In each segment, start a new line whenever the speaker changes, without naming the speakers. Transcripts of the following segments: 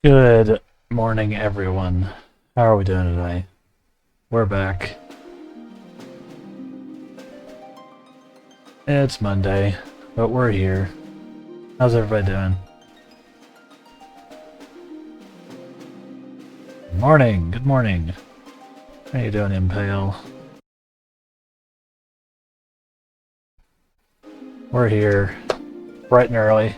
Good morning, everyone. How are we doing today? We're back. It's Monday, but we're here. How's everybody doing? Morning, good morning. How you doing, Impale? We're here, bright and early.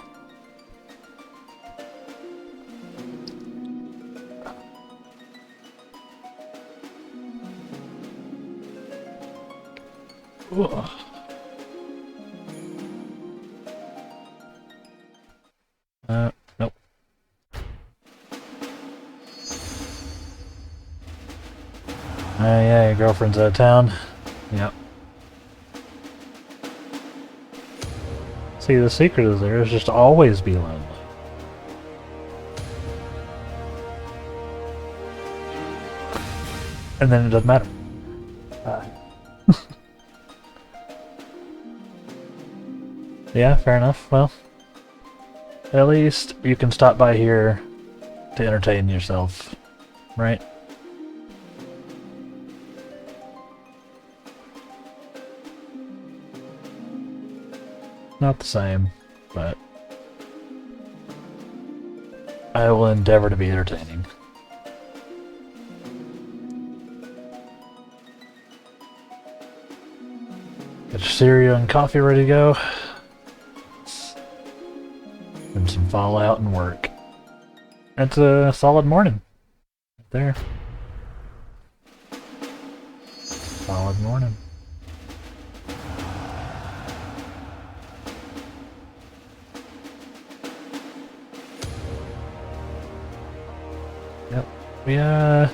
Ooh. Nope. Yeah, your girlfriend's out of town. Yep. See, the secret is there is just always be lonely. And then it doesn't matter. Yeah, fair enough. Well, at least you can stop by here to entertain yourself, right? Not the same, but I will endeavor to be entertaining. Get your cereal and coffee ready to go. And some Fallout and work. It's a solid morning. Right there. Solid morning. Yep. We're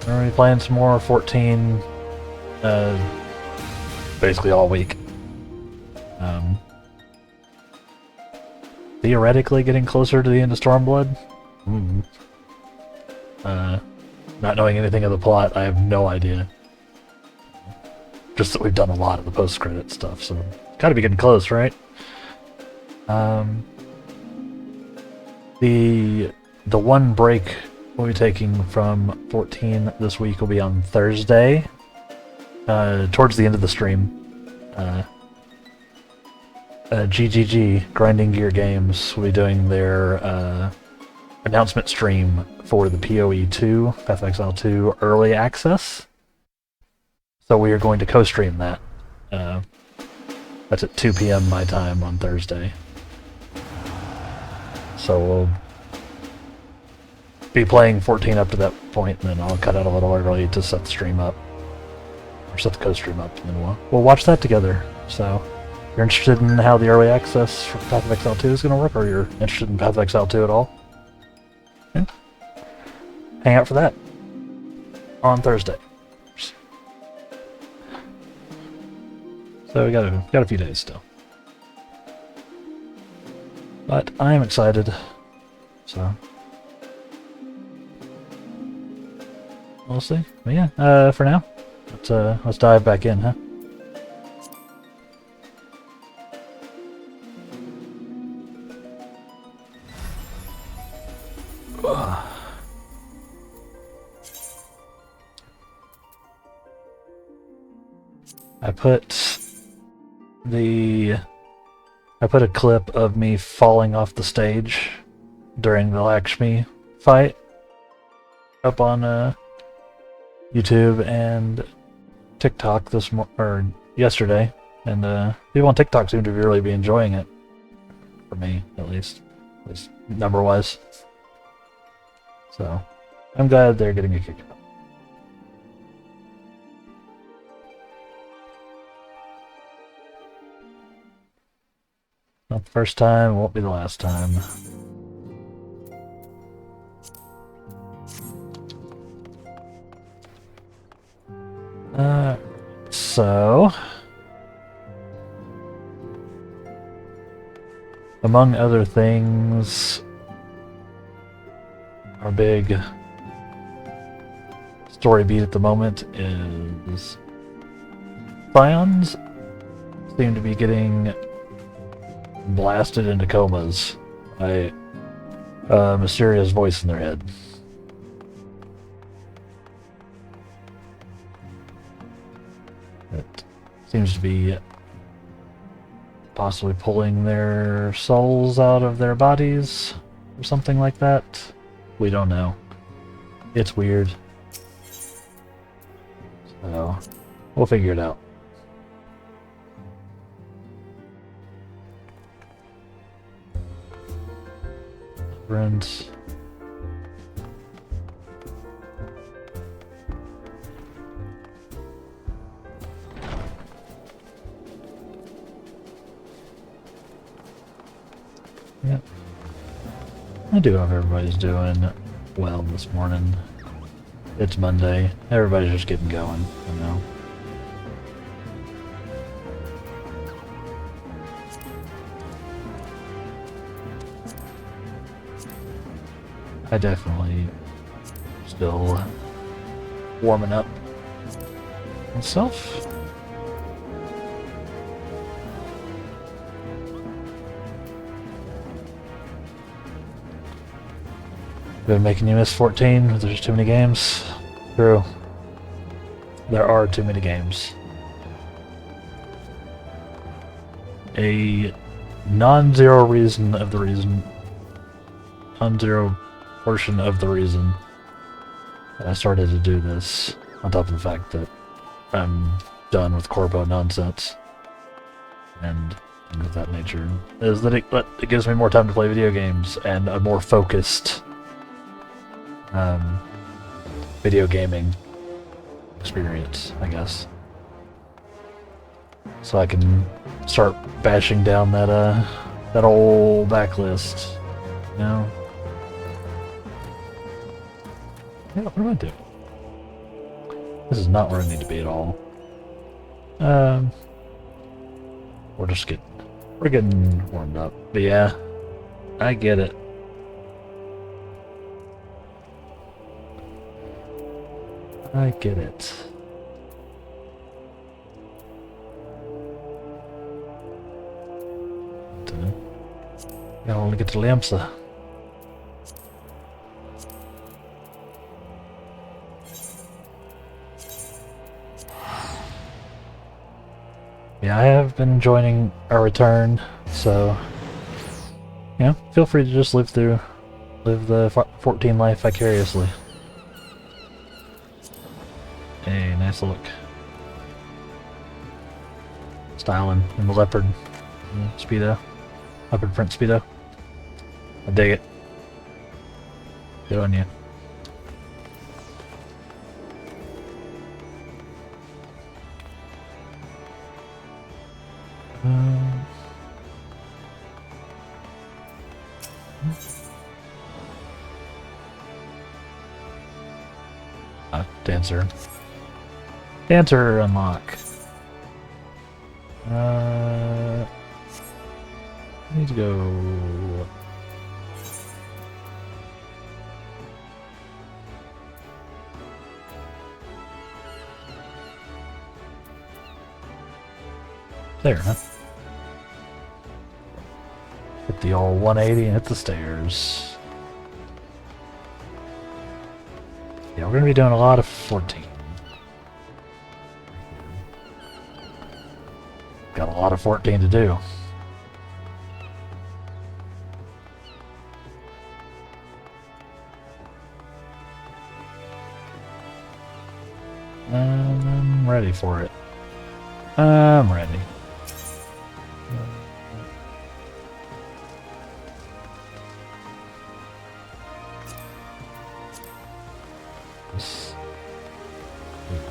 gonna be playing some more 14 basically all week. Theoretically getting closer to the end of Stormblood. Not knowing anything of the plot, I have no idea. Just that we've done a lot of the post-credit stuff, so gotta be getting close, right? The one break we'll be taking from 14 this week will be on Thursday, towards the end of the stream. GGG, Grinding Gear Games, will be doing their announcement stream for the PoE 2, Path of Exile 2 early access. So we are going to co-stream that. That's at 2 p.m. my time on Thursday. So we'll be playing 14 up to that point, and then I'll cut out a little early to set the stream up. Or set the co-stream up, and then we'll watch that together. So if you're interested in how the early access for Path of Exile 2 is going to work, or you're interested in Path of Exile 2 at all, yeah, hang out for that on Thursday. So we got a few days still, but I am excited. So we'll see. But yeah, for now, let's dive back in, huh? I put a clip of me falling off the stage during the Lakshmi fight up on YouTube and TikTok yesterday, and people on TikTok seem to really be enjoying it. For me, at least number-wise. So I'm glad they're getting a kick out. Not the first time, won't be the last time. So among other things, our big story beat at the moment is Scions seem to be getting blasted into comas. I a mysterious voice in their head. It seems to be possibly pulling their souls out of their bodies or something like that. We don't know. It's weird. So, we'll figure it out. Friends. Yep. I do hope everybody's doing well this morning. It's Monday. Everybody's just getting going, you know. I definitely still warming up myself. Been making you miss 14? There's too many games? True. There are too many games. A non-zero reason of the reason... non-zero portion of the reason that I started to do this, on top of the fact that I'm done with corpo nonsense and things of that nature, is that it gives me more time to play video games and a more focused video gaming experience, I guess. So I can start bashing down that old backlist, you know? Yeah, what am I doing? This is not where I need to be at all. We're getting warmed up. But yeah, I get it. I get it. Gotta only get to Lamsa. Yeah, I have been enjoying our return, so yeah, feel free to just live the 14 life vicariously. Hey, nice look. Styling in the leopard speedo, leopard print speedo. I dig it. Good on you. Dancer. Dancer unlock. I need to go. There, huh? Hit the old 180 and hit the stairs. Yeah, we're gonna be doing a lot of 14. Got a lot of 14 to do. I'm ready for it. I'm ready.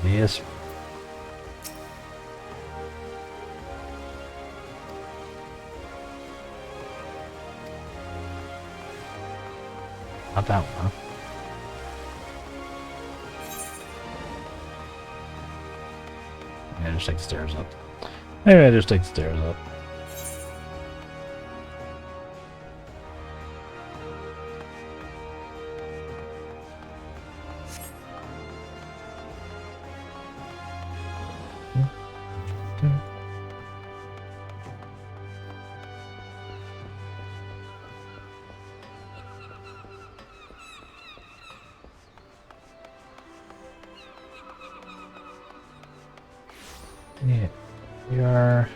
Yes. Not that one, huh? Yeah, just take the stairs up. Maybe I just take the stairs up. Yeah, we are...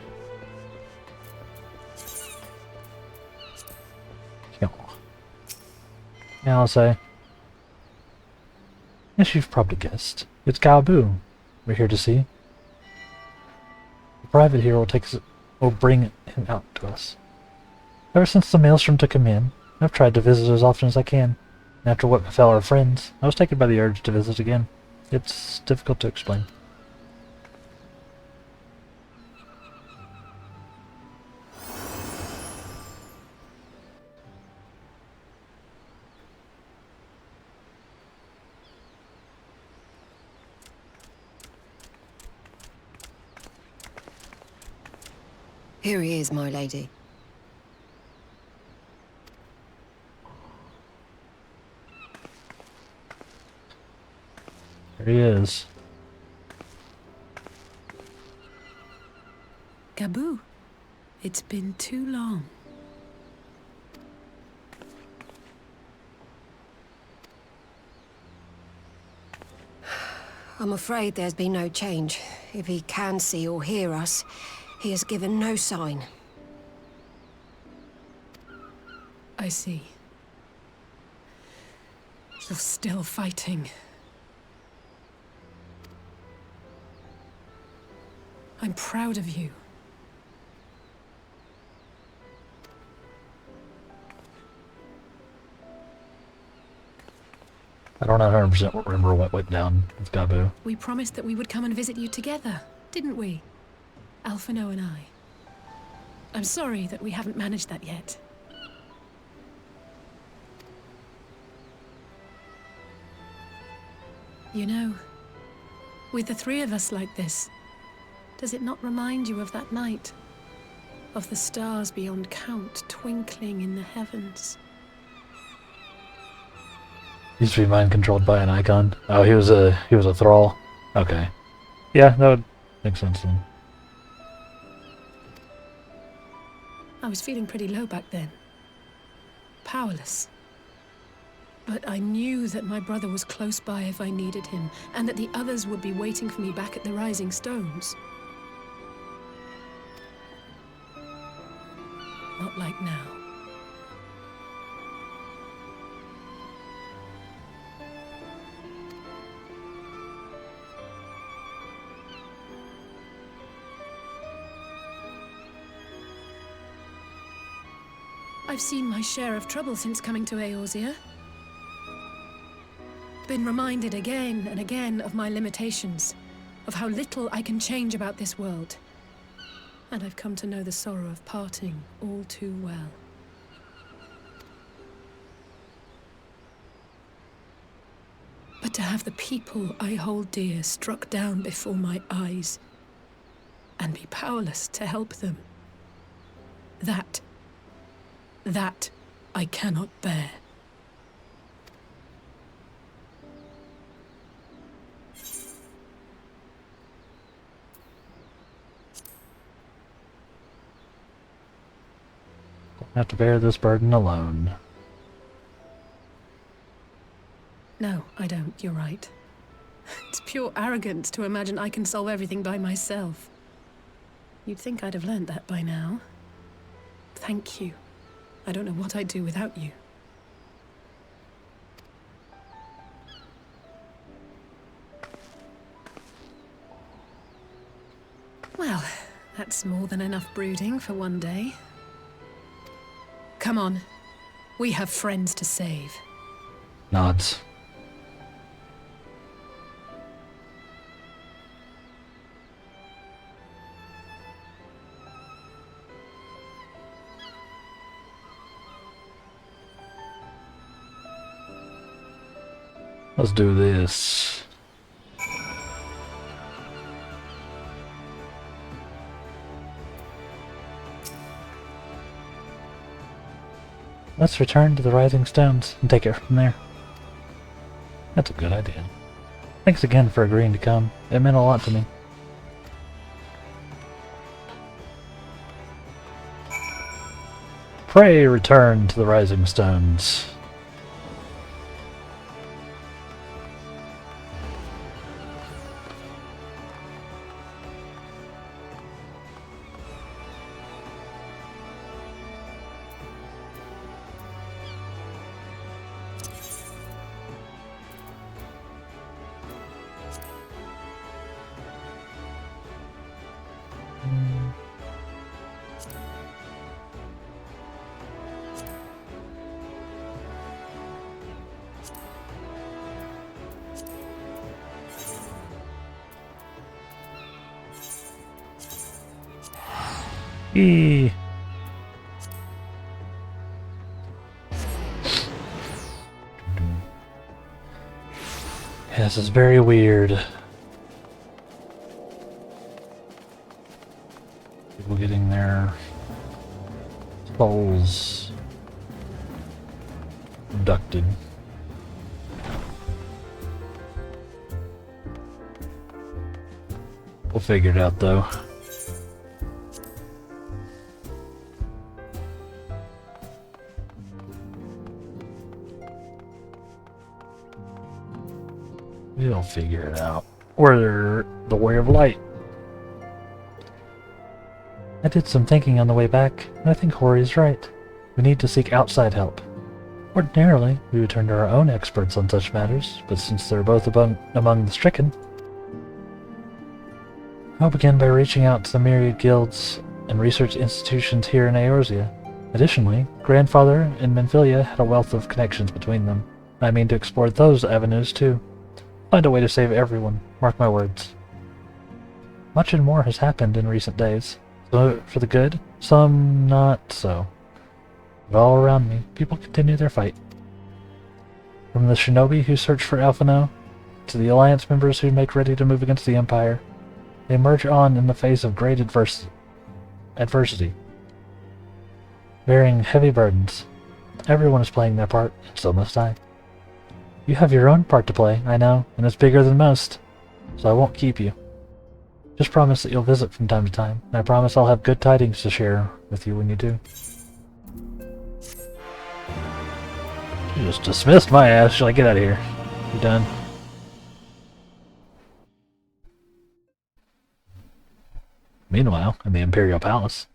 Yeah, I'll say. Yes, you've probably guessed. It's Galbu we're here to see. The private here will bring him out to us. Ever since the maelstrom took him in, I've tried to visit as often as I can. And after what befell our friends, I was taken by the urge to visit again. It's difficult to explain.
Here he is, my lady.
There he is.
Gabu, it's been too long.
I'm afraid there's been no change. If he can see or hear us, he has given no sign.
I see. You're still fighting. I'm proud of you.
I don't 100% remember what went down with Gabu.
We promised that we would come and visit you together, didn't we? Alphino and I. I'm sorry that we haven't managed that yet. You know, with the three of us like this, does it not remind you of that night? Of the stars beyond count twinkling in the heavens?
Used to be mind controlled by an icon. Oh, he was a thrall. Okay. Yeah, that would make sense then.
I was feeling pretty low back then. Powerless. But I knew that my brother was close by if I needed him, and that the others would be waiting for me back at the Rising Stones. Not like now. I've seen my share of trouble since coming to Eorzea. Been reminded again and again of my limitations, of how little I can change about this world. And I've come to know the sorrow of parting all too well. But to have the people I hold dear struck down before my eyes, and be powerless to help them, that I cannot bear.
Don't have to bear this burden alone.
No, I don't. You're right. It's pure arrogance to imagine I can solve everything by myself. You'd think I'd have learned that by now. Thank you. I don't know what I'd do without you. Well, that's more than enough brooding for one day. Come on. We have friends to save.
Nods. Let's do this. Let's return to the Rising Stones and take it from there. That's a good idea. Thanks again for agreeing to come. It meant a lot to me. Pray return to the Rising Stones. Eee. Yeah, this is very weird. People getting their souls abducted. We'll figure it out though. We'll figure it out. We're the Warrior of Light. I did some thinking on the way back, and I think Hori is right. We need to seek outside help. Ordinarily, we would turn to our own experts on such matters, but since they're both among the stricken, I'll begin by reaching out to the myriad guilds and research institutions here in Eorzea. Additionally, Grandfather and Menphilia had a wealth of connections between them. I mean to explore those avenues too. Find a way to save everyone, mark my words. Much and more has happened in recent days. Some for the good, some not so. But all around me, people continue their fight. From the shinobi who search for Alphino, to the Alliance members who make ready to move against the Empire, they march on in the face of great adversity, bearing heavy burdens. Everyone is playing their part, and so must I. You have your own part to play, I know, and it's bigger than most, so I won't keep you. Just promise that you'll visit from time to time, and I promise I'll have good tidings to share with you when you do. You just dismissed my ass. Shall I get out of here? You done? Meanwhile, in the Imperial Palace.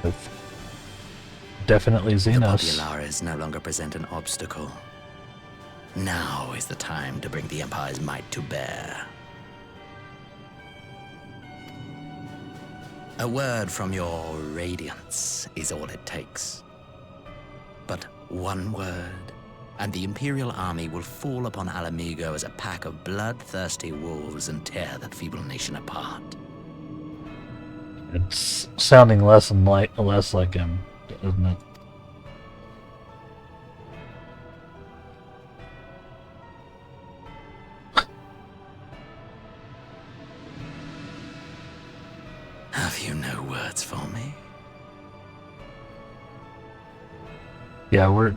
With definitely Xenos.
The Populares no longer present an obstacle. Now is the time to bring the Empire's might to bear. A word from your radiance is all it takes. But one word, and the Imperial army will fall upon Alamigo as a pack of bloodthirsty wolves and tear that feeble nation apart.
It's sounding less like him, isn't it?
Have you no words for me?
Yeah, we're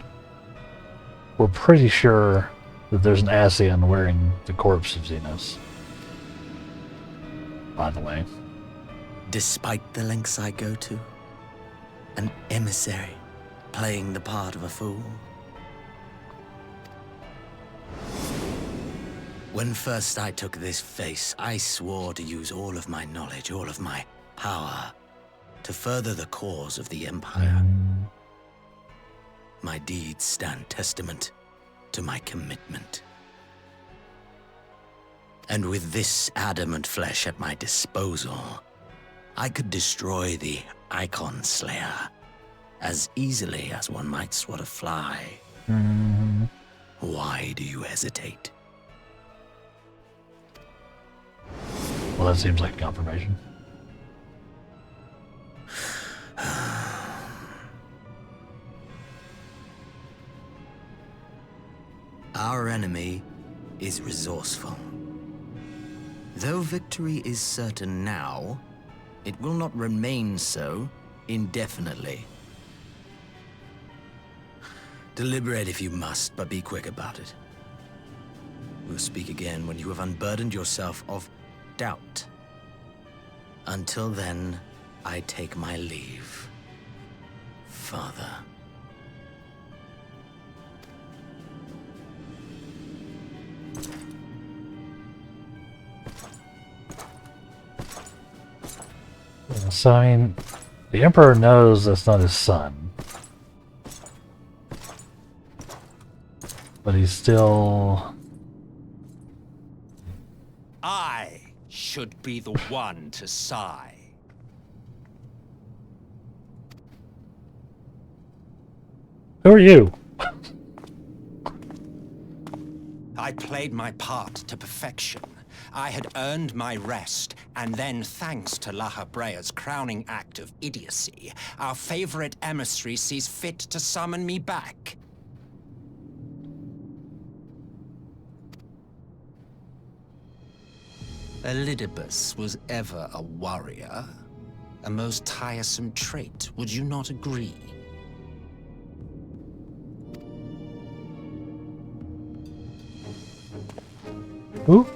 pretty sure that there's an Ascian wearing the corpse of Xenos. By the way.
Despite the lengths I go to, an emissary playing the part of a fool. When first I took this face, I swore to use all of my knowledge, all of my power, to further the cause of the Empire. My deeds stand testament to my commitment. And with this adamant flesh at my disposal, I could destroy the Icon Slayer as easily as one might swat a fly. Why do you hesitate?
Well, that seems like confirmation.
Our enemy is resourceful. Though victory is certain now, it will not remain so indefinitely. Deliberate if you must, but be quick about it. We'll speak again when you have unburdened yourself of doubt. Until then, I take my leave, Father.
So, I mean, the Emperor knows that's not his son. But he's still...
I should be the one to sigh.
Who are you?
I played my part to perfection. I had earned my rest, and then, thanks to La Habrea's crowning act of idiocy, our favorite emissary sees fit to summon me back. Elidibus was ever a warrior. A most tiresome trait, would you not agree?
Who?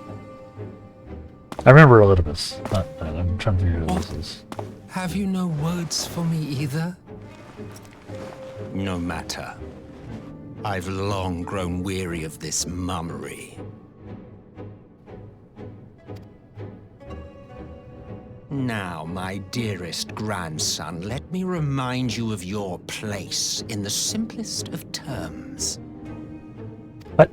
I remember Elidibus. I'm trying to figure out who this is.
Have you no words for me either? No matter. I've long grown weary of this mummery. Now, my dearest grandson, let me remind you of your place in the simplest of terms.
What?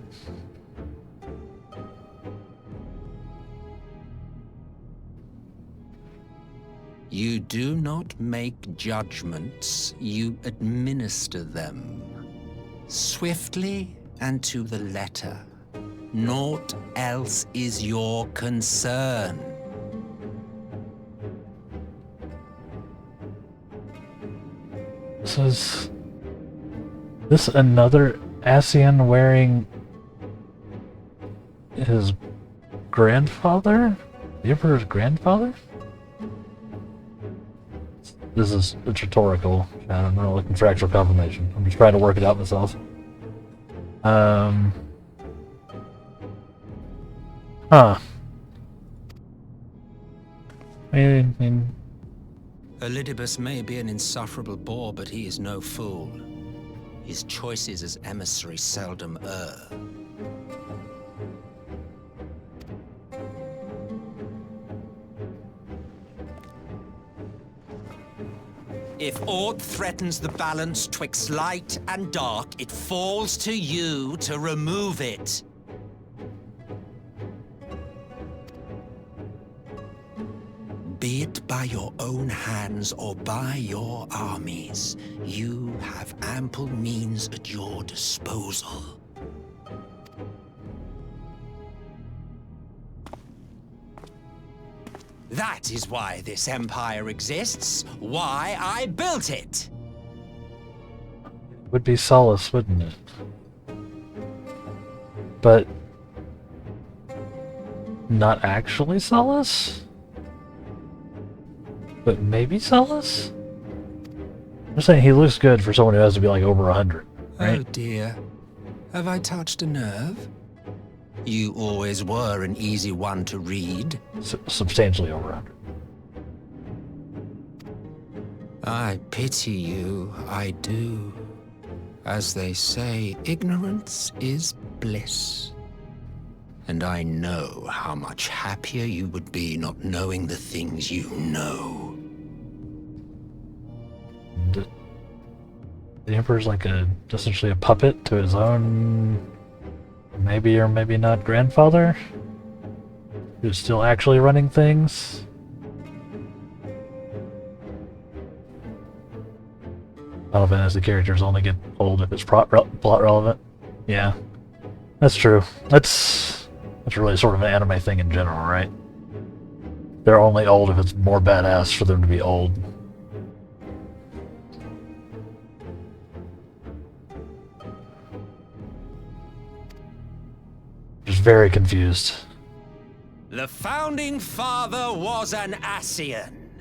You do not make judgments, you administer them. Swiftly and to the letter. Naught else is your concern.
So is this another Scion wearing his grandfather? The Emperor's grandfather? It's rhetorical. I'm not looking for actual confirmation. I'm just trying to work it out myself. Huh. I mean,
Elidibus may be an insufferable bore, but he is no fool. His choices as emissary seldom err. If aught threatens the balance twixt light and dark, it falls to you to remove it. Be it by your own hands or by your armies, you have ample means at your disposal. That is why this empire exists, why I built it.
would be Solace, wouldn't it? But not actually Solace? But maybe Solace? I'm saying he looks good for someone who has to be like over 100, right?
Oh dear. Have I touched a nerve? You always were an easy one to read.
Substantially over 100.
I pity you, I do. As they say, ignorance is bliss. And I know how much happier you would be not knowing the things you know.
The Emperor's like essentially a puppet to his own maybe or maybe not grandfather, who's still actually running things. Final Fantasy characters only get old if it's plot relevant. Yeah, that's true. That's really sort of an anime thing in general, right? They're only old if it's more badass for them to be old. Just very confused.
The founding father was an Scion,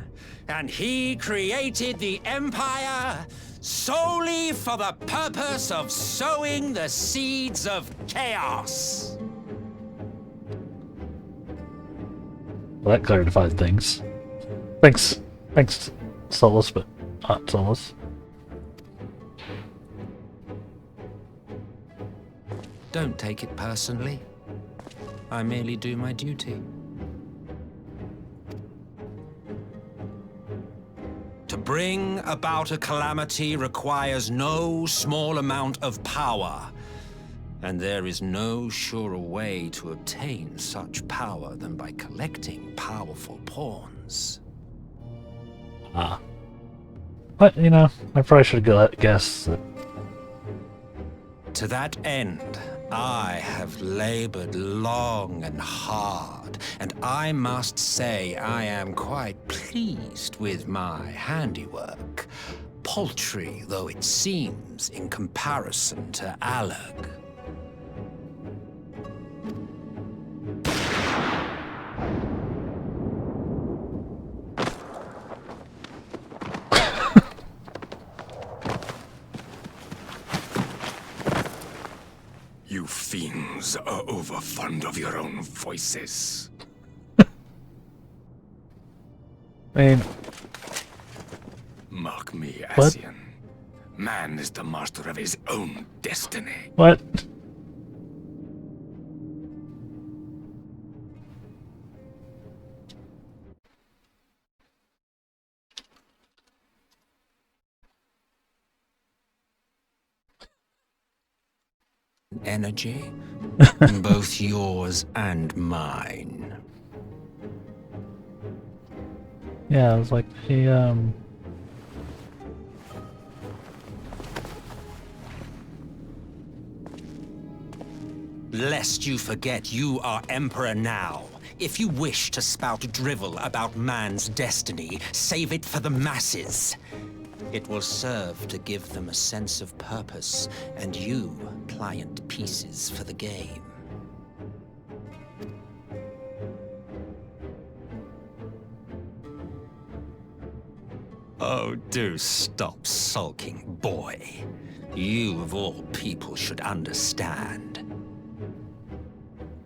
and he created the Empire solely for the purpose of sowing the seeds of chaos.
Well, that clarifies things. Thanks, Solus, but not Solus.
Don't take it personally. I merely do my duty. To bring about a calamity requires no small amount of power. And there is no surer way to obtain such power than by collecting powerful pawns.
Ah. But, you know, I probably should guess that.
To that end, I have labored long and hard, and I must say I am quite pleased with my handiwork, paltry though it seems in comparison to Alag.
You fiends are overfond of your own voices.
I mean,
Mark me,
What?
Scion. Man is the master of his own destiny.
what?
Energy, both yours and mine.
Yeah, it was like the,
Lest you forget you are Emperor now. If you wish to spout drivel about man's destiny, save it for the masses. It will serve to give them a sense of purpose, and you pliant pieces for the game. Oh, do stop sulking, boy. You, of all people, should understand.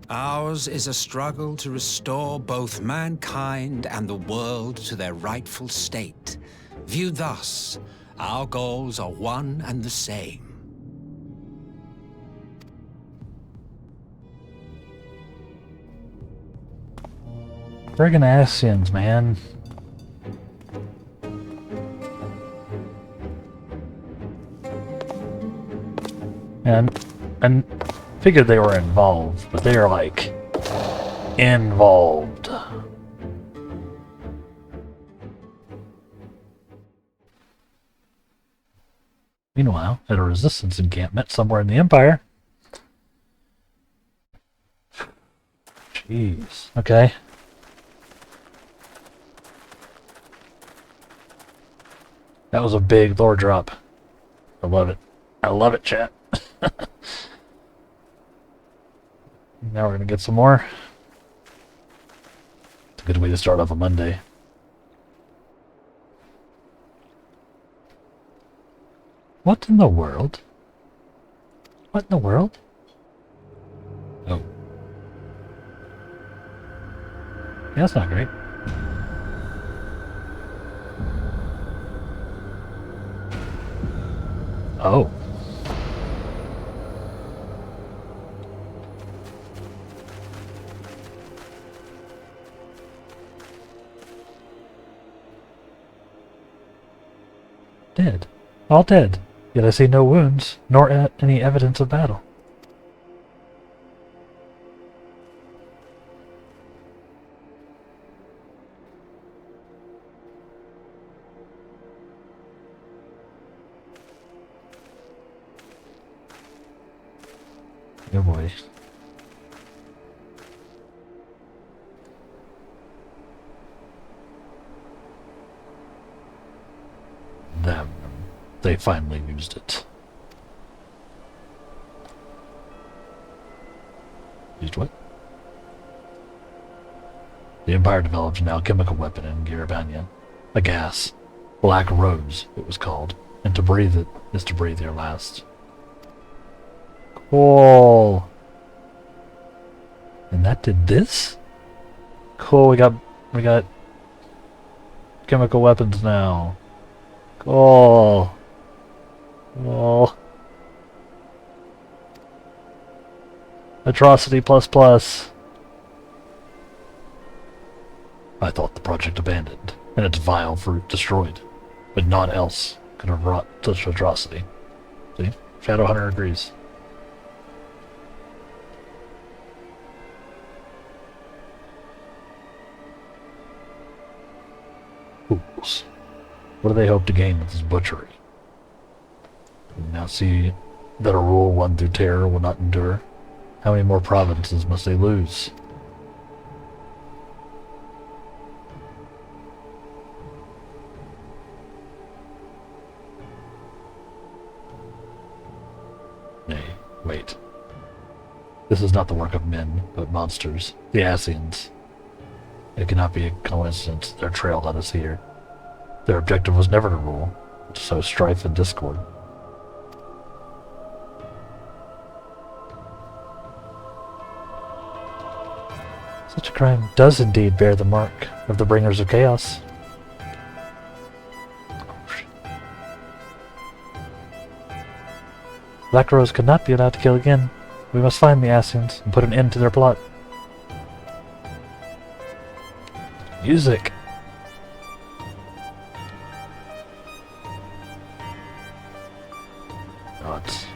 Ours is a struggle to restore both mankind and the world to their rightful state. Viewed thus, our goals are one and the same.
friggin' Ascians, man. And figured they were involved, but they are like involved. Meanwhile, at a resistance encampment somewhere in the Empire. Jeez. Okay. That was a big lore drop. I love it. I love it, chat. Now we're gonna get some more. It's a good way to start off a Monday. What in the world? What in the world? Oh. Yeah, that's not great. Oh. Dead. All dead. Yet I see no wounds, nor any evidence of battle. Oh boy. Them. They finally used it. Used what? The Empire developed an alchemical weapon in Garabanya. A gas. Black Rose, it was called. And to breathe it is to breathe your last. Cool. And that did this? Cool, we got chemical weapons now. Cool. Cool. Atrocity plus plus. I thought the project abandoned, and its vile fruit destroyed. But none else could have wrought such atrocity. See? Shadowhunter agrees. Fools. What do they hope to gain with this butchery? We now see that a rule won through terror will not endure. How many more provinces must they lose? Nay, wait. This is not the work of men, but monsters, the Ascians. It cannot be a coincidence their trail led us here. Their objective was never to rule, but to sow strife and discord. Such a crime does indeed bear the mark of the bringers of chaos. Black Rose could not be allowed to kill again. We must find the Ascians and put an end to their plot. Music! Gods.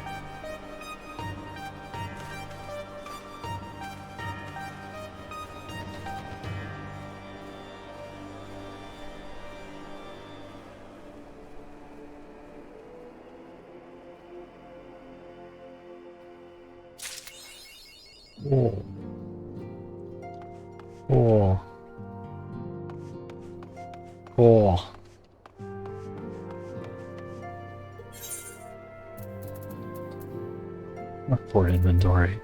Oh. Oh. Oh. For inventory.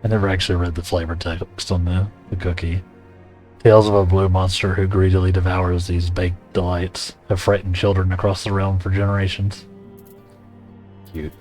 I never actually read the flavor text on the cookie. Tales of a blue monster who greedily devours these baked delights have frightened children across the realm for generations. Cute.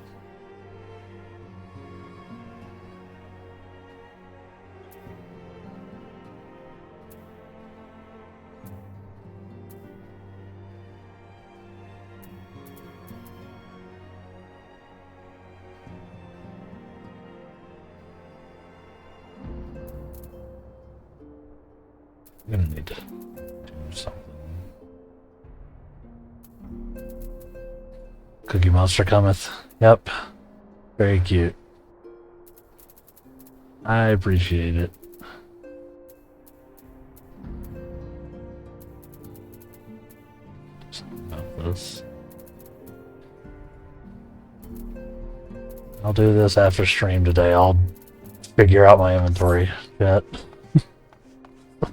I'm gonna need to do something. Cookie Monster cometh. Yep. Very cute. I appreciate it. Something about this. I'll do this after stream today. I'll figure out my inventory yet.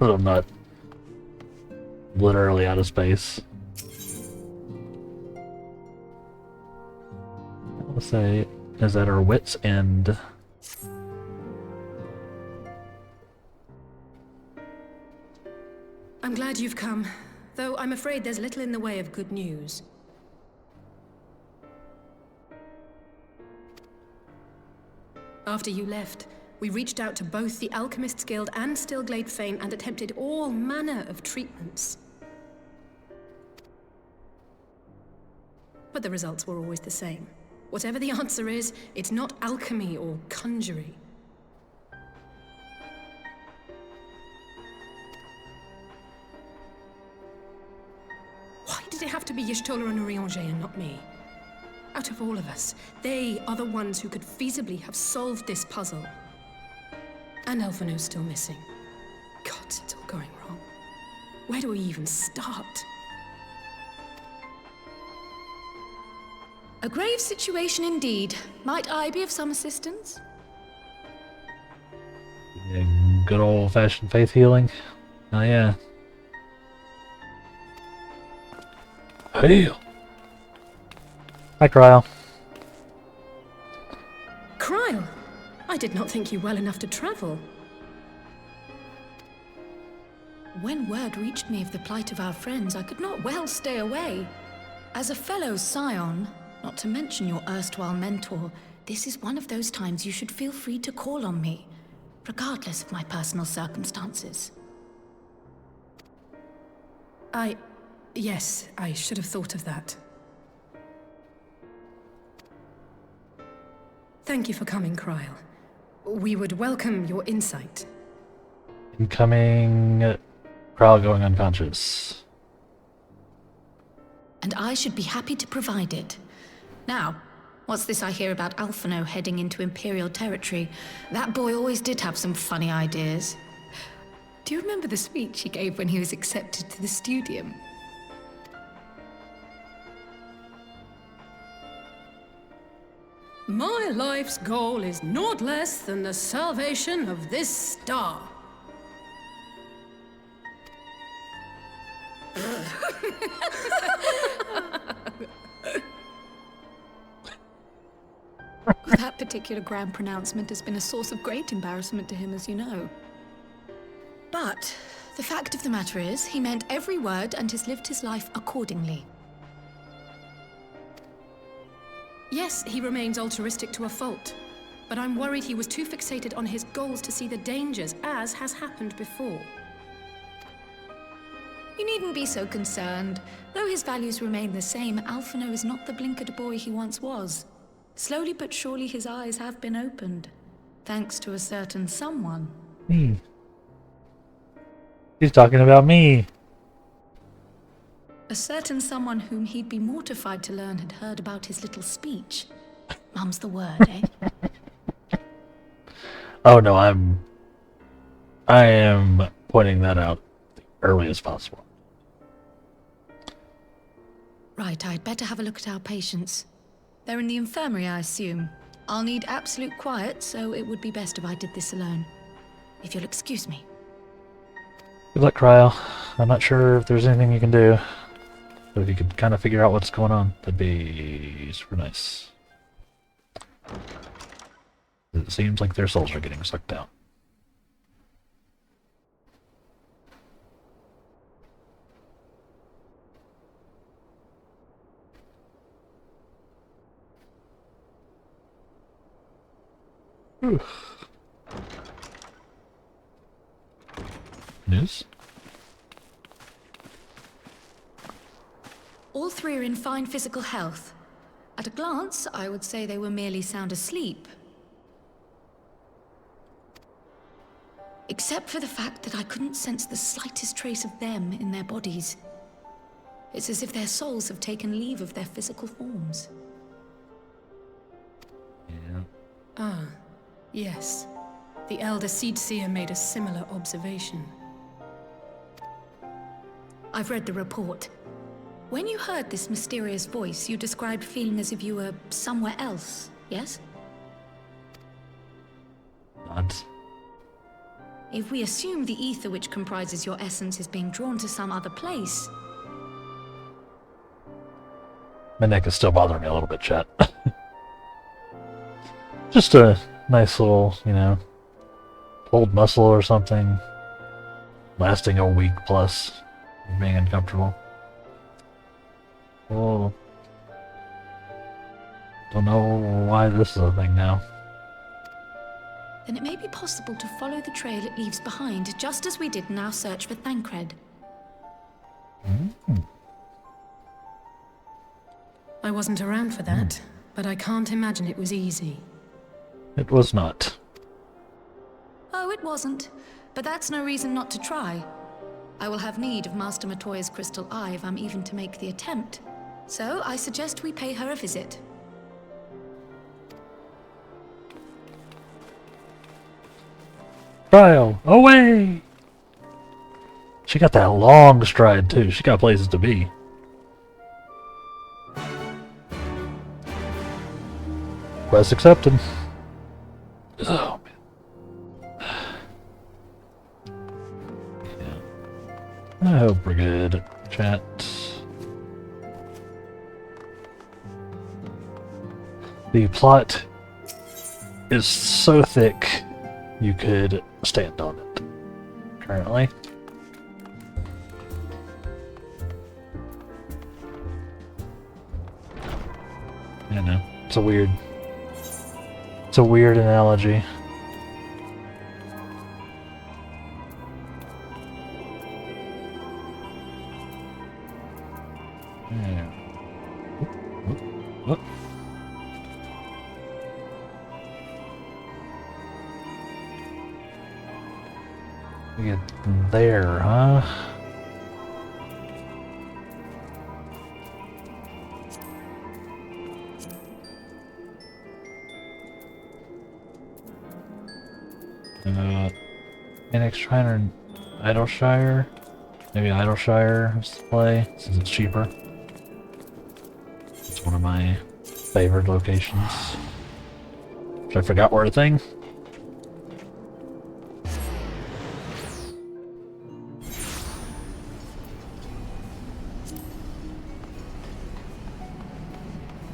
I'm not literally out of space. I'll say is at our wit's end.
I'm glad you've come, though I'm afraid there's little in the way of good news. After you left, we reached out to both the Alchemists Guild and Stillglade Fane and attempted all manner of treatments. But the results were always the same. Whatever the answer is, it's not alchemy or conjury. Why did it have to be Y'shtola and Urianger and not me? Out of all of us, they are the ones who could feasibly have solved this puzzle. And Elfino's still missing. God, it's all going wrong. Where do we even start?
A grave situation indeed. Might I be of some assistance?
Yeah, good old-fashioned faith healing. Oh yeah. Hey. Hi, Cryle.
Cryle! I did not think you well enough to travel.
When word reached me of the plight of our friends, I could not well stay away. As a fellow Scion, not to mention your erstwhile mentor, this is one of those times you should feel free to call on me, regardless of my personal circumstances.
Yes, I should have thought of that. Thank you for coming, Cryle. We would welcome your insight.
Incoming crowd going unconscious.
And I should be happy to provide it. Now, what's this I hear about Alphino heading into Imperial territory? That boy always did have some funny ideas. Do you remember the speech he gave when he was accepted to the Studium?
My life's goal is naught less than the salvation of this star.
That particular grand pronouncement has been a source of great embarrassment to him, as you know. But the fact of the matter is, he meant every word and has lived his life accordingly.
Yes, he remains altruistic to a fault, but I'm worried he was too fixated on his goals to see the dangers, as has happened before.
You needn't be so concerned. Though his values remain the same, Alphino is not the blinkered boy he once was. Slowly but surely his eyes have been opened, thanks to a certain someone.
Me. He's talking about me.
A certain someone whom he'd be mortified to learn had heard about his little speech. Mum's the word, eh?
Oh no, I am pointing that out the earliest possible.
Right, I'd better have a look at our patients. They're in the infirmary, I assume. I'll need absolute quiet, so it would be best if I did this alone. If you'll excuse me.
Good luck, Cryo. I'm not sure if there's anything you can do. But if you could kind of figure out what's going on, that'd be super nice. It seems like their souls are getting sucked out. Whew. News?
All three are in fine physical health. At a glance, I would say they were merely sound asleep. Except for the fact that I couldn't sense the slightest trace of them in their bodies. It's as if their souls have taken leave of their physical forms.
Yeah.
Ah, yes. The Elder Seedseer made a similar observation.
I've read the report. When you heard this mysterious voice, you described feeling as if you were somewhere else, yes?
Nods.
If we assume the ether which comprises your essence is being drawn to some other place...
My neck is still bothering me a little bit, chat. Just a nice little, you know, pulled muscle or something. Lasting a week plus. Being uncomfortable. Well, don't know why this is a thing now.
Then it may be possible to follow the trail it leaves behind, just as we did in our search for Thancred.
I wasn't around for that, but I can't imagine it was easy.
It was not.
Oh, it wasn't. But that's no reason not to try. I will have need of Master Matoya's crystal eye if I'm even to make the attempt. So I suggest we pay her a visit.
Trial, away! She got that long stride too. She got places to be. Quest accepted. Oh man. Yeah. I hope we're good. Chat. The plot is so thick you could stand on it. Currently. I know. It's a weird analogy. Yeah. Whoop. there, huh? Phoenix Shrine or Idleshire? Maybe Idleshire is the play, since it's cheaper. It's one of my favorite locations. Which I forgot were a thing.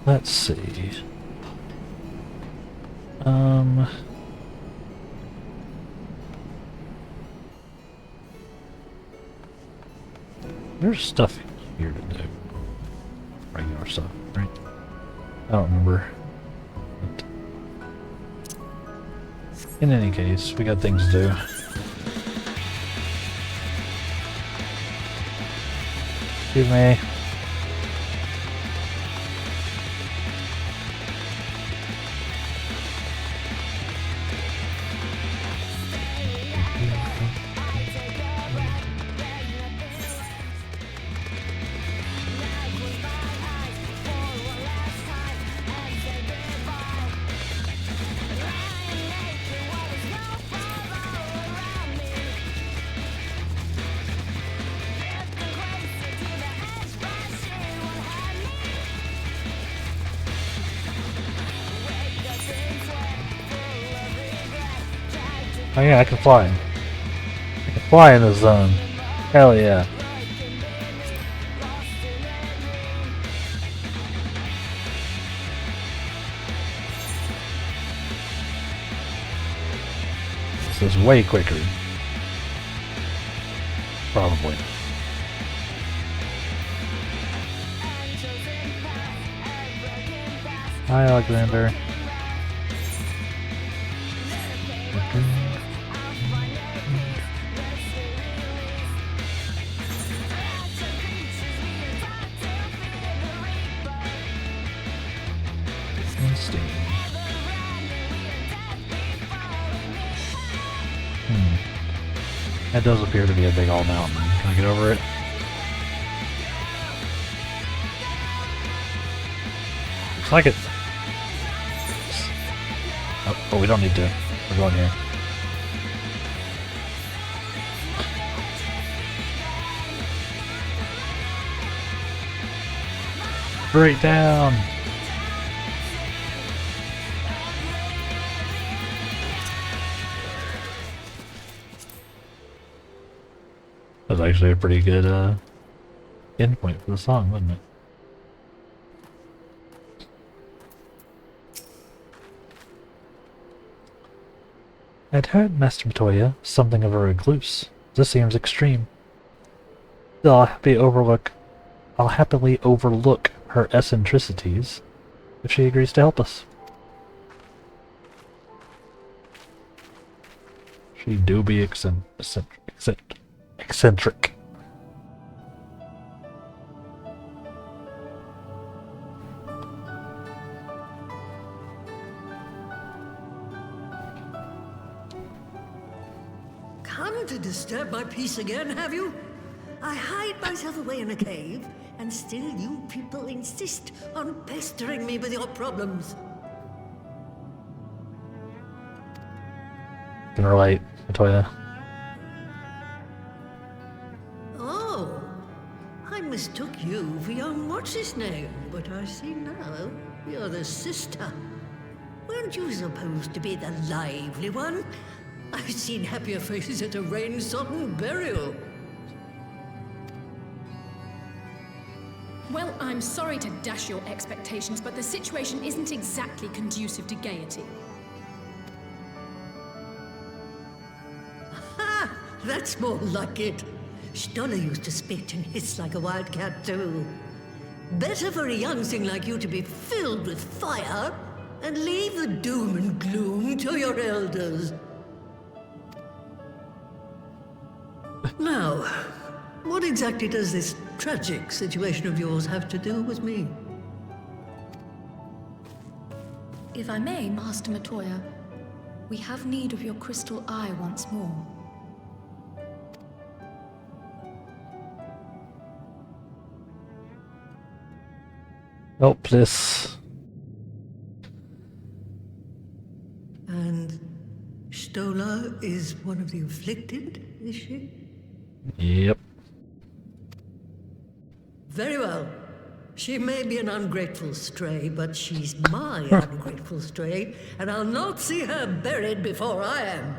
Let's see. There's stuff here to do. Regular stuff, right? I don't remember. But in any case, we got things to do. Excuse me. Oh yeah, I can fly. I can fly in this zone. Hell yeah. This is way quicker. Probably. Hi, Alexander. That does appear to be a big old mountain. Can I get over it? Looks like it. Oh, we don't need to. We're going here. Straight down. That was actually a pretty good endpoint for the song, wasn't it? I'd heard Master Matoya something of a recluse. This seems extreme. Still, I'll happily overlook her eccentricities if she agrees to help us. She do be eccentric.
Come to disturb my peace again, have you? I hide myself away in a cave, and still you people insist on pestering me with your problems.
Can relate, Matoya.
Oh, I mistook you for young what's-his-name, but I see now you're the sister. Weren't you supposed to be the lively one? I've seen happier faces at a rain-sodden burial.
Well, I'm sorry to dash your expectations, but the situation isn't exactly conducive to gaiety.
Ha! That's more like it. Stoller used to spit and hiss like a wildcat too. Better for a young thing like you to be filled with fire and leave the doom and gloom to your elders. Now, what exactly does this tragic situation of yours have to do with me?
If I may, Master Matoya, we have need of your crystal eye once more.
Oh, please.
And Stola is one of the afflicted, is she?
Yep.
Very well. She may be an ungrateful stray, but she's my ungrateful stray, and I'll not see her buried before I am.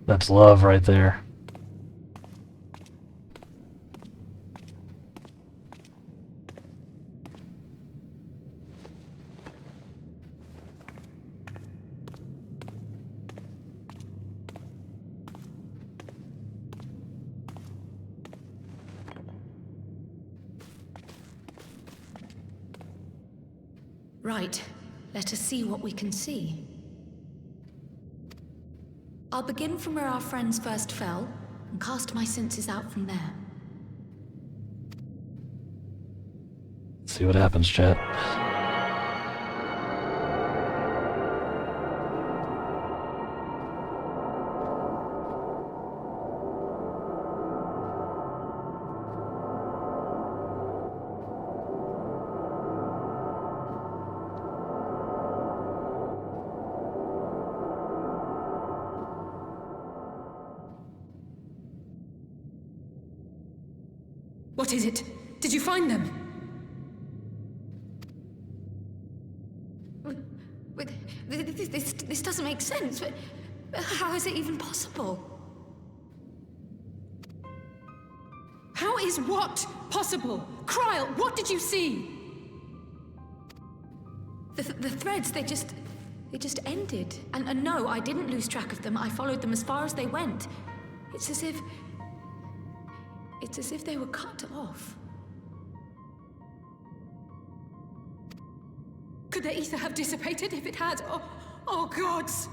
That's love right there.
Right. Let us see what we can see. I'll begin from where our friends first fell, and cast my senses out from there.
See what happens, chat.
What is it? Did you find them?
This doesn't make sense. How is it even possible?
How is what possible? Kryl, what did you see?
The threads, they just ended. And no, I didn't lose track of them. I followed them as far as they went. It's as if they were cut off.
Could the ether have dissipated? If it had, oh gods!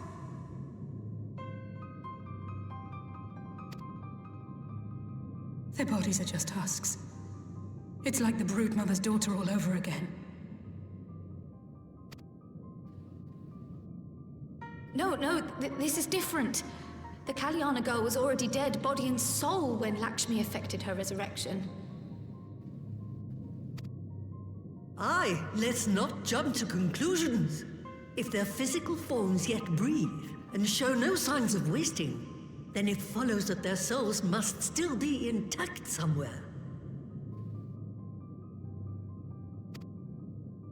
Their bodies are just husks. It's like the broodmother's daughter all over again.
No, this is different. The Kalyana girl was already dead, body and soul, when Lakshmi effected her resurrection.
Aye, let's not jump to conclusions. If their physical forms yet breathe and show no signs of wasting, then it follows that their souls must still be intact somewhere.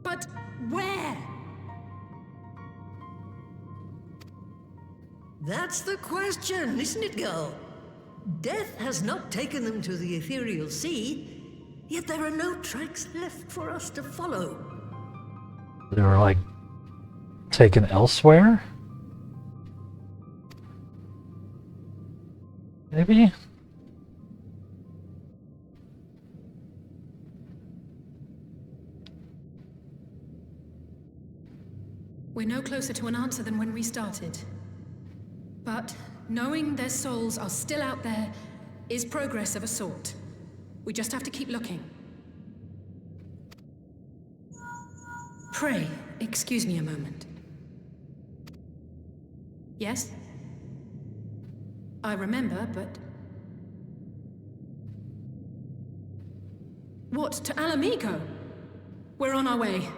But where?
That's the question, isn't it, girl? Death has not taken them to the ethereal sea, yet there are no tracks left for us to follow.
They were, like, taken elsewhere? Maybe?
We're no closer to an answer than when we started. But knowing their souls are still out there is progress of a sort. We just have to keep looking. Pray, excuse me a moment. Yes? I remember, but... What, to Alamigo? We're on our way.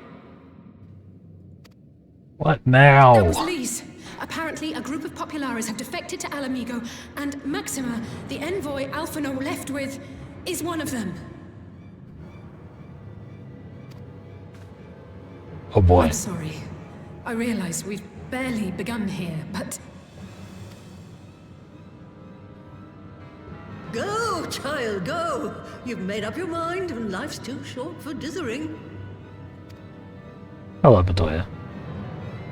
What now?
That was Lise. Apparently, a group of Populares have defected to Alamigo, and Maxima, the envoy Alphino left with, is one of them.
Oh boy.
I'm sorry. I realize we've barely begun here, but...
Go, child, go! You've made up your mind, and life's too short for dithering.
Hello, Batoya.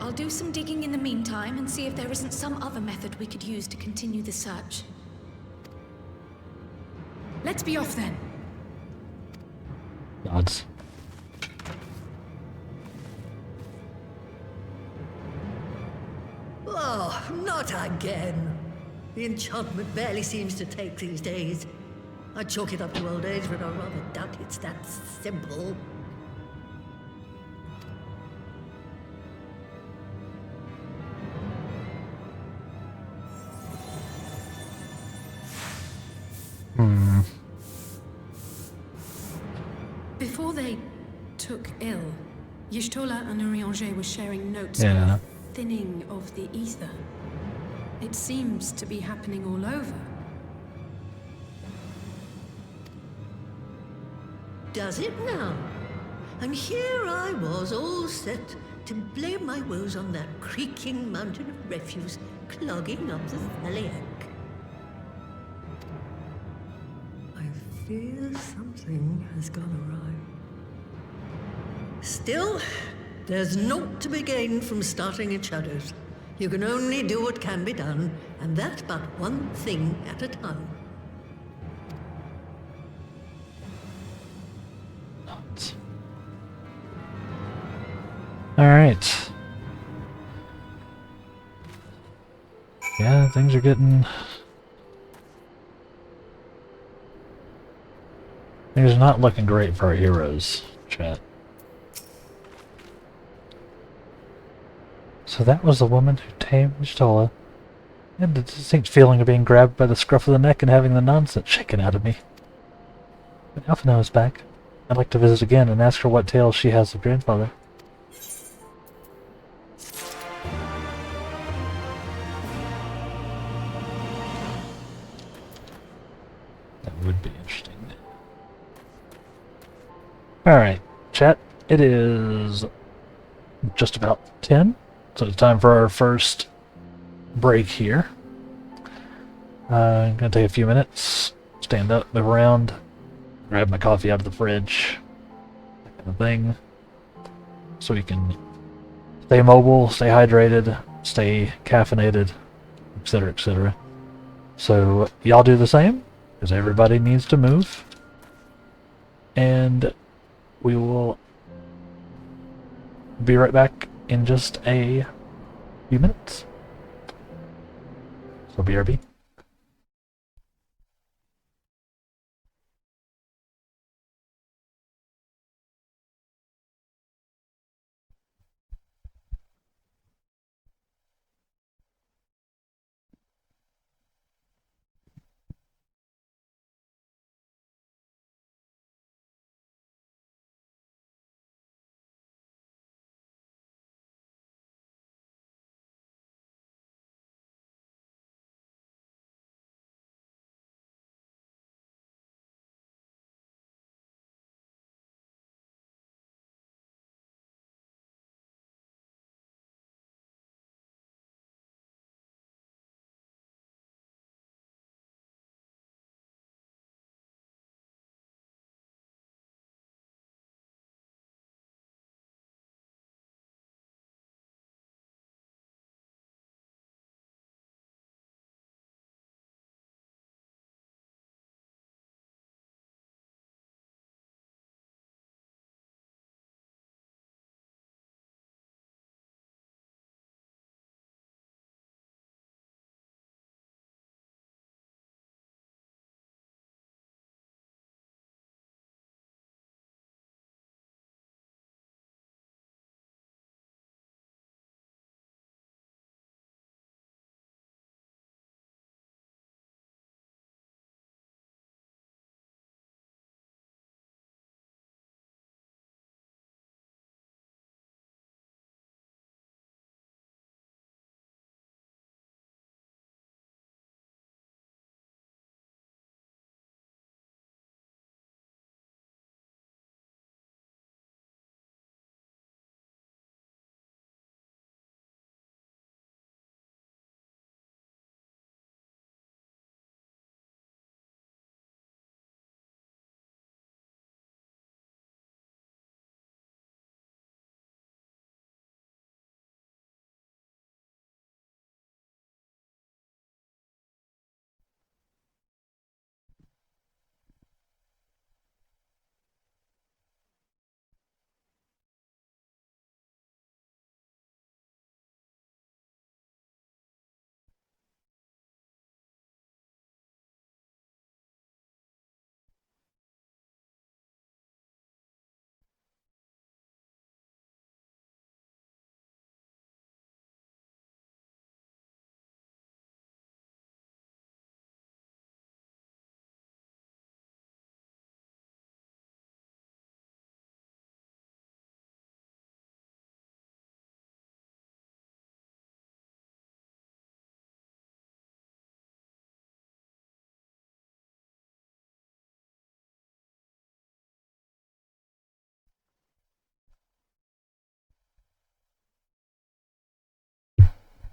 I'll do some digging in the meantime and see if there isn't some other method we could use to continue the search.
Let's be off then.
Nods.
Oh, not again. The enchantment barely seems to take these days. I chalk it up to old age, but I rather doubt it's that simple.
Before they took ill, Y'shtola and Urianger were sharing notes
Yeah.
of a thinning of the ether. It seems to be happening all over.
Does it now? And here I was, all set to blame my woes on that creaking mountain of refuse clogging up the Thaliac. I fear something has gone awry. Still, there's naught to be gained from starting in shadows. You can only do what can be done, and that's but one thing at a time.
Alright. Yeah, things are getting... Things are not looking great for our heroes, chat. So that was the woman who tamed Y'shtola. I had the distinct feeling of being grabbed by the scruff of the neck and having the nonsense shaken out of me. When Alphino is back, I'd like to visit again and ask her what tales she has of grandfather. That would be interesting. Alright, chat. It is just about 10, so it's time for our first break here. I'm going to take a few minutes, stand up, move around, grab my coffee out of the fridge, that kind of thing, so we can stay mobile, stay hydrated, stay caffeinated, etc., etc. So y'all do the same, because everybody needs to move, and we will be right back in just a few minutes. So BRB.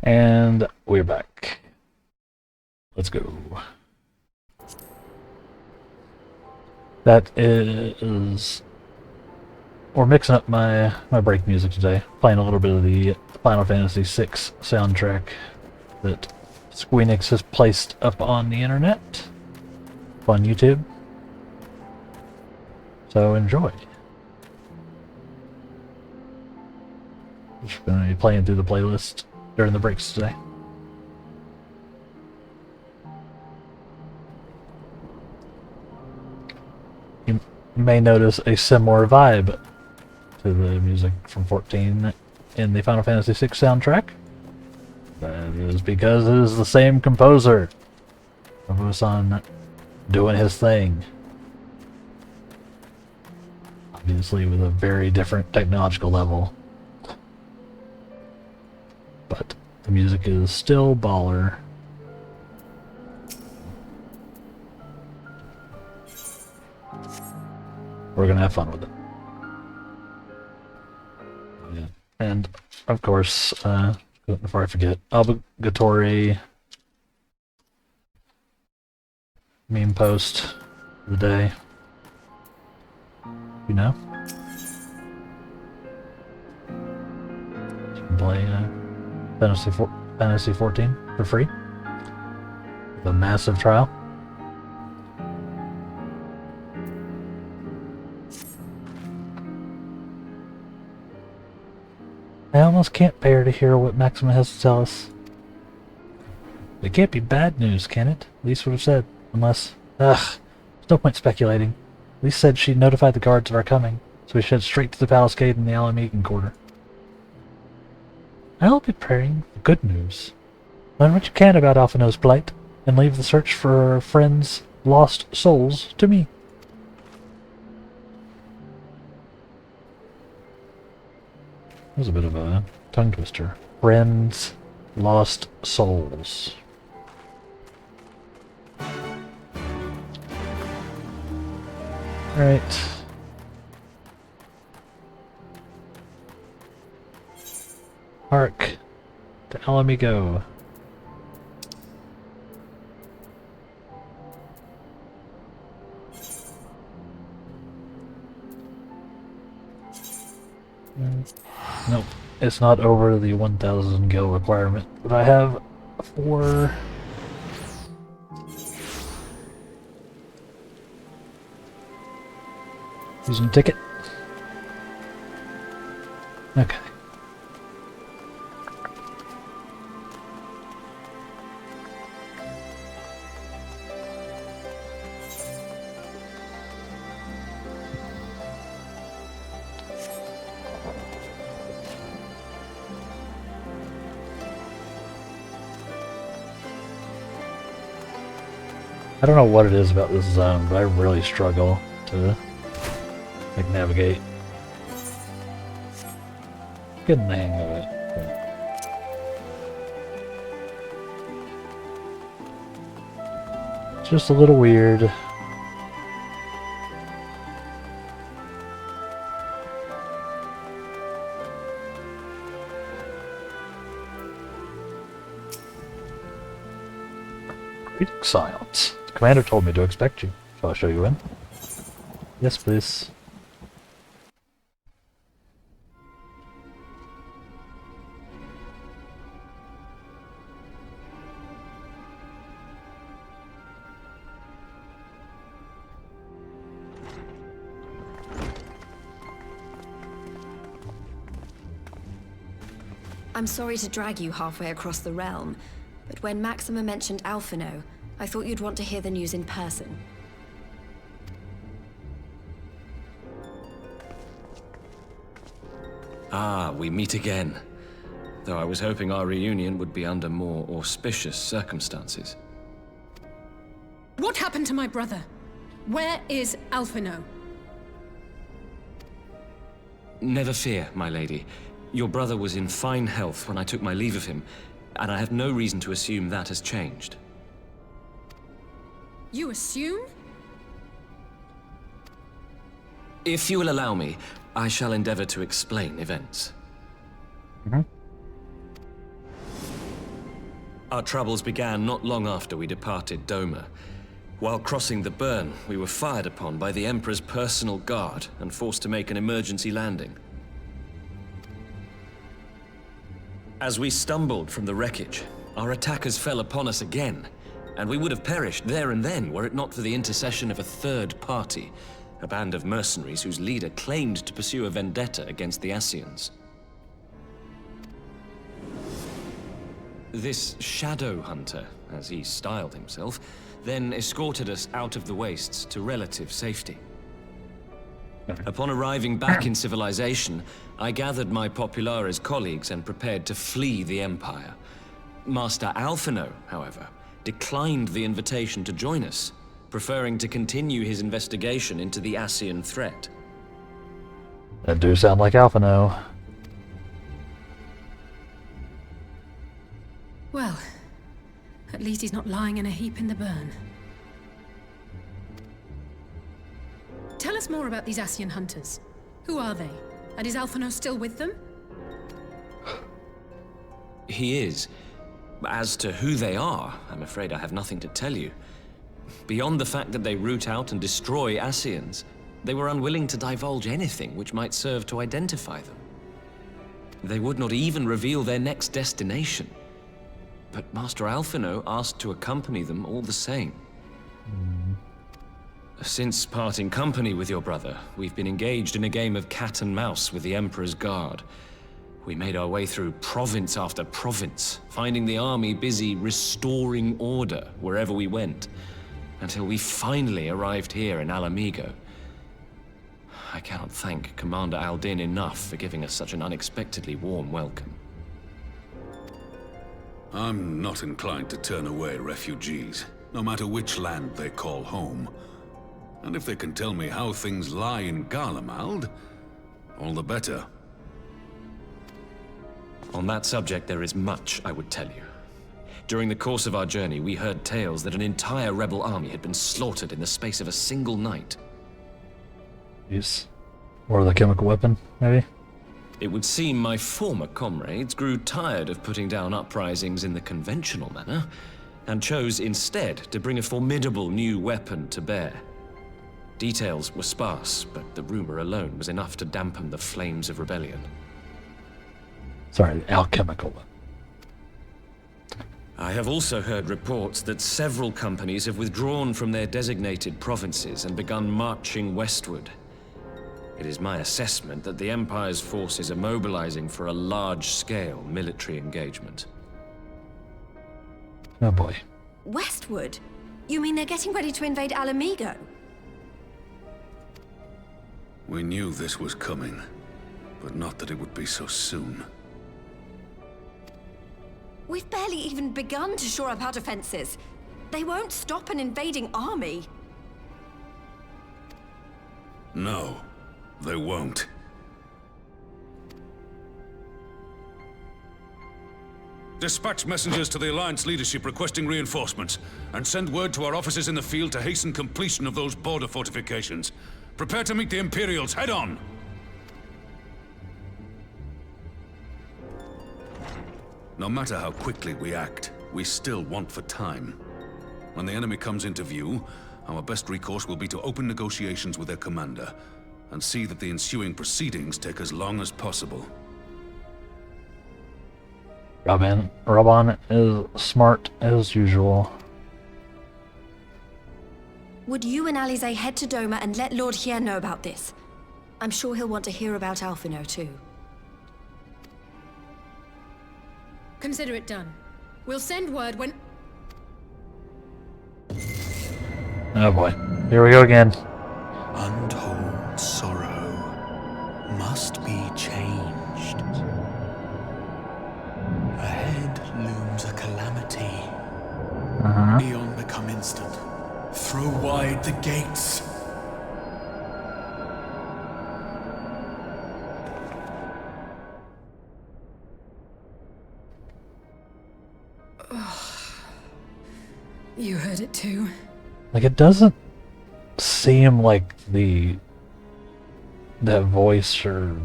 And we're back. Let's go. That is... We're mixing up my break music today. Playing a little bit of the Final Fantasy VI soundtrack that Squeenix has placed up on the internet. On YouTube. So enjoy. Just going to be playing through the playlist during the breaks today. You may notice a similar vibe to the music from 14 in the Final Fantasy VI soundtrack. That is because it is the same composer. Focus on doing his thing. Obviously with a very different technological level. But the music is still baller. We're gonna have fun with it. Yeah. And of course, before I forget, obligatory meme post of the day. You know? You can play Fantasy 14 for free. The massive trial. I almost can't bear to hear what Maxima has to tell us. It can't be bad news, can it? Lise would have said. Unless... Ugh. There's no point speculating. Lise said she'd notified the guards of our coming, so we should head straight to the palace gate in the Alamegan quarter. I'll be praying for good news. Learn what you can about Alphino's plight, and leave the search for our friends' lost souls to me. That was a bit of a tongue twister. Friends, lost souls. Alright. Hark. To Alamigo. Nope, it's not over the 1,000 gil requirement, but I have 4... Using ticket. Okay. I don't know what it is about this zone, but I really struggle to navigate. Getting the hang of it. It's just a little weird. Greetings, Science. The commander told me to expect you. Shall I show you in? Yes, please.
I'm sorry to drag you halfway across the realm, but when Maxima mentioned Alphino, I thought you'd want to hear the news in person.
Ah, we meet again. Though I was hoping our reunion would be under more auspicious circumstances.
What happened to my brother? Where is Alphino?
Never fear, my lady. Your brother was in fine health when I took my leave of him, and I have no reason to assume that has changed.
You assume?
If you will allow me, I shall endeavor to explain events. Our troubles began not long after we departed Doma. While crossing the burn, we were fired upon by the Emperor's personal guard and forced to make an emergency landing. As we stumbled from the wreckage, our attackers fell upon us again, and we would have perished there and then were it not for the intercession of a third party, a band of mercenaries whose leader claimed to pursue a vendetta against the Scions. This Shadow Hunter, as he styled himself, then escorted us out of the wastes to relative safety. Upon arriving back in civilization, I gathered my Populares colleagues and prepared to flee the Empire. Master Alphino, however, declined the invitation to join us, preferring to continue his investigation into the Scion threat.
That do sound like Alphino.
Well, at least he's not lying in a heap in the burn. Tell us more about these Scion hunters. Who are they? And is Alphino still with them?
He is. As to who they are, I'm afraid I have nothing to tell you. Beyond the fact that they root out and destroy Scions, they were unwilling to divulge anything which might serve to identify them. They would not even reveal their next destination. But Master Alphino asked to accompany them all the same. Since parting company with your brother, we've been engaged in a game of cat and mouse with the Emperor's guard. We made our way through province after province, finding the army busy restoring order wherever we went, until we finally arrived here in Alamigo. I cannot thank Commander Aldin enough for giving us such an unexpectedly warm welcome.
I'm not inclined to turn away refugees, no matter which land they call home. And if they can tell me how things lie in Garlemald, all the better.
On that subject, there is much I would tell you. During the course of our journey, we heard tales that an entire rebel army had been slaughtered in the space of a single night.
Jeez. Or the chemical weapon, maybe?
It would seem my former comrades grew tired of putting down uprisings in the conventional manner, and chose instead to bring a formidable new weapon to bear. Details were sparse, but the rumor alone was enough to dampen the flames of rebellion.
Sorry, alchemical weapon.
I have also heard reports that several companies have withdrawn from their designated provinces and begun marching westward. It is my assessment that the Empire's forces are mobilizing for a large-scale military engagement.
Oh boy.
Westward? You mean they're getting ready to invade Alamigo?
We knew this was coming, but not that it would be so soon.
We've barely even begun to shore up our defenses. They won't stop an invading army.
No, they won't. Dispatch messengers to the Alliance leadership requesting reinforcements, and send word to our officers in the field to hasten completion of those border fortifications. Prepare to meet the Imperials head on! No matter how quickly we act, we still want for time. When the enemy comes into view, our best recourse will be to open negotiations with their commander, and see that the ensuing proceedings take as long as possible.
Robon is smart as usual.
Would you and Alize head to Doma and let Lord Hier know about this? I'm sure he'll want to hear about Alphino too.
Consider it done. We'll send word when...
Oh boy. Here we go again.
Untold sorrow must be changed. Ahead looms a calamity. Beyond become instant. Throw wide the gates.
You heard it too.
Like, it doesn't seem like that voice or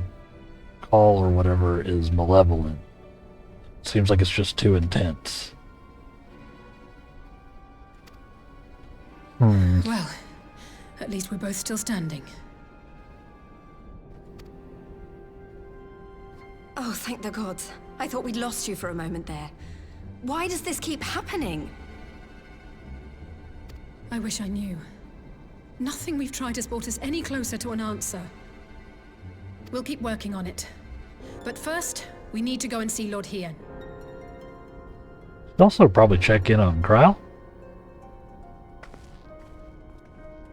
call or whatever is malevolent. It seems like it's just too intense.
Well, at least we're both still standing.
Oh, thank the gods. I thought we'd lost you for a moment there. Why does this keep happening?
I wish I knew. Nothing we've tried has brought us any closer to an answer. We'll keep working on it. But first, we need to go and see Lord Hien.
Also probably check in on Krile.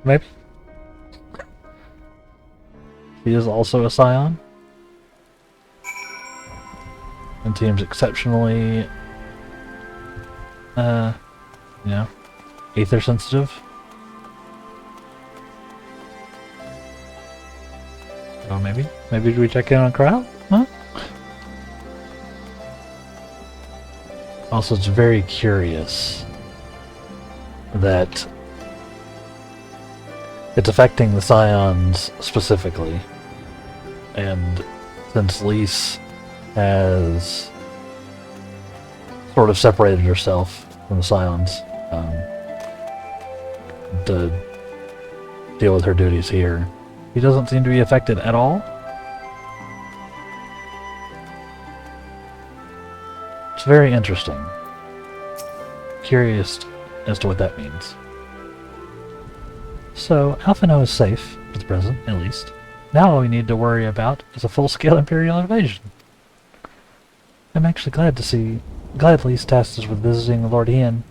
Maybe. He is also a Scion. And seems exceptionally, aether sensitive. Oh, maybe? Maybe we check in on Krile? Huh? Also, it's very curious that it's affecting the Scions specifically. And since Lise has sort of separated herself from the Scions to deal with her duties here, he doesn't seem to be affected at all. It's very interesting. Curious as to what that means. So, Alphino is safe, for the present, at least. Now all we need to worry about is a full-scale Imperial invasion. I'm actually glad Lise tasked us with visiting Lord Hien.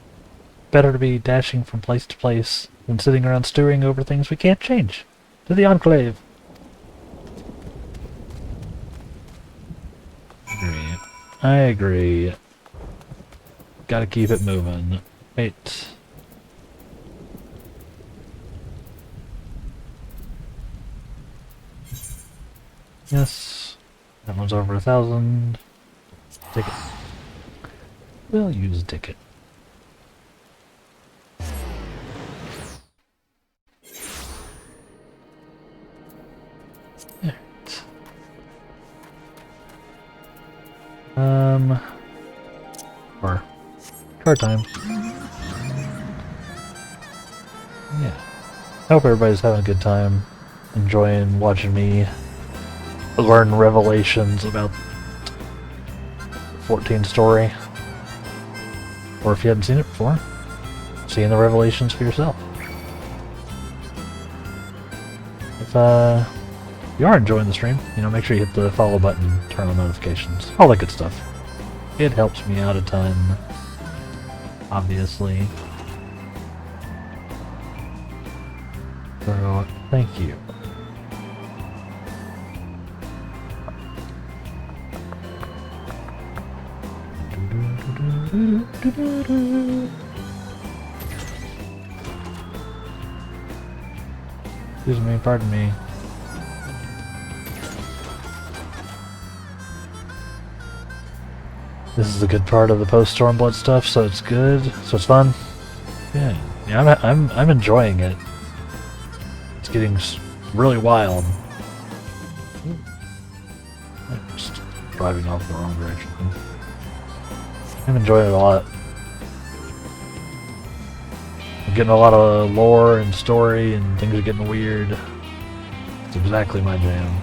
Better to be dashing from place to place than sitting around stewing over things we can't change. To the Enclave! I agree. Gotta keep it moving. Wait. Yes. That one's over 1,000. Ticket. We'll use a ticket. Alright. Or car time. Yeah. I hope everybody's having a good time, enjoying watching me learn revelations about 14 story. Or if you hadn't seen it before, seeing the revelations for yourself. If you are enjoying the stream, make sure you hit the follow button, turn on notifications, all that good stuff. It helps me out a ton, obviously. So, thank you. Excuse me, pardon me. This is a good part of the post-Stormblood stuff, so it's good, so it's fun. Yeah, I'm enjoying it. It's getting really wild. I'm just driving off the wrong direction. I'm enjoying it a lot. I'm getting a lot of lore and story, and things are getting weird. It's exactly my jam.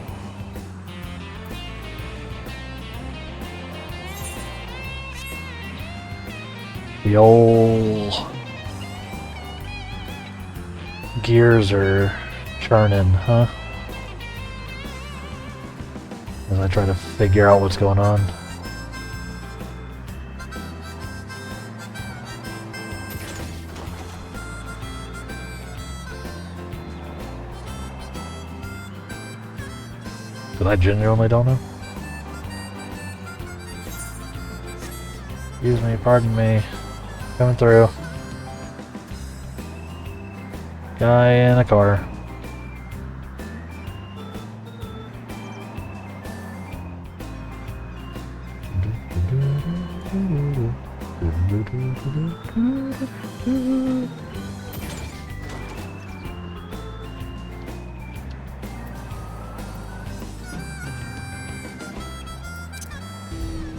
The old gears are churning, huh? As I try to figure out what's going on. Because I genuinely don't know. Excuse me, pardon me. Coming through. Guy in a car.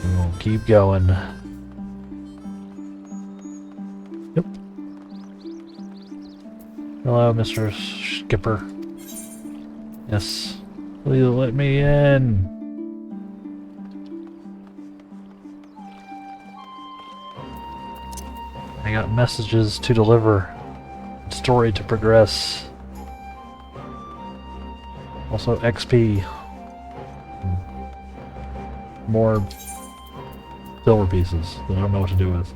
We'll keep going. Hello, Mr. Skipper. Yes. Please let me in. I got messages to deliver. Story to progress. Also XP. More silver pieces that I don't know what to do with.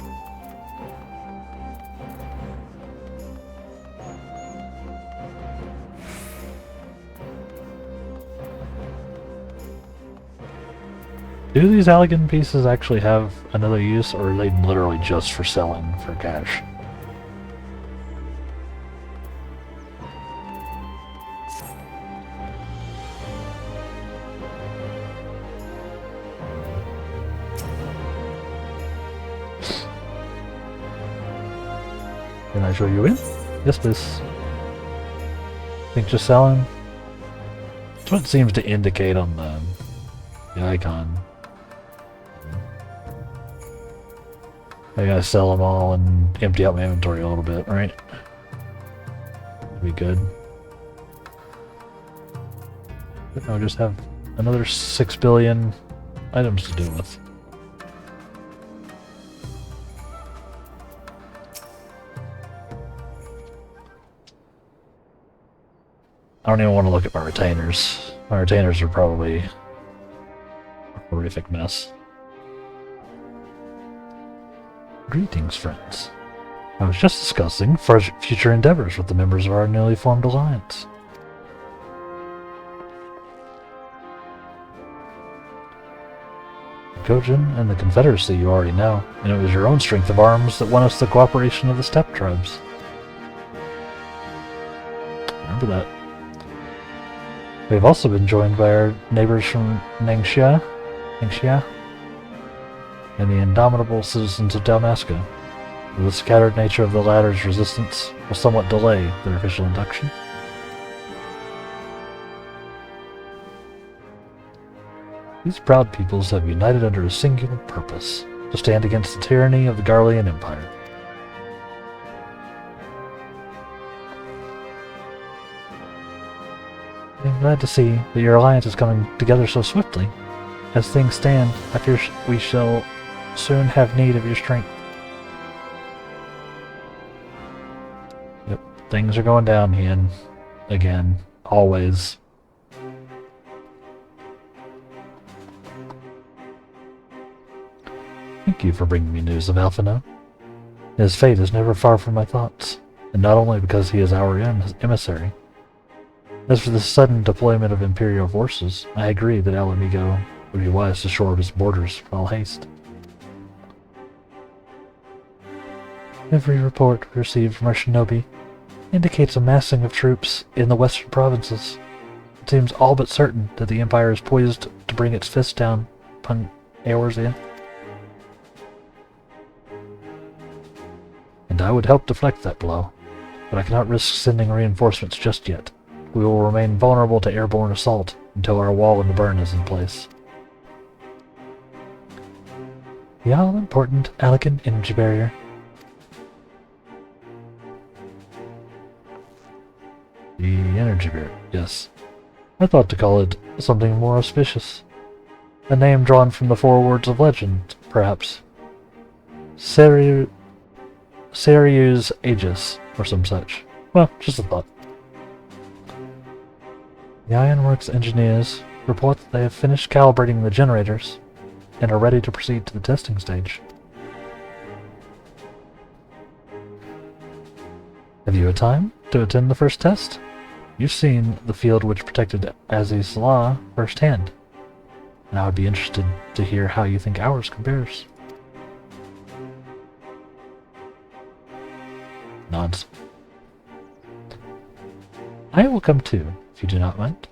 Do these elegant pieces actually have another use, or are they literally just for selling for cash? Can I show you in? Yes, please. Think just selling? That's what it seems to indicate on the icon. I gotta sell them all and empty out my inventory a little bit, right? Be good. But no, just have another 6 billion items to deal with. I don't even want to look at my retainers. My retainers are probably a horrific mess. Greetings, friends. I was just discussing future endeavors with the members of our newly formed alliance. Kojin and the Confederacy you already know, and it was your own strength of arms that won us the cooperation of the steppe tribes. Remember that. We have also been joined by our neighbors from Ningxia, and the indomitable citizens of Dalmasca. The scattered nature of the latter's resistance will somewhat delay their official induction. These proud peoples have united under a singular purpose, to stand against the tyranny of the Garlean Empire. I am glad to see that your alliance is coming together so swiftly. As things stand, I fear we shall soon have need of your strength. Yep, things are going down, Ian. Again, always. Thank you for bringing me news of Alphino. His fate is never far from my thoughts, and not only because he is our emissary. As for the sudden deployment of Imperial forces, I agree that Alamigo would be wise to shore up his borders with all haste. Every report we received from our shinobi indicates a massing of troops in the western provinces. It seems all but certain that the Empire is poised to bring its fist down upon Eorzea. And I would help deflect that blow, but I cannot risk sending reinforcements just yet. We will remain vulnerable to airborne assault until our wall in the burn is in place. The all-important Alcan energy barrier. The energy barrier, yes. I thought to call it something more auspicious. A name drawn from the four words of legend, perhaps. Serious Aegis, or some such. Well, just a thought. The Ironworks engineers report that they have finished calibrating the generators and are ready to proceed to the testing stage. Have you had time to attend the first test? You've seen the field which protected Aziz Salah firsthand, and I would be interested to hear how you think ours compares. Nods. I will come too, if you do not mind.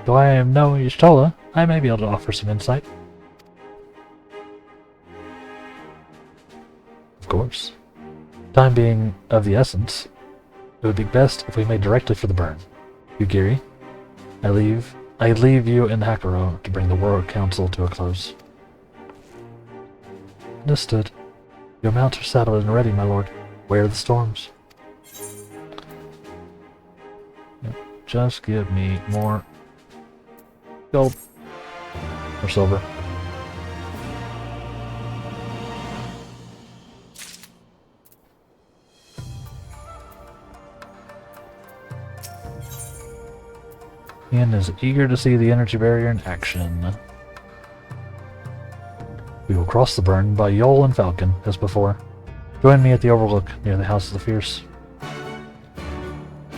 Though I am no Y'shtola, I may be able to offer some insight. Of course. Time being of the essence, it would be best if we made directly for the burn. You, Giri, I leave you in Hakuro to bring the World Council to a close. Understood. Your mounts are saddled and ready, my lord. Where are the storms? Just give me more gold or silver. Ian is eager to see the energy barrier in action. We will cross the burn by Yol and Falcon, as before. Join me at the overlook near the House of the Fierce.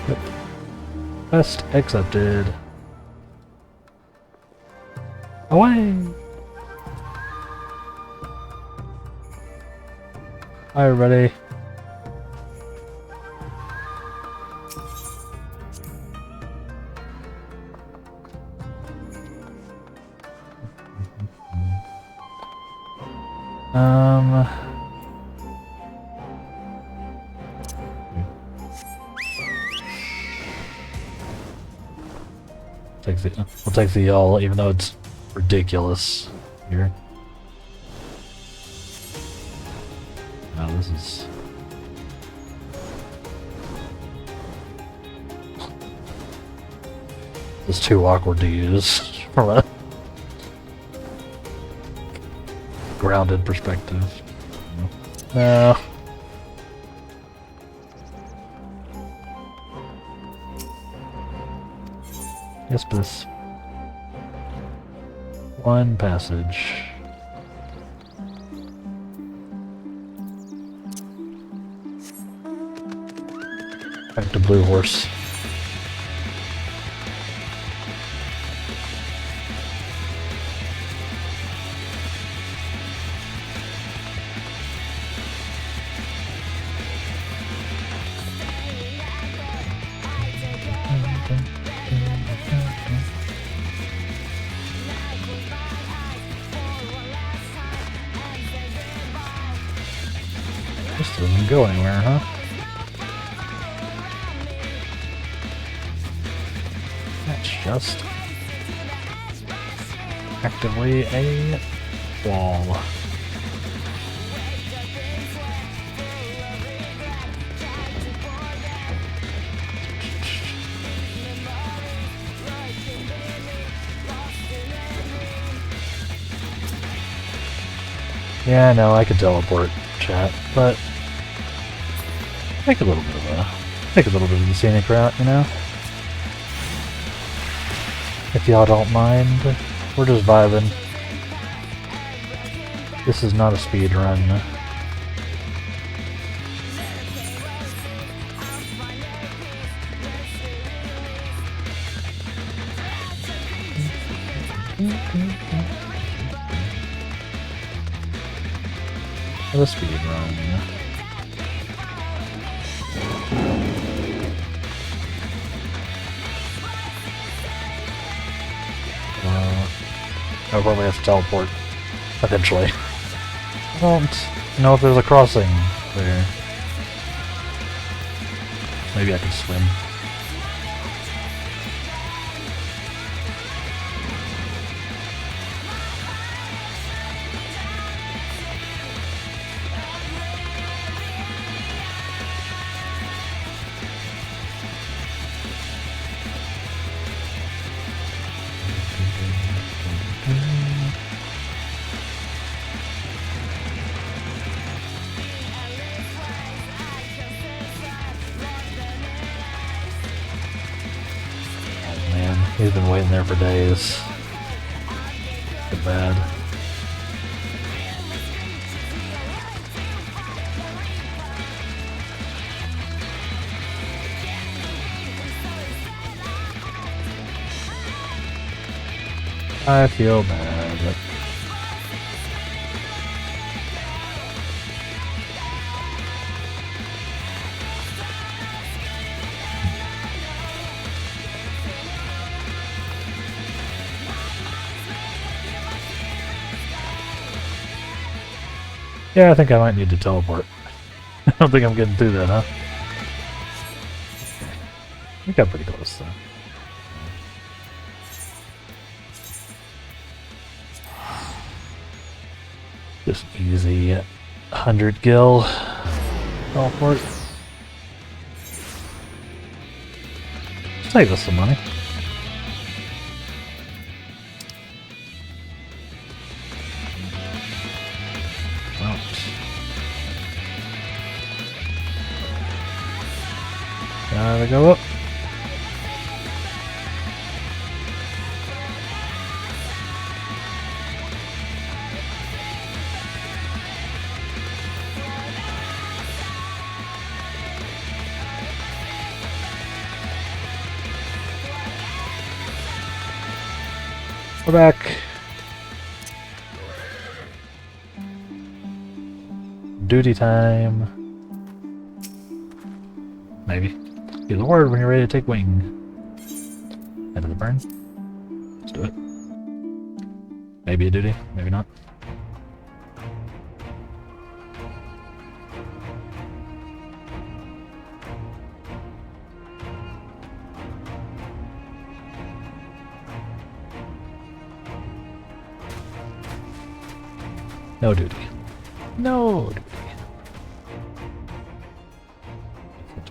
Yep. Quest accepted. Away! Hi everybody. We'll take the y'all, even though it's ridiculous here. Now this is... This is too awkward to use from a grounded perspective. No. Yes, please. One passage. Back to Blue Horse. This doesn't go anywhere, huh? That's just actively a wall. Yeah, I know, I could teleport, chat, but take a little bit of the scenic route, you know? If y'all don't mind, we're just vibing. This is not a speed run. The speed run. I'll probably have to teleport eventually. I don't know if there's a crossing there. Maybe I can swim. He's been waiting there for days. Too bad. I feel bad. Yeah, I think I might need to teleport. I don't think I'm getting through that, huh? We got pretty close, though. Just easy 100 gil teleport. Save us some money. Gotta go up. We're back. Duty time. Maybe. Be the word when you're ready to take wing. Head of the burn. Let's do it. Maybe a duty, maybe not. No duty. No duty.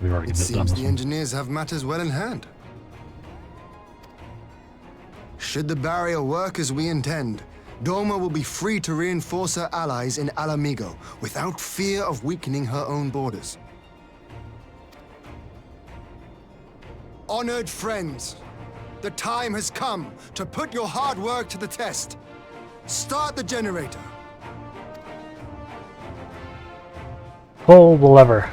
We've already
It
done
seems
this
the
one.
engineers have matters well in hand. Should the barrier work as we intend, Doma will be free to reinforce her allies in Alamigo without fear of weakening her own borders. Honored friends, the time has come to put your hard work to the test. Start the generator.
Pull the lever.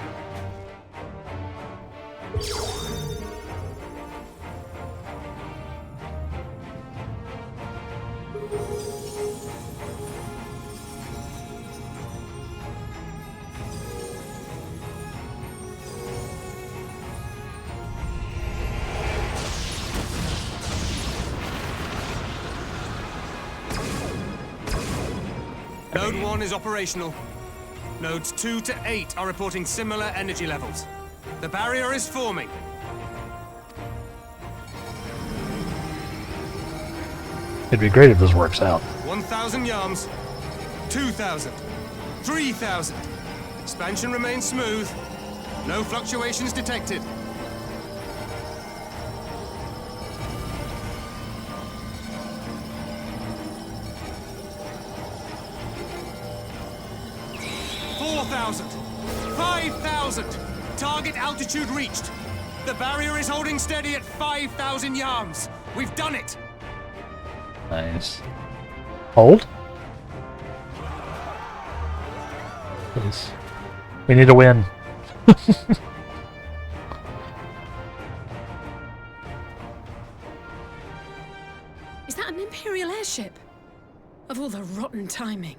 Node 1 is operational. Nodes 2 to 8 are reporting similar energy levels. The barrier is forming.
It'd be great if this works out.
1,000 yards. 2,000. 3,000. Expansion remains smooth. No fluctuations detected. 4,000. 5,000. Target altitude reached. The barrier is holding steady at 5,000 yards. We've done it.
Nice. Hold. Please. We need to win.
Is that an Imperial airship? Of all the rotten timing.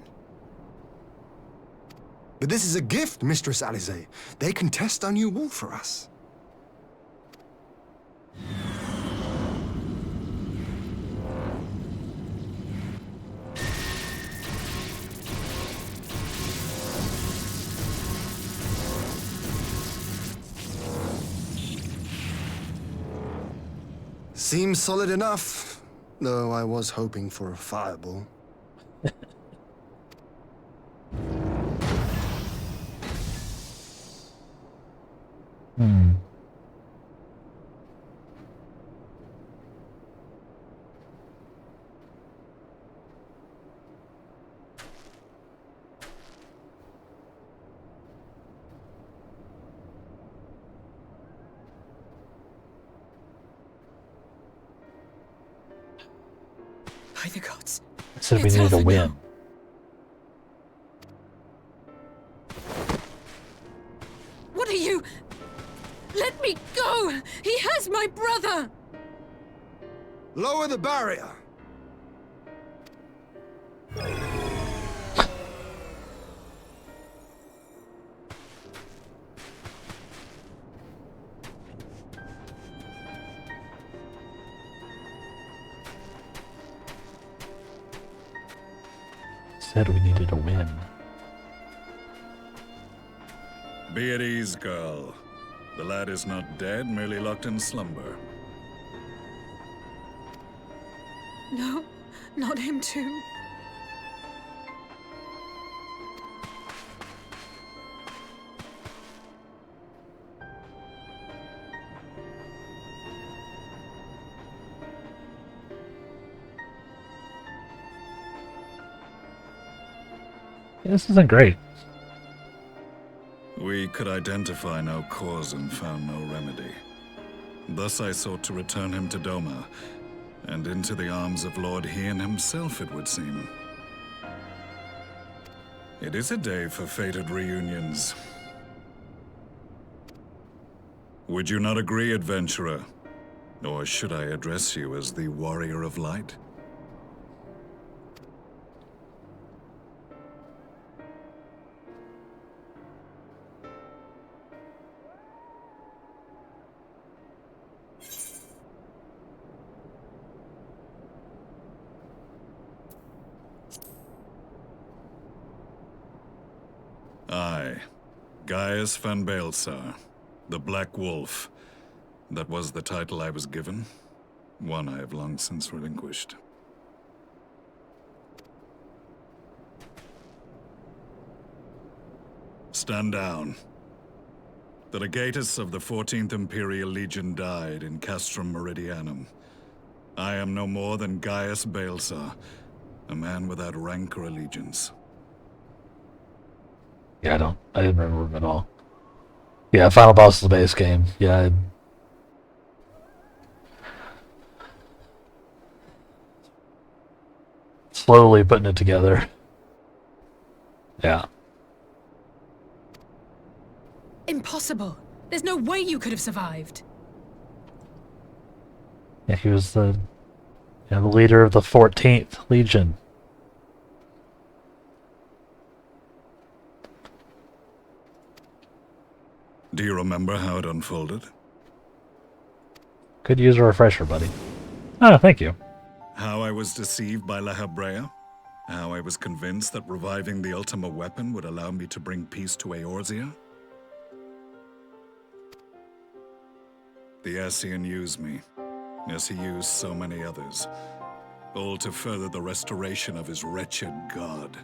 But this is a gift, Mistress Alize. They can test our new wall for us. Seems solid enough, though I was hoping for a fireball.
By the gods.
Said we needed to win.
What are you? Let me go! He has my brother!
Lower the barrier!
Said we needed to win.
Be at ease, girl. The lad is not dead, merely locked in slumber.
No, not him too.
This isn't great.
We could identify no cause and found no remedy. Thus I sought to return him to Doma, and into the arms of Lord Hien himself, it would seem. It is a day for fated reunions. Would you not agree, adventurer? Or should I address you as the Warrior of Light? I, Gaius van Baelsar, the Black Wolf. That was the title I was given, one I have long since relinquished. Stand down. The legatus of the 14th Imperial Legion died in Castrum Meridianum. I am no more than Gaius Baelsar, a man without rank or allegiance.
Yeah, I didn't remember him at all. Yeah, Final Boss is the base game. Yeah. Slowly putting it together. Yeah.
Impossible! There's no way you could have survived!
Yeah, he was the leader of the 14th Legion.
Do you remember how it unfolded?
Could use a refresher, buddy. Oh, thank you.
How I was deceived by La Habrea? How I was convinced that reviving the Ultima weapon would allow me to bring peace to Eorzea? The Ascian used me, as he used so many others, all to further the restoration of his wretched god.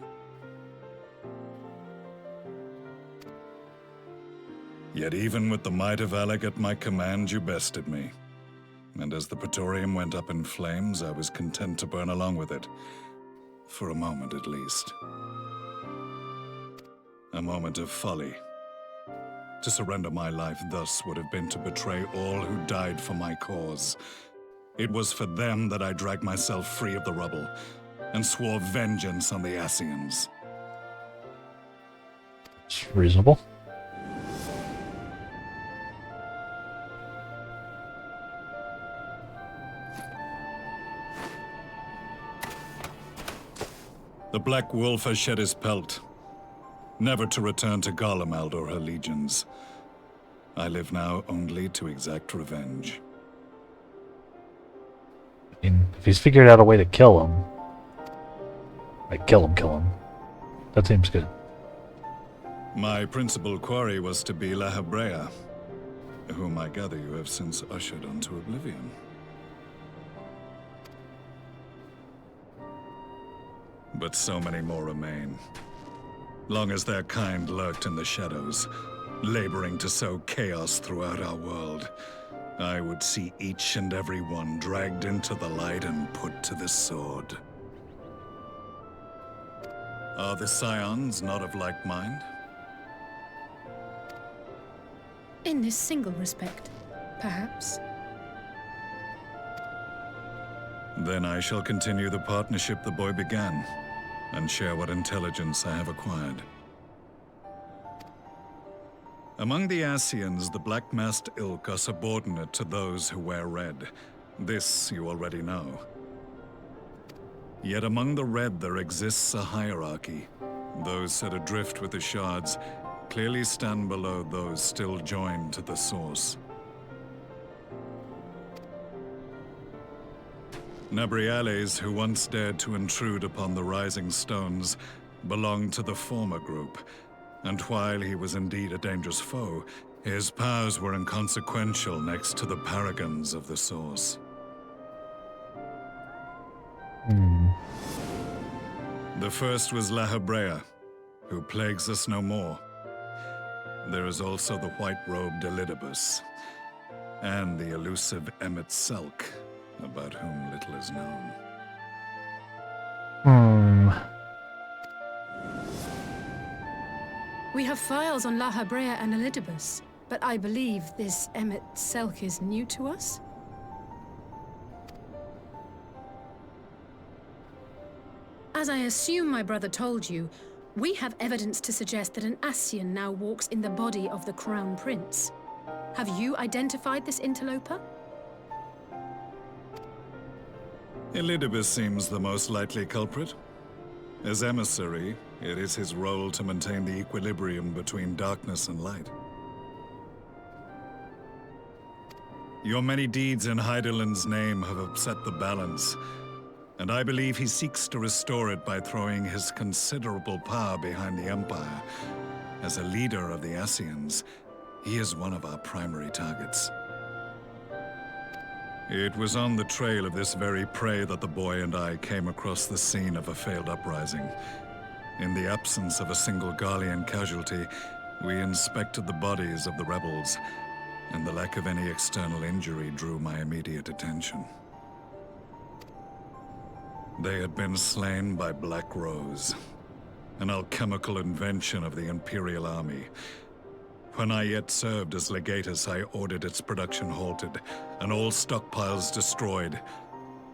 Yet even with the might of Alec at my command, you bested me. And as the Praetorium went up in flames, I was content to burn along with it. For a moment, at least. A moment of folly. To surrender my life thus would have been to betray all who died for my cause. It was for them that I dragged myself free of the rubble, and swore vengeance on the Ascians.
It's reasonable.
The Black Wolf has shed his pelt, never to return to Garlemald or her legions. I live now only to exact revenge.
I mean, if he's figured out a way to kill him, like kill him. That seems good.
My principal quarry was to be La Habrea, whom I gather you have since ushered onto oblivion. But so many more remain. Long as their kind lurked in the shadows, laboring to sow chaos throughout our world, I would see each and every one dragged into the light and put to the sword. Are the Scions not of like mind?
In this single respect, perhaps.
Then I shall continue the partnership the boy began, and share what intelligence I have acquired. Among the Ascians, the Black-Masked Ilk are subordinate to those who wear red. This you already know. Yet among the Red there exists a hierarchy. Those set adrift with the shards clearly stand below those still joined to the Source. Nabriales, who once dared to intrude upon the Rising Stones, belonged to the former group, and while he was indeed a dangerous foe, his powers were inconsequential next to the paragons of the Source. The first was La Habrea, who plagues us no more. There is also the white-robed Elidibus, and the elusive Emmet Selk, about whom little is known.
We have files on La Habrea and Elidibus, but I believe this Emmet Selk is new to us? As I assume my brother told you, we have evidence to suggest that an Ascian now walks in the body of the Crown Prince. Have you identified this interloper?
Elidibus seems the most likely culprit. As emissary, it is his role to maintain the equilibrium between darkness and light. Your many deeds in Hydaelyn's name have upset the balance, and I believe he seeks to restore it by throwing his considerable power behind the Empire. As a leader of the Ascians, he is one of our primary targets. It was on the trail of this very prey that the boy and I came across the scene of a failed uprising. In the absence of a single Garlean casualty, we inspected the bodies of the rebels, and the lack of any external injury drew my immediate attention. They had been slain by Black Rose, an alchemical invention of the Imperial Army. When I yet served as legatus, I ordered its production halted, and all stockpiles destroyed.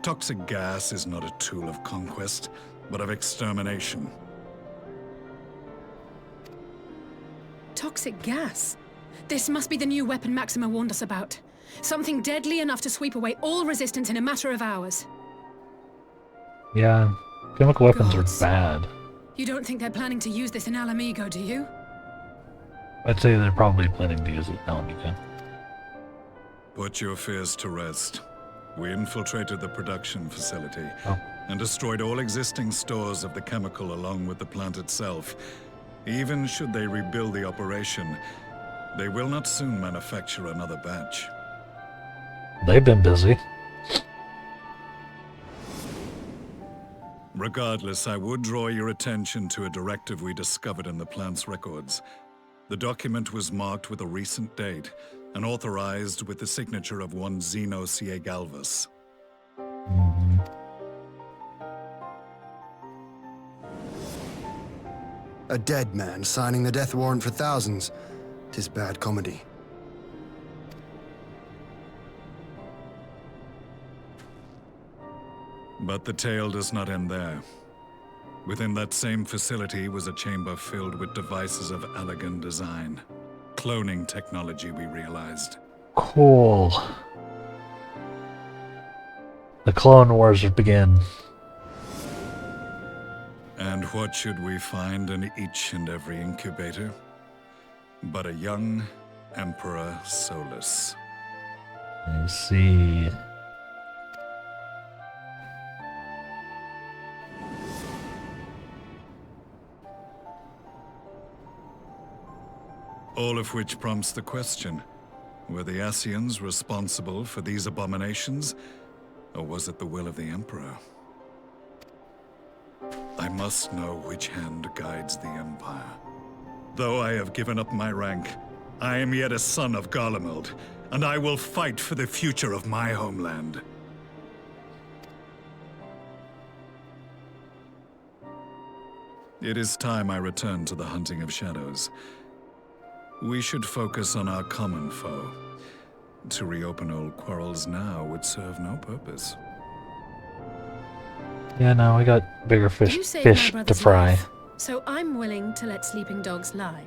Toxic gas is not a tool of conquest, but of extermination.
Toxic gas? This must be the new weapon Maxima warned us about. Something deadly enough to sweep away all resistance in a matter of hours.
Yeah, chemical weapons
Gods.
are bad.
You don't think they're planning to use this in Alamigo, do you?
I'd say they're probably planning to use it now and again.
Put your fears to rest. We infiltrated the production facility
Oh.
and destroyed all existing stores of the chemical along with the plant itself. Even should they rebuild the operation, they will not soon manufacture another batch.
They've been busy.
Regardless, I would draw your attention to a directive we discovered in the plant's records. The document was marked with a recent date and authorized with the signature of one Zeno Galvas.
A dead man signing the death warrant for thousands. 'Tis bad comedy.
But the tale does not end there. Within that same facility was a chamber filled with devices of elegant design. Cloning technology, we realized.
Cool. The Clone Wars begin.
And what should we find in each and every incubator? But a young Emperor Solus.
I see.
All of which prompts the question, were the Ascians responsible for these abominations, or was it the will of the Emperor? I must know which hand guides the Empire. Though I have given up my rank, I am yet a son of Garlemald, and I will fight for the future of my homeland. It is time I return to the hunting of shadows. We should focus on our common foe. To reopen old quarrels now would serve no purpose.
Yeah, no, we got bigger
You saved
fish
my
to
brother's
fry.
life, so I'm willing to let sleeping dogs lie.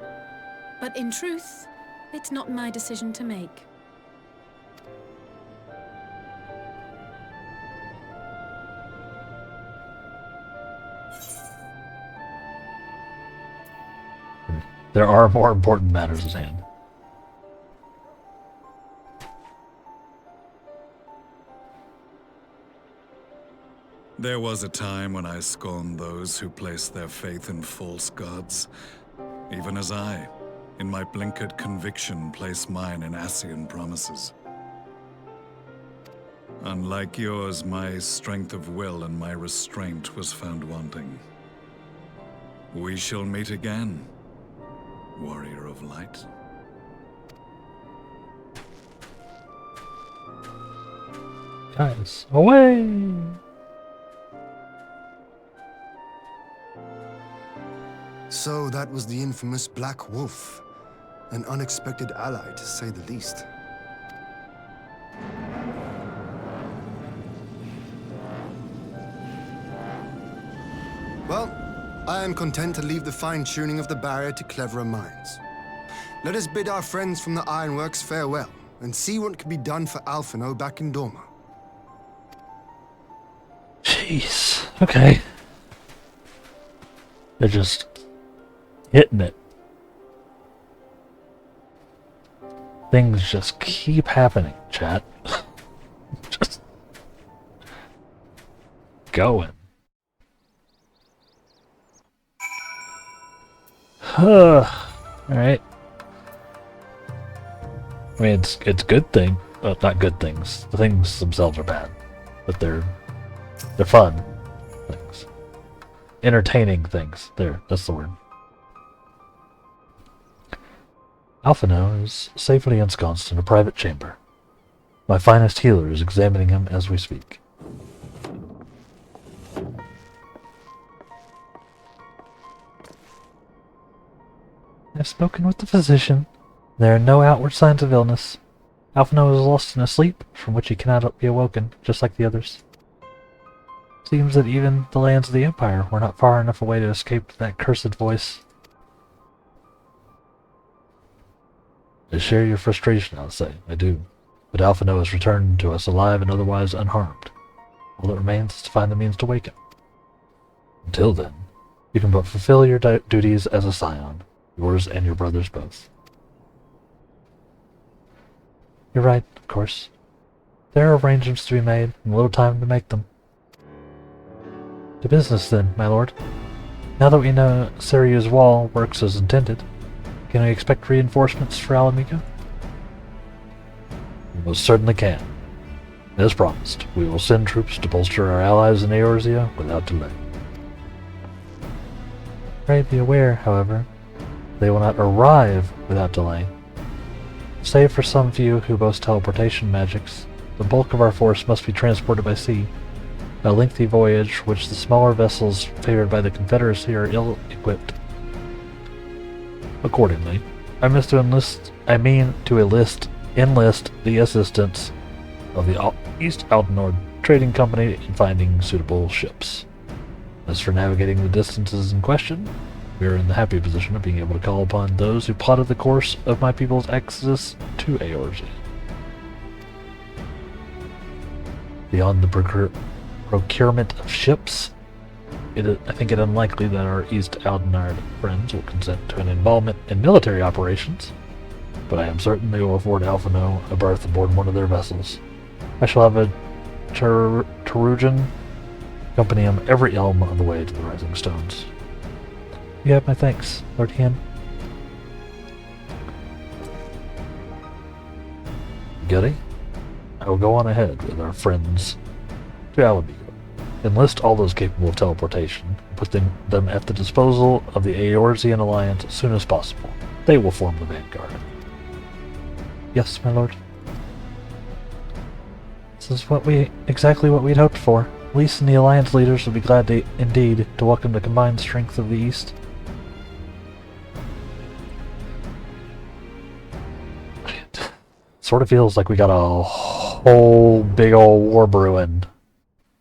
But in truth, it's not my decision to make.
There are more important matters at hand.
There was a time when I scorned those who placed their faith in false gods, even as I, in my blinkered conviction, place mine in Ascian promises. Unlike yours, my strength of will and my restraint was found wanting. We shall meet again, warrior of light.
Guys, away!
So that was the infamous Black Wolf. An unexpected ally, to say the least. Well, I am content to leave the fine-tuning of the barrier to cleverer minds. Let us bid our friends from the Ironworks farewell, and see what can be done for Alphino back in Dorma.
Jeez. Okay. They're just hitting it. Things just keep happening, chat. Just going. Alright. I mean, it's good thing. Well, not good things. The things themselves are bad. But they're fun things. Entertaining things. There, that's the word. Alphino is safely ensconced in a private chamber. My finest healer is examining him as we speak. I've spoken with the physician. There are no outward signs of illness. Alphino is lost in a sleep from which he cannot be awoken, just like the others. Seems that even the lands of the Empire were not far enough away to escape that cursed voice. I share your frustration, I'll say. I do. But Alphino has returned to us alive and otherwise unharmed. All that remains is to find the means to wake him. Until then, you can but fulfill your duties as a Scion. Yours and your brother's both. You're right, of course. There are arrangements to be made, and a little time to make them. To business then, my lord. Now that we know Saryu's wall works as intended, can we expect reinforcements for Alamigo? We most certainly can. As promised, we will send troops to bolster our allies in Eorzea without delay. Pray be aware, however, they will not arrive without delay. Save for some few who boast teleportation magics, the bulk of our force must be transported by sea, a lengthy voyage which the smaller vessels favored by the Confederacy are ill-equipped. Accordingly, I mean to enlist the assistance of the East Aldenord Trading Company in finding suitable ships. As for navigating the distances in question, we are in the happy position of being able to call upon those who plotted the course of my people's exodus to Eorzea. Beyond the procurement of ships, I think it unlikely that our East Aldenard friends will consent to an involvement in military operations, but I am certain they will afford Alphino a berth aboard one of their vessels. I shall have a Terugian accompany him every elm on the way to the Rising Stones. You have my thanks, Lord Hien. Gutty, I will go on ahead with our friends to Alamigo. Enlist all those capable of teleportation, and put them at the disposal of the Eorzean Alliance as soon as possible. They will form the vanguard. Yes, my lord. This is exactly what we'd hoped for. Lys and the Alliance leaders would be glad indeed to welcome the combined strength of the East. Sort of feels like we got a whole big old war brewing.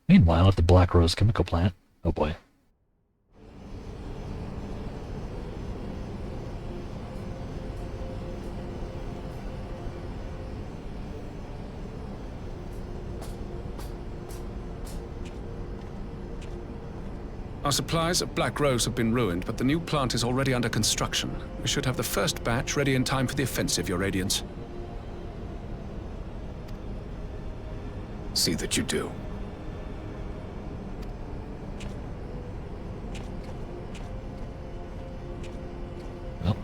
Meanwhile, at the Black Rose chemical plant. Oh boy.
Our supplies at Black Rose have been ruined, but the new plant is already under construction. We should have the first batch ready in time for the offensive, Your Radiance.
See that you do.
Well,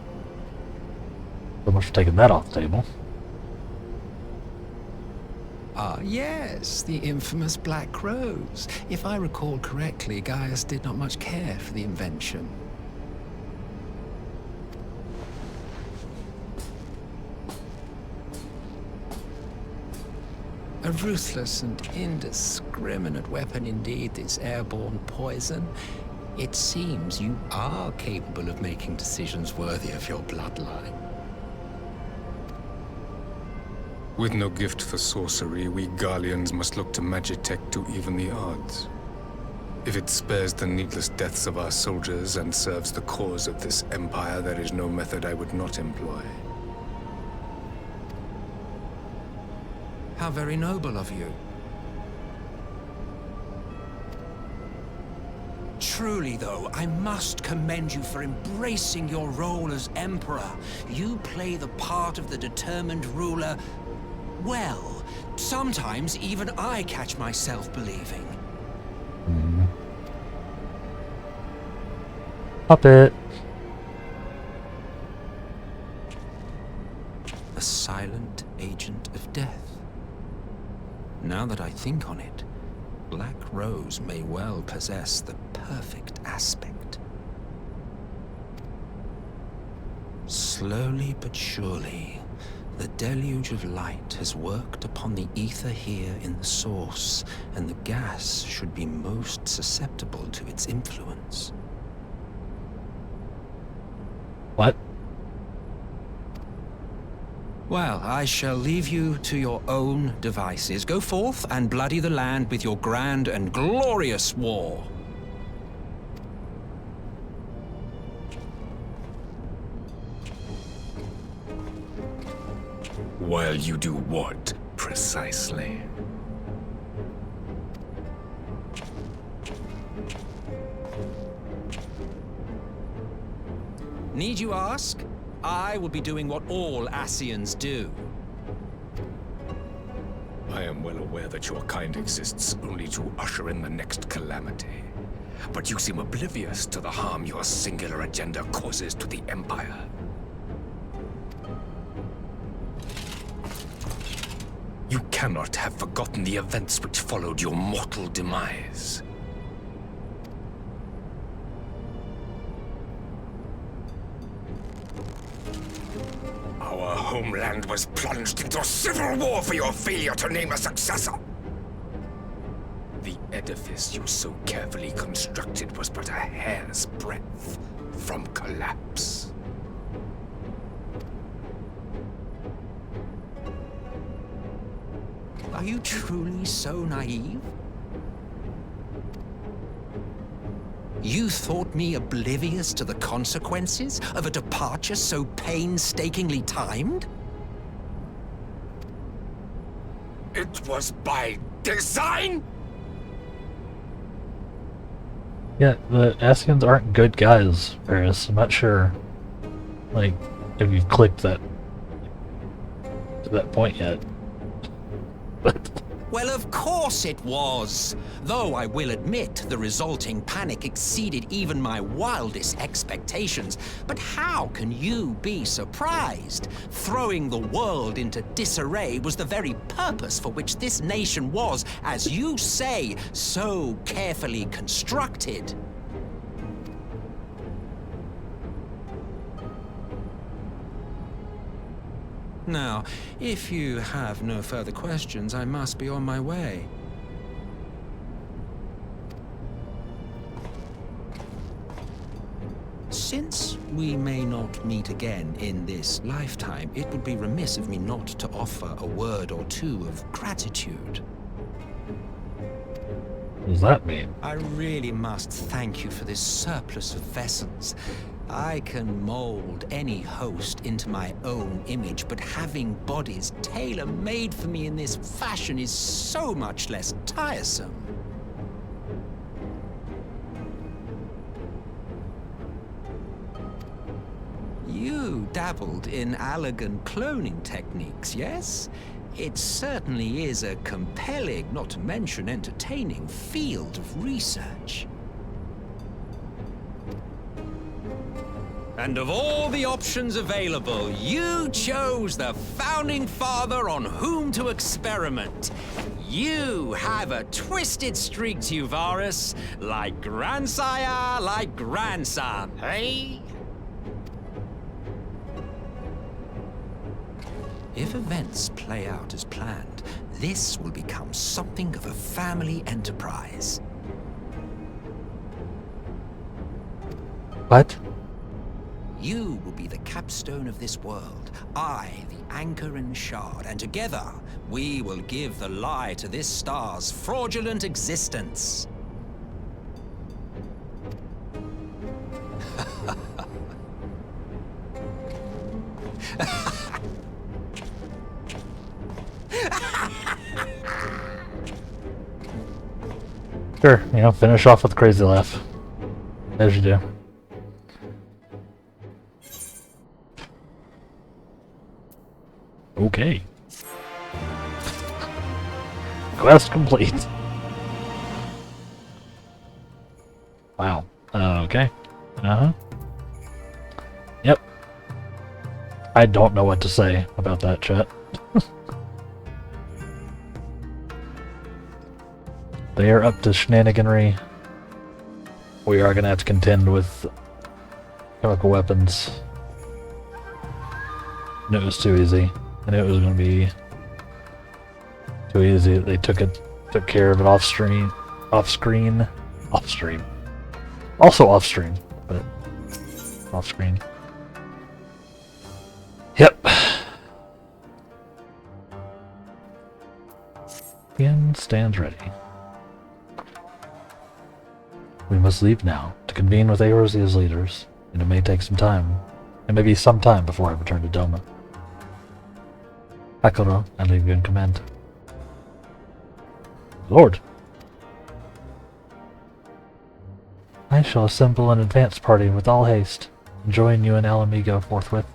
so much for taking that off the table.
Ah, yes, the infamous Black Rose. If I recall correctly, Gaius did not much care for the invention. A ruthless and indiscriminate weapon indeed, this airborne poison. It seems you are capable of making decisions worthy of your bloodline.
With no gift for sorcery, we Garleans must look to Magitech to even the odds. If it spares the needless deaths of our soldiers and serves the cause of this empire, there is no method I would not employ.
How very noble of you. Truly, though, I must commend you for embracing your role as Emperor. You play the part of the determined ruler well. Sometimes even I catch myself believing.
Puppet.
A silent agent of death. Now that I think on it, Black Rose may well possess the perfect aspect. Slowly but surely, the deluge of light has worked upon the ether here in the source, and the gas should be most susceptible to its influence.
What?
Well, I shall leave you to your own devices. Go forth and bloody the land with your grand and glorious war.
While you do what, precisely?
Need you ask? I will be doing what all Ascians do.
I am well aware that your kind exists only to usher in the next calamity. But you seem oblivious to the harm your singular agenda causes to the Empire. You cannot have forgotten the events which followed your mortal demise. Our homeland was plunged into civil war for your failure to name a successor. The edifice you so carefully constructed was but a hair's breadth from collapse.
Are you truly so naive? You thought me oblivious to the consequences of a departure so painstakingly timed?
It was by design?
Yeah, the Ascians aren't good guys, Paris. I'm not sure, like, if you've clicked that to that point yet. But
Well, of course it was. Though I will admit the resulting panic exceeded even my wildest expectations. But how can you be surprised? Throwing the world into disarray was the very purpose for which this nation was, as you say, so carefully constructed. Now, if you have no further questions, I must be on my way. Since we may not meet again in this lifetime, it would be remiss of me not to offer a word or two of gratitude.
what does that mean?
I really must thank you for this surplus of vessels. I can mold any host into my own image, but having bodies tailor-made for me in this fashion is so much less tiresome. You dabbled in Allagan cloning techniques, yes? It certainly is a compelling, not to mention entertaining, field of research. And of all the options available, you chose the Founding Father on whom to experiment. You have a twisted streak to you, Varus, like grandsire, like grandson, hey? If events play out as planned, this will become something of a family enterprise.
What?
You will be the capstone of this world, I the anchor and shard, and together we will give the lie to this star's fraudulent existence.
Sure, finish off with a crazy laugh. As you do. Okay. Quest complete. Wow. Okay. Uh-huh. Yep. I don't know what to say about that, chat. They are up to shenaniganry. We are gonna have to contend with chemical weapons. And it was too easy. And it was gonna be too easy. They took care of it off screen. Also off stream, but off screen. Yep. Ian stands ready. We must leave now to convene with Eorzea's leaders, and it may take some time. It may be some time before I return to Doma. Hakuro, I leave you in command. Lord! I shall assemble an advance party with all haste, and join you in Alamigo forthwith.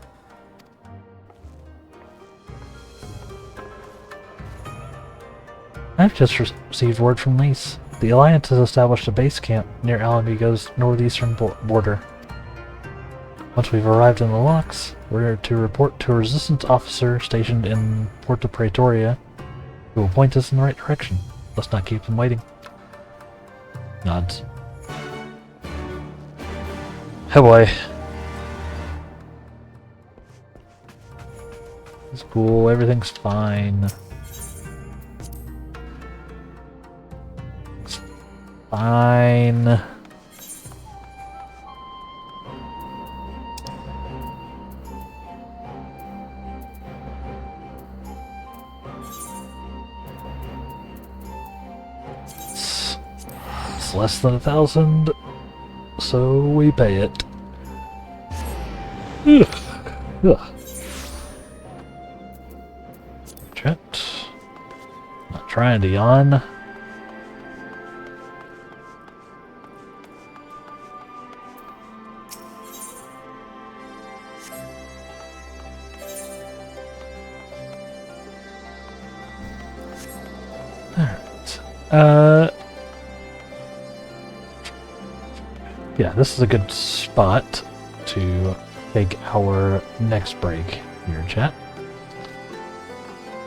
I've just received word from Lys. The Alliance has established a base camp near Alamigo's northeastern border. Once we've arrived in the locks, we're to report to a resistance officer stationed in Porta Praetoria, who will point us in the right direction. Let's not keep them waiting. Nods. Oh boy. It's cool, everything's fine. It's fine. It's less than 1,000, so we pay it. Ugh. Chat. Not trying to yawn. Alright. Yeah, this is a good spot to take our next break here, chat.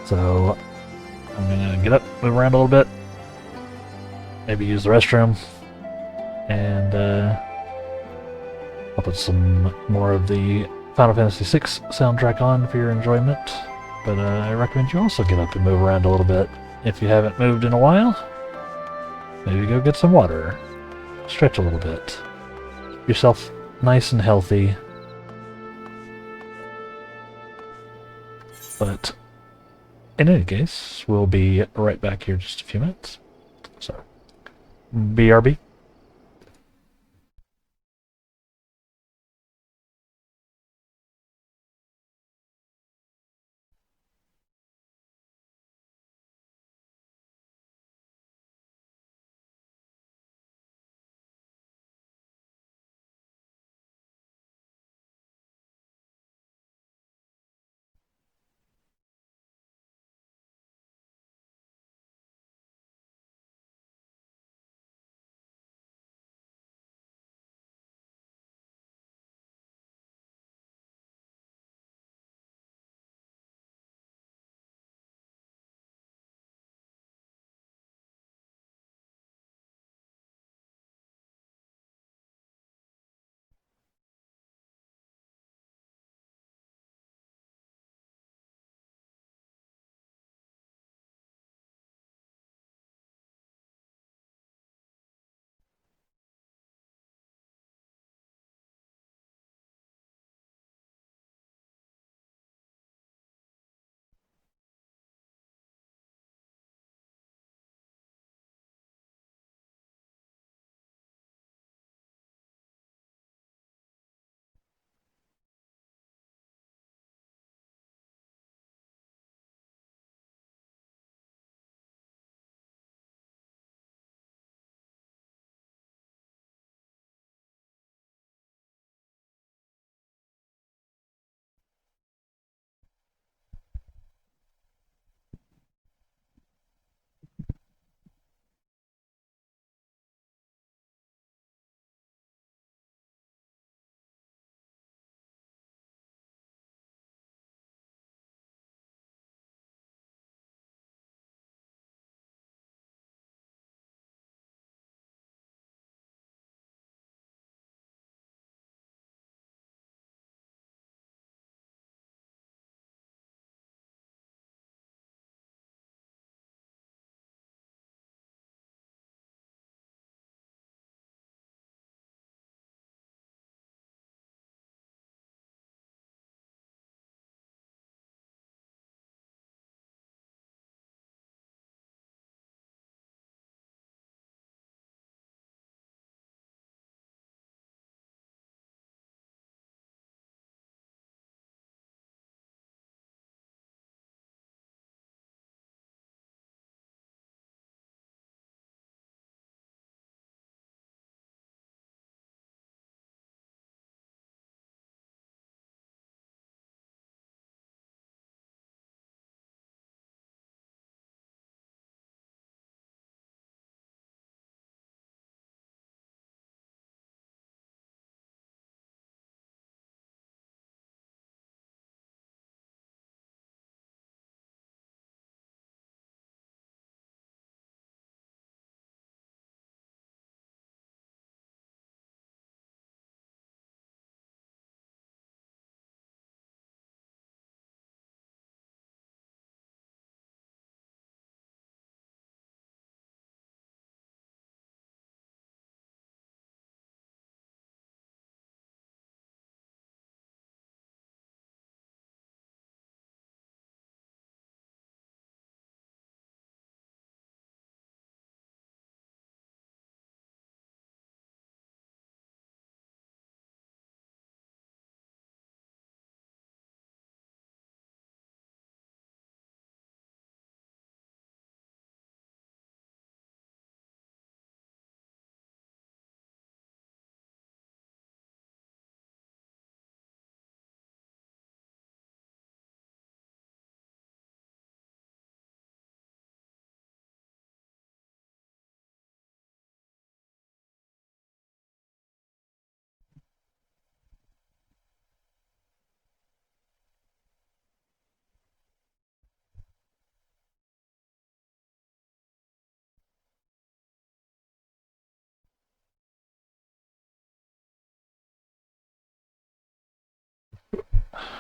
So, I'm gonna get up, move around a little bit, maybe use the restroom, and I'll put some more of the Final Fantasy VI soundtrack on for your enjoyment, but I recommend you also get up and move around a little bit. If you haven't moved in a while, maybe go get some water, stretch a little bit, keep yourself nice and healthy. But in any case, we'll be right back here in just a few minutes. So, BRB.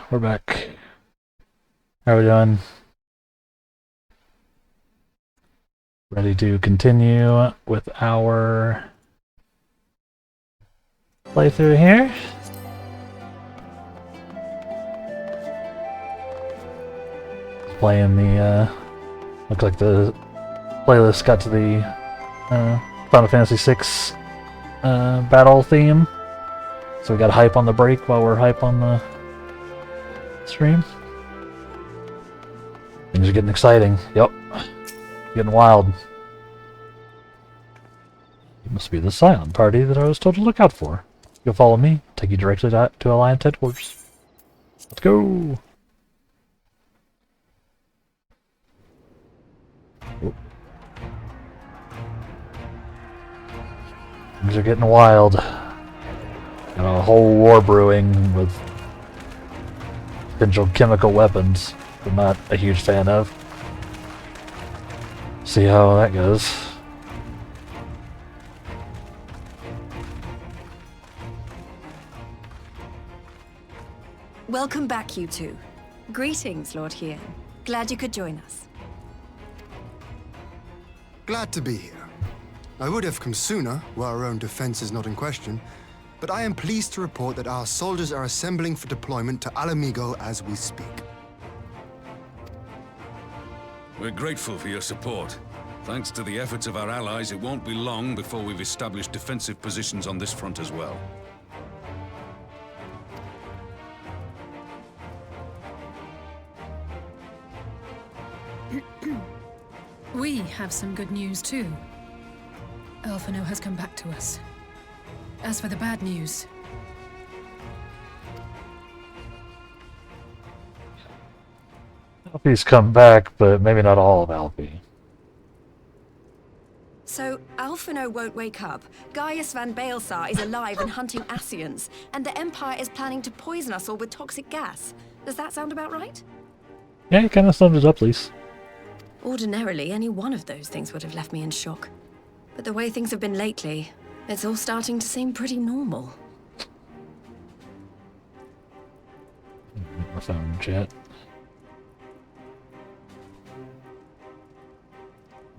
we're back. How are we doing? Ready to continue with our playthrough here? Playing the, looks like the playlist got to the Final Fantasy VI battle theme. So we got hype on the break while we're hype on the stream. Things are getting exciting. Yep. Getting wild. You must be the Scion party that I was told to look out for. You'll follow me. I'll take you directly to Alliance headquarters. Let's go! Oh. Things are getting wild. Got a whole war brewing with potential chemical weapons I'm not a huge fan of. See how that goes.
Welcome back, you two. Greetings, Lord Scion. Glad you could join us.
Glad to be here. I would have come sooner, where our own defense is not in question, but I am pleased to report that our soldiers are assembling for deployment to Alamigo as we speak.
We're grateful for your support. Thanks to the efforts of our allies, it won't be long before we've established defensive positions on this front as well.
We have some good news too. Alphino has come back to us. As for the bad news...
Alfie's come back, but maybe not all of Alfie.
So, Alphino won't wake up, Gaius van Baelsar is alive and hunting Ascians, and the Empire is planning to poison us all with toxic gas. Does that sound about right?
Yeah, you kind of summed it up, Lise.
Ordinarily, any one of those things would have left me in shock. But the way things have been lately, it's all starting to seem pretty normal.
My phone chat.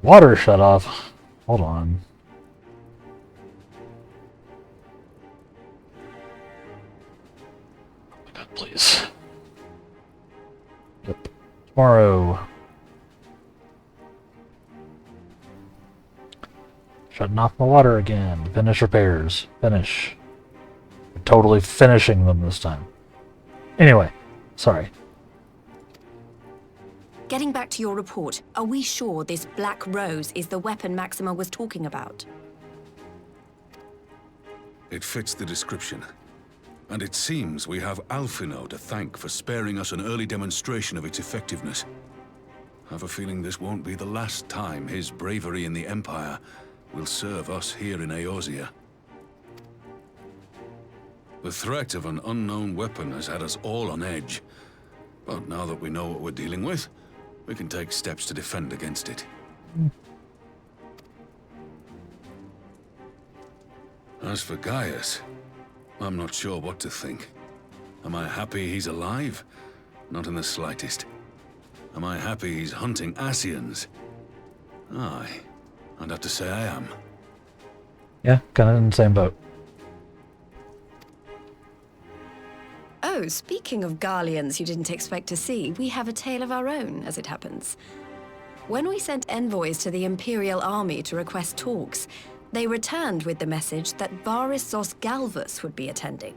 Water shut off. Hold on. Oh my god, please. Yep. Tomorrow. Shutting off my water again. Finish repairs. Finish. We're totally finishing them this time. Anyway, sorry.
Getting back to your report, are we sure this Black Rose is the weapon Maxima was talking about?
It fits the description. And it seems we have Alphino to thank for sparing us an early demonstration of its effectiveness. I have a feeling this won't be the last time his bravery in the Empire will serve us here in Eorzea. The threat of an unknown weapon has had us all on edge. But now that we know what we're dealing with, we can take steps to defend against it. As for Gaius, I'm not sure what to think. Am I happy he's alive? Not in the slightest. Am I happy he's hunting Ascians? Aye, I'd have to say I am.
Yeah, kind of in the same boat.
Oh, speaking of Garleans you didn't expect to see, we have a tale of our own, as it happens. When we sent envoys to the Imperial Army to request talks, they returned with the message that Varys Zos Galvus would be attending.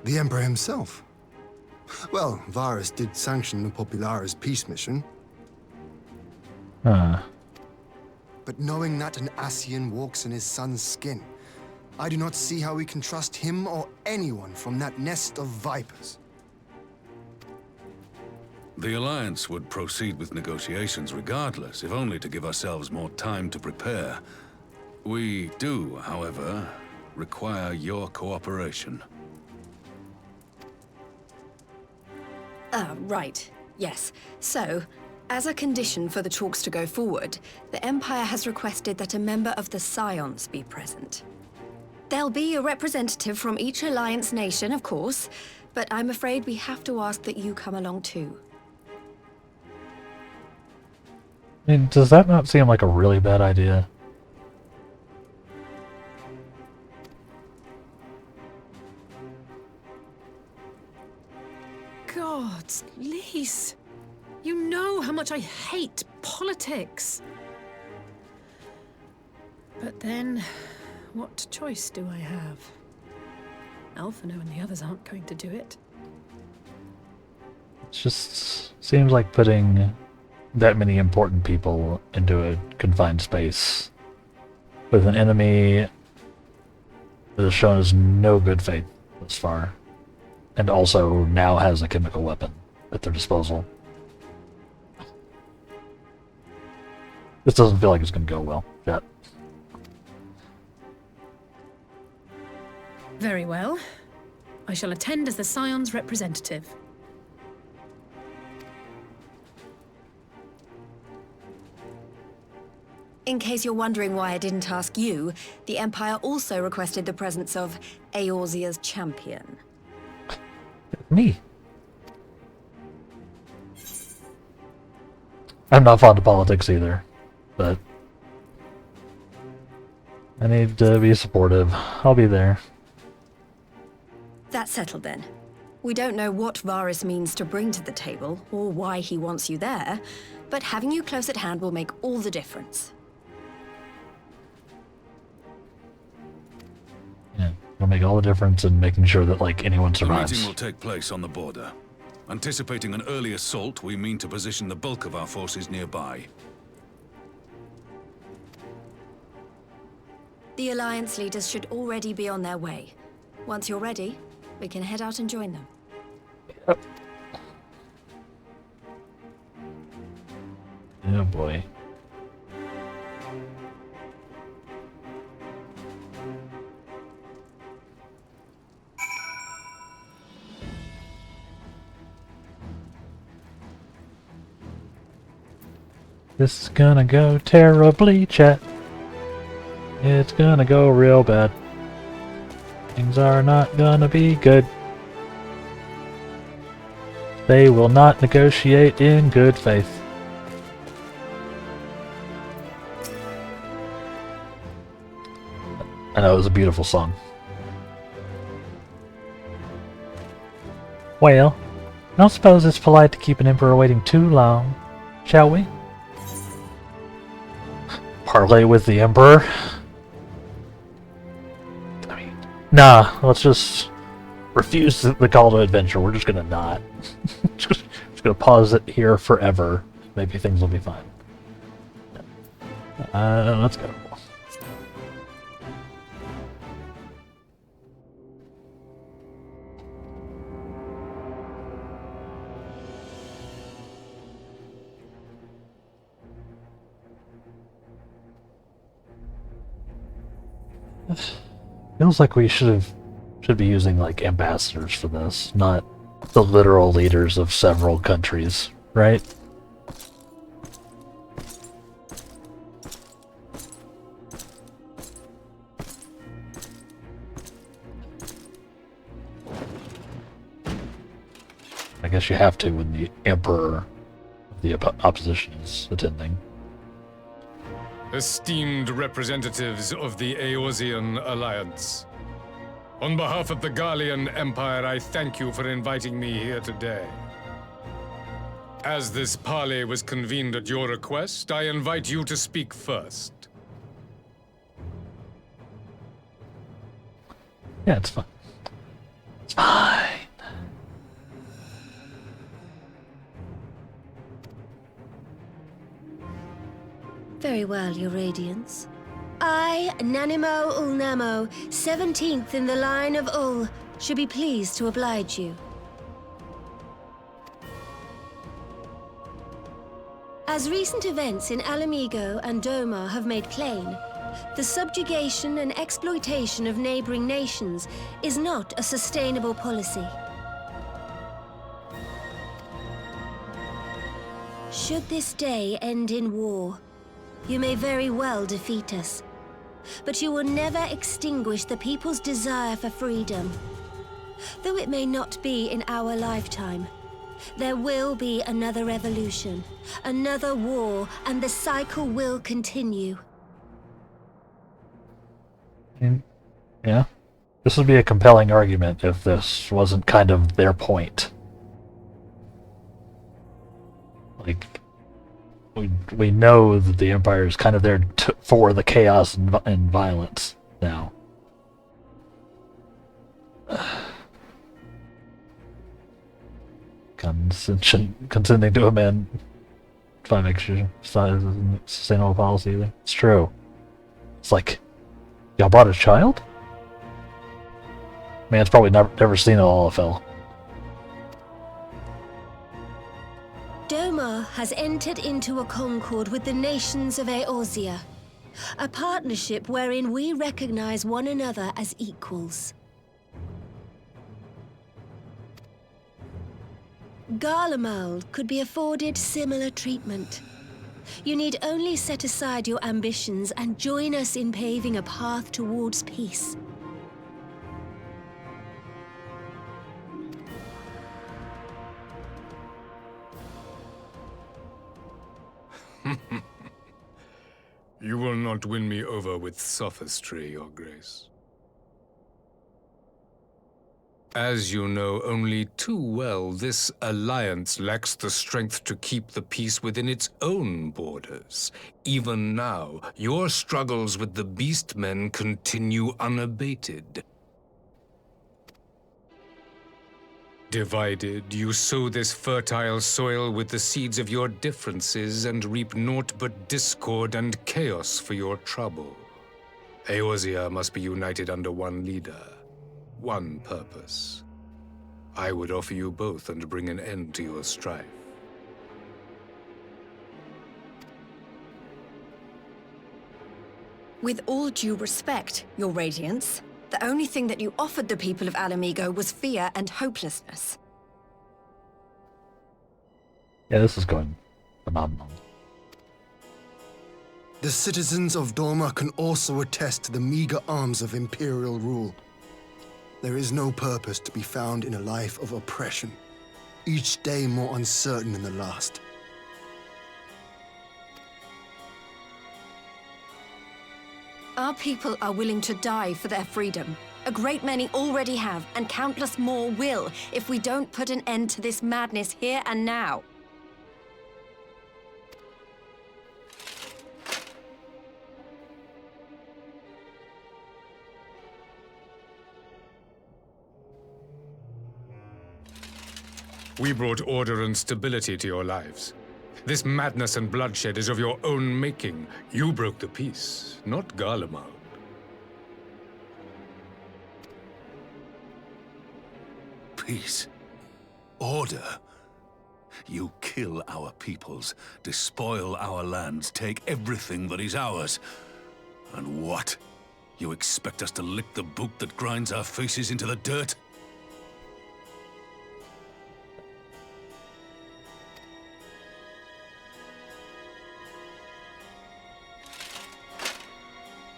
The Emperor himself. Well, Varys did sanction the Popularis peace mission. But knowing that an Ascian walks in his son's skin, I do not see how we can trust him or anyone from that nest of vipers.
The Alliance would proceed with negotiations regardless, if only to give ourselves more time to prepare. We do, however, require your cooperation.
Right. Yes. So, as a condition for the talks to go forward, the Empire has requested that a member of the Scions be present. There'll be a representative from each Alliance nation, of course, but I'm afraid we have to ask that you come along too.
I mean, does that not seem like a really bad idea?
Gods, Lise. You know how much I hate politics. But then, what choice do I have? Alphino and the others aren't going to do it.
It just seems like putting that many important people into a confined space with an enemy that has shown us no good faith thus far, and also now has a chemical weapon at their disposal. This doesn't feel like it's going to go well yet.
Very well. I shall attend as the Scion's representative.
In case you're wondering why I didn't ask you, the Empire also requested the presence of Eorzea's champion.
Me. I'm not fond of politics either, but I need to be supportive. I'll be there.
That's settled then. We don't know what Varus means to bring to the table, or why he wants you there, but having you close at hand will make all the difference.
Yeah, it'll make all the difference in making sure that, like, anyone
The
survives.
meeting will take place on the border. Anticipating an early assault, we mean to position the bulk of our forces nearby.
The Alliance leaders should already be on their way. Once you're ready, we can head out and join them.
Yep. Oh boy. This is gonna go terribly, chat. It's gonna go real bad. Things are not gonna be good. They will not negotiate in good faith. I know, it was a beautiful song. Well, I don't suppose it's polite to keep an emperor waiting too long, shall we? Parley with the emperor? I mean, nah, let's just refuse the call to adventure. We're just gonna not. just gonna pause it here forever. Maybe things will be fine. Let's go. Feels like we should be using like ambassadors for this, not the literal leaders of several countries, right? I guess you have to when the emperor of the opposition is attending.
Esteemed representatives of the Eorzean Alliance, on behalf of the Gallian Empire, I thank you for inviting me here today. As this parley was convened at your request, I invite you to speak first.
Yeah, it's fine. It's fine.
Very well, Your Radiance. I, Nanimo Ulnamo, 17th in the line of Ul, should be pleased to oblige you. As recent events in Alamigo and Doma have made plain, the subjugation and exploitation of neighboring nations is not a sustainable policy. Should this day end in war, you may very well defeat us. but you will never extinguish the people's desire for freedom. Though it may not be in our lifetime, there will be another revolution, another war, and the cycle will continue.
Yeah. This would be a compelling argument if this wasn't kind of their point. Like, we know that the Empire is kind of there for the chaos and violence now. Consenting to amend 5 extra sustainable policy either. It's true. It's like, y'all brought a child? Man's probably never seen an LFL.
Domar has entered into a concord with the nations of Eorzea, a partnership wherein we recognize one another as equals. Garlemald could be afforded similar treatment. You need only set aside your ambitions and join us in paving a path towards peace.
You will not win me over with sophistry, Your Grace. As you know only too well, this alliance lacks the strength to keep the peace within its own borders. Even now, your struggles with the Beastmen continue unabated. Divided, you sow this fertile soil with the seeds of your differences and reap naught but discord and chaos for your trouble. Eorzea must be united under one leader, one purpose. I would offer you both and bring an end to your strife.
With all due respect, Your Radiance, the only thing that you offered the people of Alamigo was fear and hopelessness.
Yeah, this is going phenomenal.
The citizens of Dorma can also attest to the meager arms of Imperial rule. There is no purpose to be found in a life of oppression, each day more uncertain than the last.
Our people are willing to die for their freedom. A great many already have, and countless more will, if we don't put an end to this madness here and now.
We brought order and stability to your lives. This madness and bloodshed is of your own making. You broke the peace, not Garlemald.
Peace. Order. You kill our peoples, despoil our lands, take everything that is ours. And what? You expect us to lick the boot that grinds our faces into the dirt?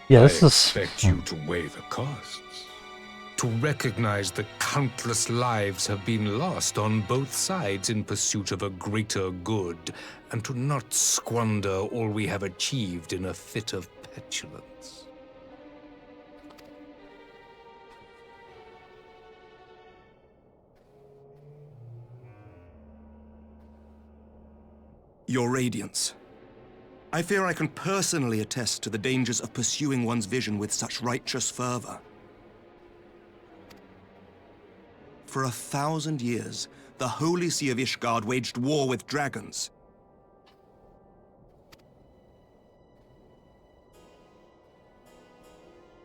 Yeah,
I
this is...
expect you to weigh the costs. To recognize that countless lives have been lost on both sides in pursuit of a greater good, and to not squander all we have achieved in a fit of petulance.
Your Radiance. I fear I can personally attest to the dangers of pursuing one's vision with such righteous fervor. For 1,000 years, the Holy See of Ishgard waged war with dragons.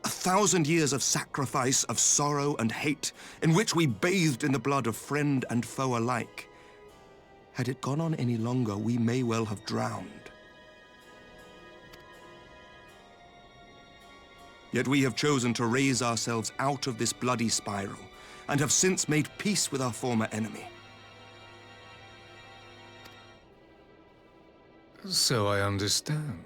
A 1,000 years of sacrifice, of sorrow and hate, in which we bathed in the blood of friend and foe alike. Had it gone on any longer, we may well have drowned. Yet we have chosen to raise ourselves out of this bloody spiral, and have since made peace with our former enemy.
So I understand.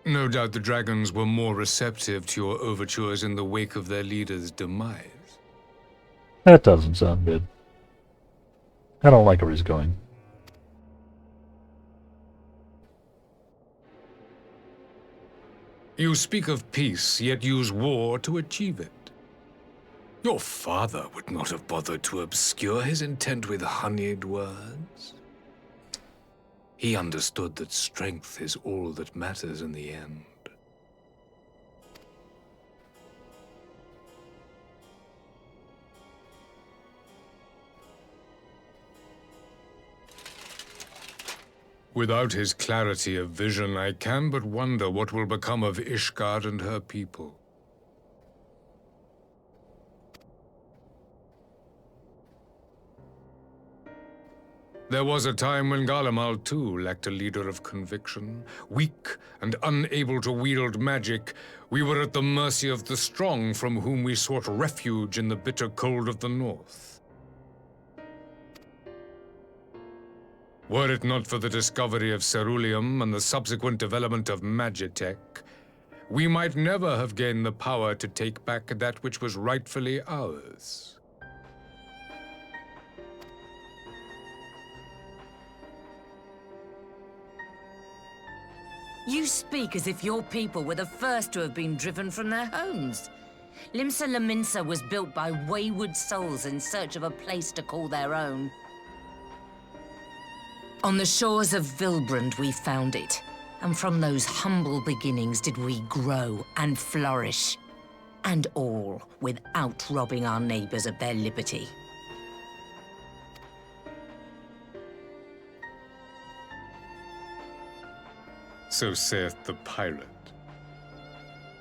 No doubt the dragons were more receptive to your overtures in the wake of their leader's demise.
That doesn't sound good. I don't like where he's going.
You speak of peace, yet use war to achieve it. Your father would not have bothered to obscure his intent with honeyed words. He understood that strength is all that matters in the end. Without his clarity of vision, I can but wonder what will become of Ishgard and her people. There was a time when Garlemald too lacked a leader of conviction. Weak and unable to wield magic, we were at the mercy of the strong from whom we sought refuge in the bitter cold of the north. Were it not for the discovery of ceruleum and the subsequent development of Magitech, we might never have gained the power to take back that which was rightfully ours.
You speak as if your people were the first to have been driven from their homes. Limsa Lominsa was built by wayward souls in search of a place to call their own. On the shores of Vilbrand we found it, and from those humble beginnings did we grow and flourish. And all without robbing our neighbors of their liberty.
So saith the pirate.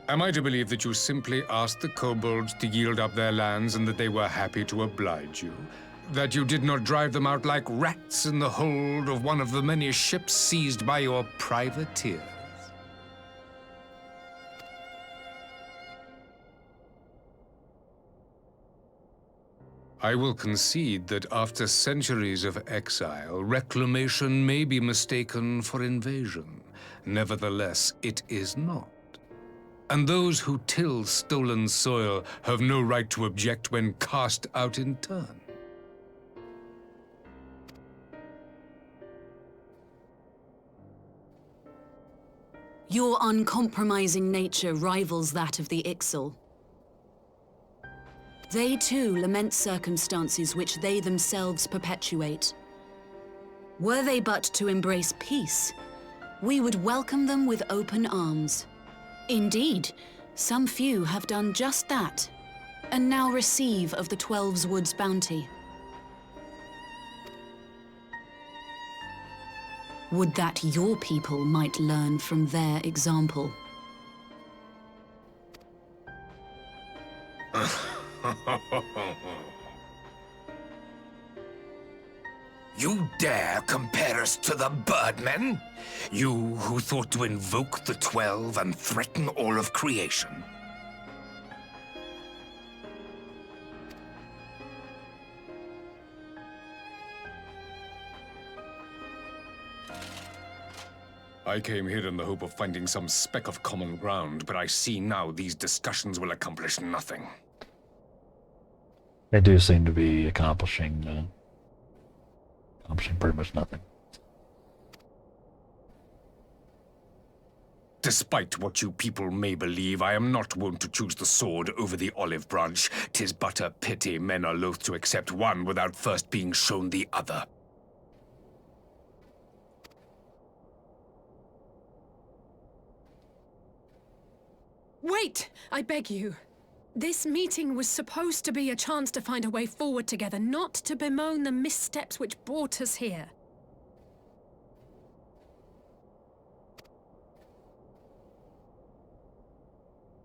Am I to believe that you simply asked the kobolds to yield up their lands and that they were happy to oblige you? That you did not drive them out like rats in the hold of one of the many ships seized by your privateers? I will concede that after centuries of exile, reclamation may be mistaken for invasion. Nevertheless, it is not. And those who till stolen soil have no right to object when cast out in turn.
Your uncompromising nature rivals that of the Ixal. They too lament circumstances which they themselves perpetuate. Were they but to embrace peace, we would welcome them with open arms. Indeed, some few have done just that, and now receive of the 12's Wood's bounty. Would that your people might learn from their example.
You dare compare us to the Birdmen? You who thought to invoke the 12 and threaten all of creation?
I came here in the hope of finding some speck of common ground, but I see now these discussions will accomplish nothing.
They do seem to be accomplishing pretty much nothing.
Despite what you people may believe, I am not wont to choose the sword over the olive branch. 'Tis but a pity men are loath to accept one without first being shown the other.
Wait! I beg you. This meeting was supposed to be a chance to find a way forward together, not to bemoan the missteps which brought us here.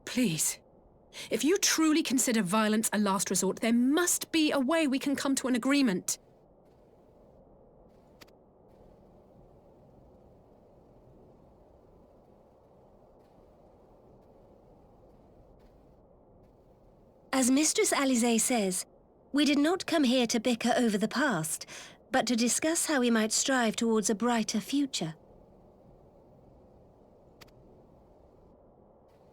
Please. If you truly consider violence a last resort, there must be a way we can come to an agreement.
As Mistress Alisaie says, we did not come here to bicker over the past, but to discuss how we might strive towards a brighter future.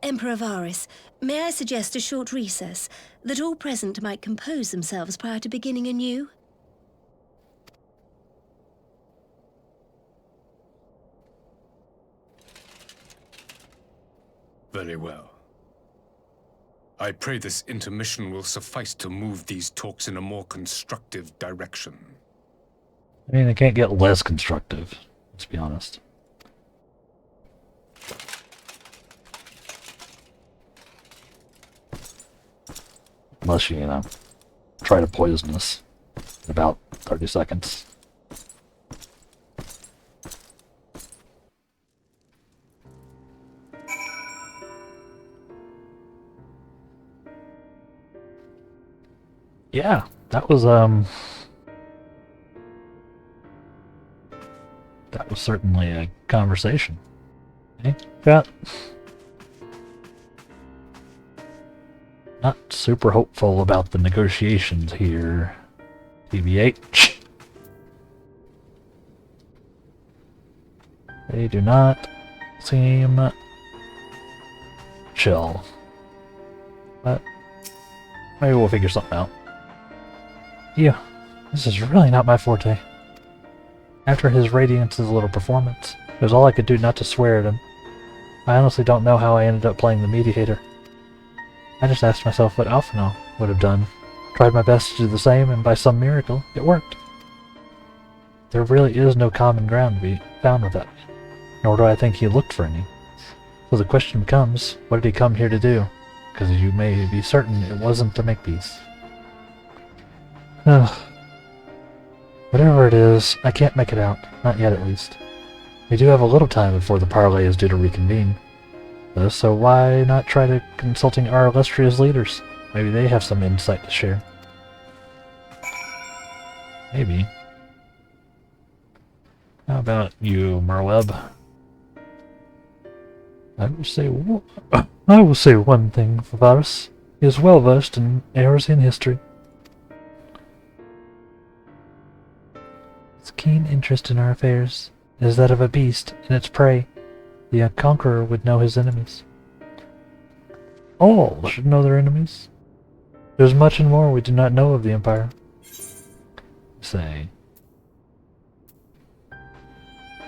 Emperor Varys, may I suggest a short recess, that all present might compose themselves prior to beginning anew?
Very well. I pray this intermission will suffice to move these talks in a more constructive direction.
I mean, it can't get less constructive, let's be honest. Unless you, try to poison us in about 30 seconds. Yeah, that was certainly a conversation. Okay, got not super hopeful about the negotiations here, TBH. They do not seem chill. But maybe we'll figure something out. Yeah, this is really not my forte. After his Radiance's little performance, it was all I could do not to swear at him. I honestly don't know how I ended up playing the mediator. I just asked myself what Alphinaud would have done. Tried my best to do the same, and by some miracle, it worked. There really is no common ground to be found with that, nor do I think he looked for any. So the question becomes, what did he come here to do? Because you may be certain it wasn't to make peace. Whatever it is, I can't make it out. Not yet, at least. We do have a little time before the parley is due to reconvene. So why not try to consulting our illustrious leaders? Maybe they have some insight to share. Maybe. How about you, Merweb? I will say one thing for Varys. He is well versed in Eorzean history. His keen interest in our affairs is that of a beast and its prey. The conqueror would know his enemies. All should know their enemies. There's much and more we do not know of the Empire. Say.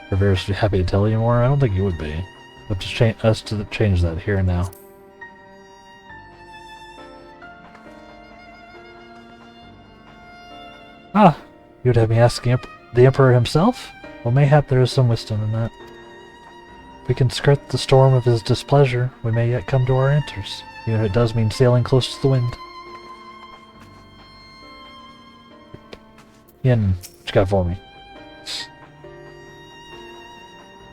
Varys would be happy to tell you more? I don't think he would be. But to change that here and now. Ah, you would have me ask the Emperor himself? Well, mayhap there is some wisdom in that. If we can skirt the storm of his displeasure, we may yet come to our answers, even if it does mean sailing close to the wind. Yin, what you got for me?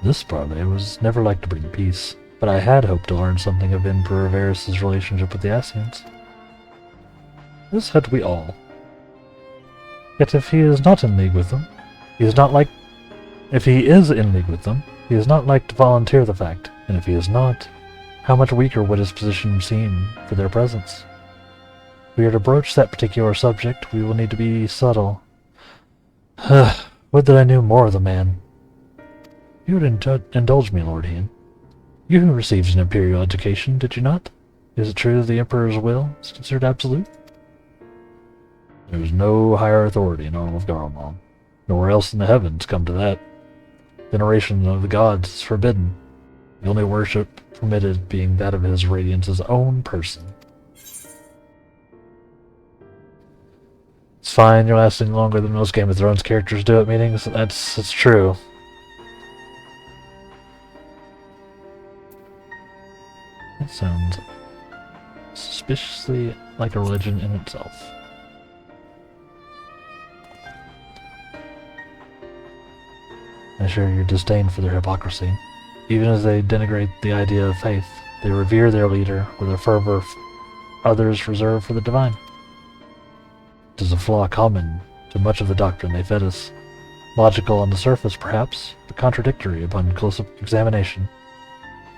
This parley was never like to bring peace, but I had hoped to learn something of Emperor Varys' relationship with the Ascians. This had we all. Yet if he is not in league with them, if he is in league with them, he is not like to volunteer the fact, and if he is not, how much weaker would his position seem for their presence? If we are to broach that particular subject, we will need to be subtle. Would that I knew more of the man. You would indulge me, Lord Ian. You who received an imperial education, did you not? Is it true that the Emperor's will is considered absolute? There is no higher authority in all of Garlemald. Nowhere else in the heavens come to that. Veneration of the gods is forbidden. The only worship permitted being that of His Radiance's own person. It's fine, you're lasting longer than most Game of Thrones characters do at meetings. That's true. That sounds suspiciously like a religion in itself. I share your disdain for their hypocrisy. Even as they denigrate the idea of faith, they revere their leader with a fervor others reserve for the divine. It is a flaw common to much of the doctrine they fed us. Logical on the surface, perhaps, but contradictory upon close examination.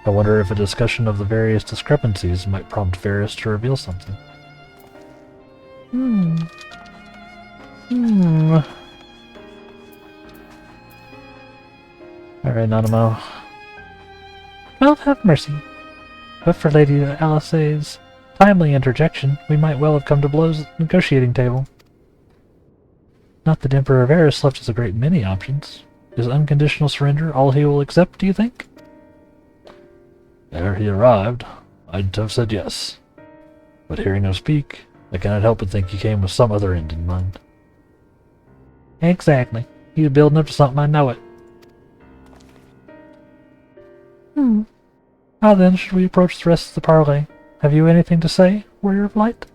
I wonder if a discussion of the various discrepancies might prompt Varys to reveal something. Alright, Nanamo. God have mercy. But for Lady Alisaie's timely interjection, we might well have come to blows at the negotiating table. Not that Emperor Varys left us a great many options. Is unconditional surrender all he will accept, do you think? Ere he arrived, I'd have said yes. But hearing him speak, I cannot help but think he came with some other end in mind. Exactly. He was building up to something, I know it. How then should we approach the rest of the parley? Have you anything to say, Warrior of Light?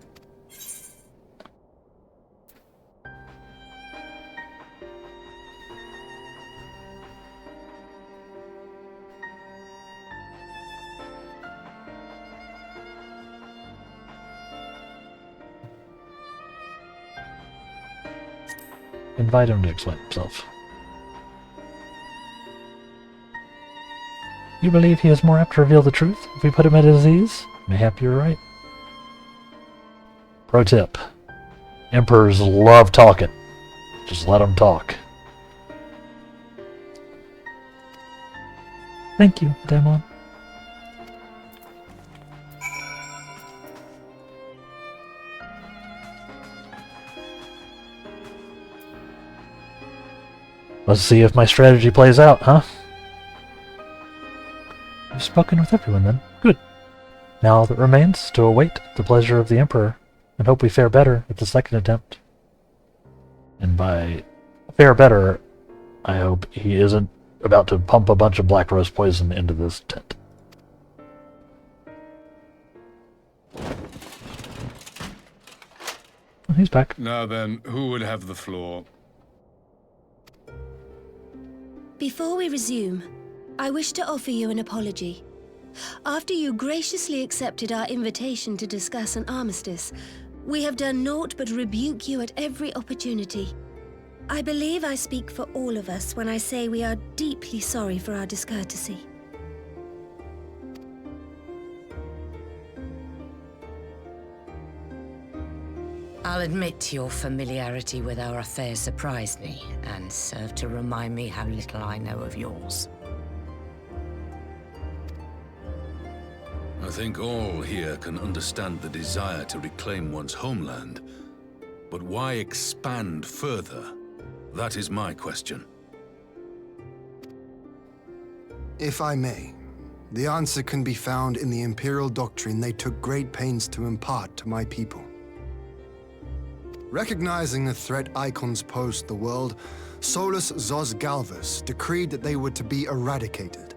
Invite him to explain himself. You believe he is more apt to reveal the truth if we put him at his ease? Mayhap you're right. Pro tip. Emperors love talking. Just let them talk. Thank you, Daemon. Let's see if my strategy plays out, huh? You've spoken with everyone, then. Good. Now all that remains is to await the pleasure of the Emperor, and hope we fare better at the second attempt. And by fare better, I hope he isn't about to pump a bunch of black rose poison into this tent. He's back.
Now then, who would have the floor?
Before we resume, I wish to offer you an apology. After you graciously accepted our invitation to discuss an armistice, we have done naught but rebuke you at every opportunity. I believe I speak for all of us when I say we are deeply sorry for our discourtesy.
I'll admit your familiarity with our affairs surprised me, and served to remind me how little I know of yours.
I think all here can understand the desire to reclaim one's homeland. But why expand further? That is my question.
If I may, the answer can be found in the Imperial doctrine they took great pains to impart to my people. Recognizing the threat icons posed to the world, Solus Zos Galvus decreed that they were to be eradicated.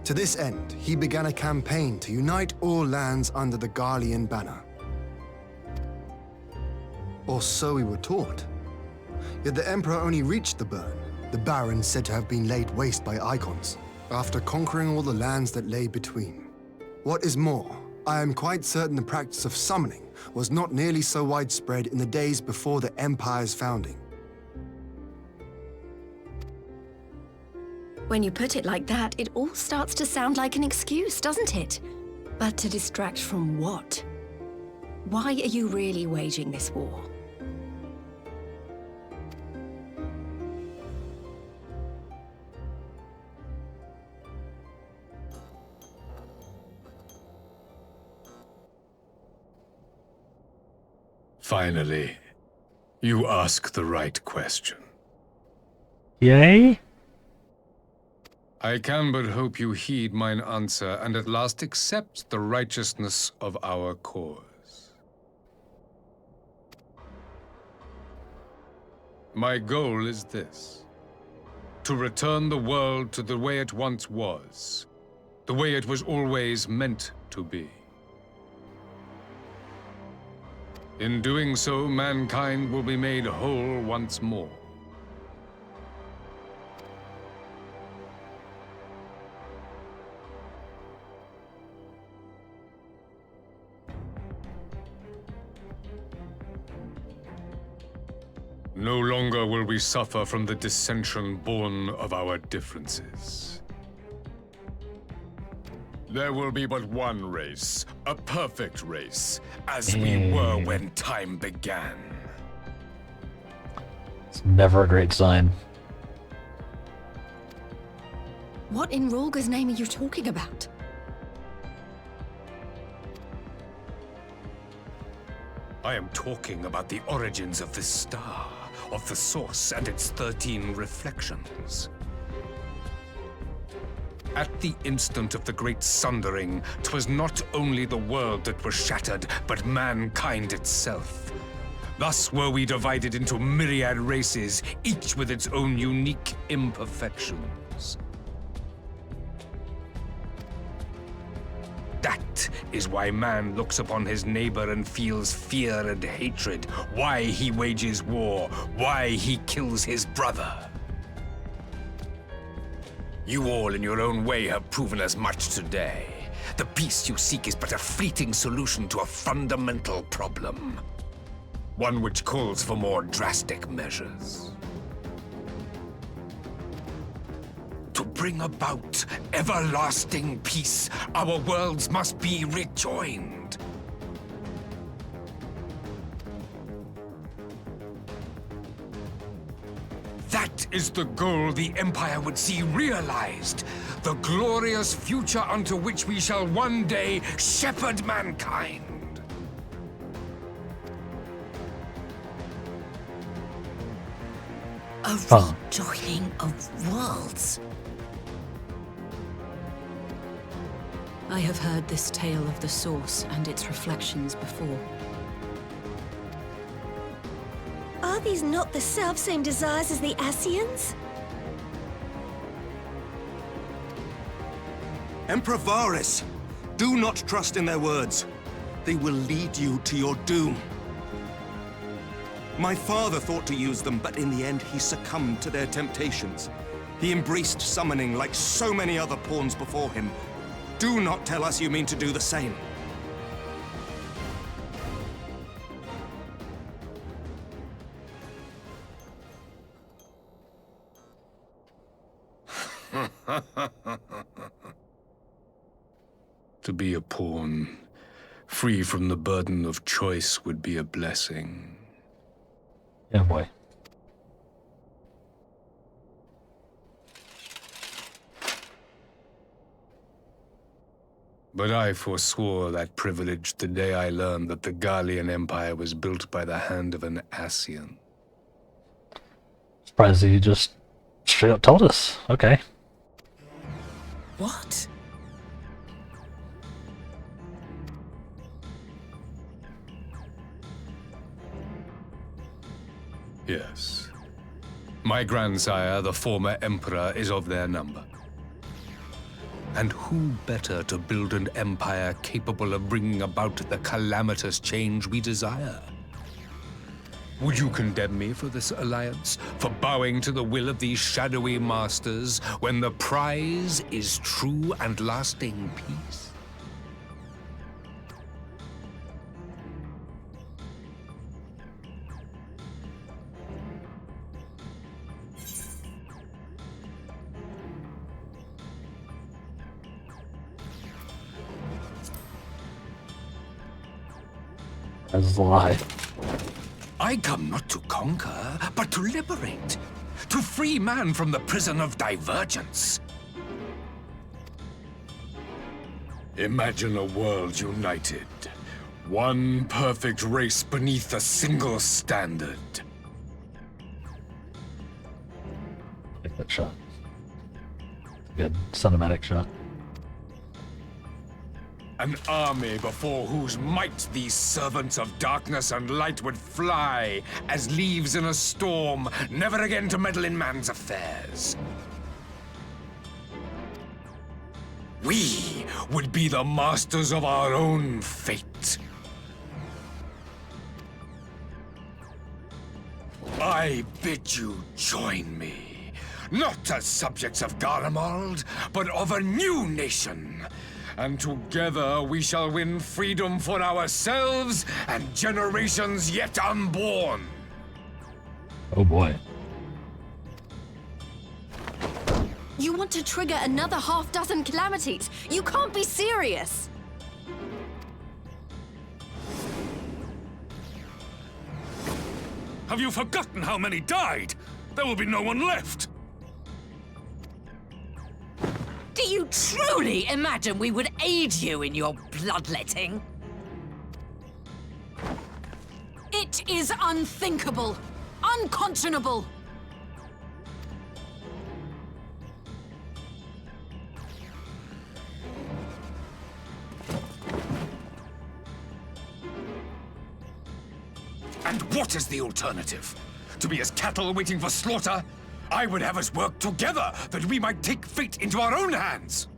To this end, he began a campaign to unite all lands under the Garlean banner. Or so we were taught. Yet the Emperor only reached the burn, the Baron said to have been laid waste by icons, after conquering all the lands that lay between. What is more, I am quite certain the practice of summoning was not nearly so widespread in the days before the Empire's founding.
When you put it like that, it all starts to sound like an excuse, doesn't it? But to distract from what? Why are you really waging this war?
Finally, you ask the right question.
Yay?
I can but hope you heed mine answer and at last accept the righteousness of our cause. My goal is this: to return the world to the way it once was, the way it was always meant to be. In doing so, mankind will be made whole once more. No longer will we suffer from the dissension born of our differences. There will be but one race, a perfect race, as we were when time began.
It's never a great sign.
What in Rolga's name are you talking about?
I am talking about the origins of this star, of the source and its 13 reflections. At the instant of the great sundering, 'twas not only the world that was shattered, but mankind itself. Thus were we divided into myriad races, each with its own unique imperfections. That is why man looks upon his neighbor and feels fear and hatred, why he wages war, why he kills his brother. You all in your own way have proven as much today. The peace you seek is but a fleeting solution to a fundamental problem. One which calls for more drastic measures. To bring about everlasting peace, our worlds must be rejoined. That is the goal the Empire would see realized. The glorious future unto which we shall one day shepherd mankind.
A rejoining of worlds.
I have heard this tale of the Source and its reflections before.
Are these not the self-same desires as the Ascians?
Emperor Varys, do not trust in their words. They will lead you to your doom. My father thought to use them, but in the end he succumbed to their temptations. He embraced summoning like so many other pawns before him. Do not tell us you mean to do the same.
To be a pawn, free from the burden of choice, would be a blessing.
Yeah, boy.
But I forswore that privilege the day I learned that the Garlean Empire was built by the hand of an Ascian.
Surprised you just straight up told us. Okay.
What?
Yes. My grandsire, the former emperor, is of their number. And who better to build an empire capable of bringing about the calamitous change we desire? Would you condemn me for this alliance, for bowing to the will of these shadowy masters, when the prize is true and lasting peace?
That's a lie.
I come not to conquer, but to liberate. To free man from the prison of divergence. Imagine a world united. One perfect race beneath a single standard.
I like that shot. Good cinematic shot.
An army before whose might these servants of darkness and light would fly, as leaves in a storm, never again to meddle in man's affairs. We would be the masters of our own fate. I bid you join me, not as subjects of Garlemald, but of a new nation. And together we shall win freedom for ourselves and generations yet unborn.
Oh boy.
You want to trigger another half-dozen calamities? You can't be serious!
Have you forgotten how many died? There will be no one left.
Do you truly imagine we would aid you in your bloodletting?
It is unthinkable, unconscionable.
And what is the alternative? To be as cattle waiting for slaughter? I would have us work together, that we might take fate into our own hands!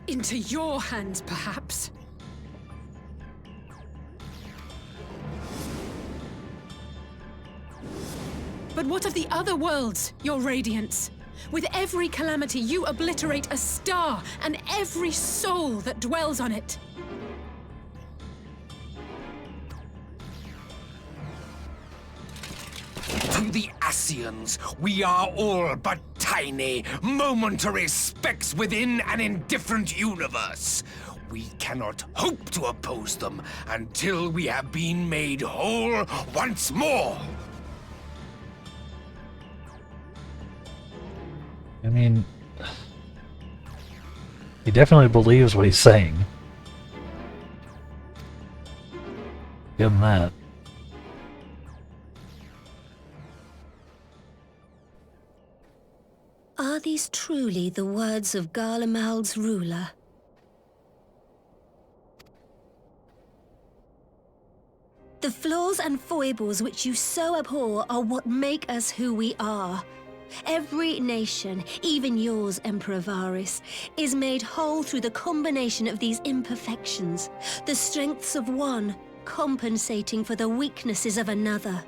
Into your hands, perhaps. But what of the other worlds, your radiance? With every calamity, you obliterate a star and every soul that dwells on it.
To the Ascians, we are all but tiny, momentary specks within an indifferent universe. We cannot hope to oppose them until we have been made whole once more.
I mean, he definitely believes what he's saying. Give him that.
Are these truly the words of Garlemald's ruler? The flaws and foibles which you so abhor are what make us who we are. Every nation, even yours, Emperor Varys, is made whole through the combination of these imperfections, the strengths of one compensating for the weaknesses of another.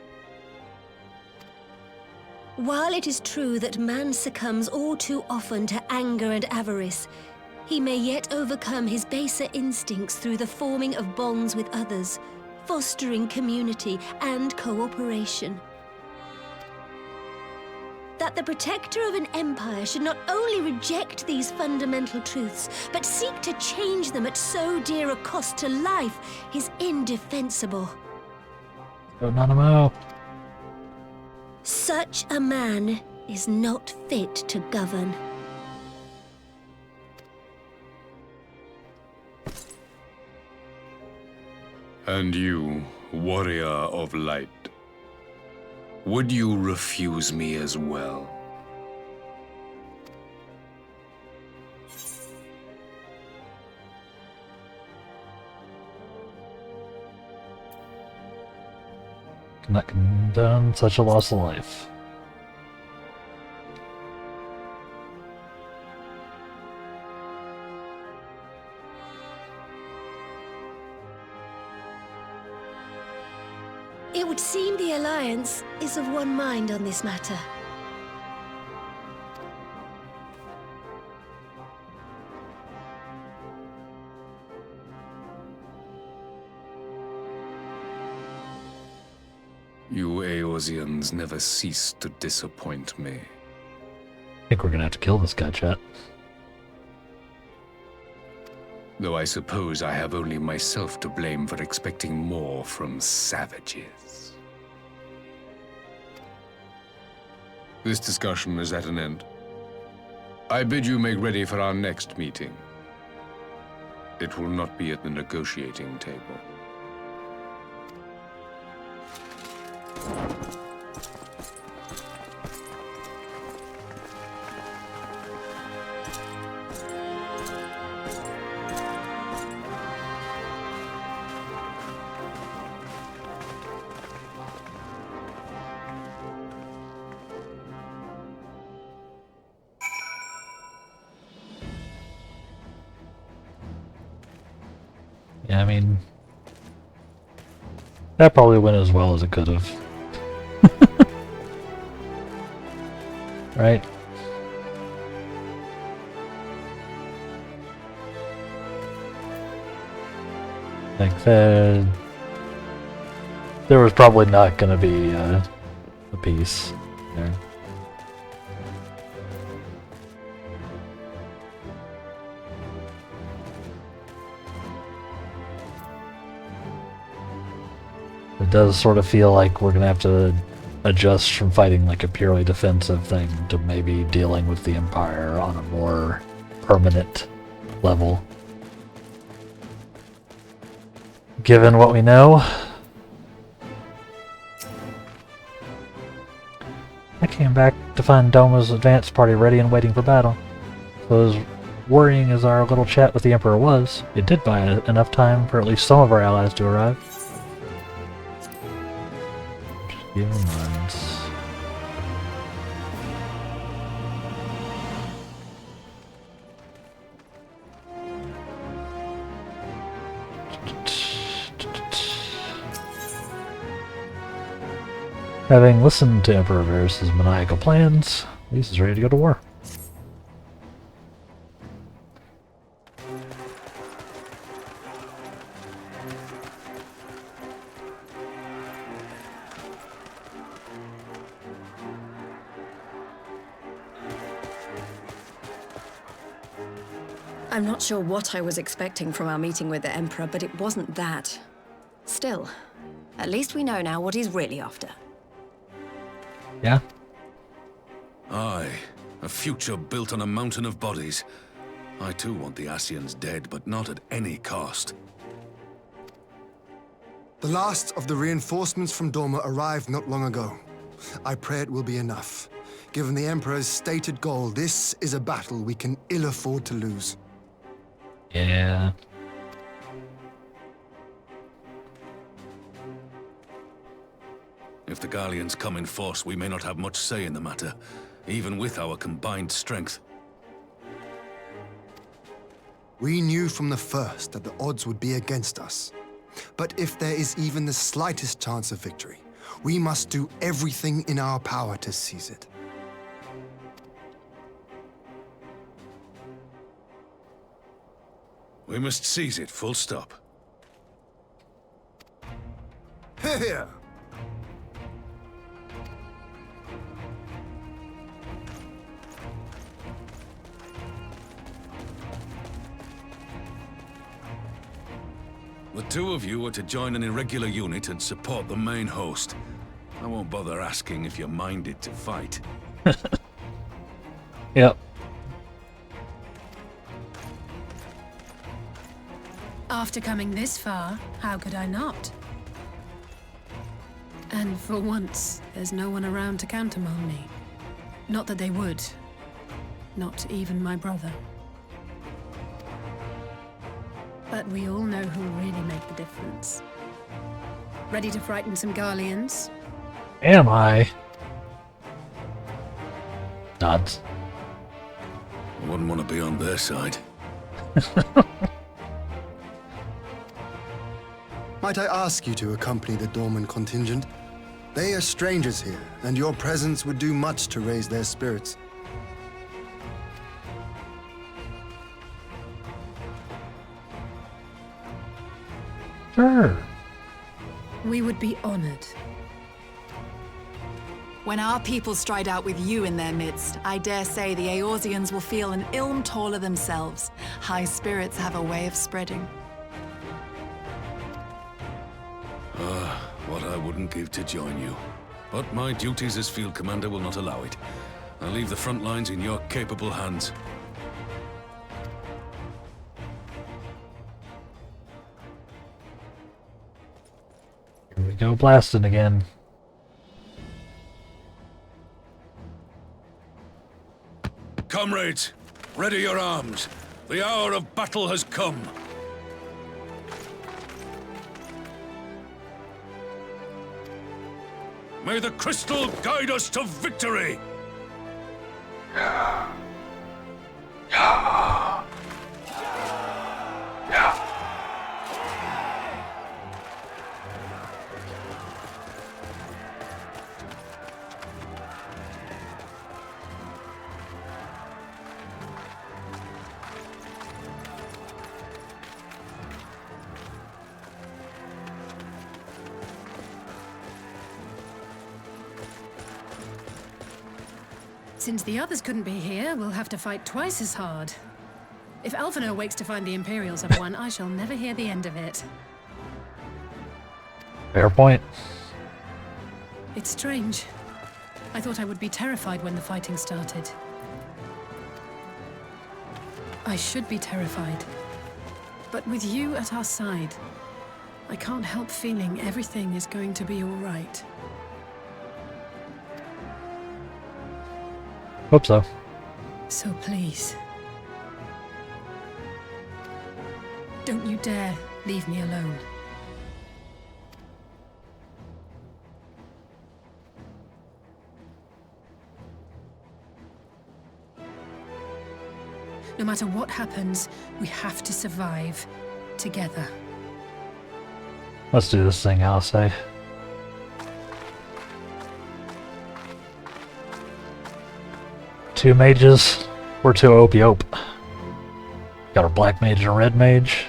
While it is true that man succumbs all too often to anger and avarice, he may yet overcome his baser instincts through the forming of bonds with others, fostering community and cooperation. That the protector of an empire should not only reject these fundamental truths, but seek to change them at so dear a cost to life is indefensible.
Go Nanamo.
Such a man is not fit to govern.
And you, warrior of light, would you refuse me as well?
Cannot condone such a loss of life.
It would seem the Alliance is of one mind on this matter.
You Eorzeans never cease to disappoint me.
I think we're gonna have to kill this guy, chat.
Though I suppose I have only myself to blame for expecting more from savages. This discussion is at an end. I bid you make ready for our next meeting. It will not be at the negotiating table.
Yeah, I mean, that probably went as well as it could have. Right? Like that. There was probably not going to be a peace there. It does sort of feel like we're going to have to adjust from fighting like a purely defensive thing to maybe dealing with the Empire on a more permanent level. given what we know. I came back to find Doma's advance party ready and waiting for battle. So as worrying as our little chat with the Emperor was, it did buy enough time for at least some of our allies to arrive. Just give them months. Having listened to Emperor Varys' maniacal plans, Lise is ready to go to war.
I'm not sure what I was expecting from our meeting with the Emperor, but it wasn't that. Still, at least we know now what he's really after.
Yeah?
Aye, a future built on a mountain of bodies. I too want the Ascians dead, but not at any cost.
The last of the reinforcements from Doma arrived not long ago. I pray it will be enough. Given the Emperor's stated goal, this is a battle we can ill afford to lose.
Yeah.
If the Gallians come in force, we may not have much say in the matter, even with our combined strength.
We knew from the first that the odds would be against us. But if there is even the slightest chance of victory, we must do everything in our power to seize it.
We must seize it, full stop.
Here!
The two of you are to join an irregular unit and support the main host. I won't bother asking if you're minded to fight.
Yep.
After coming this far, how could I not? And for once, there's no one around to countermand me. Not that they would. Not even my brother. But we all know who'll really make the difference. Ready to frighten some Garleans?
Am I? Nods.
I wouldn't want to be on their side.
Might I ask you to accompany the Dorman contingent? They are strangers here, and your presence would do much to raise their spirits.
Sure.
We would be honored.
When our people stride out with you in their midst, I dare say the Eorzeans will feel an ilm taller themselves. High spirits have a way of spreading.
What I wouldn't give to join you. But my duties as field commander will not allow it. I'll leave the front lines in your capable hands.
Here we go blasting again.
Comrades, ready your arms. The hour of battle has come. May the crystal guide us to victory!
Since the others couldn't be here, we'll have to fight twice as hard. If Alphinaud wakes to find the Imperials have won, I shall never hear the end of it.
Fair point.
It's strange. I thought I would be terrified when the fighting started. I should be terrified. But with you at our side, I can't help feeling everything is going to be all right.
Hope so.
So please, don't you dare leave me alone. No matter what happens, we have to survive together.
Let's do this thing, I'll say. Two mages, we're two ope. Got a black mage and a red mage.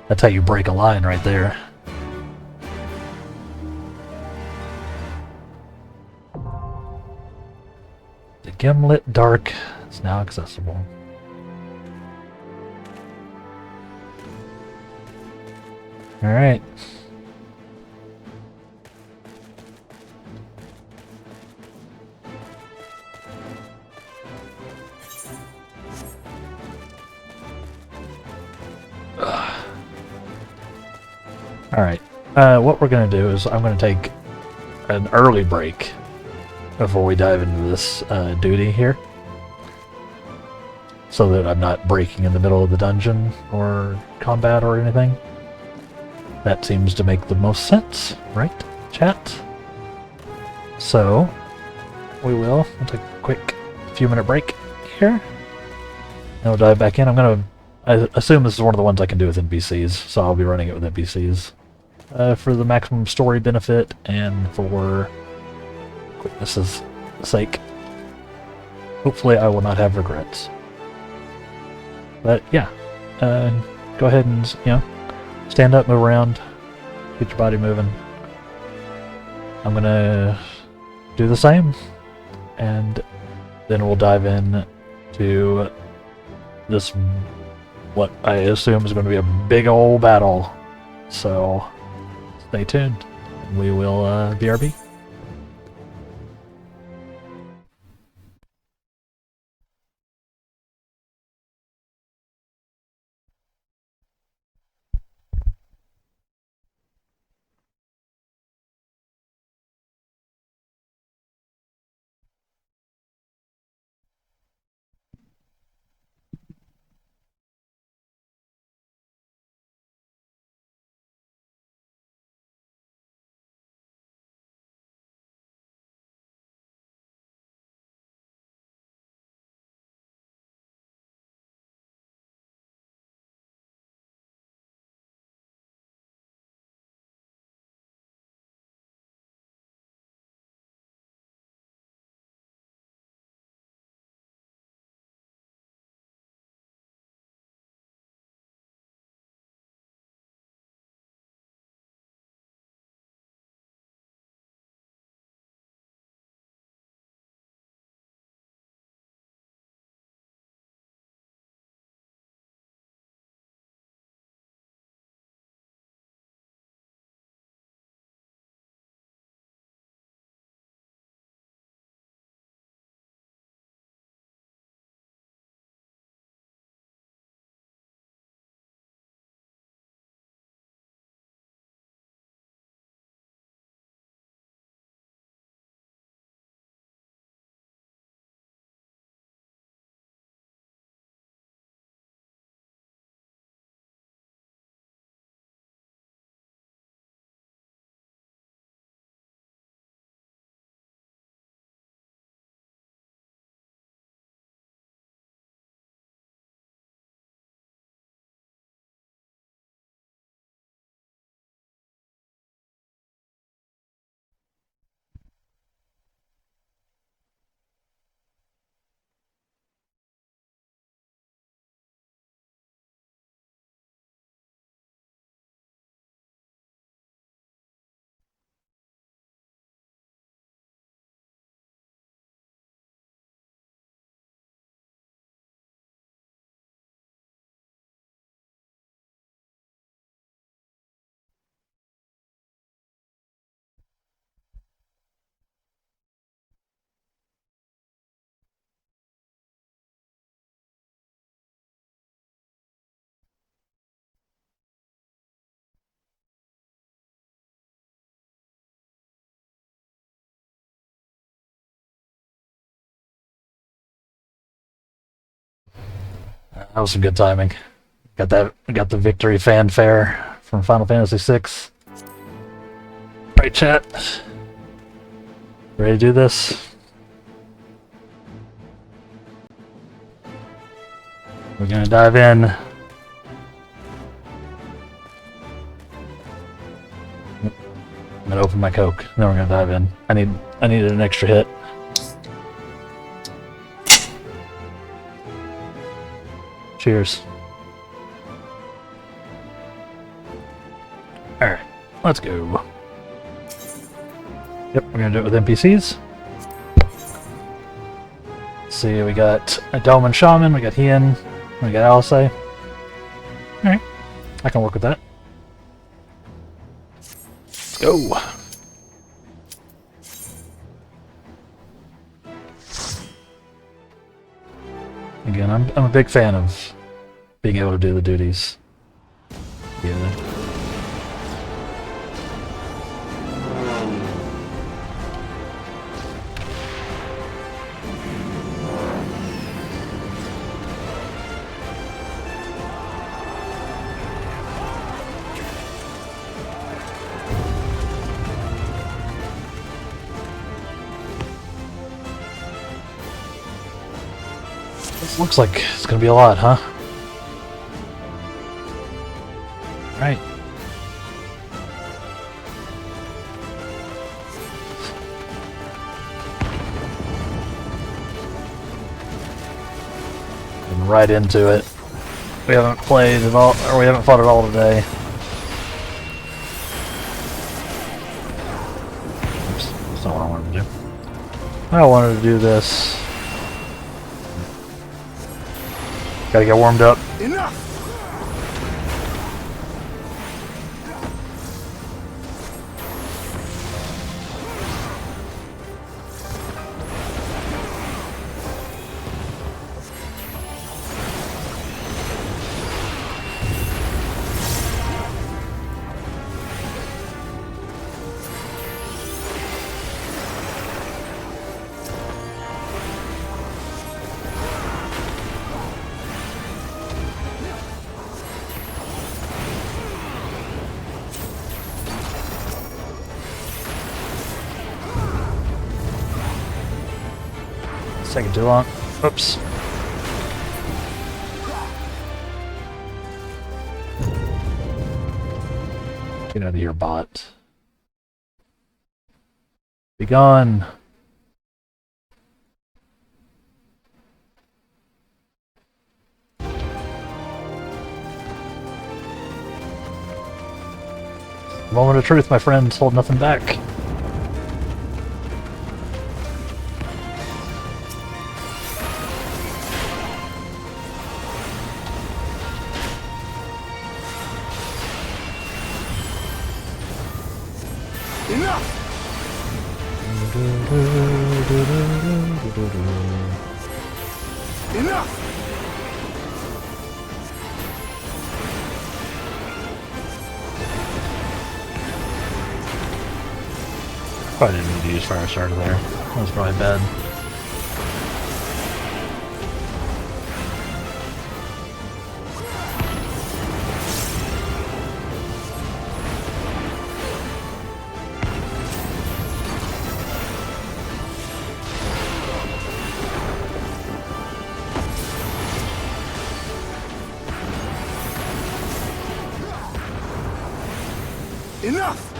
That's how you break a line right there. The Gimlet Dark is now accessible. Alright. Alright. What we're going to do is I'm going to take an early break before we dive into this duty here. So that I'm not breaking in the middle of the dungeon or combat or anything. That seems to make the most sense, right, chat? So, we'll take a quick few-minute break here. And we'll dive back in. I assume this is one of the ones I can do with NPCs, so I'll be running it with NPCs. For the maximum story benefit and for quickness' sake. Hopefully I will not have regrets. But yeah, go ahead and, stand up, move around, get your body moving. I'm gonna do the same, and then we'll dive in to this, what I assume is going to be a big old battle. So, stay tuned. We will BRB. That was some good timing. Got the victory fanfare from Final Fantasy VI. Right, chat. Ready to do this? We're gonna dive in. I'm gonna open my Coke, then we're gonna dive in. I needed an extra hit. Cheers. Alright, let's go. Yep, we're gonna do it with NPCs. Let's see, we got a Dome and Shaman, we got Hien, we got Alisei. Alright, I can work with that. Let's go. Again, I'm a big fan of being able to do the duties. Yeah. Looks like it's gonna be a lot, huh? Right. And right into it. We haven't played at all, or we haven't fought at all today. Oops, that's not what I wanted to do. I wanted to do this. Gotta get warmed up.
Enough!
Taking too long. Oops. Get out of here, bot. Be gone. Moment of truth, my friends. Hold nothing back.
Enough!
Probably didn't need to use Fire Starter there. That was probably bad.
Enough!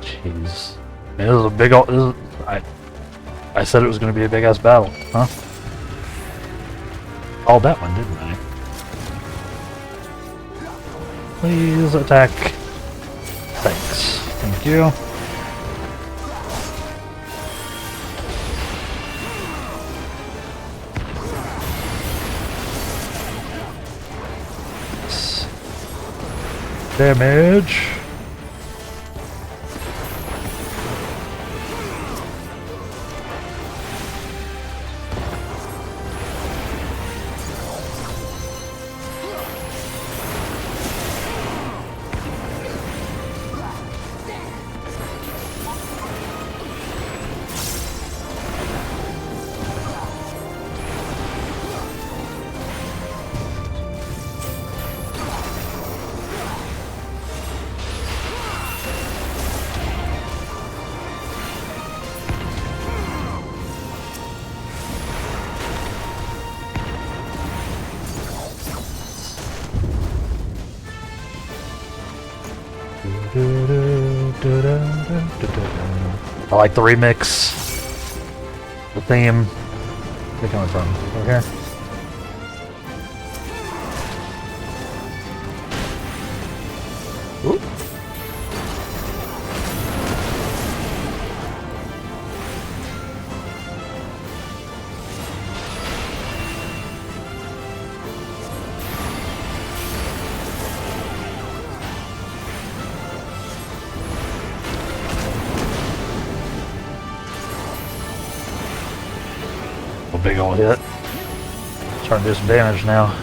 Jeez. Man, this is a big old... I said it was going to be a big-ass battle, huh? Called that one, didn't I? Please attack. Thanks. Thank you. Damage. I like the remix. The theme. Where's it coming from? Over here? Ooh. A big old hit. Starting to do some damage now.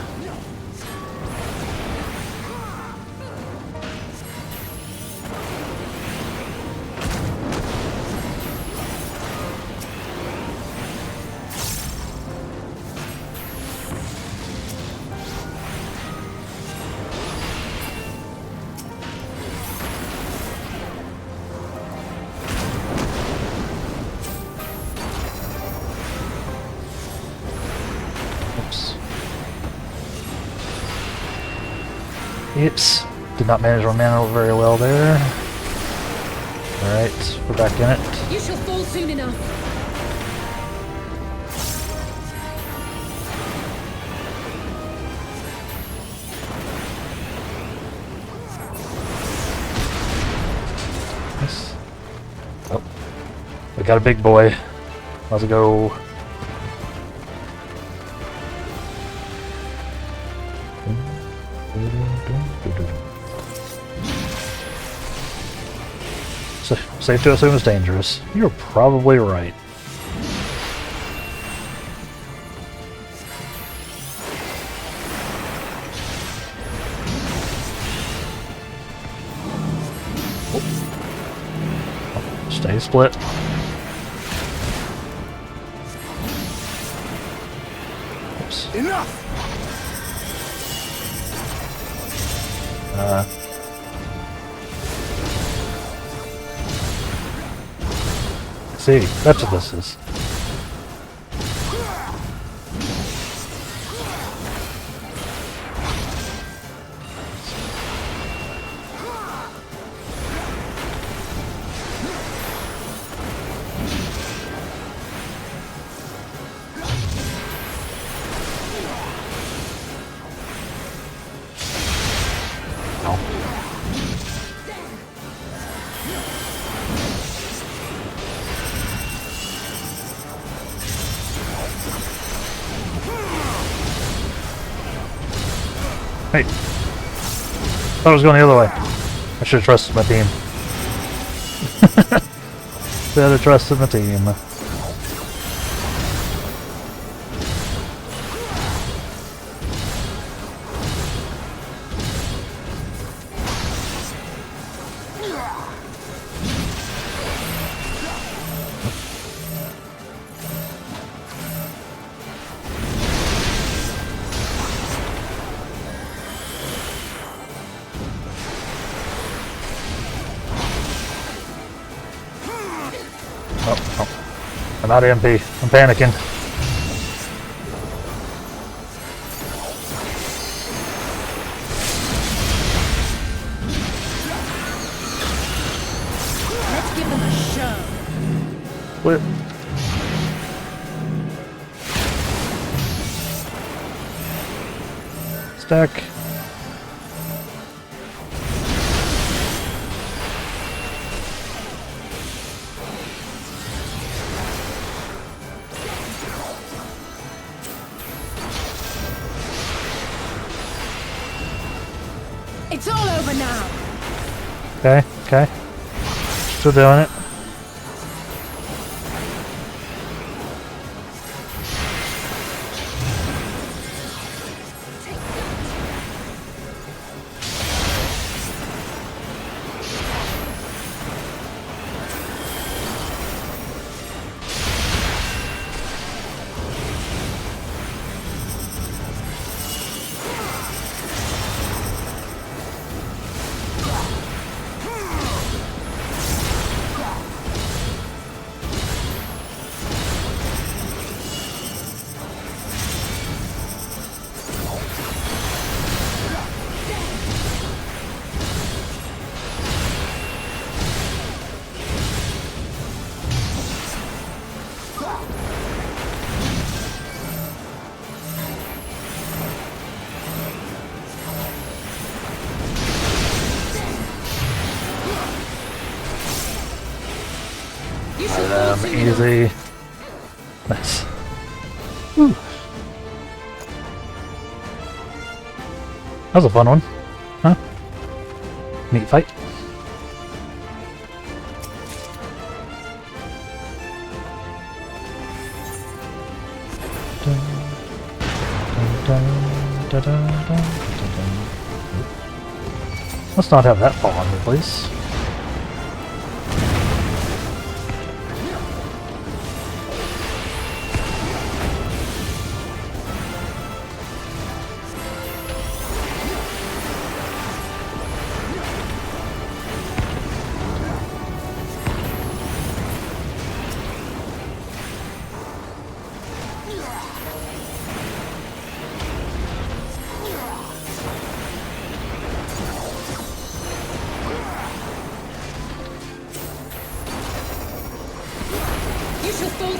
Oops. Did not manage my mana very well there. Alright, we're back in it.
You shall fall soon enough.
Nice. Oh. We got a big boy. Let's go. Safe to assume it's dangerous. You're probably right. Oh. Stay split. Oops.
Enough!
See, that's what this is. Hey, thought I was going the other way. I should have trusted my team. Should have trusted my team. I'm out of MP. I'm panicking.
Let's give them a show.
What? Stack.
It's all over now.
Okay, okay. Still doing it. Easy. Nice. Whew. That was a fun one. Huh? Neat fight. Let's not have that fall on me, please.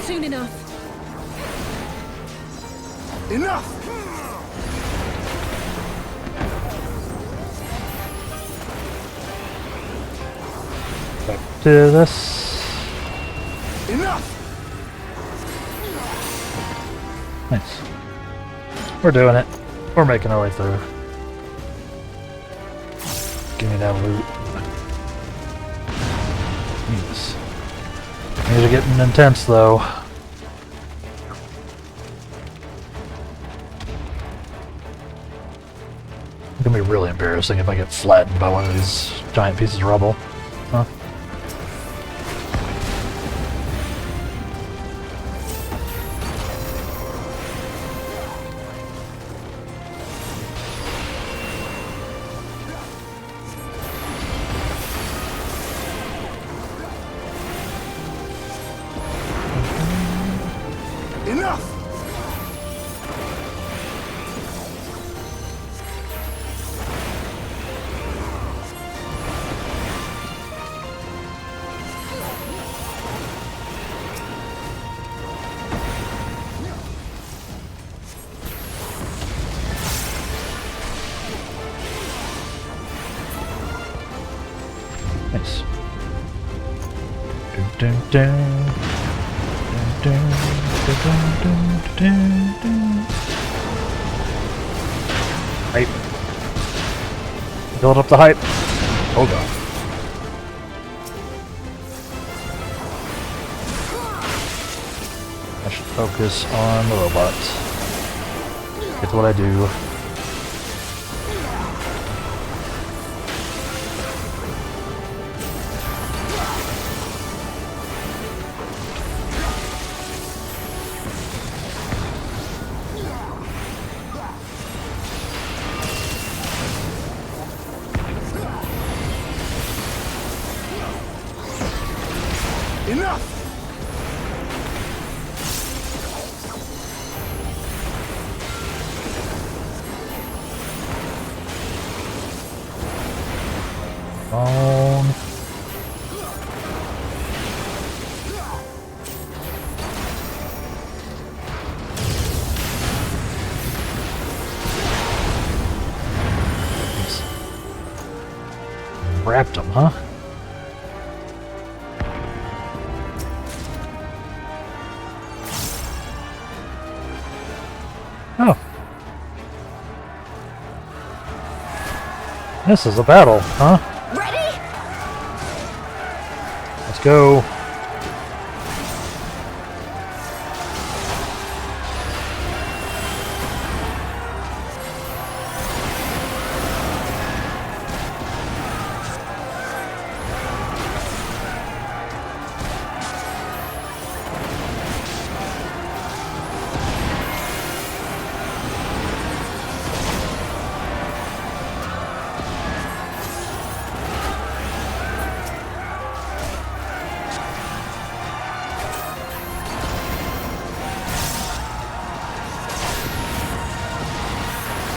Soon enough.
Enough!
Back to this.
Enough!
Nice. We're doing it. We're making our way through. Give me that loot. Yes. Things are getting intense though. It's gonna be really embarrassing if I get flattened by one of these giant pieces of rubble. Huh?
Enough!
Nice. Dun, dun, dun. Dun, dun, dun, dun, dun, dun. Hype. Build up the hype. Oh god. I should focus on the robots. It's what I do.
Enough!
On. Wrapped them, huh? Oh. This is a battle, huh?
Ready?
Let's go.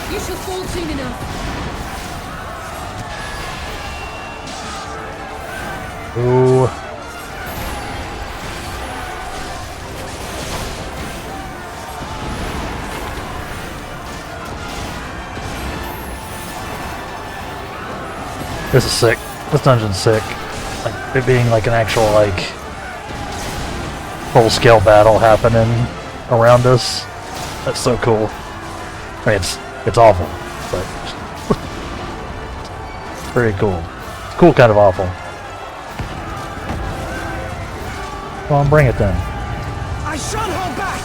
You shall fall soon enough.
Ooh. This is sick. This dungeon's sick. Like, it being like an actual, like, full-scale battle happening around us. That's so cool. I mean, it's awful, but very cool. It's cool kind of awful. Come on, bring it then.
I shan't hold back!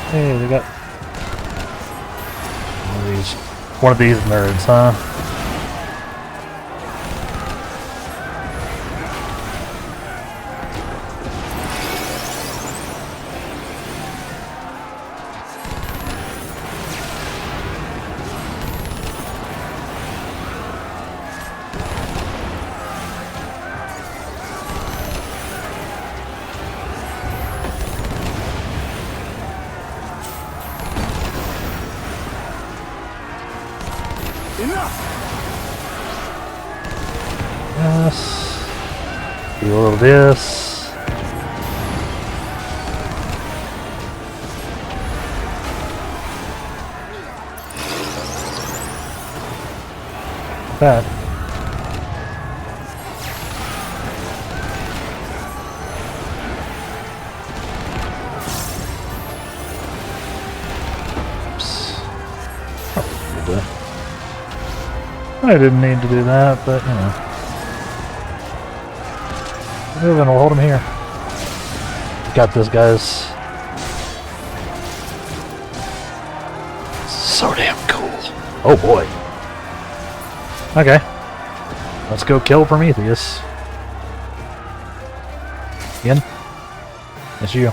Hey, they got one of these nerds, huh? Yes. Do a little this. Bad. Oops. I didn't need to do that, but you know. Moving, we'll hold him here. Got this, guys. So damn cool. Oh boy. Okay. Let's go kill Prometheus. Again? It's you.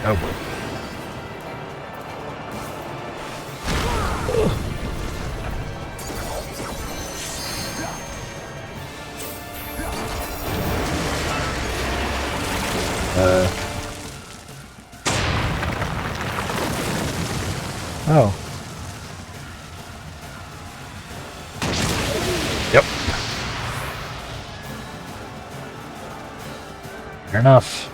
Oh boy. Oh. Yep. Fair enough.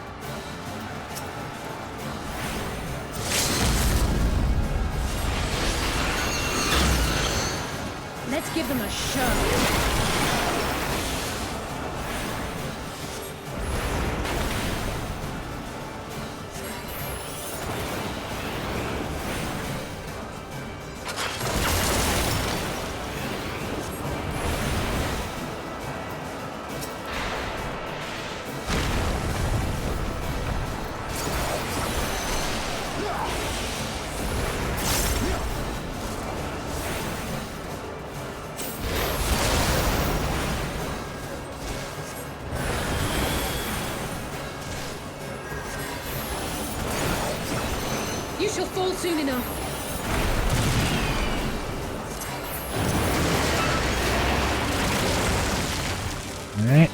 Let's give them a show. You shall fall soon enough.
Alright.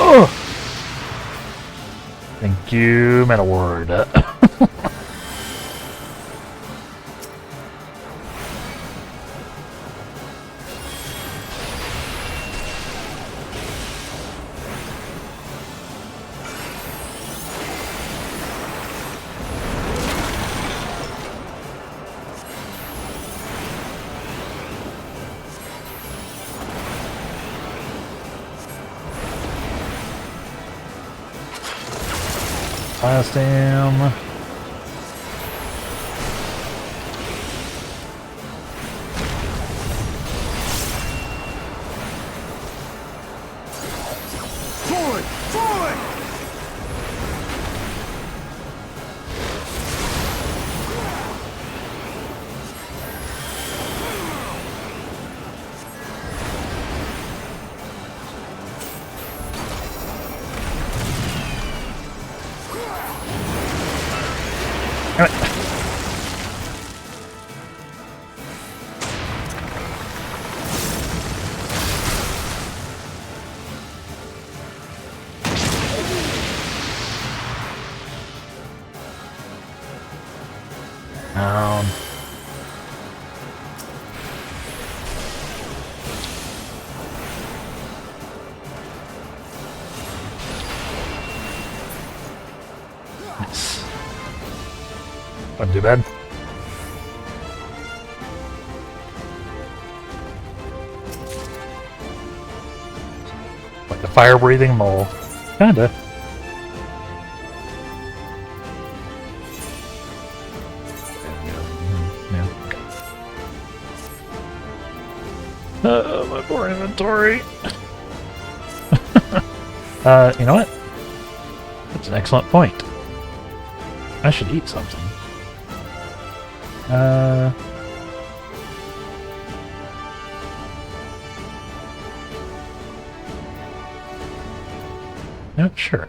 Oh. Thank you, Man Award. Blast him.
Forward! Forward!
Wasn't too bad. Like the fire-breathing mole. Kinda. Yeah. My poor inventory. You know what? That's an excellent point. I should eat something. Yeah, sure.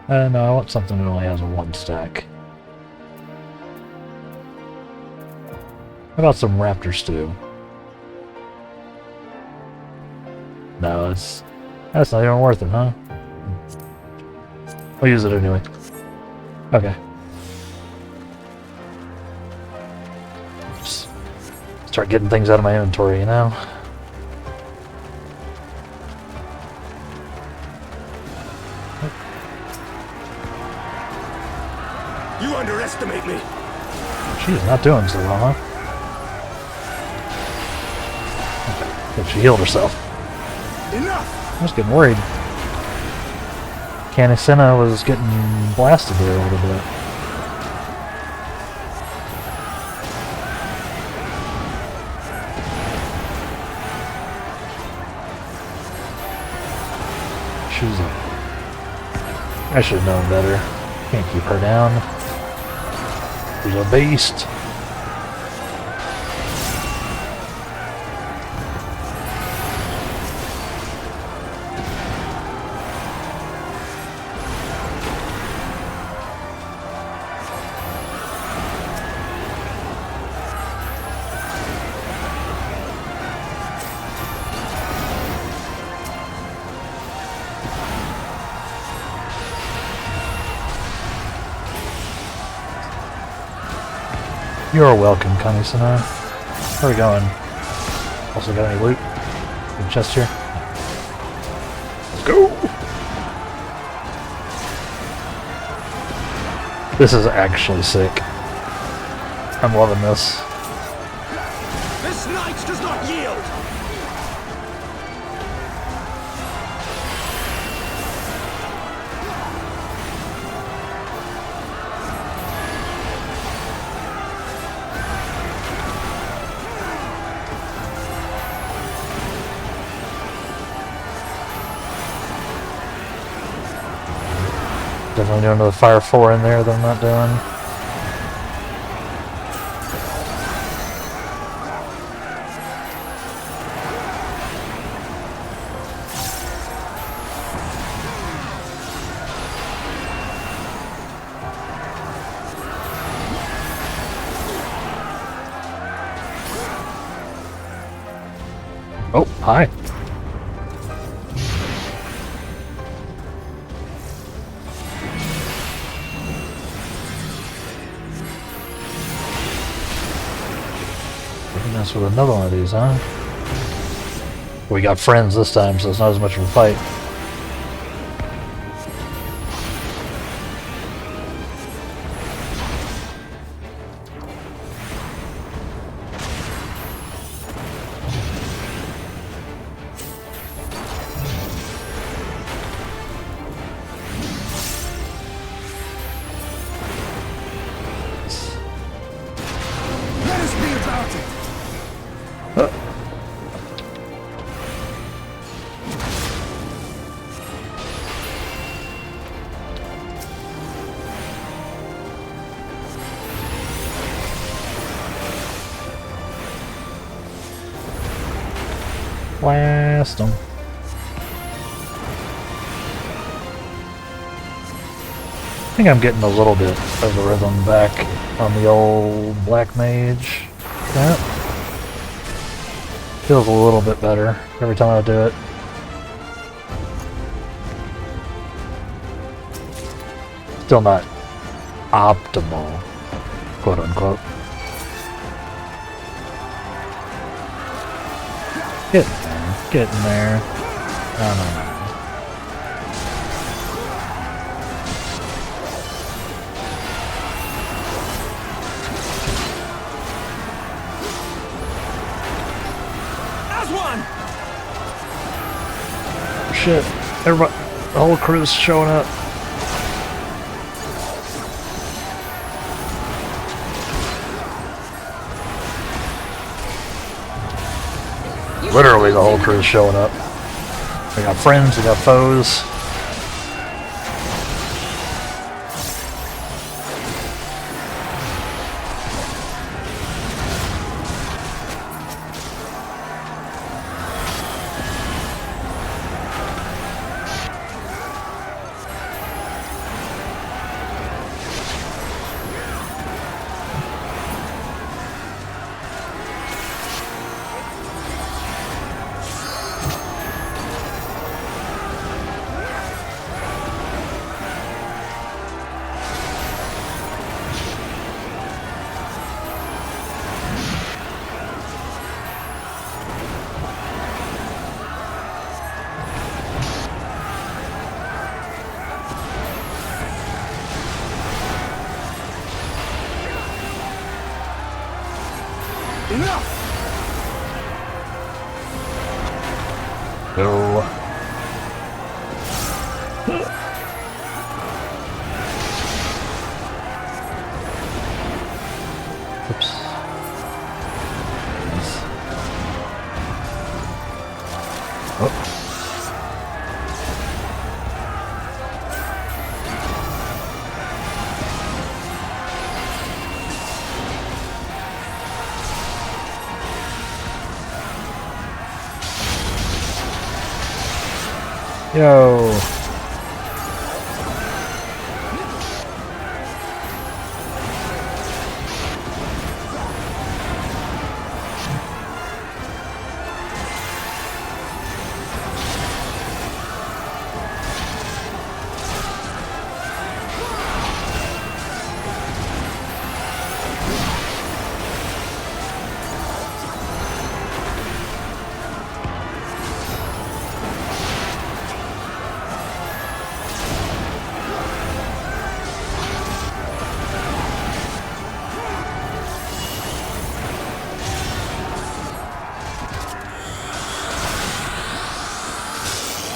No, I want something that only has a 1 stack. How about some raptor stew? No, that's not even worth it, huh? I'll use it anyway. Okay. Just start getting things out of my inventory, you know?
You underestimate me.
She's not doing so well, huh? Okay. But she healed herself.
Enough!
I was getting worried. Canicina was getting blasted there a little bit. She's a... I should have known better. Can't keep her down. She's a beast. You're welcome, Canisana. Where are we going? Also got any loot? Good chest here. Let's go! This is actually sick. I'm loving this.
This knight does not yield!
Definitely doing another Fire 4 in there that I'm not doing. Oh, hi. Mess with another one of these, huh? We got friends this time, so it's not as much of a fight.
Let us be about it!
Blast them. I think I'm getting a little bit of the rhythm back on the old Black Mage. That feels a little bit better every time I do it. Still not optimal, quote unquote. Get in there. No.
one!
Shit. Everybody, the whole crew's showing up. Literally the whole crew's showing up. We got friends, we got foes. Go. Oops. Nice. Oh. Yo.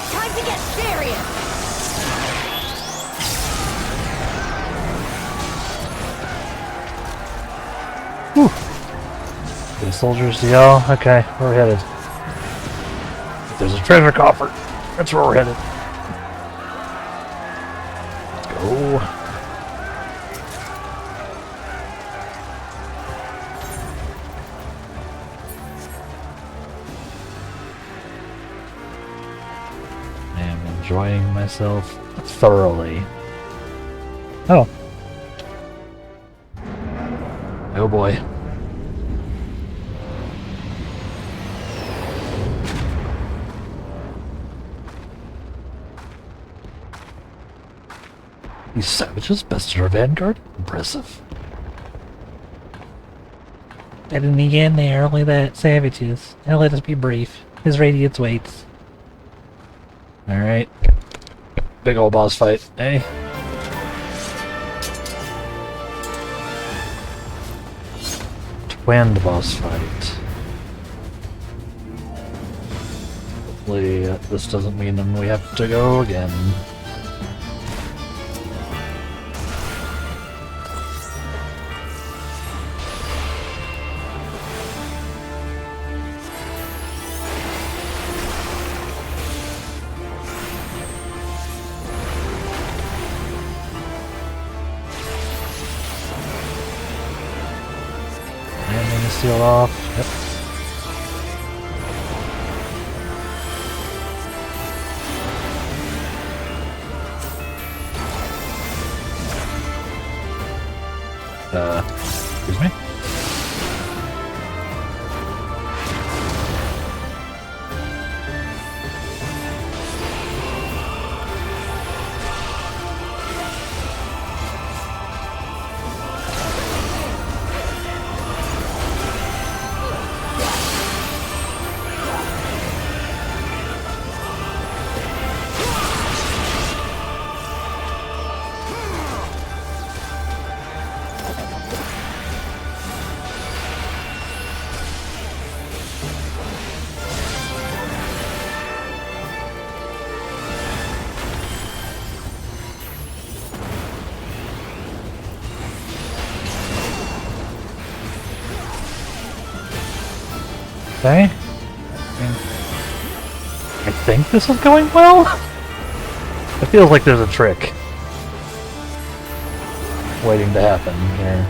Time to get serious!
Whew. Good soldiers to y'all. Okay, where are we headed? There's a treasure coffer. That's where we're headed. Let's go. I am enjoying myself thoroughly. Oh. Oh boy. These savages bested our vanguard? Impressive. I didn't get in there, only the savages. Now let us be brief. His radiance waits. Alright. Big old boss fight, eh? Twin boss fight. Hopefully this doesn't mean we have to go again. Seal off. Yep. Excuse me? Okay. I think this is going well? It feels like there's a trick waiting to happen here.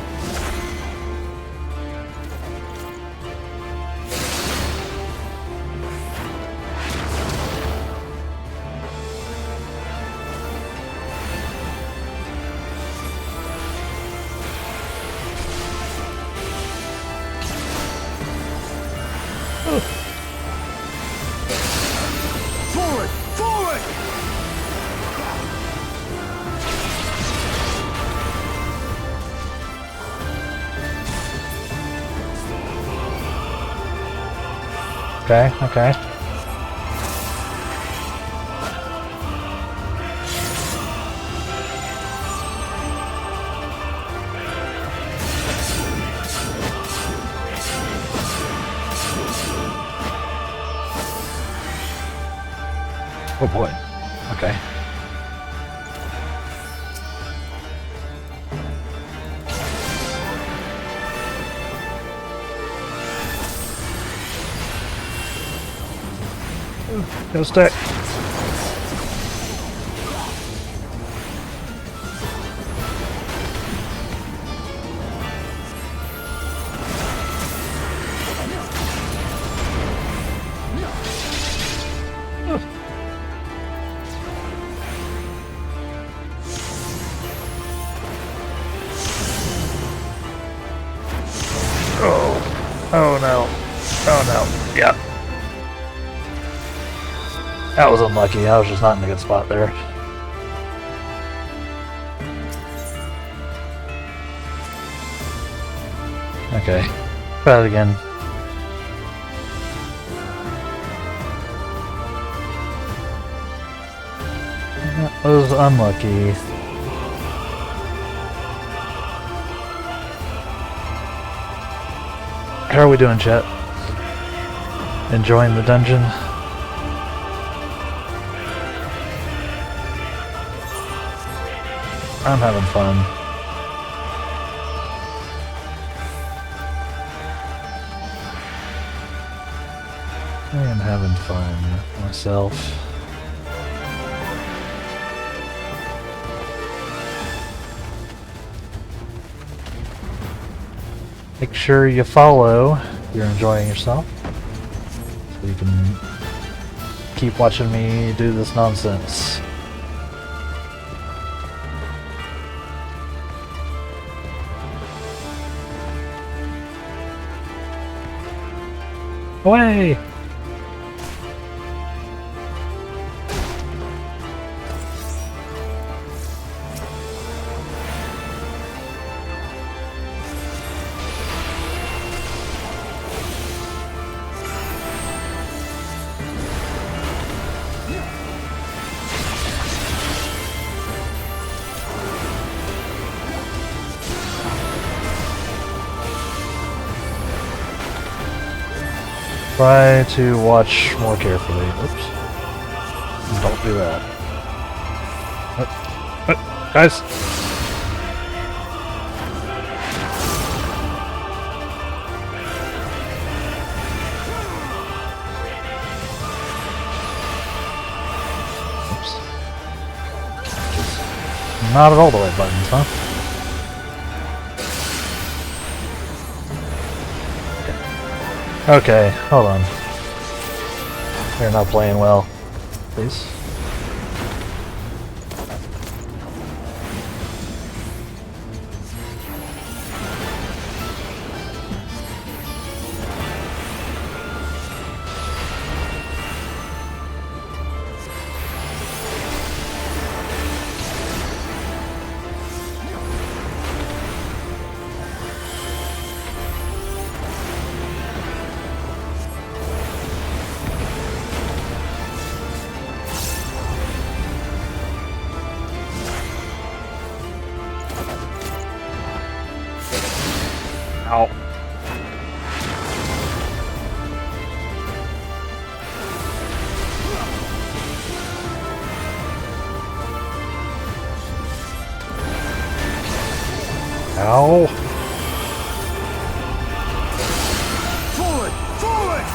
Forward! Forward!
Okay, okay. Oh boy. Okay. Go stack. Oh no. Oh no. Yeah. That was unlucky. I was just not in a good spot there. Okay. Try it again. That was unlucky. How are we doing, chat? Enjoying the dungeon? I'm having fun. I am having fun myself. Make sure you follow if you're enjoying yourself, so you can keep watching me do this nonsense. Away! Try to watch more carefully. Oops. Don't do that. Guys! Oops. Not at all the right buttons, huh? Okay, hold on. You're not playing well. Please. Ow. Ow.
Forward! Forward!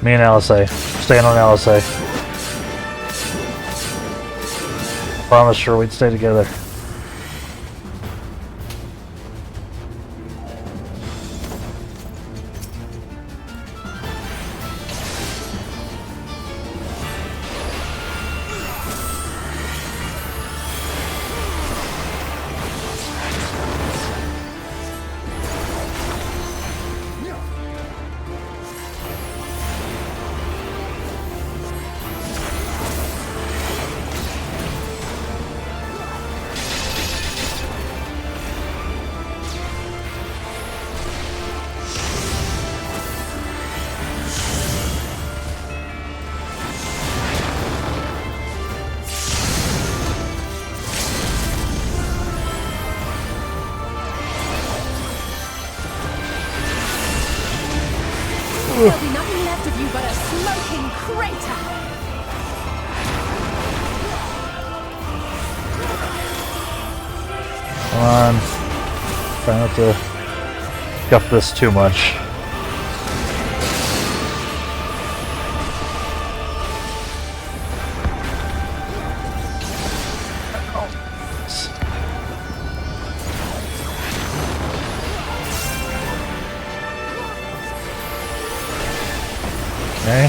Me and LSA. Staying on LSA. Promised her we'd stay together.
There'll be nothing left of you but a smoking crater!
Come on. Try not to guff this too much. Okay.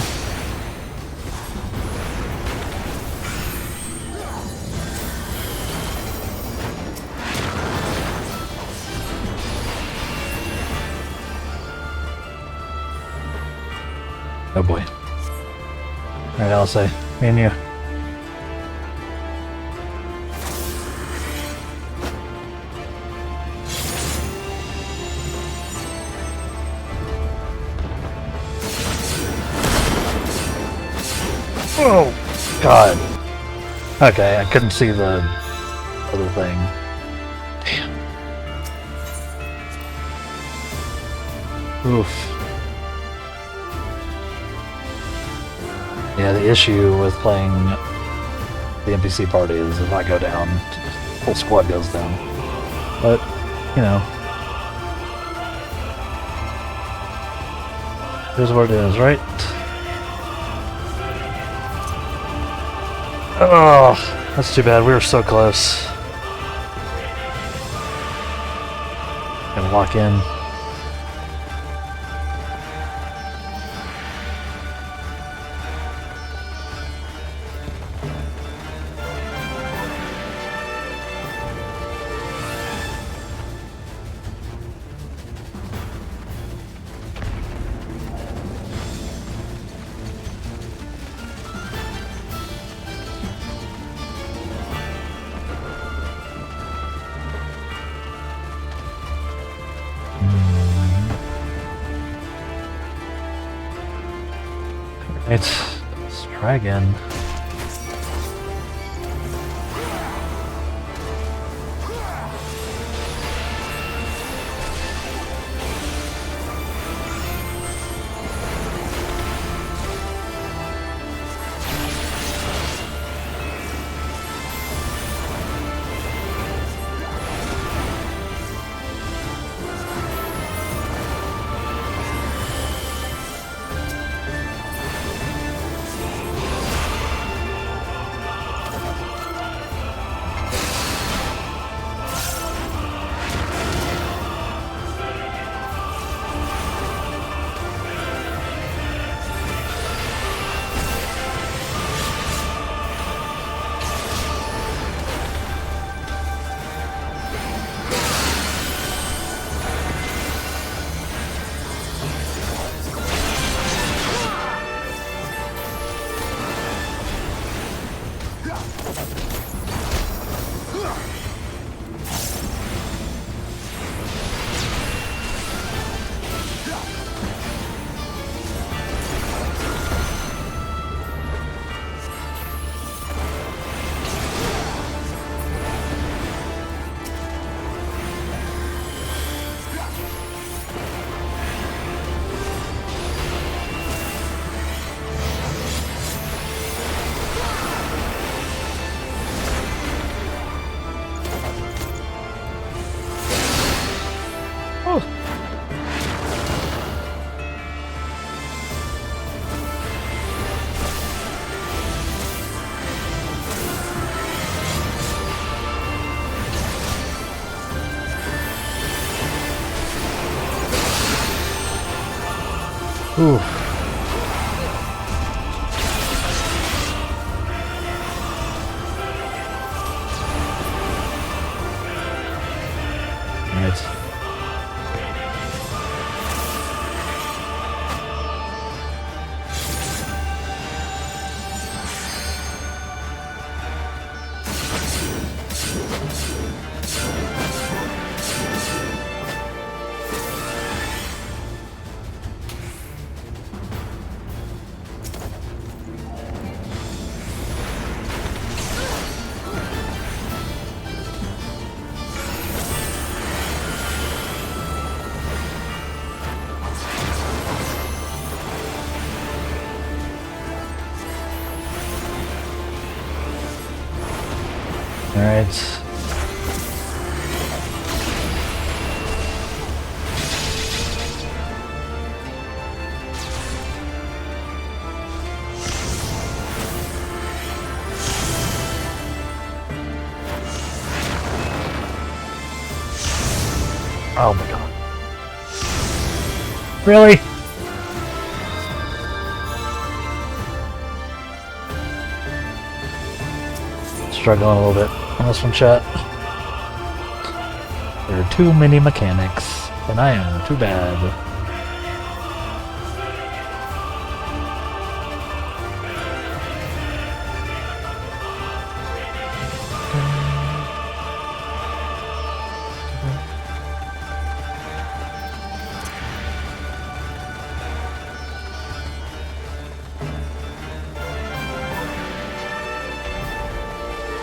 Oh boy. Alright, I'll say. Me and you. Oh, God. Okay, I couldn't see the other thing. Damn. Oof. Yeah, the issue with playing the NPC party is if I go down, the whole squad goes down. But, you know. Here's what it is, right? Oh, that's too bad. We were so close. Gonna lock in. Let's try again. Ooh. Alright. Alright. Oh my god. Really? Struggling a little bit on this one, chat. There are too many mechanics, and I am too bad.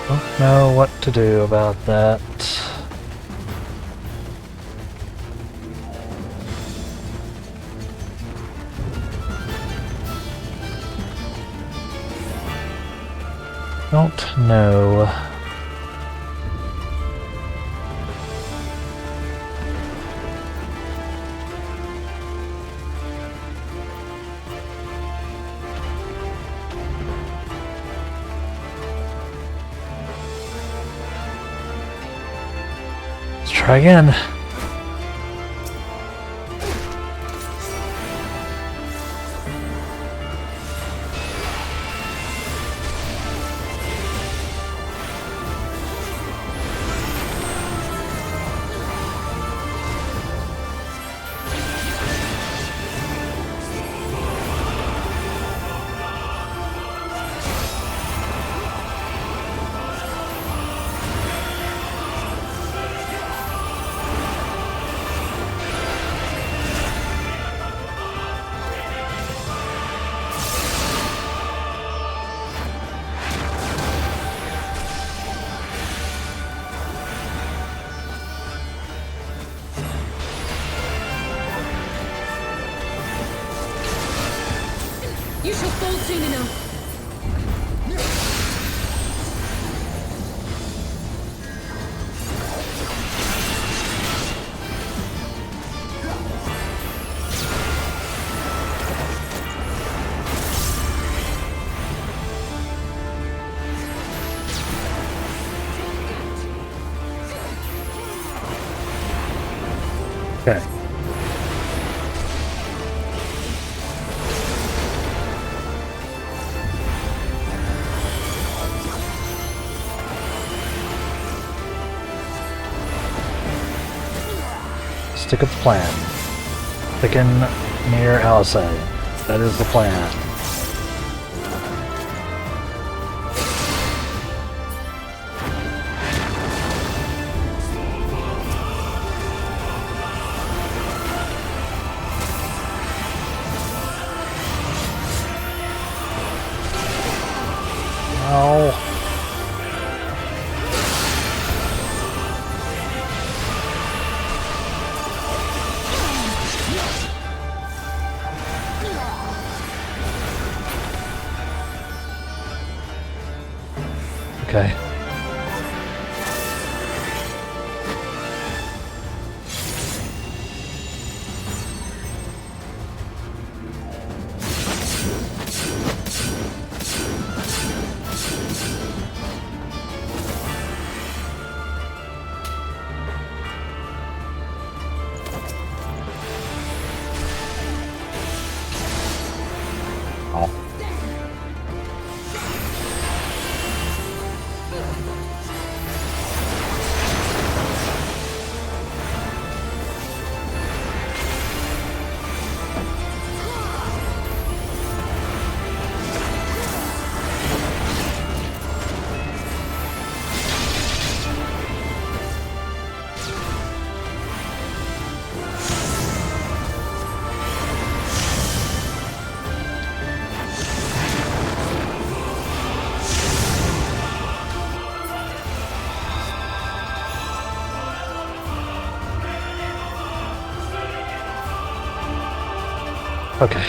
Don't know what to do about that. Don't know. Let's try again.
You shall fall soon enough.
Okay. Stick with the plan. Thicken near Alisai. That is the plan. No. Okay. Okay.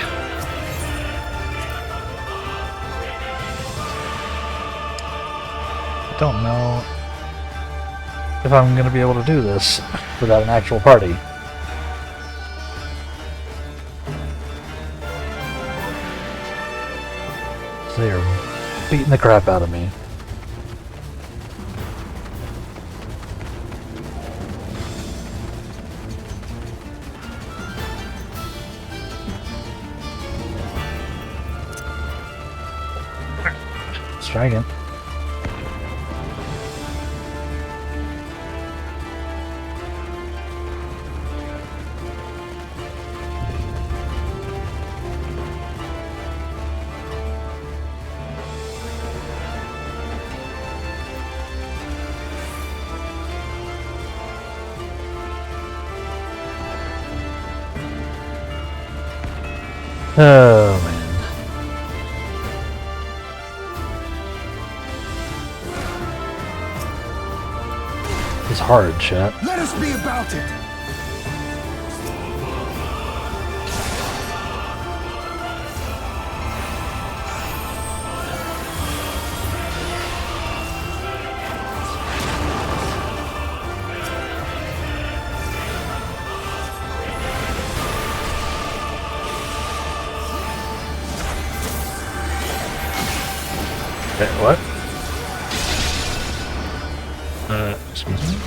I don't know if I'm going to be able to do this without an actual party. They are beating the crap out of me. Let's try again. Oh, man. It's hard, chat.
Let us be about it!
What? Excuse me?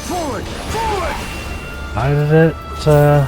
Forward! Forward!
Why did it, okay.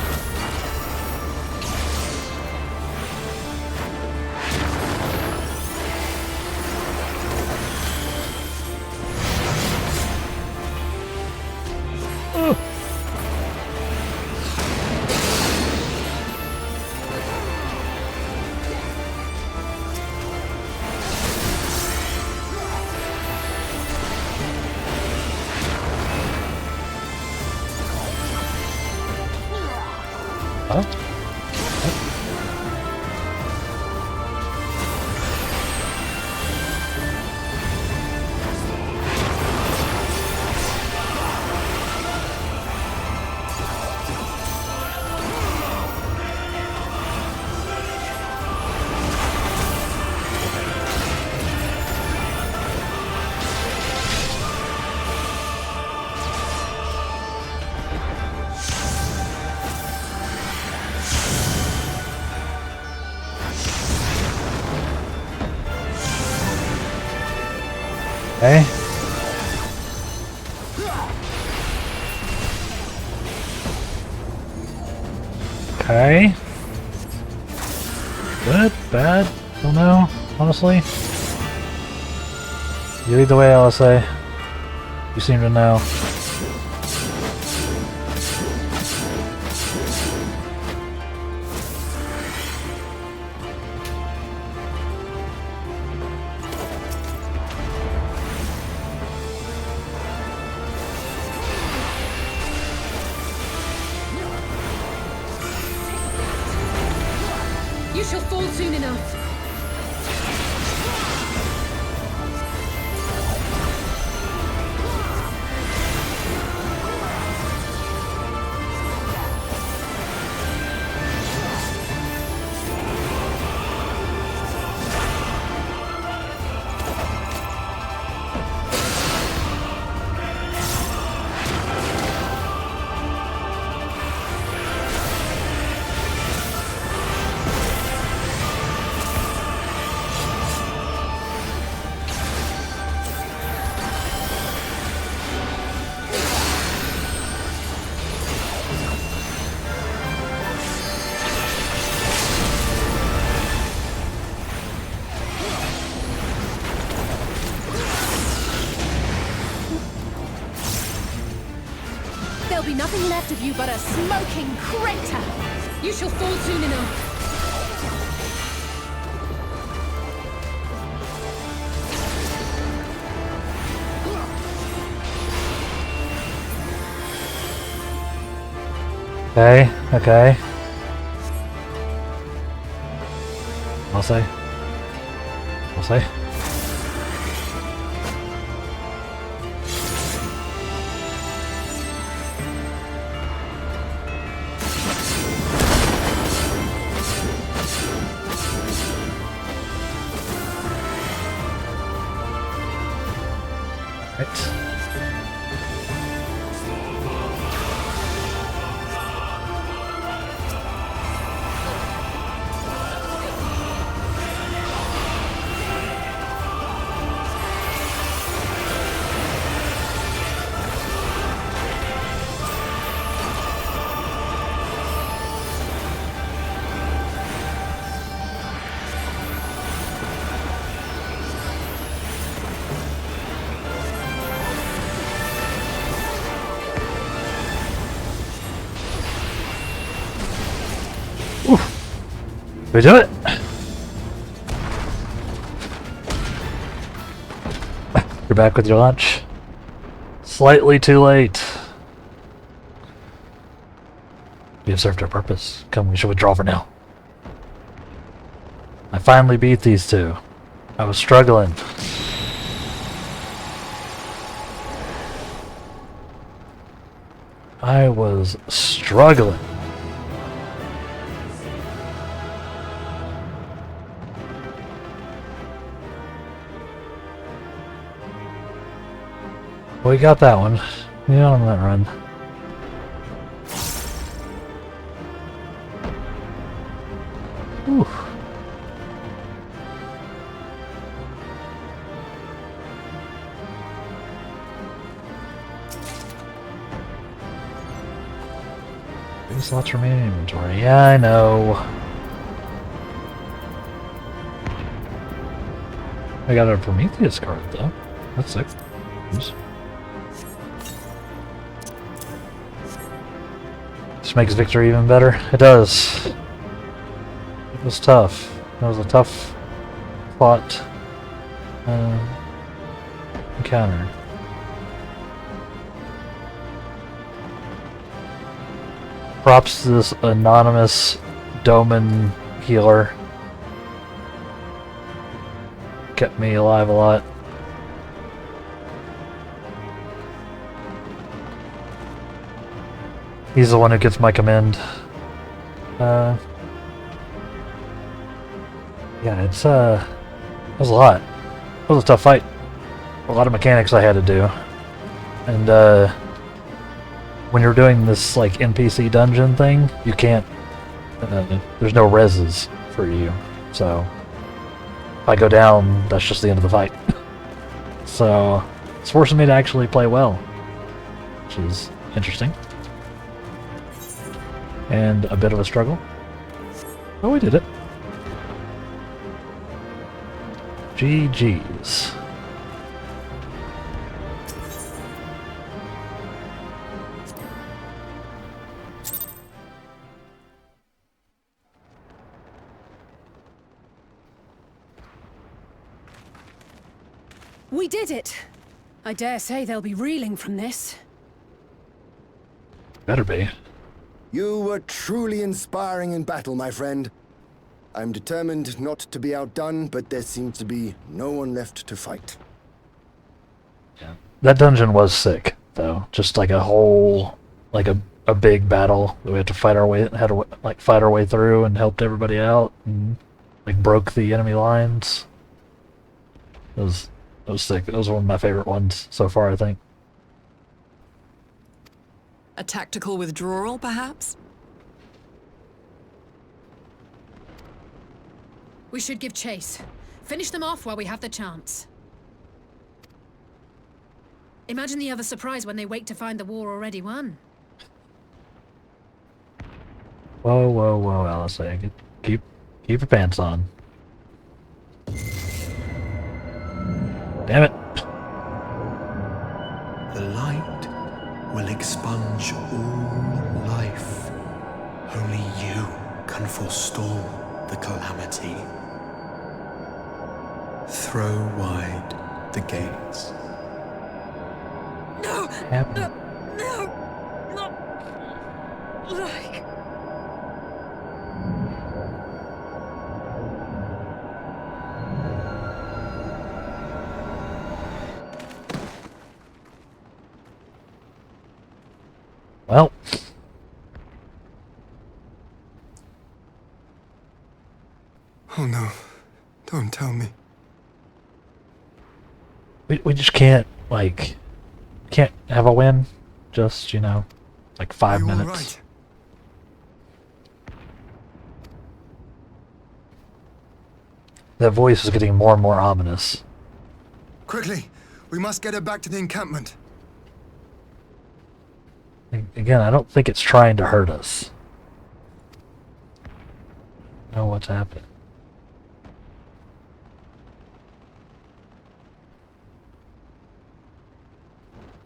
Okay. Good? Bad? Don't know, honestly. You lead the way, LSA. You seem to know.
You shall fall soon enough. There'll be nothing left of you but a smoking crater. You shall fall soon enough.
Okay, okay. I'll say. I'll say. Right. We do it! You're back with your lunch. Slightly too late. We have served our purpose. Come, we should withdraw for now. I finally beat these two. I was struggling. I was struggling. We got that one. Yeah, on that run. Whew. Two slots remaining in inventory. Yeah, I know. I got a Prometheus card though. That's sick. Oops. This makes victory even better. It does. It was tough. It was a tough fought encounter. Props to this anonymous Doman healer. Kept me alive a lot. He's the one who gets my commend. Yeah, it's it was a lot. It was a tough fight. A lot of mechanics I had to do. And when you're doing this like NPC dungeon thing, you can't there's no reses for you. So if I go down, that's just the end of the fight. So it's forcing me to actually play well, which is interesting. And a bit of a struggle. Oh, we did it. GG's.
We did it! I dare say they'll be reeling from this.
Better be.
You were truly inspiring in battle, my friend. I'm determined not to be outdone, but there seems to be no one left to fight.
Yeah. That dungeon was sick, though. Just like a whole, like a big battle that we had to fight our way, had to like fight our way through, and helped everybody out, and like broke the enemy lines. It was sick. It was one of my favorite ones so far, I think.
A tactical withdrawal, perhaps?
We should give chase. Finish them off while we have the chance. Imagine the other surprise when they wake to find the war already won.
Whoa, whoa, whoa, Alice. Keep your pants on. Damn it.
The light will expunge all life. Only you can forestall the calamity. Throw wide the gates.
No!
Happen.
No! Not like...
Oh no. Don't tell me.
We just can't, like, can't have a win. Just, you know, like 5
Are you all
minutes.
right?
That voice is getting more and more ominous.
Quickly! We must get her back to the encampment.
Again, I don't think it's trying to hurt us. I know what's happening.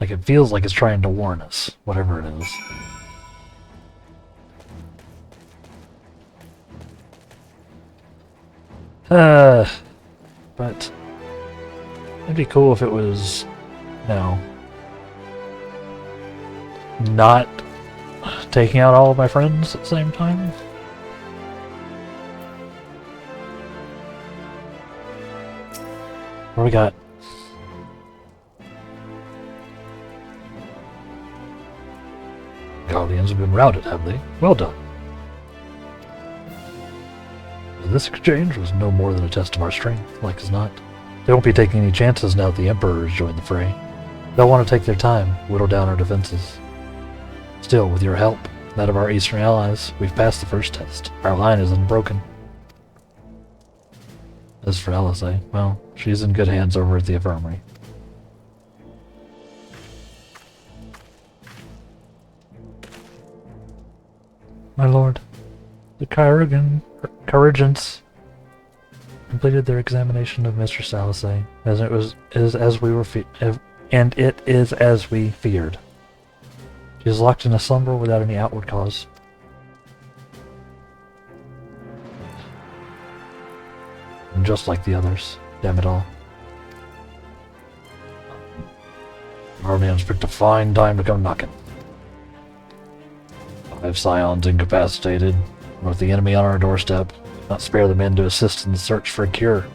Like, it feels like it's trying to warn us, whatever it is. But it'd be cool if it was, you know, not taking out all of my friends at the same time. What do we got? Guardians have been routed, have they? Well done. This exchange was no more than a test of our strength, like as not. They won't be taking any chances now that the Emperor has joined the fray. They'll want to take their time, whittle down our defenses. Still, with your help, and that of our eastern allies, we've passed the first test. Our line is unbroken. As for Alizé, well, she's in good hands over at the infirmary. My lord, the Chirurgeons completed their examination of Mistress Alizé, and it is as we feared. She is locked in a slumber without any outward cause. And just like the others, damn it all. Guardians picked a fine time to come knocking. 5 Scions incapacitated, with the enemy on our doorstep. Not spare the men to assist in the search for a cure.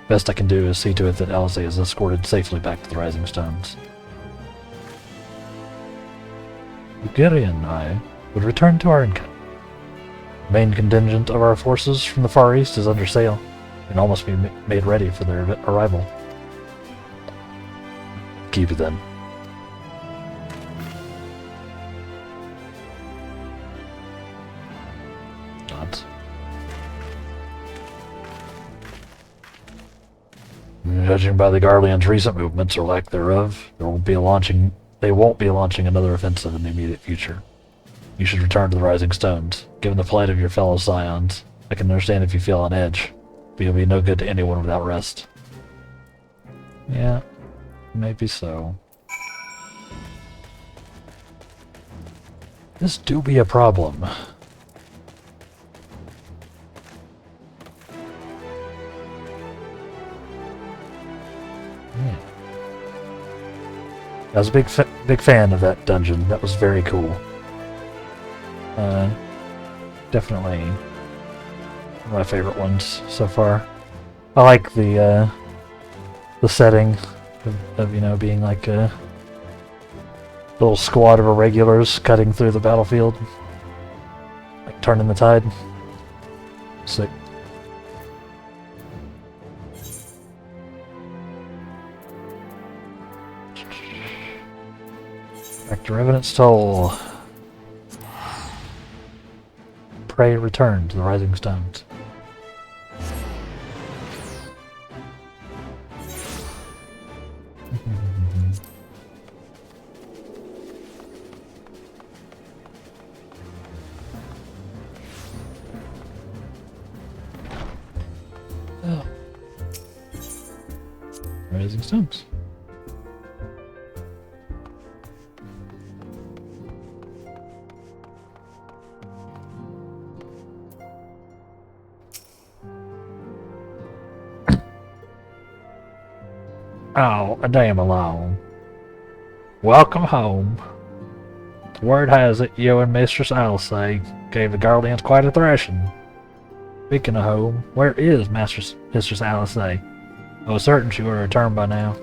Best I can do is see to it that Alizé is escorted safely back to the Rising Stones. Ugiri and I would return to our encampment. The main contingent of our forces from the Far East is under sail, and almost be made ready for their arrival. Keep it then. Not. Judging by the Guardians' recent movements or lack thereof, they won't be launching another offensive in the immediate future. You should return to the Rising Stones. Given the plight of your fellow Scions, I can understand if you feel on edge, but you'll be no good to anyone without rest. Yeah, maybe so. This do be a problem. Yeah. I was a big fan of that dungeon. That was very cool. Definitely one of my favorite ones so far. I like the setting of you know, being like a little squad of irregulars cutting through the battlefield, like turning the tide. Sick. Factor evidence toll. Prey return to the Rising Stones. Oh. Rising Stones. Oh, a damn alone. Welcome home. Word has it you and Mistress Alizé gave the Guardians quite a thrashing. Speaking of home, where is Mistress Alizé? I was certain she would have returned by now.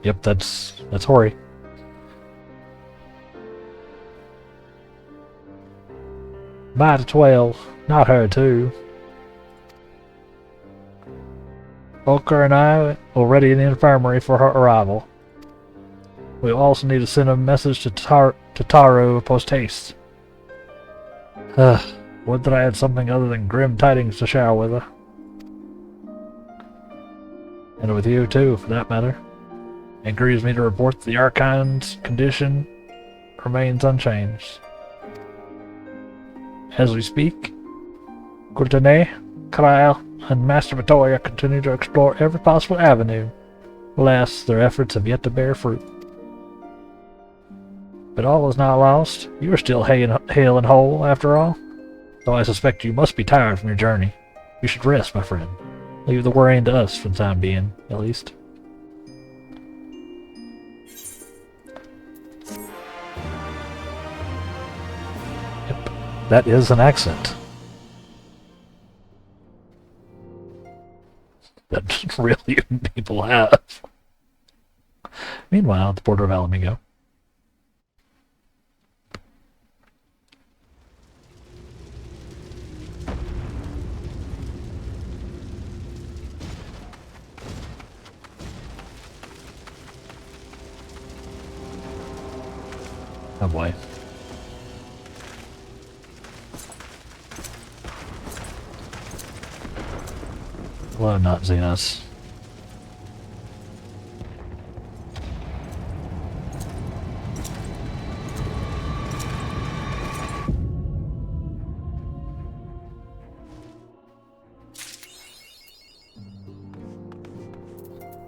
Yep, that's Hori. Bye to 12. Not her, too. Volker and I will ready in the infirmary for her arrival. We'll also need to send a message to Taro post-haste. Would that I had something other than grim tidings to share with her. And with you, too, for that matter. It grieves me to report that the Archine's condition remains unchanged. As we speak, Courtenay, Kyle, and Master Vittoria continue to explore every possible avenue. Alas, their efforts have yet to bear fruit. But all is not lost. You are still hale and whole, after all. Though I suspect you must be tired from your journey. You should rest, my friend. Leave the worrying to us for the time being, at least. Yep, that is an accent. That really people have. Meanwhile, at the border of Alamigo. Oh boy. Hello, not Xenos.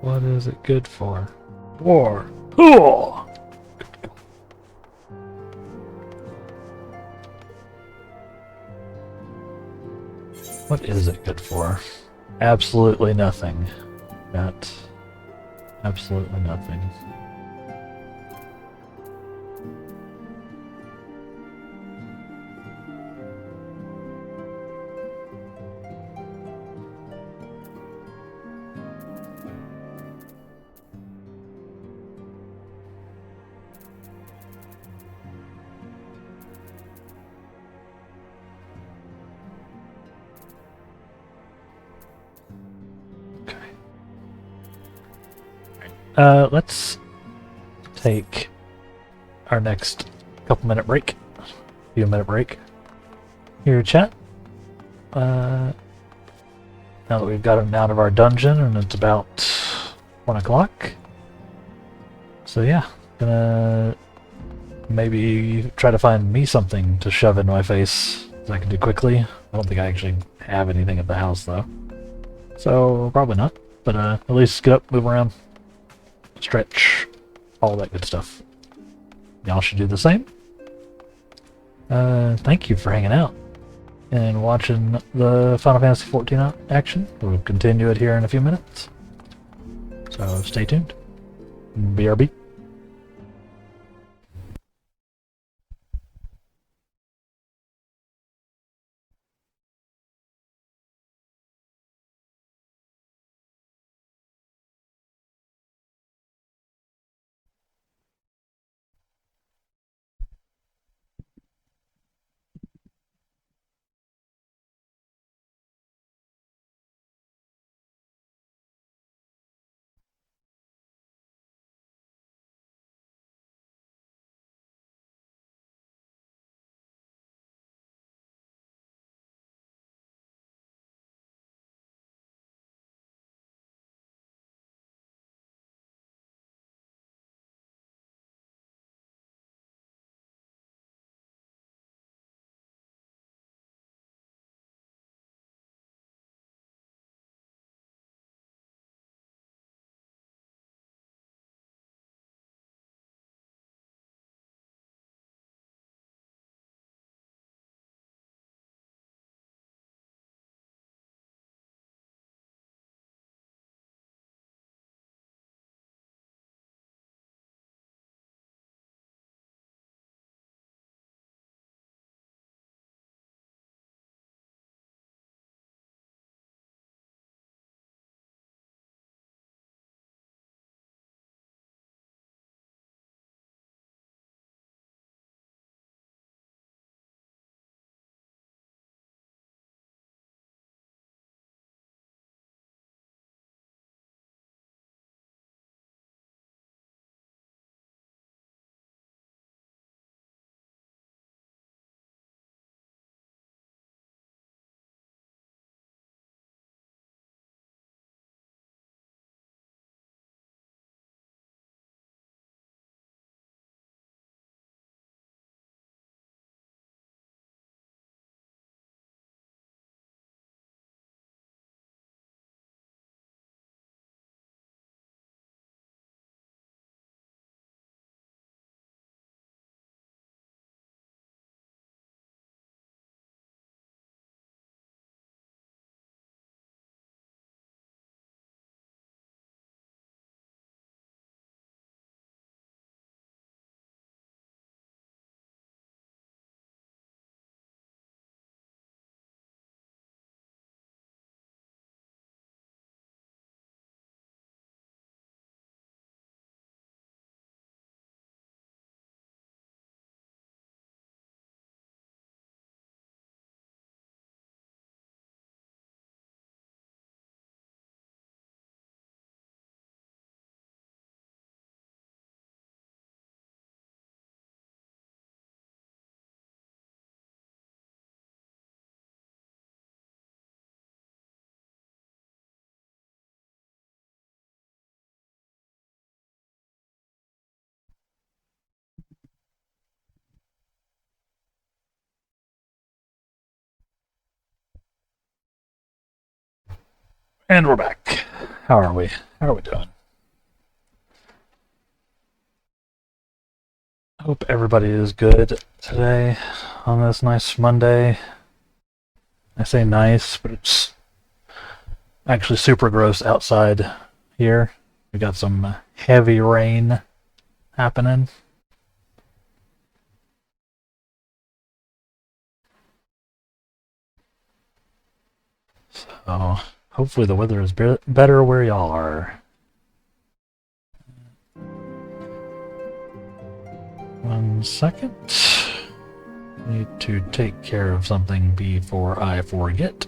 What is it good for? War. Cool. What is it good for? Absolutely nothing. Not absolutely nothing. Let's take our next few-minute break here, chat. Now that we've gotten out of our dungeon and it's about 1 o'clock. So yeah, gonna maybe try to find me something to shove in my face that I can do quickly. I don't think I actually have anything at the house though. So probably not, but at least get up, move around. Stretch, all that good stuff. Y'all should do the same. Thank you for hanging out and watching the Final Fantasy XIV action. We'll continue it here in a few minutes. So stay tuned. BRB. And we're back. How are we? How are we doing? I hope everybody is good today on this nice Monday. I say nice, but it's actually super gross outside here. We got some heavy rain happening. So hopefully the weather is better where y'all are. One second. Need to take care of something before I forget.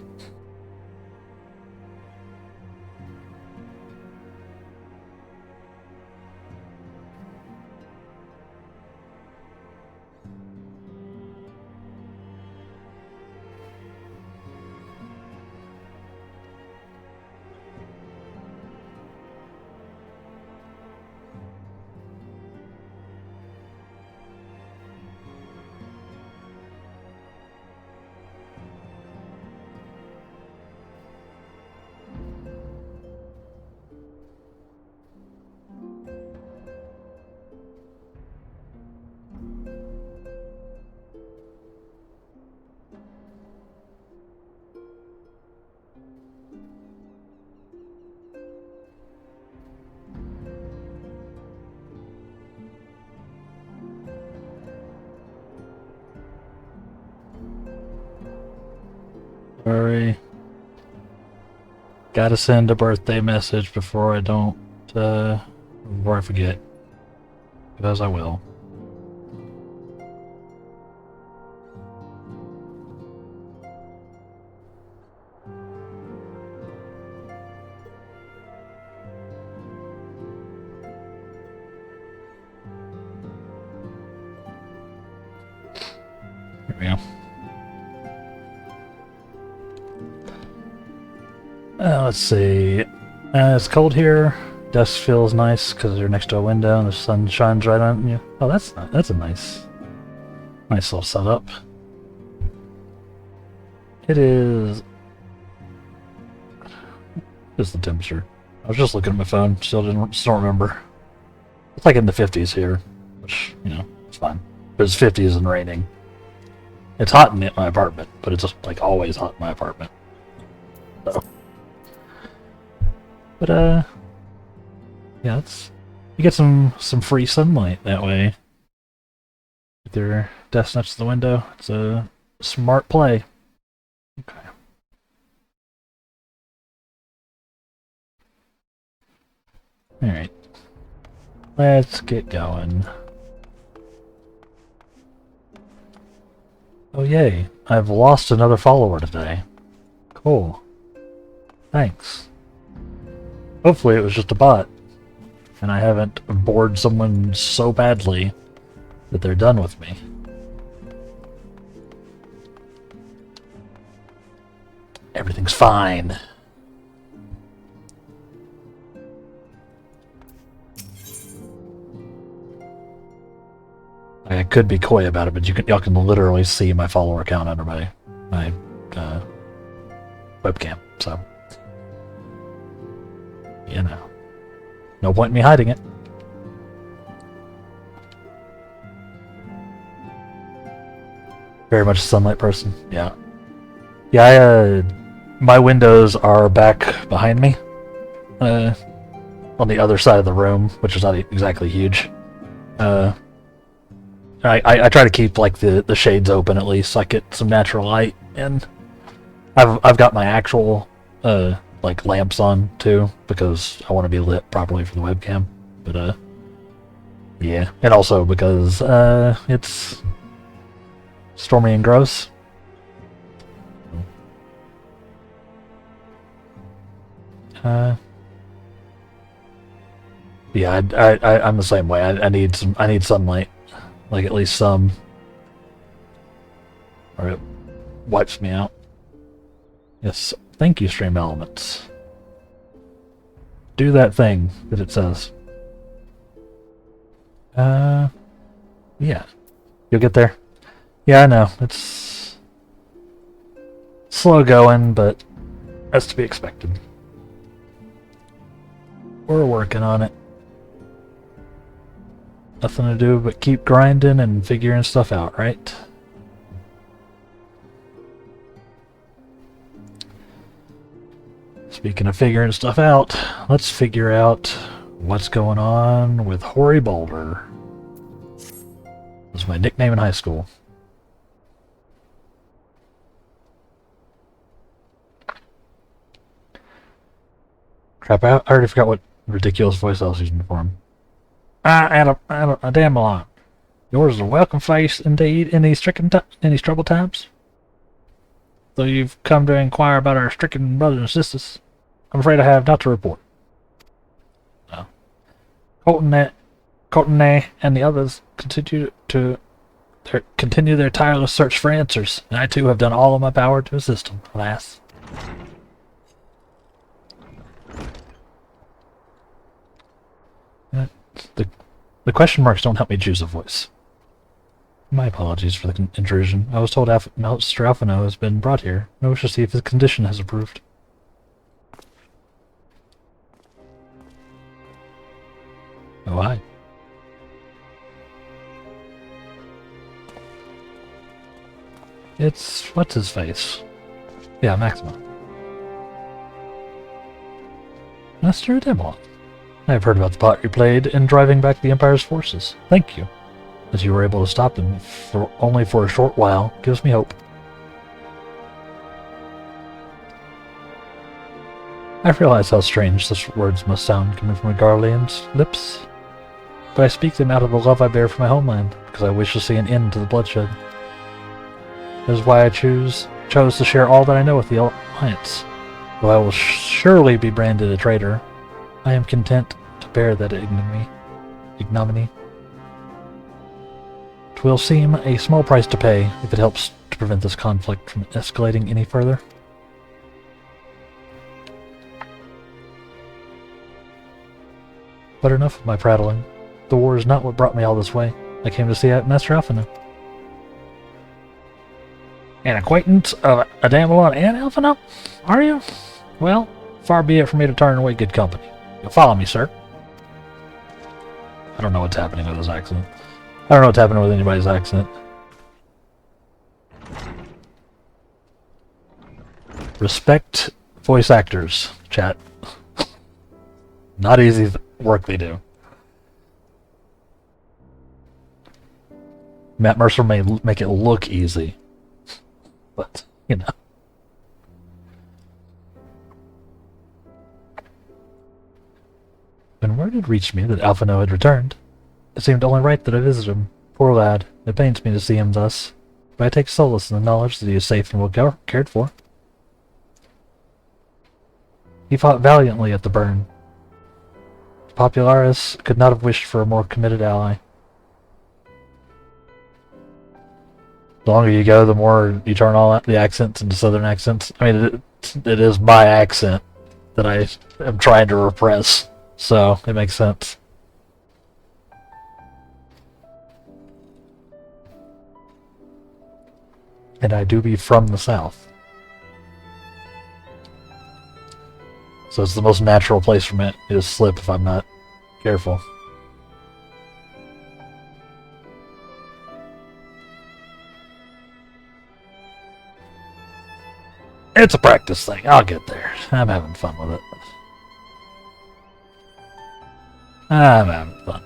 Sorry. Gotta send a birthday message before I don't, before I forget. Because I will. There we go. Let's see. It's cold here. Desk feels nice because you're next to a window and the sun shines right on you. Oh, that's a nice little setup. It is. What is the temperature? I was just looking at my phone. Still don't remember. It's like in the 50s here, which it's fine. But it's 50s and raining. It's hot in my apartment, but it's just like always hot in my apartment. So. But yeah, you get some free sunlight that way. With your desk next to the window, it's a smart play. Okay. All right. Let's get going. Oh yay! I've lost another follower today. Cool. Thanks. Hopefully it was just a bot, and I haven't bored someone so badly that they're done with me. Everything's fine. I could be coy about it, but y'all can literally see my follower count under my webcam, so no point in me hiding it. Very much a sunlight person. Yeah. My windows are back behind me, on the other side of the room, which is not exactly huge. I try to keep like the shades open at least, so I get some natural light, and I've got my actual like lamps on too, because I want to be lit properly for the webcam. But yeah, and also because it's stormy and gross. Yeah, I'm the same way. I need sunlight, like at least some, or it wipes me out. Yes, thank you, Stream Elements. Do that thing that it says. Yeah, you'll get there. Yeah, I know it's slow going, but that's to be expected. We're working on it. Nothing to do but keep grinding and figuring stuff out, right? Speaking of figuring stuff out, let's figure out what's going on with Hoary Balder. That was my nickname in high school. Crap, I already forgot what ridiculous voice I was using for him. A damn lot. Yours is a welcome face indeed in these troubled times. Though you've come to inquire about our stricken brothers and sisters, I'm afraid I have not to report. No. Colton and the others continue their tireless search for answers, and I too have done all in my power to assist them, alas. The question marks don't help me choose a voice. My apologies for the intrusion. I was told Mr. Alphino has been brought here. I wish to see if his condition has improved. Oh, hi. It's... what's his face? Yeah, Maxima. Master Demon. I have heard about the part you played in driving back the Empire's forces. Thank you. That you were able to stop them only for a short while gives me hope. I realize how strange such words must sound coming from a Garlean's lips, but I speak them out of the love I bear for my homeland, because I wish to see an end to the bloodshed. That is why I chose to share all that I know with the Alliance. Though I will surely be branded a traitor, I am content to bear that ignominy. It will seem a small price to pay if it helps to prevent this conflict from escalating any further. But enough of my prattling. The war is not what brought me all this way. I came to see Master Alphino. An acquaintance of Adamilon and Alphino? Are you? Well, far be it for me to turn away good company. You'll follow me, sir. I don't know what's happening with his accent. I don't know what's happening with anybody's accent. Respect voice actors, chat. Not easy work they do. Matt Mercer may make it look easy, but, you know. When word had reached me that Alphino had returned, it seemed only right that I visit him. Poor lad, it pains me to see him thus, but I take solace in the knowledge that he is safe and well cared for. He fought valiantly at the burn. Popularis could not have wished for a more committed ally. The longer you go, the more you turn all the accents into southern accents. I mean, it is my accent that I am trying to repress, so it makes sense. And I do be from the south. So it's the most natural place for me to slip if I'm not careful. It's a practice thing. I'll get there. I'm having fun with it. I'm having fun.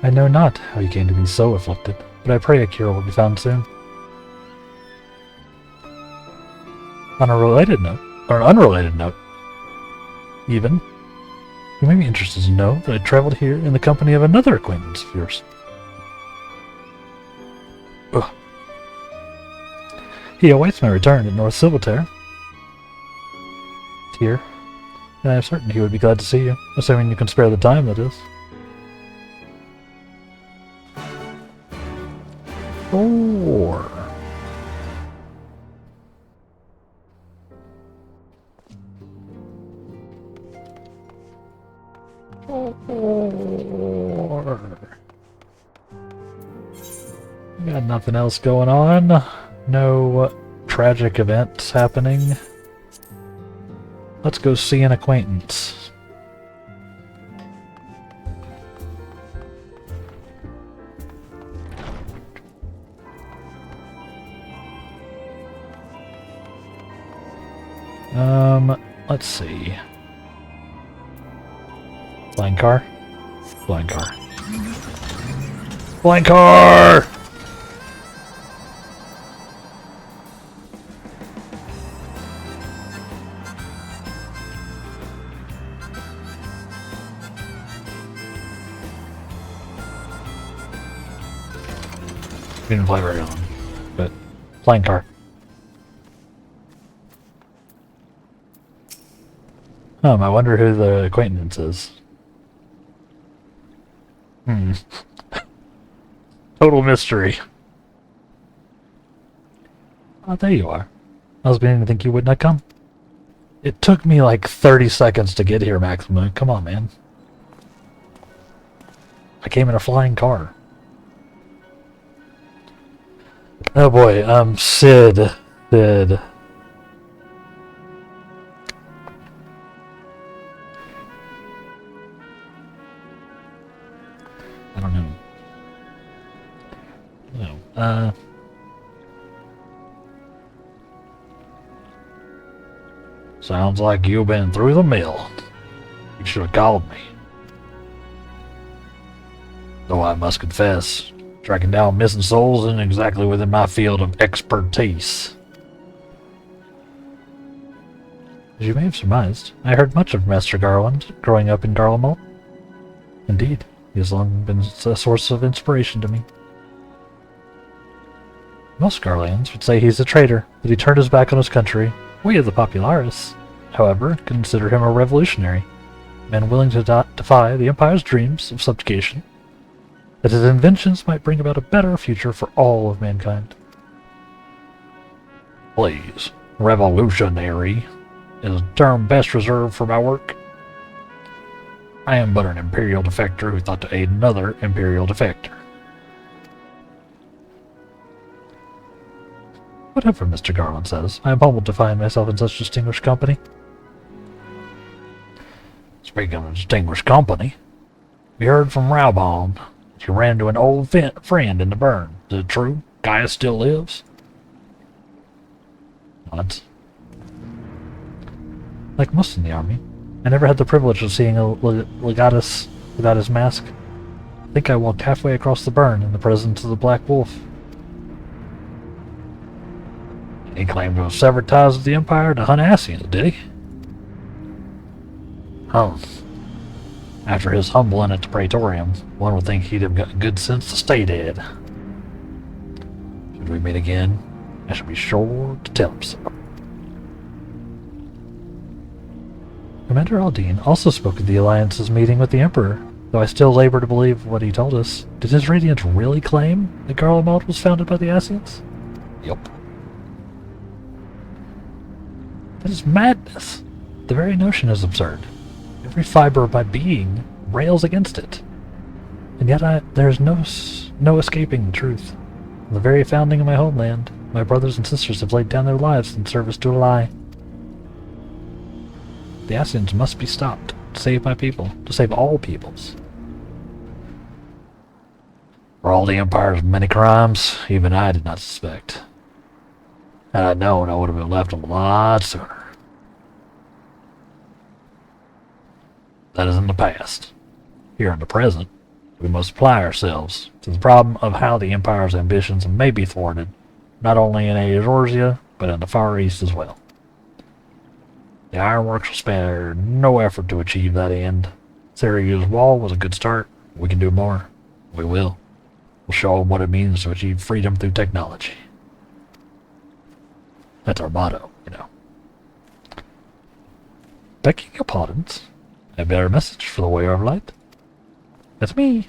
I know not how you came to be so afflicted, but I pray a cure will be found soon. On a related note, or an unrelated note, even, you may be interested to know that I traveled here in the company of another acquaintance of yours. Ugh. He awaits my return in North Silverterre. Here, and I am certain he would be glad to see you, assuming you can spare the time, that is. Four. Got nothing else going on. No tragic events happening. Let's go see an acquaintance. Let's see. Flying car? Flying car. Flying car! Didn't play very long, but flying car. I wonder who the acquaintance is. Total mystery. Oh, there you are. I was beginning to think you would not come. It took me like 30 seconds to get here, Maximum. Come on, man. I came in a flying car. Oh boy, Sid. I don't know. No. Sounds like you've been through the mill. You should have called me. Though I must confess, tracking down missing souls isn't exactly within my field of expertise. As you may have surmised, I heard much of Master Garland growing up in Garlemald. Indeed, he has long been a source of inspiration to me. Most Garlands would say he's a traitor, that he turned his back on his country. We of the Popularis, however, consider him a revolutionary, a man willing to defy the Empire's dreams of subjugation, that his inventions might bring about a better future for all of mankind. Please, revolutionary is a term best reserved for my work. I am but an Imperial defector who thought to aid another Imperial defector. Whatever Mr. Garland says, I am humbled to find myself in such distinguished company. Speaking of distinguished company, we heard from Raubon that you ran into an old friend in the burn. Is it true? Gaius still lives? What? Like most in the army, I never had the privilege of seeing a legatus without his mask. I think I walked halfway across the burn in the presence of the Black Wolf. He claimed to have severed ties with the Empire to hunt Ascians, did he? After his humbling at the Praetorium, one would think he'd have got good sense to stay dead. Should we meet again, I shall be sure to tell him so. Commander Aldine also spoke of the Alliance's meeting with the Emperor, though I still labor to believe what he told us. Did his Radiance really claim that Garlemald was founded by the Ascians? Yup. That is madness. The very notion is absurd. Every fiber of my being rails against it. And yet there is no escaping the truth. From the very founding of my homeland, my brothers and sisters have laid down their lives in service to a lie. The Ascians must be stopped to save my people, to save all peoples. For all the Empire's many crimes, even I did not suspect. Had I known, I would have been left a lot sooner. That is in the past. Here in the present, we must apply ourselves to the problem of how the Empire's ambitions may be thwarted, not only in Eorzea, but in the Far East as well. The Ironworks will spare no effort to achieve that end. Sarajevo's wall was a good start. We can do more. We will. We'll show them what it means to achieve freedom through technology. That's our motto, you know. Begging your pardons, I bear a message for the Warrior of Light. That's me.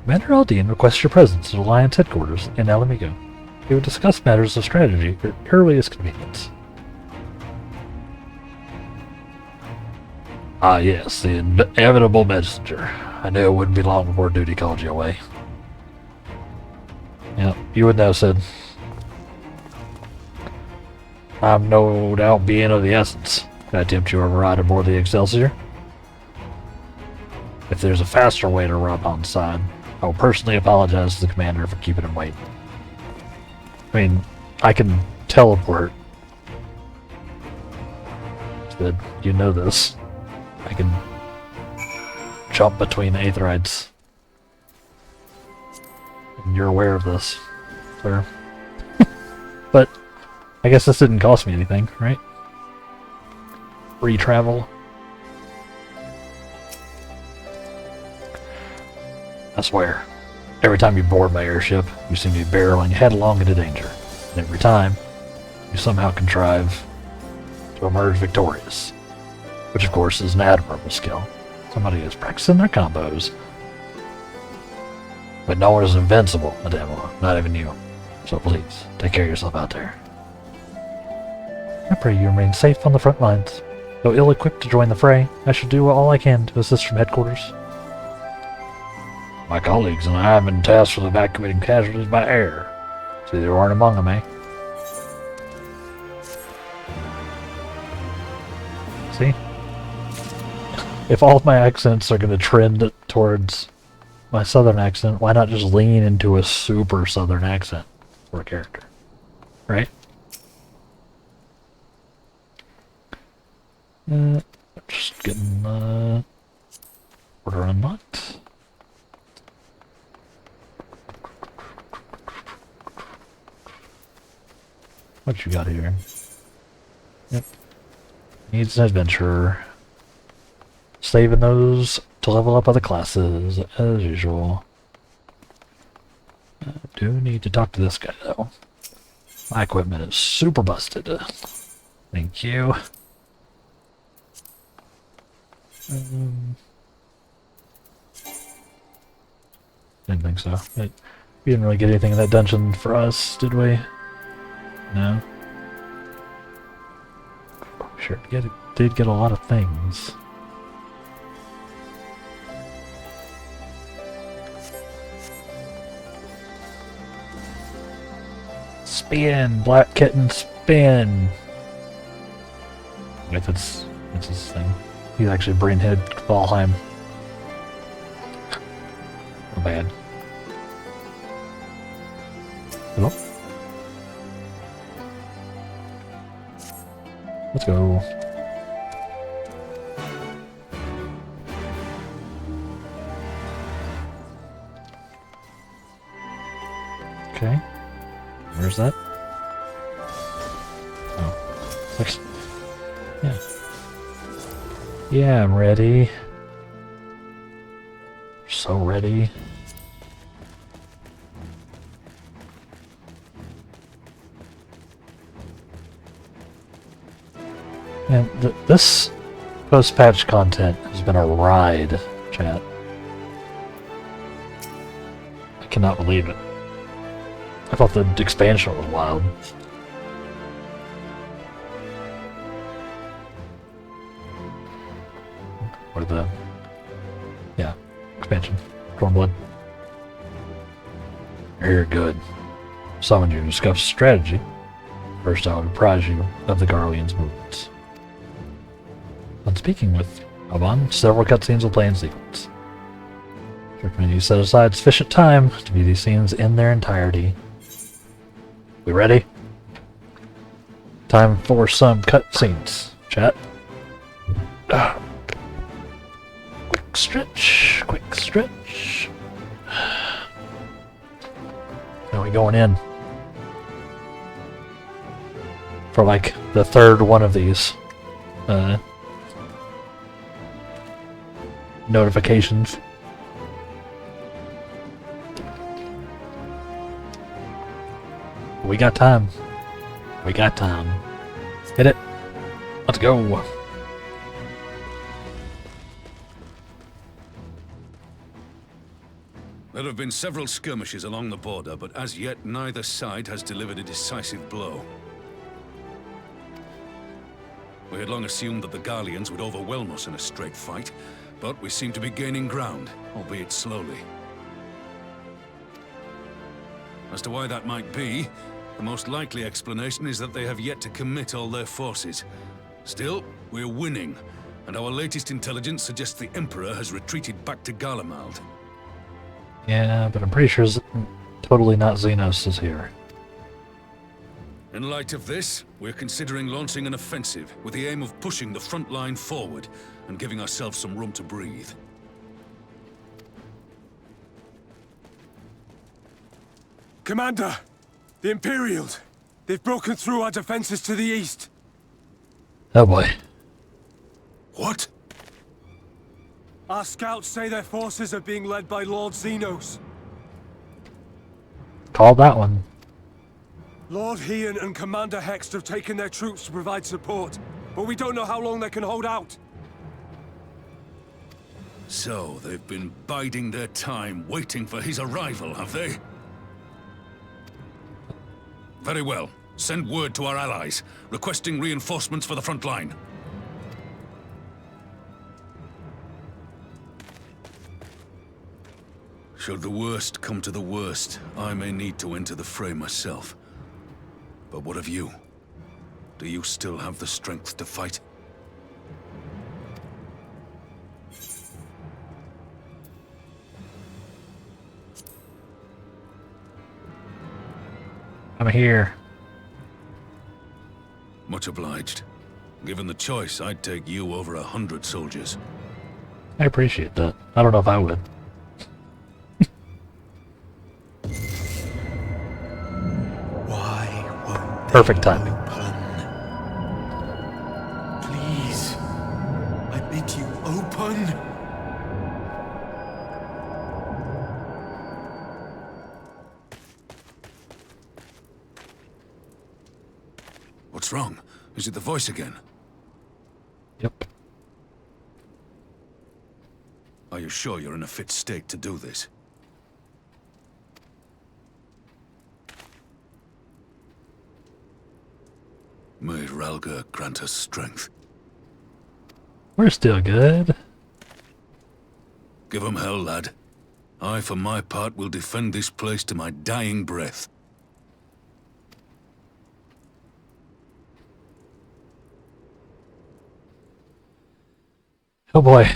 Commander Aldine requests your presence at Alliance headquarters in Alamigo. We will discuss matters of strategy at your earliest convenience. Ah yes, the inevitable messenger. I knew it wouldn't be long before duty called you away. Yep, you would know, Sid. I'm no doubt being of the essence. Can I tempt you override aboard the Excelsior? If there's a faster way to rub on side, I will personally apologize to the commander for keeping him waiting. I mean, I can teleport. Sid, you know this. I can jump between Aetherites. And you're aware of this, sir. But I guess this didn't cost me anything, right? Free travel. I swear, every time you board my airship, you seem to be barreling headlong into danger. And every time, you somehow contrive to emerge victorious. Which of course is an admirable skill. Somebody is practicing their combos. But no one is invincible, Madame, not even you. So please, take care of yourself out there. I pray you remain safe on the front lines. Though ill-equipped to join the fray, I shall do all I can to assist from headquarters. My colleagues and I have been tasked with evacuating casualties by air. So there aren't among them, eh? See? If all of my accents are going to trend towards my southern accent, why not just lean into a super southern accent for a character? Right? Just getting order unlocked. What you got here? Yep. Needs an adventure. Saving those to level up other classes, as usual. I do need to talk to this guy, though. My equipment is super busted. Thank you. Didn't think so. We didn't really get anything in that dungeon for us, did we? No. Sure, did get a lot of things. Spin, Black Kitten, spin. Wait, that's his thing. He's actually Brainhead Valheim. Oh, bad. Hello? Let's go. Okay. Where's that? Oh. It's like... Yeah. Yeah, I'm ready. So ready. And this post-patch content has been a ride, chat. I cannot believe it. I thought the expansion was wild. Or the... yeah, expansion. Stormblood. You're here good. Summoned you to discuss strategy. First I would apprise you of the Garlean's movements. On speaking with Alban, several cutscenes will play in sequence. Recommend you set aside sufficient time to view these scenes in their entirety. We ready? Time for some cutscenes, chat. Quick stretch, quick stretch. Now we going in for like the third one of these notifications. We got time. We got time. Hit it. Let's go.
There have been several skirmishes along the border, but as yet neither side has delivered a decisive blow. We had long assumed that the Garleans would overwhelm us in a straight fight, But we seem to be gaining ground, albeit slowly. As to why that might be, the most likely explanation is that they have yet to commit all their forces. Still, we're winning, and our latest intelligence suggests the Emperor has retreated back to Garlemald.
Yeah, but I'm pretty sure totally not Xenos is here.
In light of this, we're considering launching an offensive with the aim of pushing the front line forward and giving ourselves some room to breathe.
Commander! The Imperials! They've broken through our defenses to the east!
Oh boy.
What?
Our scouts say their forces are being led by Lord Xenos.
Called that one.
Lord Hien and Commander Hext have taken their troops to provide support, but we don't know how long they can hold out.
So, they've been biding their time, waiting for his arrival, have they? Very well. Send word to our allies, requesting reinforcements for the front line. Should the worst come to the worst, I may need to enter the fray myself. But what of you? Do you still have the strength to fight?
I'm here.
Much obliged. Given the choice, I'd take you over 100 soldiers.
I appreciate that. I don't know if I would.
Why won't
Perfect timing.
Please, I bid you open.
What's wrong? Is it the voice again?
Yep.
Are you sure you're in a fit state to do this? May Ralga grant us strength.
We're still good.
Give 'em hell, lad. I, for my part, will defend this place to my dying breath.
Oh boy.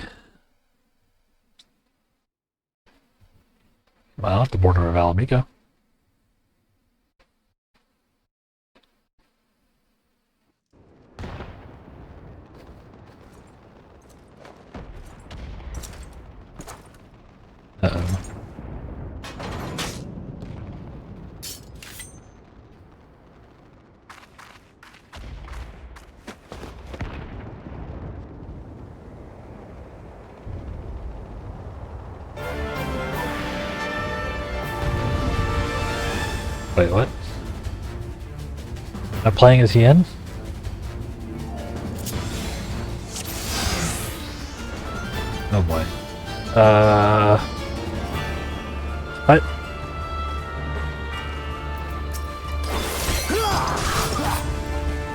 Well, at the border of Alamico. Uh-oh. Wait, what? Am I playing as Yen? Oh boy. What?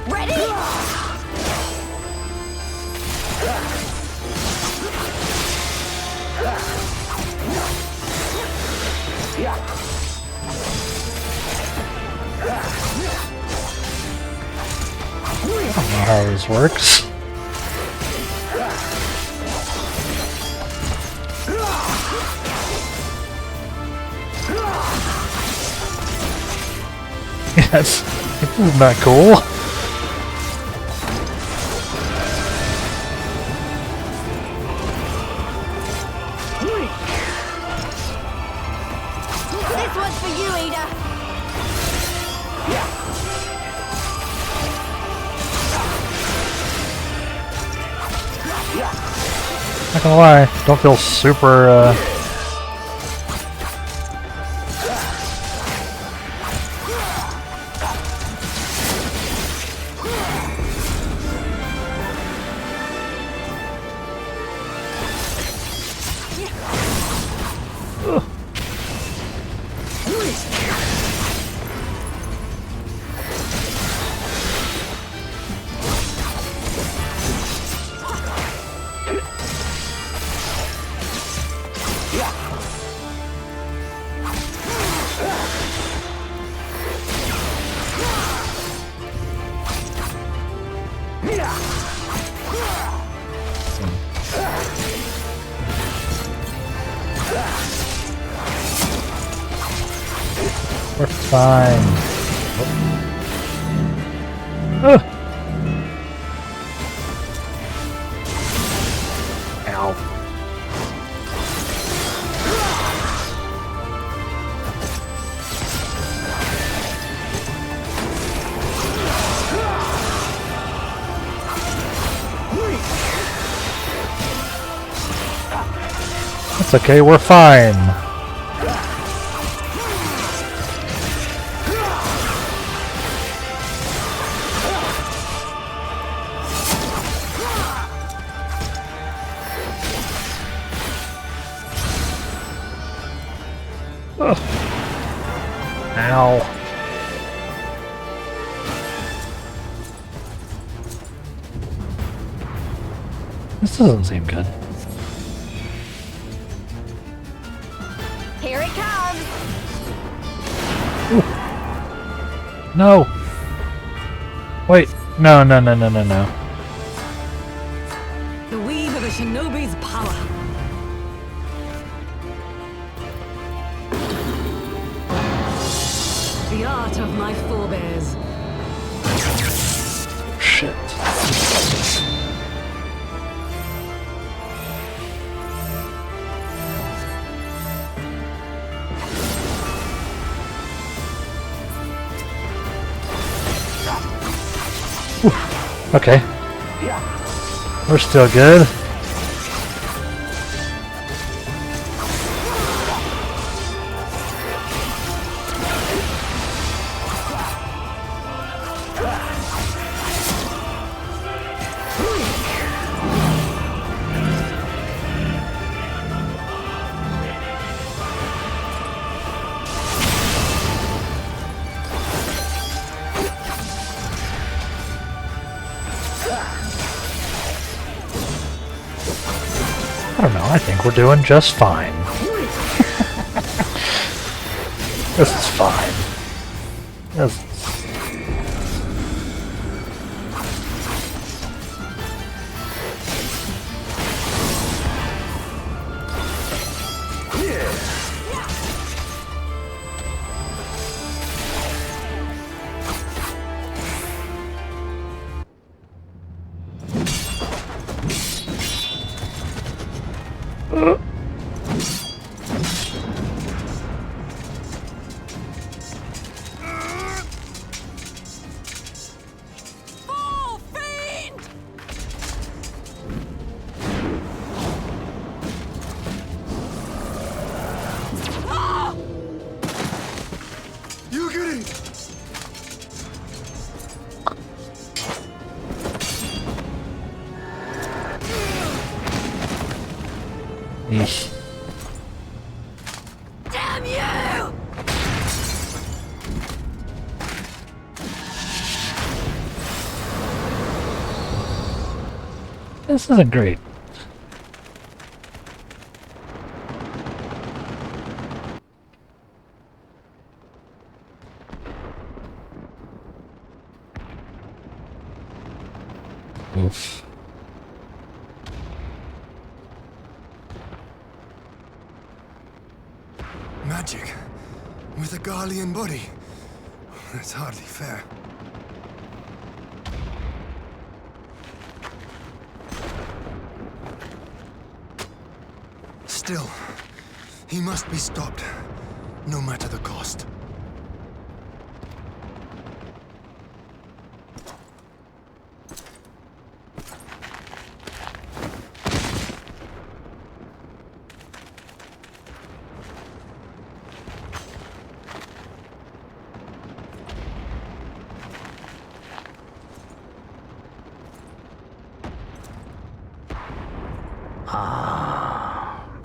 Ready?
I don't know how this works. Yes, this is not cool.
This one's for you, Ada.
Not gonna lie, don't feel super, We're fine. Oh. Ow. That's okay, we're fine. Ugh. Ow. This doesn't seem good.
Here it comes!
Ooh. No! Wait, no.
The weave of a shinobi's power. The art of my forebears.
Shit. Oof. Okay. We're still good. I don't know, I think we're doing just fine. This is fine. This is... Eesh.
Damn you!
This isn't great. Oof.
Magic with a Garlean body. That's hardly fair. Still, he must be stopped, no matter the cost.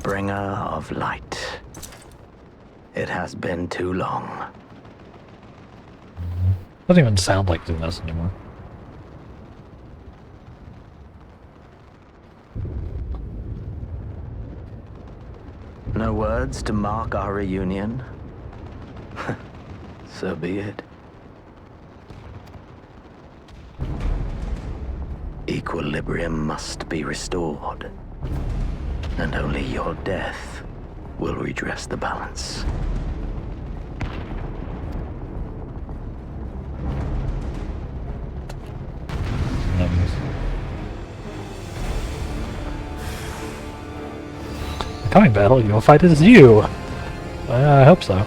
Bringer of light. It has been too long.
Doesn't even sound like doing this anymore.
No words to mark our reunion? So be it. Equilibrium must be restored, and only your death will redress the balance.
The coming battle you'll fight is you! I hope so.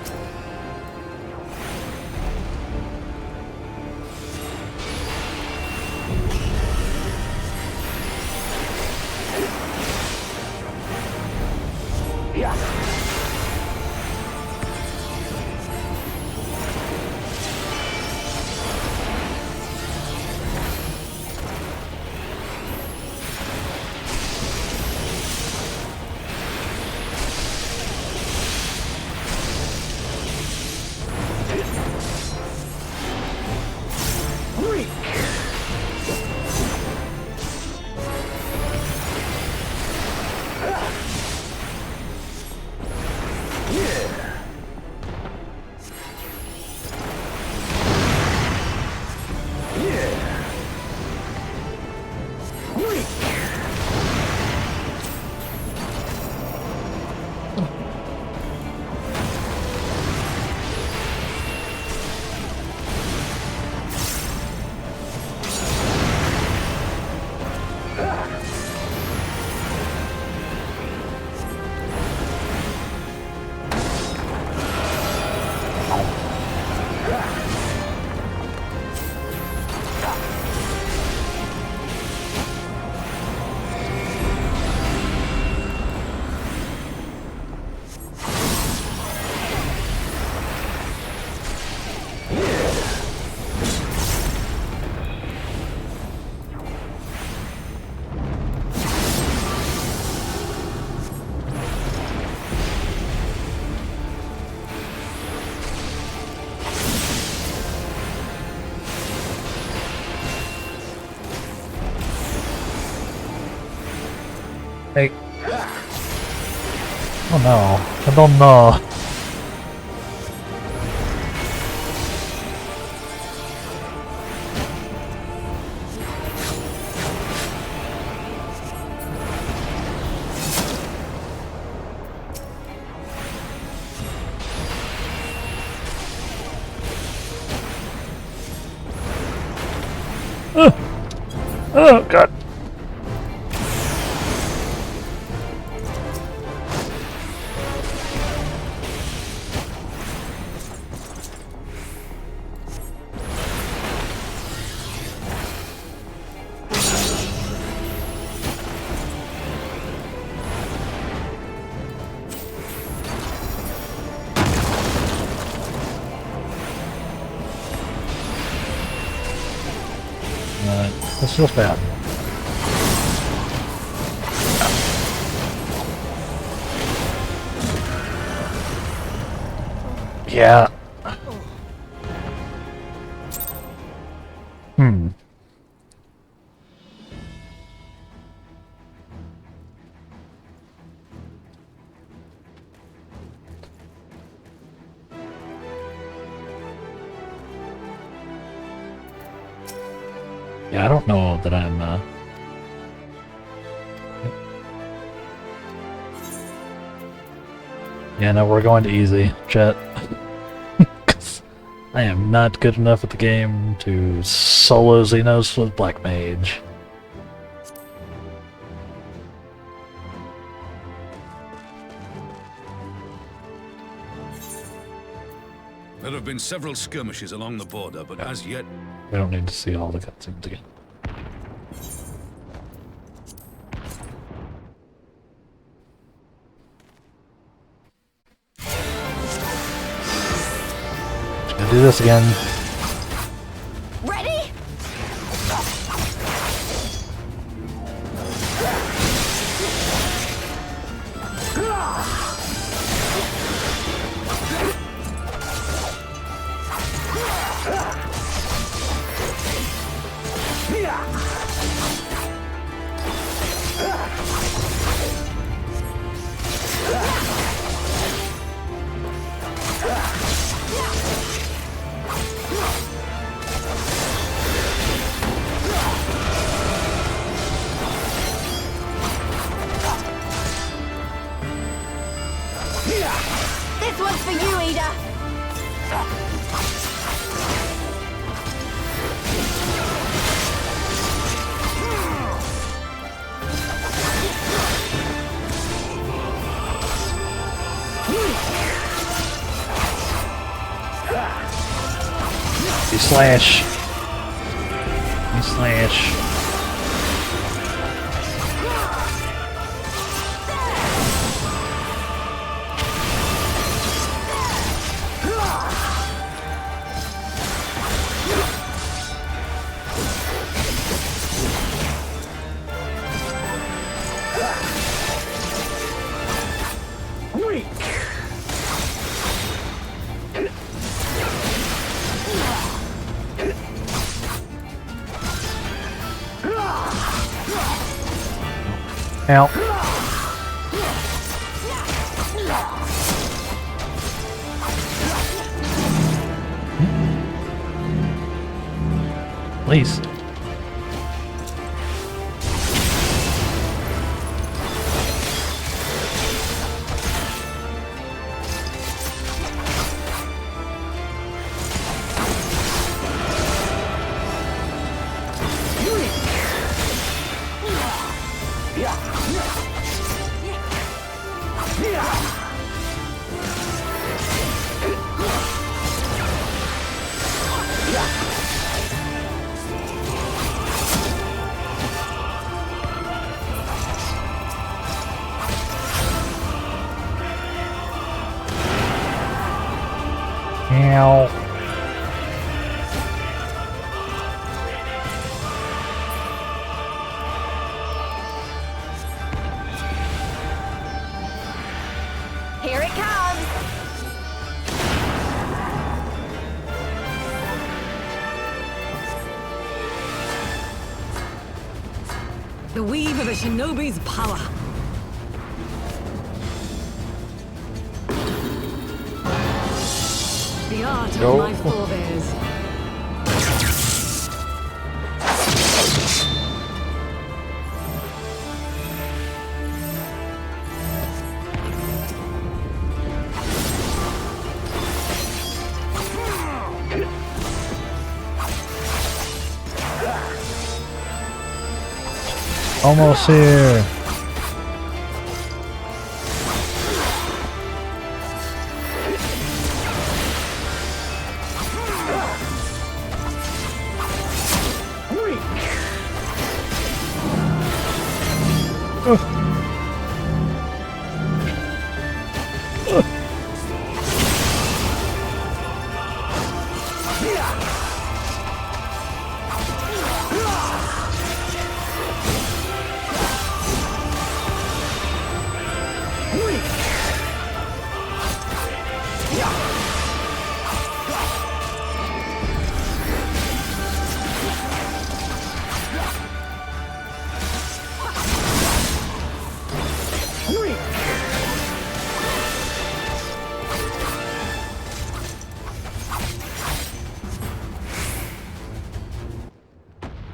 Hey. Oh no. I don't know. Oh god. This feels bad. Yeah. Yeah, I don't know that I'm, Yeah, no, we're going to easy, chat. 'Cause I am not good enough at the game to solo Xenos with Black Mage.
There have been several skirmishes along the border, but as yet...
We don't need to see all the cutscenes again. Just gonna do this again.
Ready?
This one's for you, Ida.
You slash. You slash. Ow. Please. Ow.
Here it comes.
The weave of a shinobi's power. The art of my forebears.
Almost here.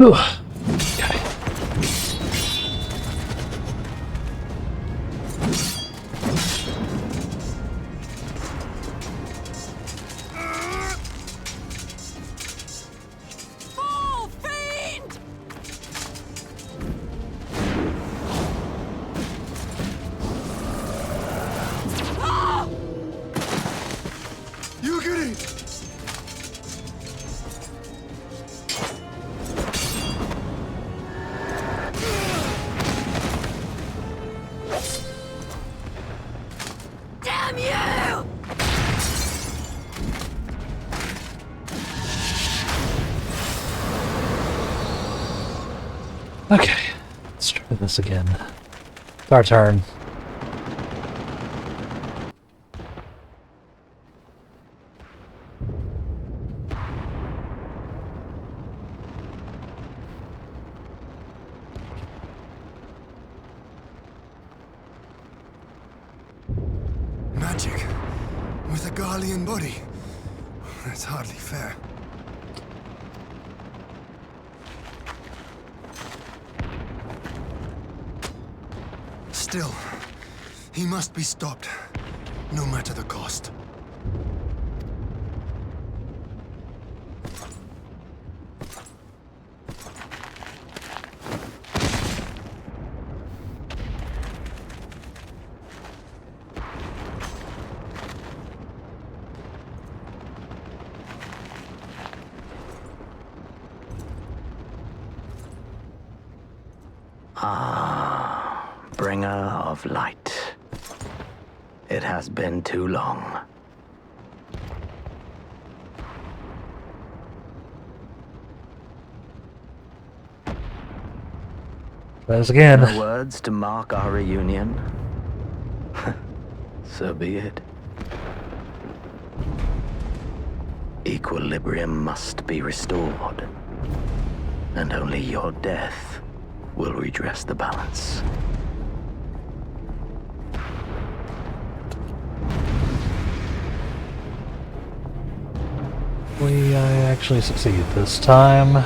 Whew. Okay.
Fall, fiend! Ah!
You get it!
Damn you!
Okay. Let's try this again. It's our turn.
Magic. With a Garlean body. That's hardly fair. Still, he must be stopped. no matter the cost.
Ah, bringer of light. It has been too long.
Try this again.
No words to mark our reunion? So be it. Equilibrium must be restored, and only your death will redress the balance.
We actually succeed this time.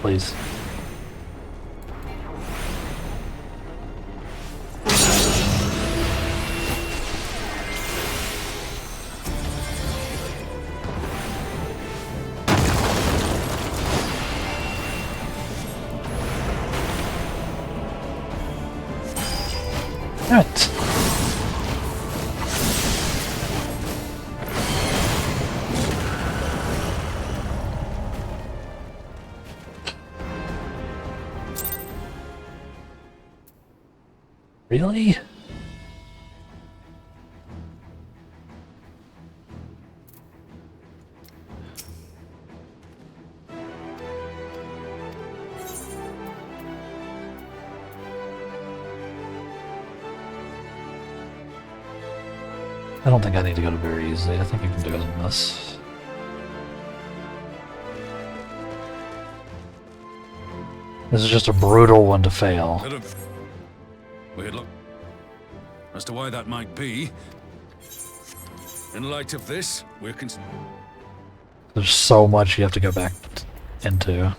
Please. Alright. Really? I don't think I need to go to very easy. I think I can do it in this. This is just a brutal one to fail.
Weird look. As to why that might be, in light of this, we're
There's so much you have to go back into.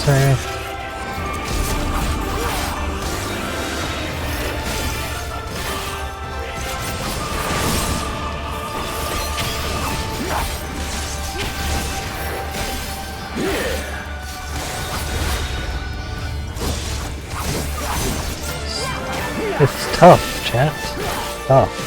Okay. It's tough, chat. Tough.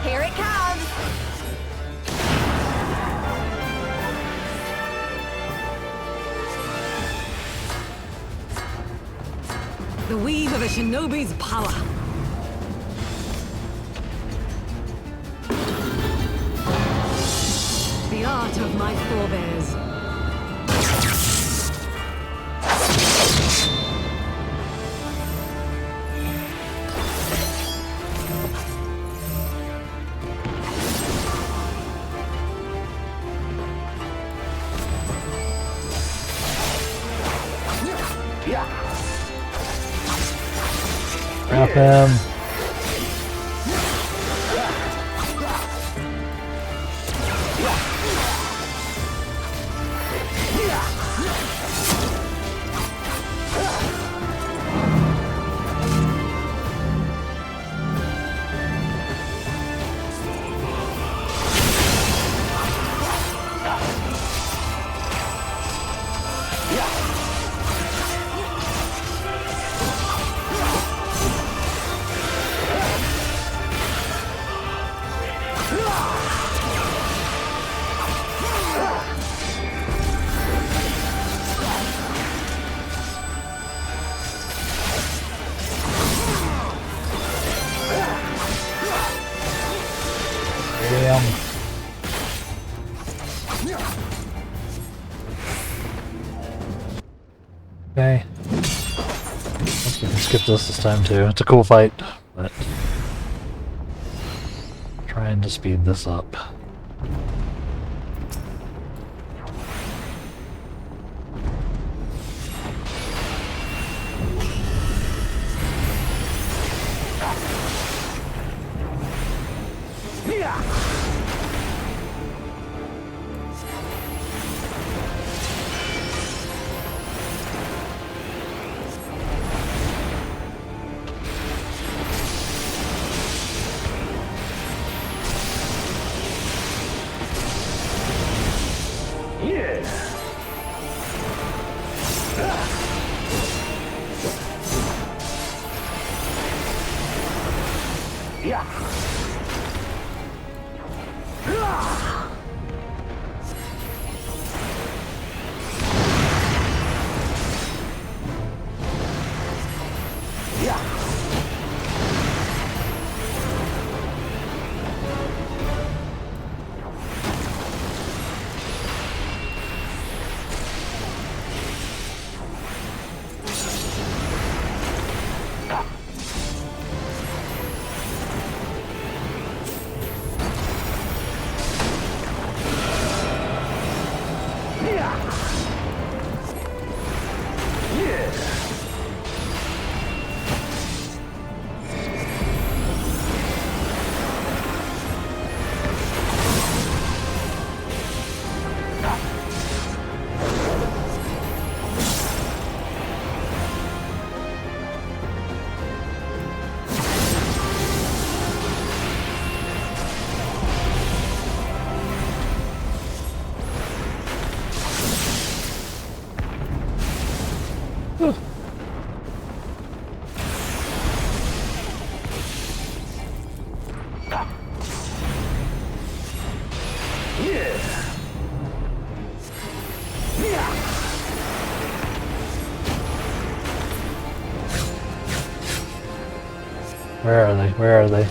Here it comes!
The weave of a shinobi's power. The art of my forebears.
Wrap him. Okay. We can skip this time too. It's a cool fight, but trying to speed this up. Where are they? Where are they?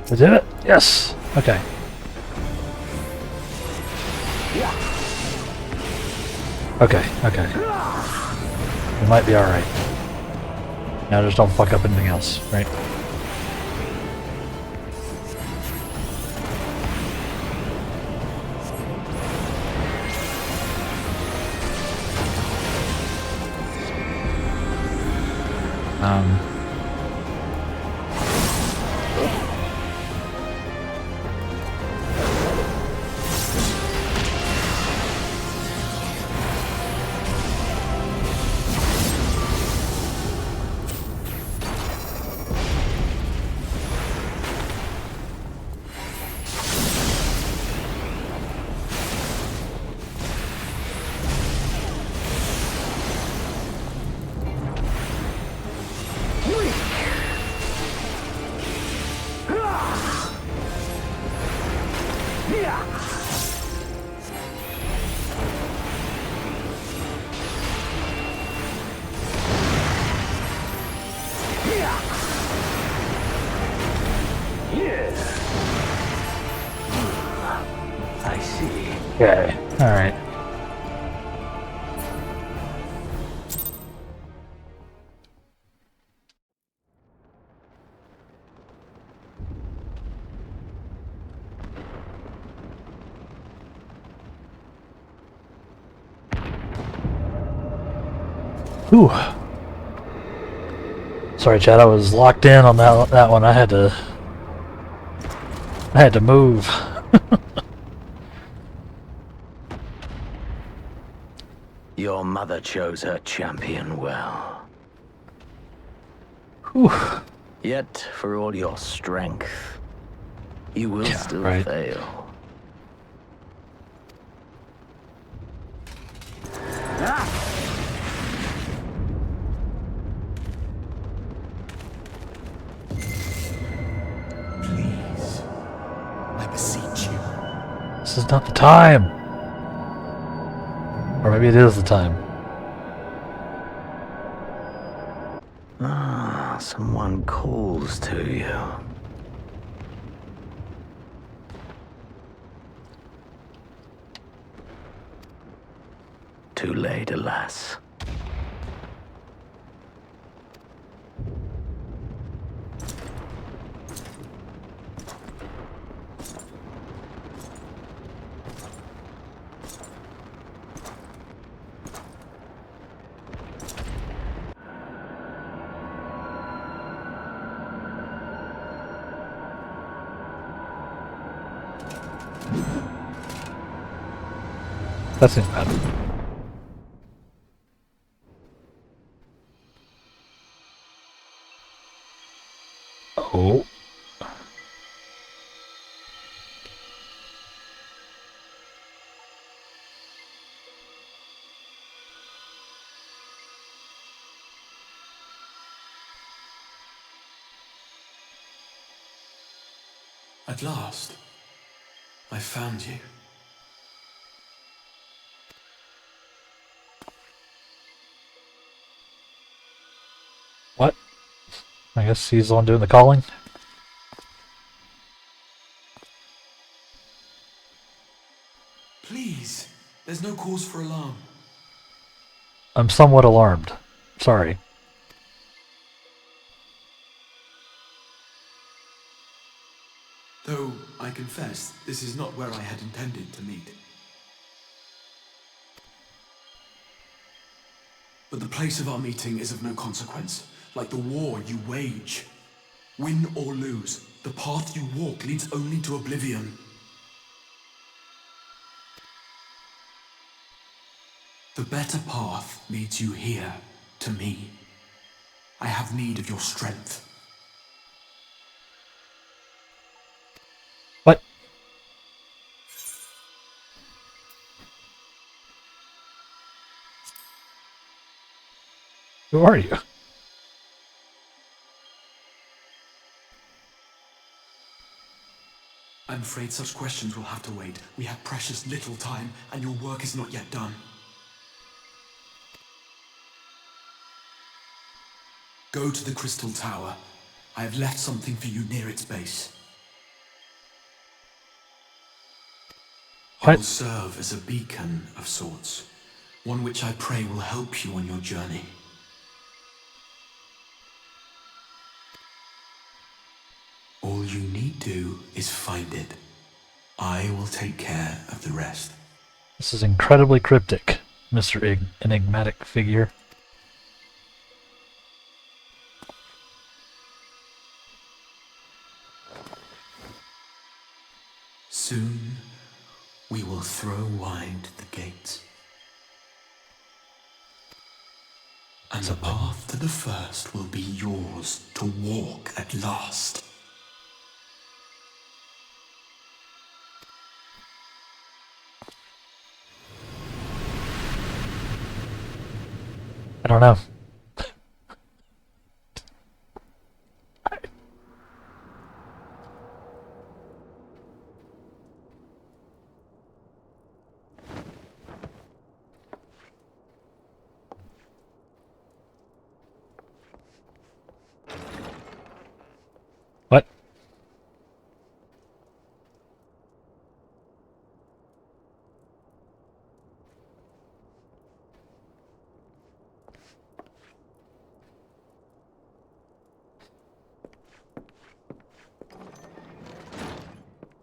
We did it? Yes! Okay. Okay, okay. We might be alright. Now just don't fuck up anything else, right?
I see.
Okay, alright. Ooh. Sorry, Chad. I was locked in on that one. I had to move.
Your mother chose her champion well.
Whew.
Yet, for all your strength, you will still fail.
Please, I beseech you.
This is not the time. Or maybe it is the time.
Ah, someone calls to you. Too late, alas.
That seems bad. Oh.
At last, I found you.
What? I guess he's the one doing the calling?
Please, there's no cause for alarm.
I'm somewhat alarmed. Sorry.
Though, I confess, this is not where I had intended to meet. But the place of our meeting is of no consequence, like the war you wage.
Win or lose, the path you walk leads only to oblivion. The better path leads you here, to me. I have need of your strength.
What? Who are you?
I'm afraid such questions will have to wait. We have precious little time, and your work is not yet done. Go to the Crystal Tower. I have left something for you near its base. It will serve as a beacon of sorts, one which I pray will help you on your journey. All you need do is find it. I will take care of the rest.
This is incredibly cryptic, Mr. Enigmatic figure.
Soon, we will throw wide the gates. And the path to the first will be yours to walk at last.
I don't know. What?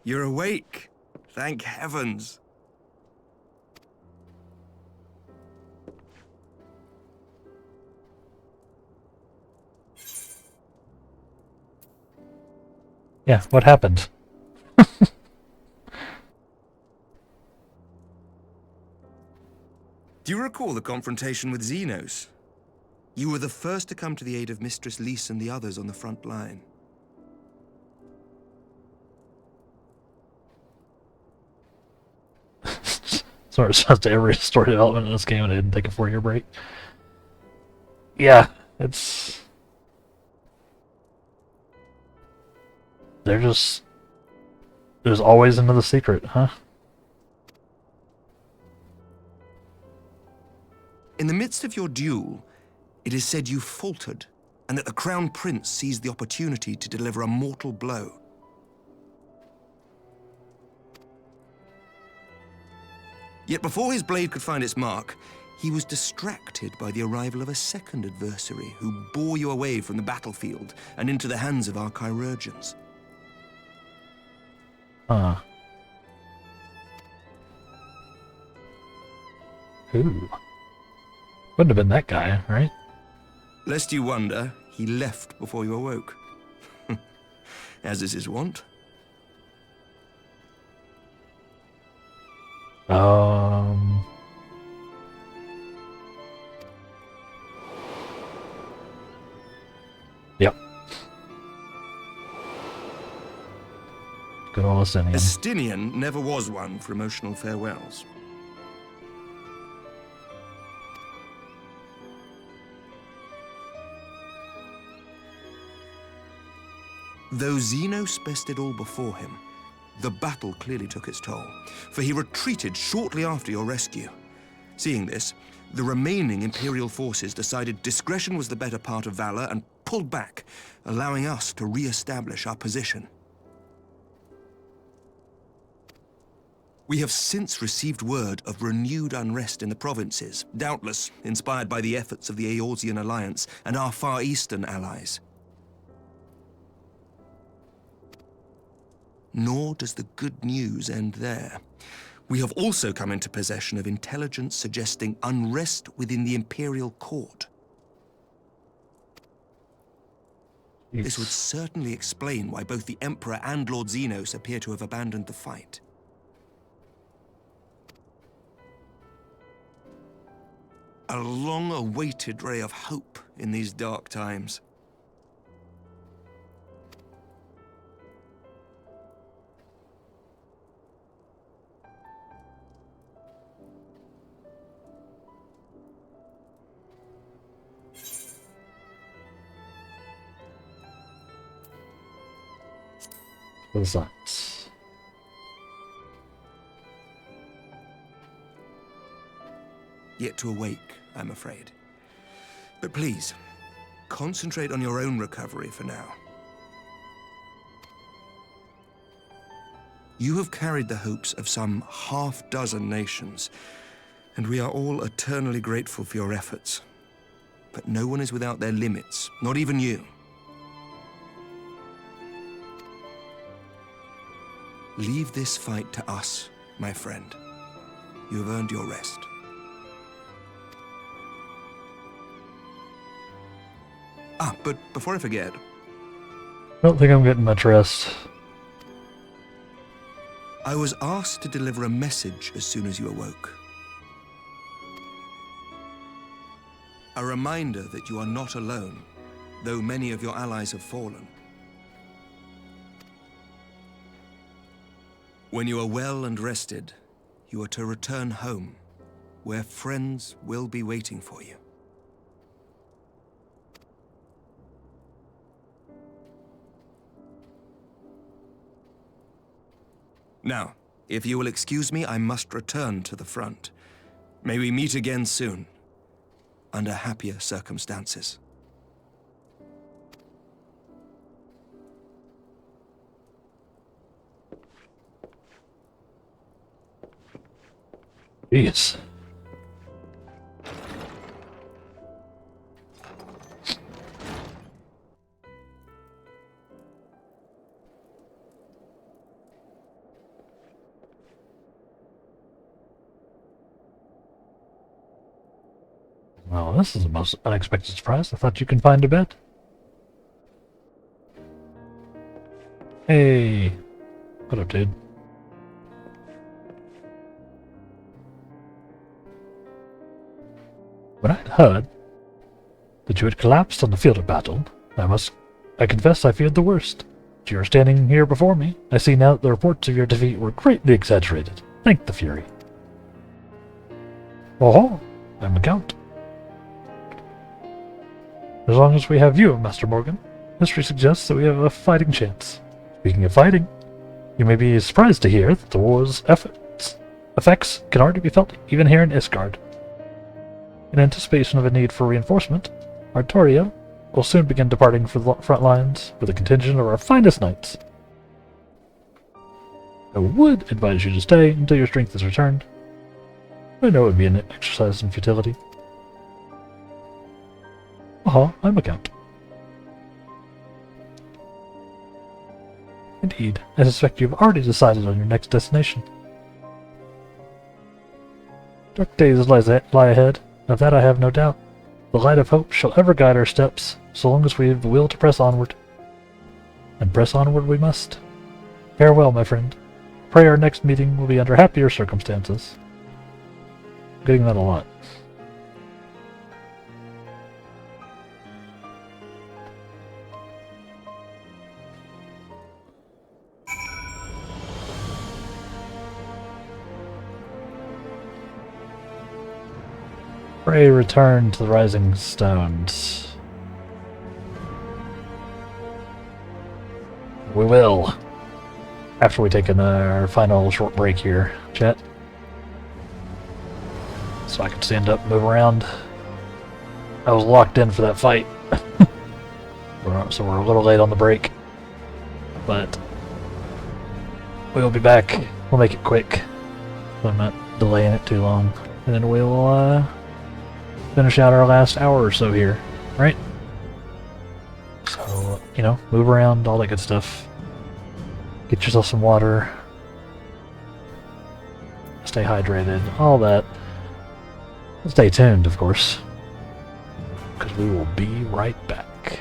You're awake. Thank heavens.
Yeah, what happened?
Do you recall the confrontation with Xenos? You were the first to come to the aid of Mistress Lys and the others on the front line.
Sort of says to every story development in this game, and I didn't take a 4-year break. Yeah, it's... They're just... There's always another secret, huh?
In the midst of your duel, it is said you faltered, and that the Crown Prince seized the opportunity to deliver a mortal blow. Yet before his blade could find its mark, he was distracted by the arrival of a second adversary who bore you away from the battlefield and into the hands of our chirurgeons.
Huh. Who? Wouldn't have been that guy, right?
Lest you wonder, he left before you awoke. As is his wont.
Yep. Good old Scion.
Estinian never was one for emotional farewells. Though Xenos bested all before him, the battle clearly took its toll, for he retreated shortly after your rescue. Seeing this, the remaining Imperial forces decided discretion was the better part of valor and pulled back, allowing us to re-establish our position. We have since received word of renewed unrest in the provinces, doubtless inspired by the efforts of the Eorzean Alliance and our Far Eastern allies. Nor does the good news end there. We have also come into possession of intelligence suggesting unrest within the Imperial Court. This would certainly explain why both the Emperor and Lord Xenos appear to have abandoned the fight. A long-awaited ray of hope in these dark times.
Results.
Yet to awake, I'm afraid. But please, concentrate on your own recovery for now. You have carried the hopes of some half-dozen nations, and we are all eternally grateful for your efforts. But no one is without their limits, not even you. Leave this fight to us, my friend. You have earned your rest. But before I forget...
I don't think I'm getting much rest.
I was asked to deliver a message as soon as you awoke. A reminder that you are not alone, though many of your allies have fallen. When you are well and rested, you are to return home, where friends will be waiting for you. Now, if you will excuse me, I must return to the front. May we meet again soon, under happier circumstances.
Jeez. Well, this is the most unexpected surprise. I thought you can find a bed. Hey. What up, dude? When I had heard that you had collapsed on the field of battle, I confess I feared the worst. But you are standing here before me. I see now that the reports of your defeat were greatly exaggerated. Thank the Fury. Oh, I'm a count. As long as we have you, Master Morgan, history suggests that we have a fighting chance. Speaking of fighting, you may be surprised to hear that the war's effects can already be felt even here in Isgard. In anticipation of a need for reinforcement, Artoria will soon begin departing for the front lines with a contingent of our finest knights. I would advise you to stay until your strength is returned. I know it would be an exercise in futility. I'm a count. Indeed, I suspect you have already decided on your next destination. Dark days lie ahead, of that I have no doubt. The light of hope shall ever guide our steps, so long as we have the will to press onward. And press onward we must. Farewell, my friend. Pray our next meeting will be under happier circumstances. I'm getting that a lot. Pray return to the Rising Stones. We will. After we take our final short break here, chat. So I can stand up and move around. I was locked in for that fight. So we're a little late on the break. But we'll be back. We'll make it quick. So I'm not delaying it too long. And then we'll finish out our last hour or so here, right? So, move around, all that good stuff. Get yourself some water. Stay hydrated, all that. Stay tuned, of course. Because we will be right back.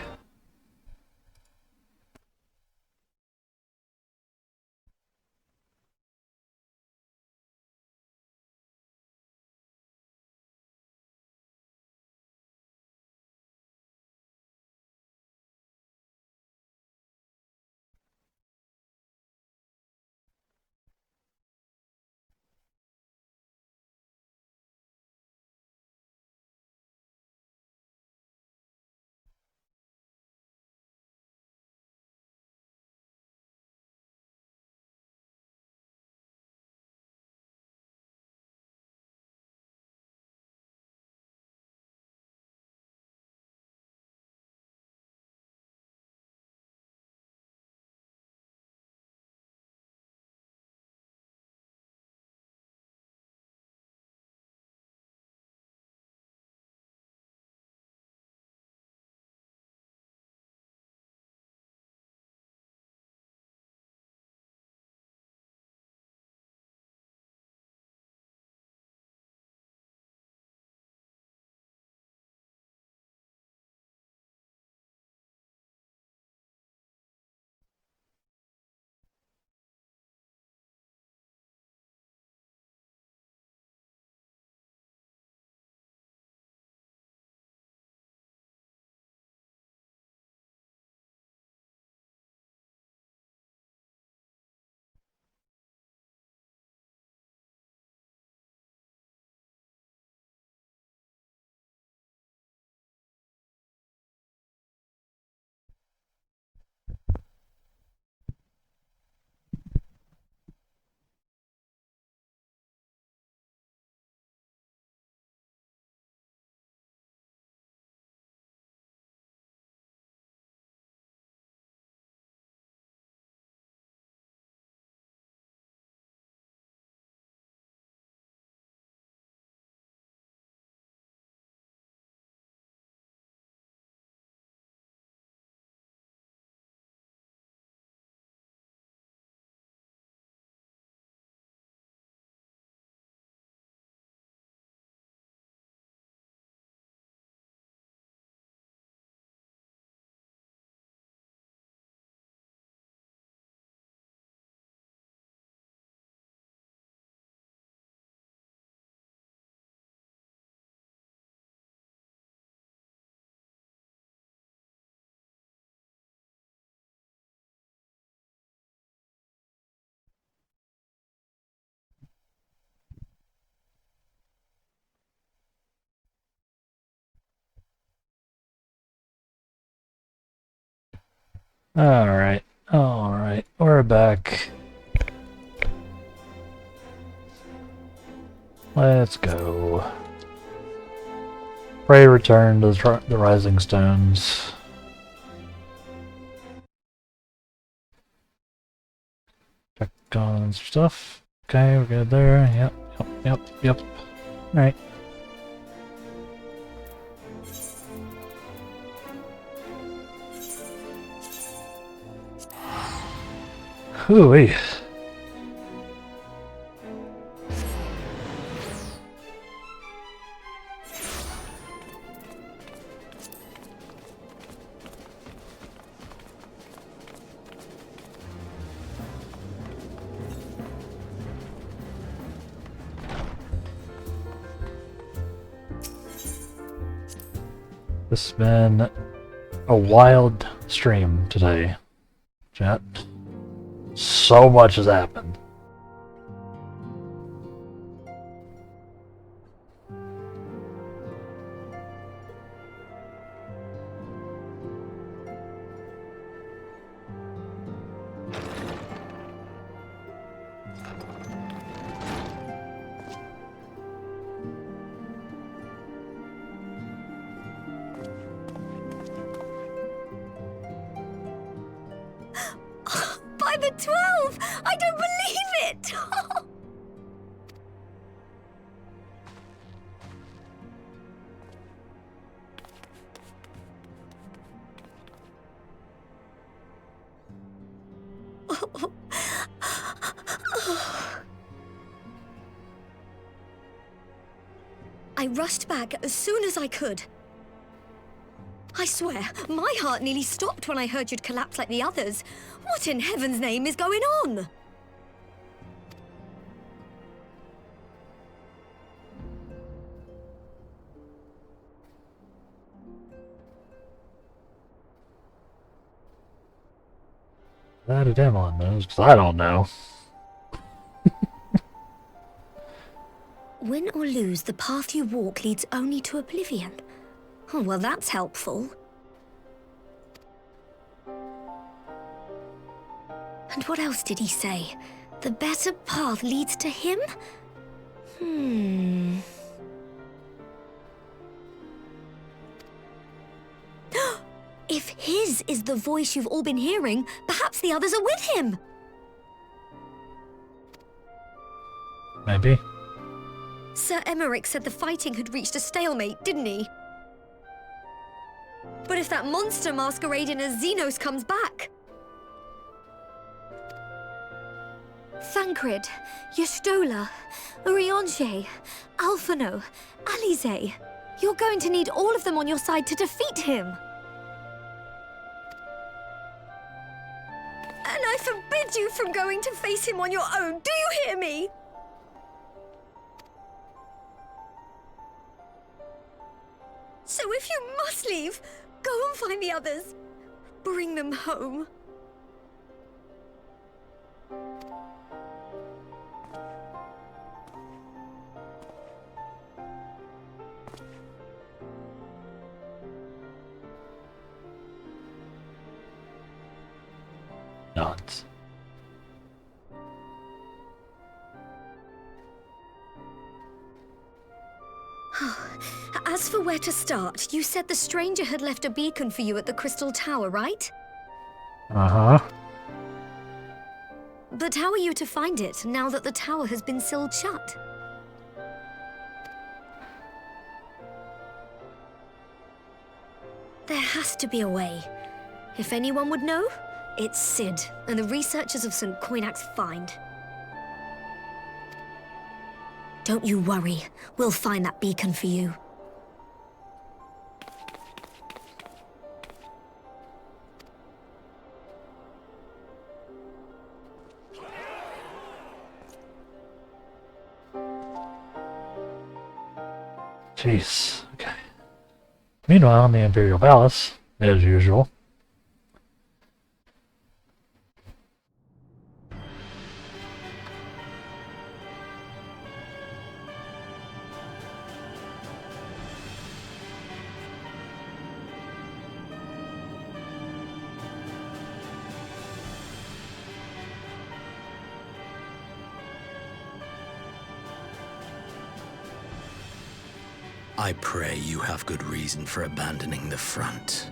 Alright, alright, we're back. Let's go. Pray return to the Rising Stones. Check on stuff. Okay, we're good there. Yep. Alright. Hooey. This has been a wild stream today, chat. So much has happened.
By the 12! I don't believe it! I rushed back as soon as I could. I swear, my heart nearly stopped when I heard you'd collapse like the others. What in heaven's name is going on?
That a Demon knows, because I don't know.
Win or lose, the path you walk leads only to oblivion. Oh, well, that's helpful. And what else did he say? The better path leads to him? If his is the voice you've all been hearing, perhaps the others are with him.
Maybe.
Sir Emmerich said the fighting had reached a stalemate, didn't he? But if that monster masquerading as Xenos comes back... Thancred, Yestola, Urianger, Alphino, Alize. You're going to need all of them on your side to defeat him. And I forbid you from going to face him on your own, do you hear me? So if you must leave, go and find the others. Bring them home.
Nods.
As for where to start, you said the stranger had left a beacon for you at the Crystal Tower, right?
Uh-huh.
But how are you to find it, now that the tower has been sealed shut? There has to be a way. If anyone would know, it's Sid, and the researchers of St. Coinac's find. Don't you worry, we'll find that beacon for you.
Jeez. Okay. Meanwhile, in the Imperial Palace, as usual.
I pray you have good reason for abandoning the front.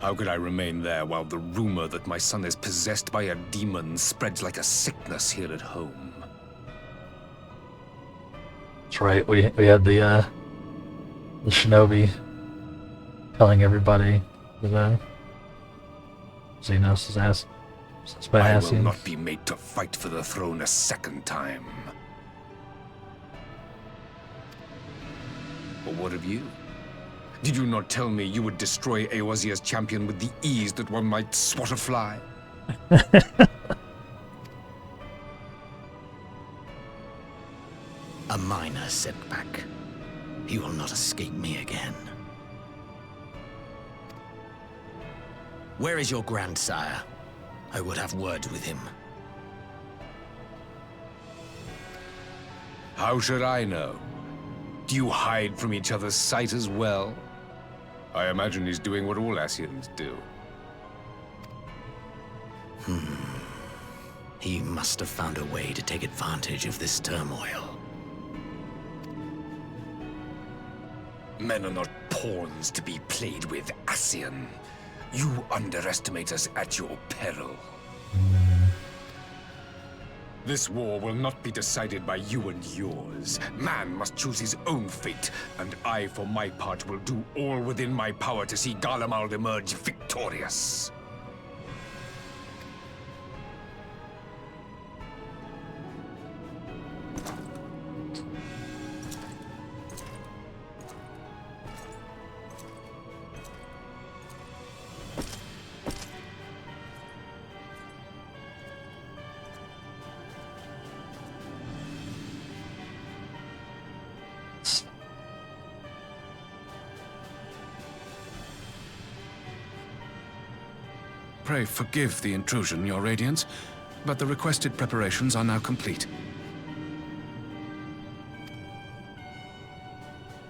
How could I remain there while the rumor that my son is possessed by a demon spreads like a sickness here at home?
That's right. We had the shinobi telling everybody that Xenos is ass.
I will not be made to fight for the throne a second time. But what of you? Did you not tell me you would destroy Eorzea's champion with the ease that one might swat a fly?
A minor setback. He will not escape me again. Where is your grandsire? I would have words with him.
How should I know? Do you hide from each other's sight as well? I imagine he's doing what all Ascians do.
He must have found a way to take advantage of this turmoil.
Men are not pawns to be played with, Ascian. You underestimate us at your peril. This war will not be decided by you and yours. Man must choose his own fate, and I, for my part, will do all within my power to see Garlemald emerge victorious.
Pray forgive the intrusion, Your Radiance, but the requested preparations are now complete.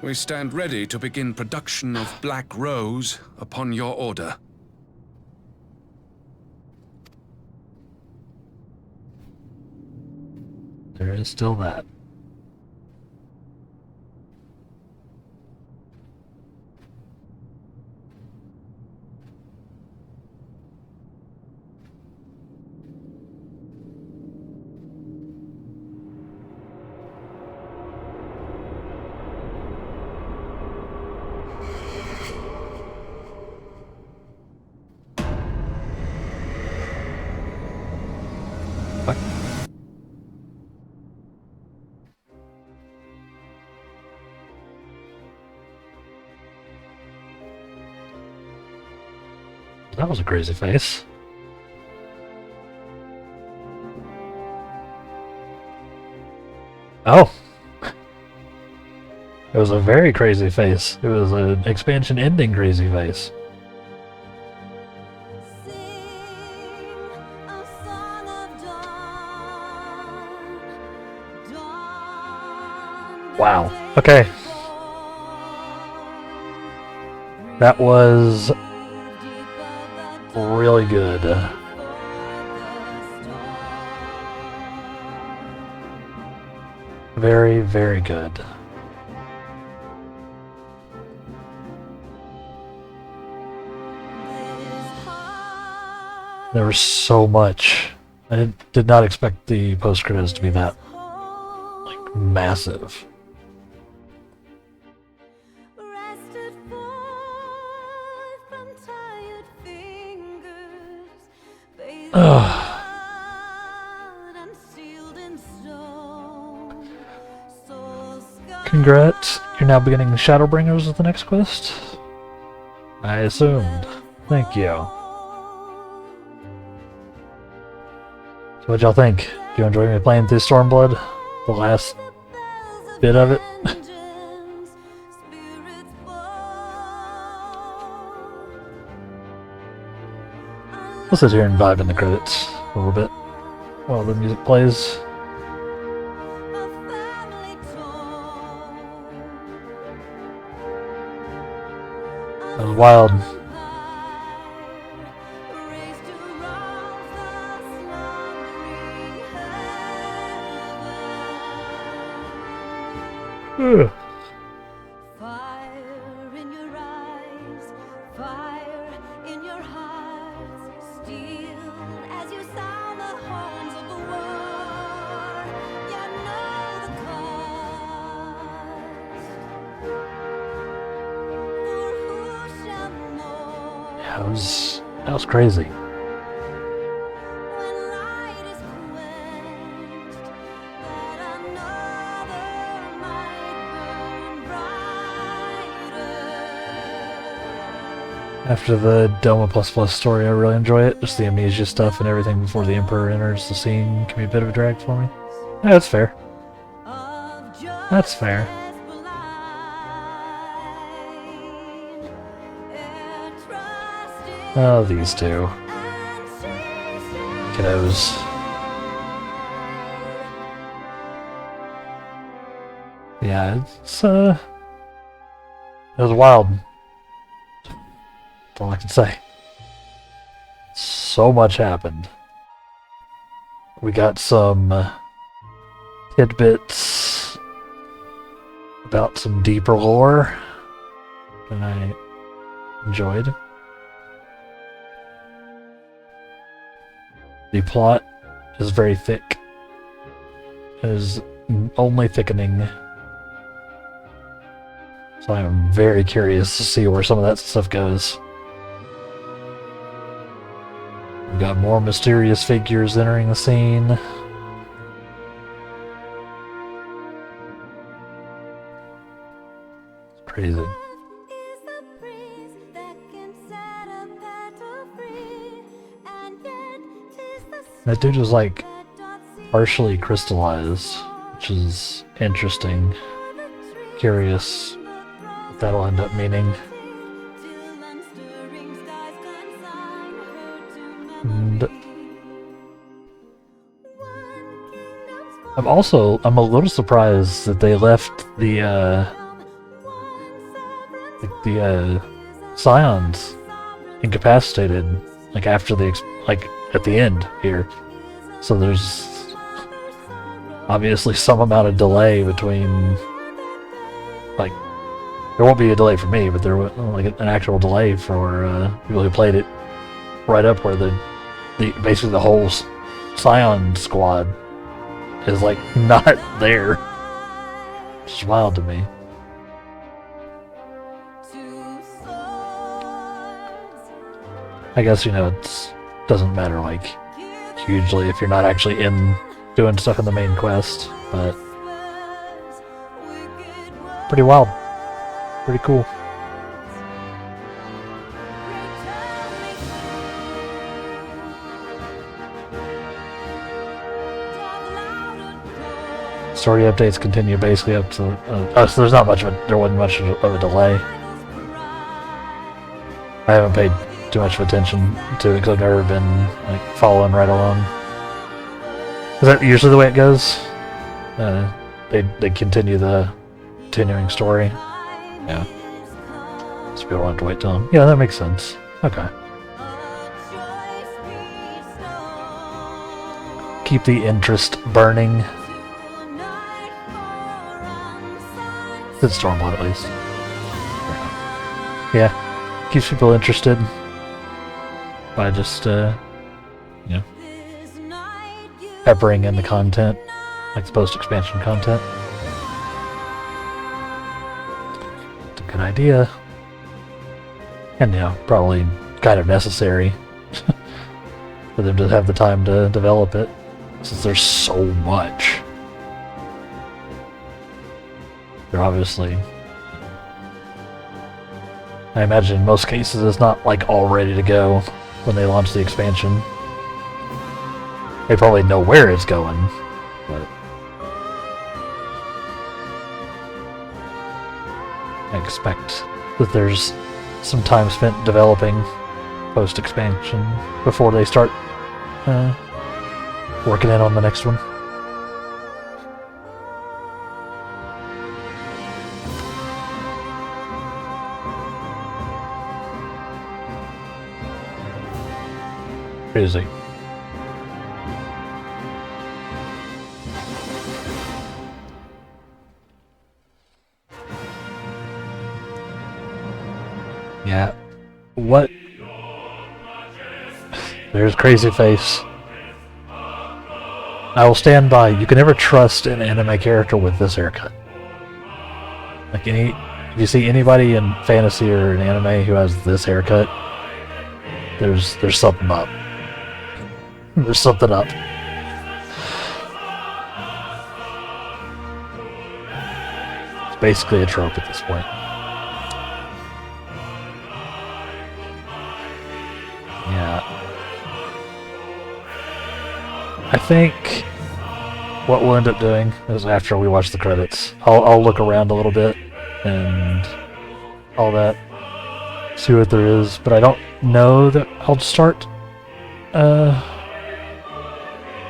We stand ready to begin production of Black Rose upon your order.
There is still that. That was a crazy face. Oh! It was a very crazy face. It was an expansion ending crazy face. Wow. Okay. That was really good. Very, very good. There was so much. I did not expect the post-credits to be that, like, massive. Congrats, you're now beginning Shadowbringers with the next quest? I assumed. Thank you. So what'd y'all think? Do you enjoy me playing through Stormblood? The last bit of it? We'll sit here and vibe in the credits a little bit while the music plays. That was wild.
Fire in your hearts, steel as you sound the horns of the war. You know the cost. For who shall know?
Yeah, that was crazy.
When light is quenched, that another might burn brighter.
After the Doma ++ story, I really enjoy it. Just the amnesia stuff and everything before the Emperor enters the scene can be a bit of a drag for me. Yeah, that's fair. That's fair. Oh, these two. Kiddos. Yeah, it was wild. That's all I can say. So much happened. We got some tidbits about some deeper lore that I enjoyed. The plot is very thick. It is only thickening. So I'm very curious to see where some of that stuff goes. We've got more mysterious figures entering the scene. It's crazy. That dude was like partially crystallized, which is interesting. Curious what that'll end up meaning. And I'm a little surprised that they left the Scions incapacitated, like after the at the end here. So there's obviously some amount of delay between, like, there won't be a delay for me, but there was like an actual delay for people who played it right up where the basically the whole Scion squad is like not there. Which is wild to me. I guess, it doesn't matter like hugely if you're not actually in doing stuff in the main quest, but pretty wild. Pretty cool. Story updates continue basically up to so there wasn't much of a delay. I haven't paid too much of attention to it because I've never been like following right along. Is that usually the way it goes? They continue the continuing story. Yeah. So people want to wait till. Yeah, that makes sense. Okay. Keep the interest burning. It's Stormblood, at least. Yeah. Keeps people interested by just, peppering in the content, like the post-expansion content. It's a good idea. And, probably kind of necessary for them to have the time to develop it, since there's so much. They're obviously, I imagine in most cases it's not like all ready to go when they launch the expansion. They probably know where it's going, but I expect that there's some time spent developing post-expansion before they start working in on the next one. Crazy. Yeah. What? There's Crazy Face. I will stand by. You can never trust an anime character with this haircut. Like if you see anybody in fantasy or in anime who has this haircut, there's something up. There's something up. It's basically a trope at this point. Yeah. I think what we'll end up doing is after we watch the credits, I'll look around a little bit and all that, see what there is, but I don't know that I'll start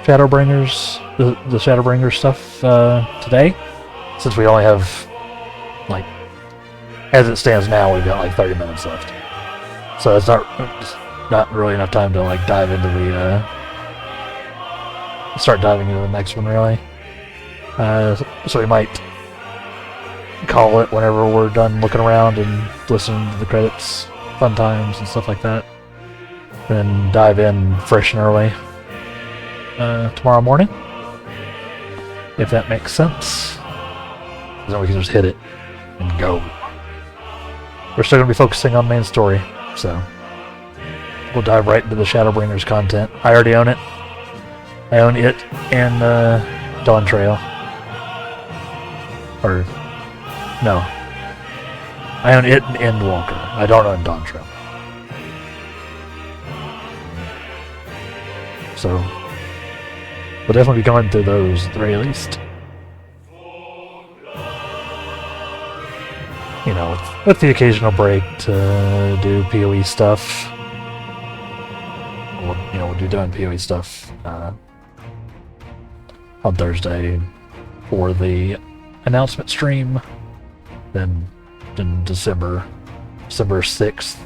Shadowbringers, the Shadowbringers stuff today, since we only have, like, as it stands now, we've got like 30 minutes left. So it's not really enough time to like dive into the start diving into the next one, really. So we might call it whenever we're done looking around and listening to the credits, fun times and stuff like that. Then dive in fresh and early tomorrow morning, if that makes sense. Then we can just hit it and go. We're still going to be focusing on main story, so we'll dive right into the Shadowbringers content. I already own it. I own it and Dawn Trail. Or, no. I own it and Endwalker. I don't own Dawn Trail. So, we'll definitely be going through those at the very least. You know, with the occasional break to do PoE stuff. We'll be doing PoE stuff on Thursday for the announcement stream. Then in December 6th,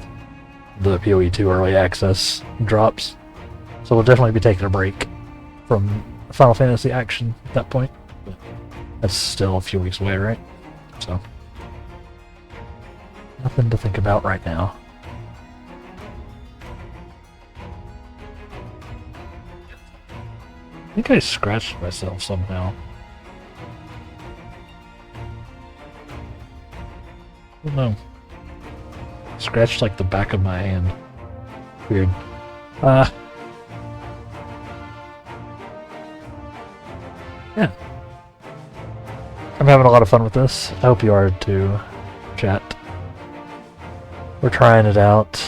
the PoE 2 early access drops. So we'll definitely be taking a break from Final Fantasy action at that point. But that's still a few weeks away, right? So nothing to think about right now. I think I scratched myself somehow. I don't know. Scratched like the back of my hand. Weird. Yeah. I'm having a lot of fun with this. I hope you are too, chat. We're trying it out.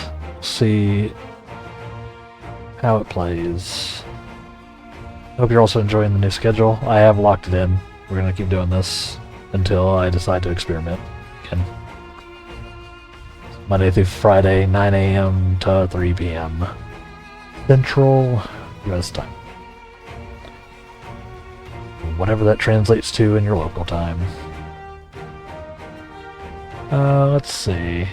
See how it plays. I hope you're also enjoying the new schedule. I have locked it in. We're going to keep doing this until I decide to experiment again. Monday through Friday, 9 a.m. to 3 p.m. Central US time. Whatever that translates to in your local time. Let's see.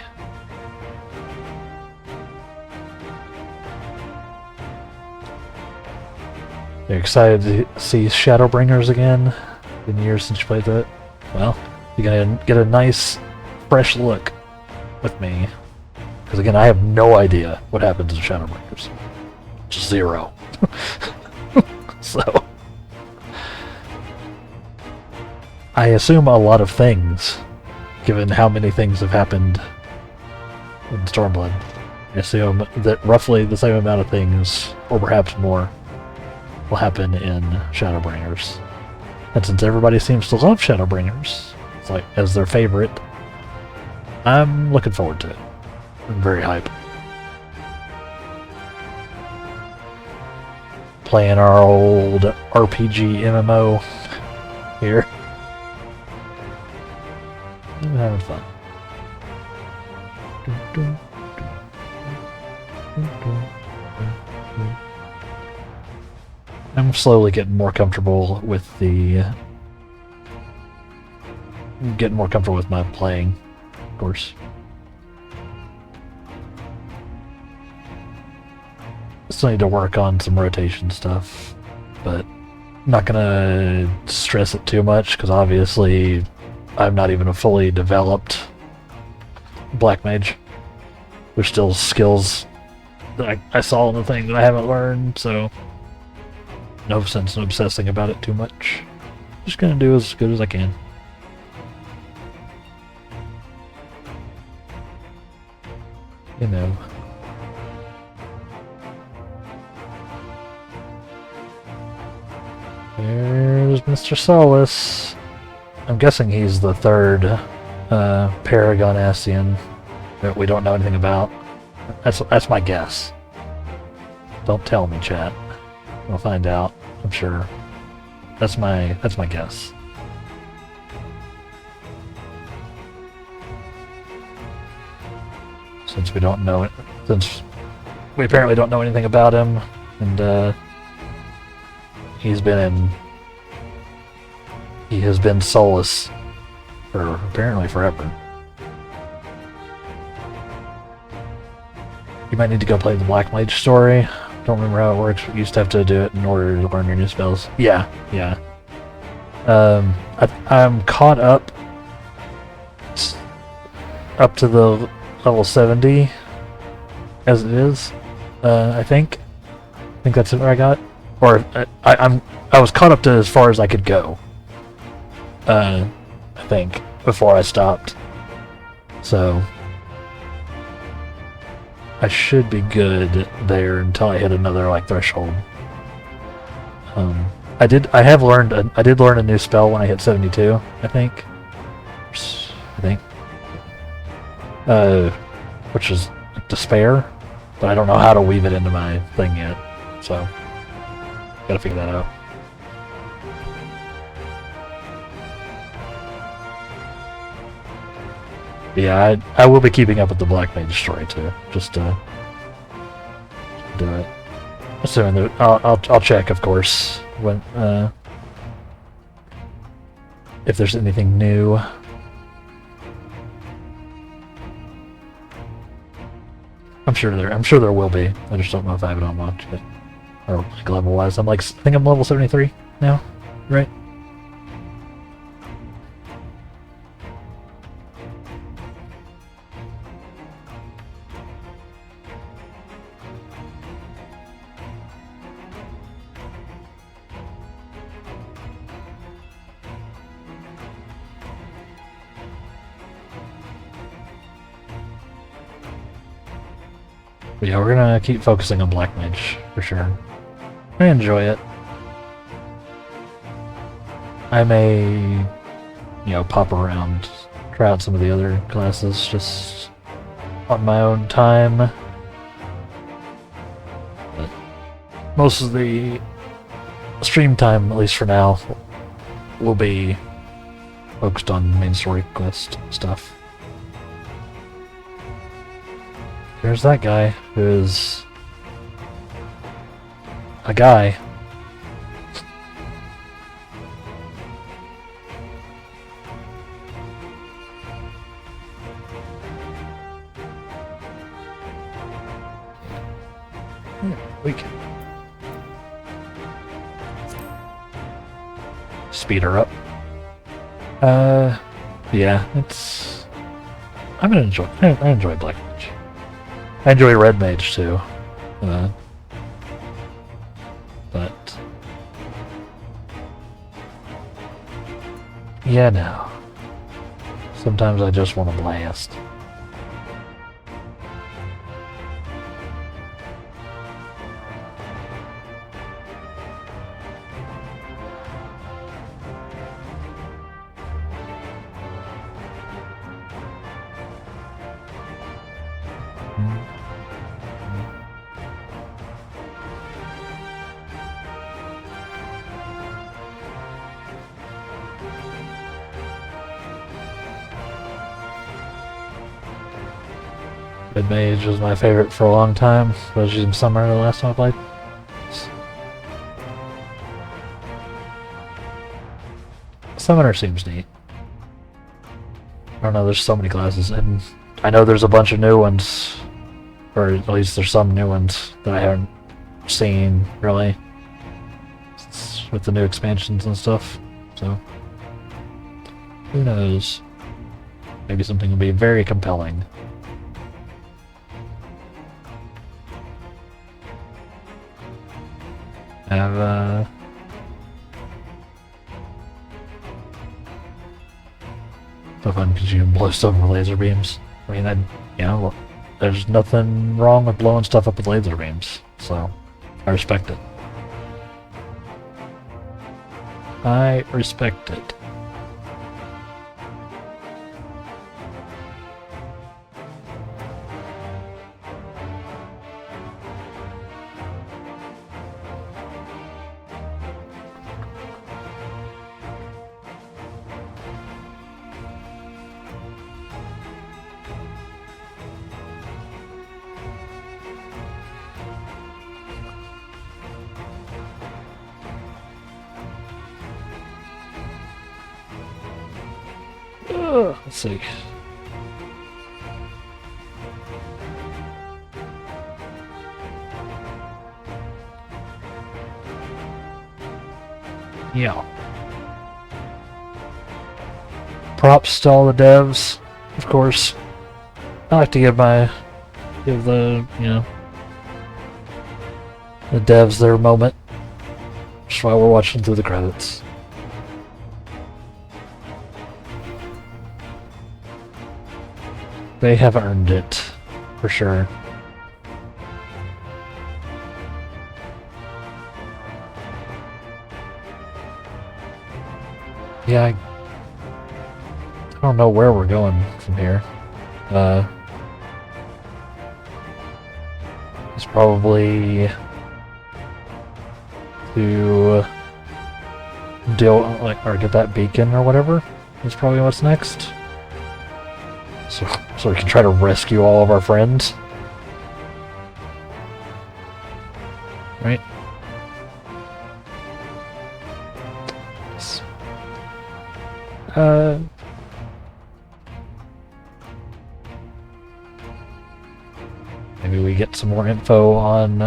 You're excited to see Shadowbringers again? Been years since you played that? Well, you're gonna get a nice, fresh look with me. Because again, I have no idea what happens in Shadowbringers. Just zero. So, I assume a lot of things, given how many things have happened in Stormblood. I assume that roughly the same amount of things, or perhaps more, will happen in Shadowbringers. And since everybody seems to love Shadowbringers, it's like as their favorite, I'm looking forward to it. I'm very hyped. Playing our old RPG MMO here. I'm having fun. I'm slowly getting more comfortable with my playing, of course. Still need to work on some rotation stuff, but I'm not gonna stress it too much because obviously I'm not even a fully developed Black Mage. there's still skills that I saw in the thing that I haven't learned, so no sense in obsessing about it too much. Just gonna do as good as I can. You know. There's Mr. Solus. I'm guessing he's the third Paragon Ascian that we don't know anything about. That's my guess. Don't tell me, chat. We'll find out, I'm sure. That's my guess. Since we don't know it, since we apparently don't know anything about him, and he has been Solus for apparently forever. You might need to go play the Black Mage story. Don't remember how it works, but you used to have to do it in order to learn your new spells. Yeah. I'm caught up to the level 70 as it is. I think that's where I got. Or I was caught up to as far as I could go. I think before I stopped. So I should be good there until I hit another threshold. I did learn a new spell when I hit 72, I think. Which is Despair, but I don't know how to weave it into my thing yet. So gotta figure that out. Yeah, I will be keeping up with the Black Mage story too, just to do it. Assuming that I'll check, of course, when if there's anything new. I'm sure there will be. I just don't know if I have it on watch yet. Or level wise. I think I'm level 73 now, right? But yeah, we're gonna keep focusing on Black Mage, for sure. I enjoy it. I may, pop around, try out some of the other classes, just on my own time. But most of the stream time, at least for now, will be focused on main story quest stuff. There's that guy who is a guy. We can speed her up. Yeah, it's. I enjoy Black Mage. I enjoy Red Mage too. But yeah, no. Sometimes I just want to blast. Red Mage was my favorite for a long time. I was using Summer the last time I played. Summoner seems neat. I don't know, there's so many classes, and I know there's a bunch of new ones, or at least there's some new ones that I haven't seen, really, with the new expansions and stuff, so who knows? Maybe something will be very compelling. Have so fun because you can blow stuff with laser beams. I mean, well, there's nothing wrong with blowing stuff up with laser beams, so I respect it. I respect it. Let's see. Yeah. Props to all the devs, of course. I like to give the, the devs their moment. Just while we're watching through the credits. They have earned it, for sure. Yeah, I don't know where we're going from here. It's probably to deal, or get that beacon or whatever. Is probably what's next. So we can try to rescue all of our friends. Right? Maybe we get some more info on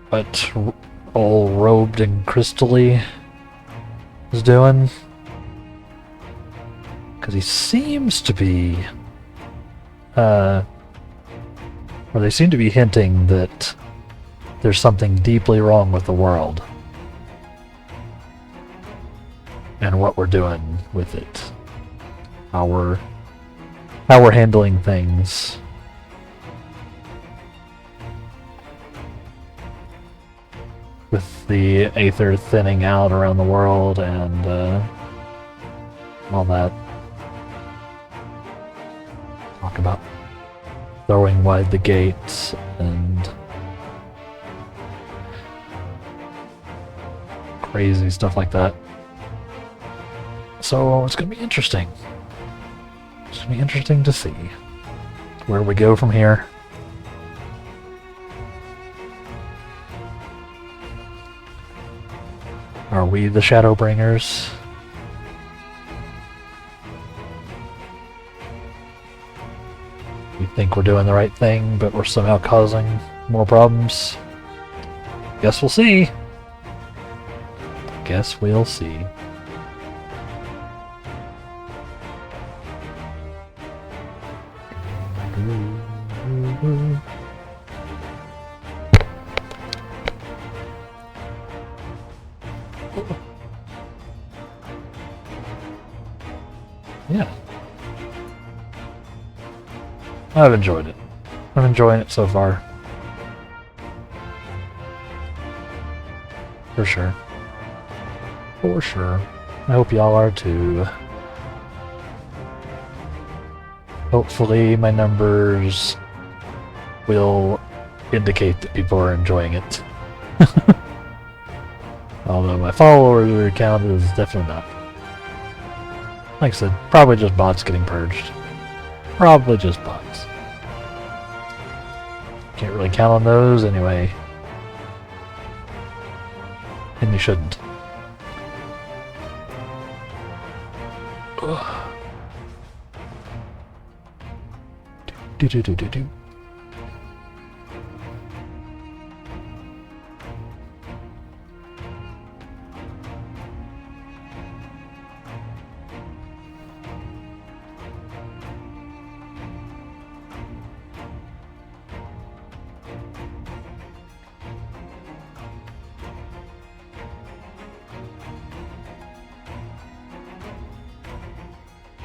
what all robed and crystally is doing. Because he seems to be, or they seem to be hinting that there's something deeply wrong with the world. And what we're doing with it. How we're handling things. With the aether thinning out around the world and all that. Talk about throwing wide the gates and crazy stuff like that. So it's going to be interesting. It's going to be interesting to see where we go from here. Are we the Shadowbringers? We think we're doing the right thing, but we're somehow causing more problems. Guess we'll see. Guess we'll see. Yeah. I've enjoyed it. I'm enjoying it so far. For sure. For sure. I hope y'all are too. Hopefully my numbers will indicate that people are enjoying it. Although my follower count is definitely not. Like I said, probably just bots getting purged. Probably just bots. Can't really count on those anyway. And you shouldn't. Ugh. Do do do do do.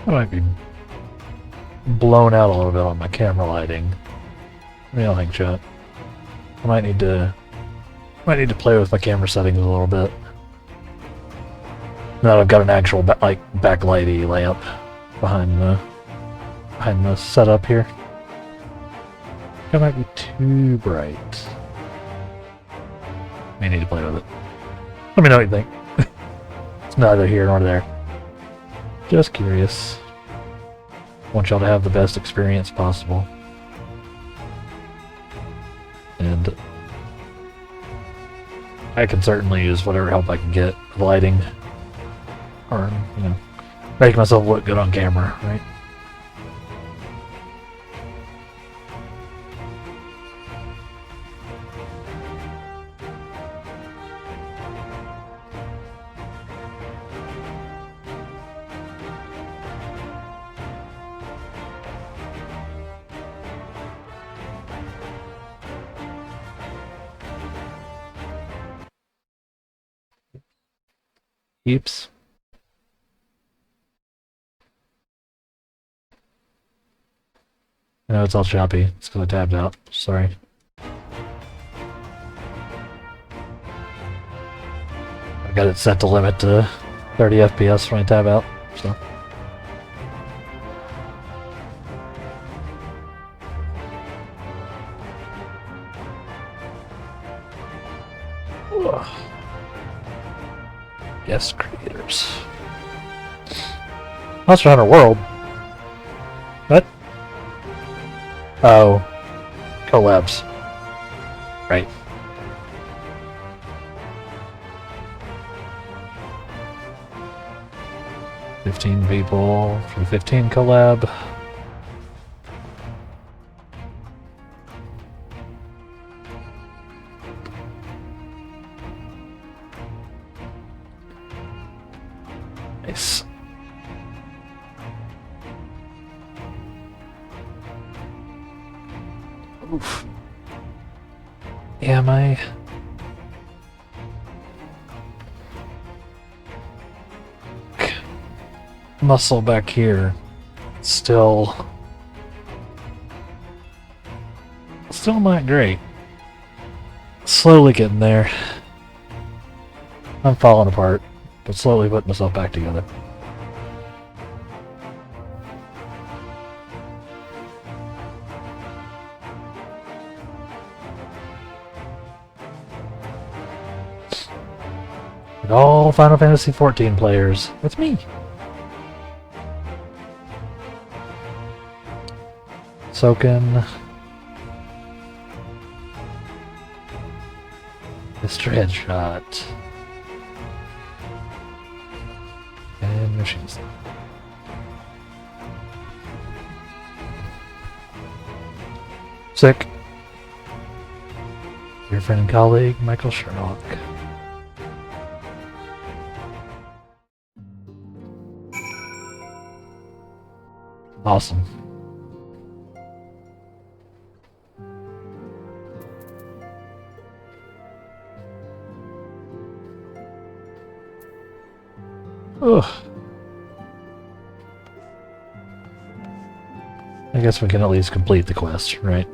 I might be blown out a little bit on my camera lighting. What do y'all think, chat? I might need to play with my camera settings a little bit. Now that I've got an actual backlighty lamp behind the setup here. That might be too bright. May need to play with it. Let me know what you think. It's neither here nor there. Just curious. Want y'all to have the best experience possible. And I can certainly use whatever help I can get with lighting. Or, you know, make myself look good on camera, right? Oops. I know it's all choppy. It's because I tabbed out. Sorry. I got it set to limit to 30 FPS when I tab out, so. Ugh. Yes, creators. Monster Hunter World. What? Oh. Collabs. Right. $15 people for the 15 collab. Nice. Oof. Yeah, my muscle back here still not great. Slowly getting there. I'm falling apart, but slowly putting myself back together. And all Final Fantasy XIV players, it's me. Soakin'. Mr. Headshot. And machines. Sick. Your friend and colleague, Michael Sherlock. Awesome. Ugh. I guess we can at least complete the quest, right?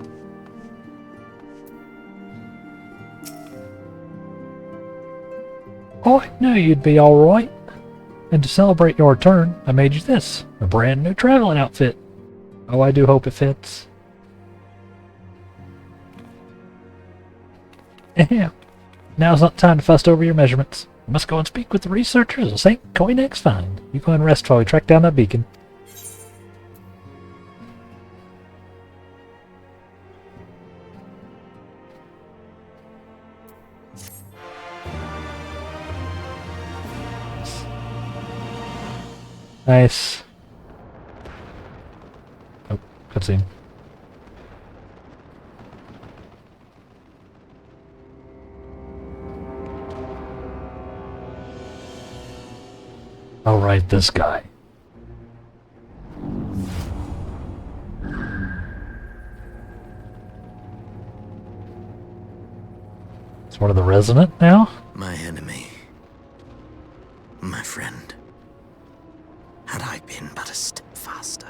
Oh, I knew you'd be alright. And to celebrate your return, I made you this, a brand new traveling outfit. Oh, I do hope it fits. Yeah. Now's not the time to fuss over your measurements. I must go and speak with the researchers of St. Koinek's find. You go and rest while we track down that beacon. Nice. Oh, cutscene. All right, this guy. It's one of the Resident now?
My enemy. My friend. had I been but a step faster.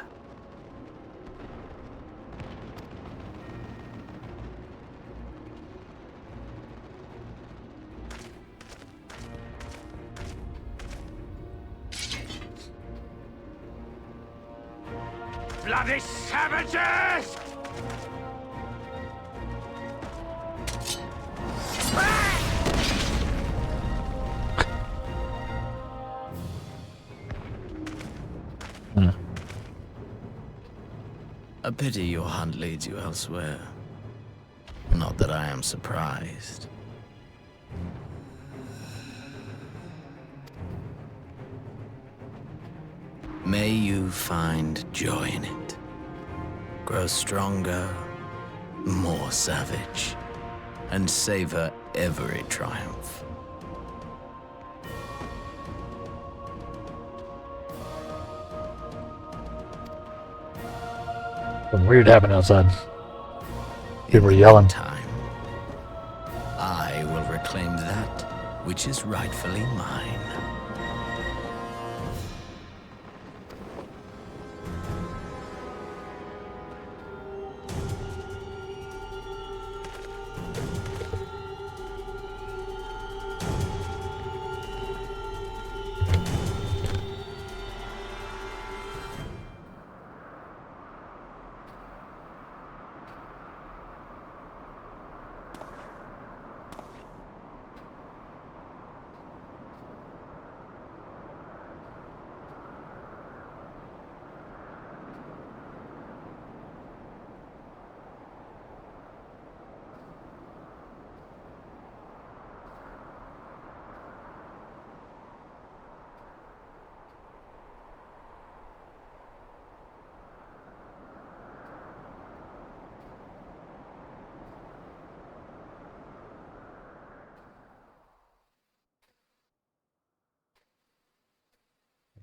Bloody savages!
A pity your hunt leads you elsewhere. Not that I am surprised. May you find joy in it. Grow stronger, more savage, and savor every triumph.
Something weird happened outside. People were yelling.
Time, I will reclaim that which is rightfully mine.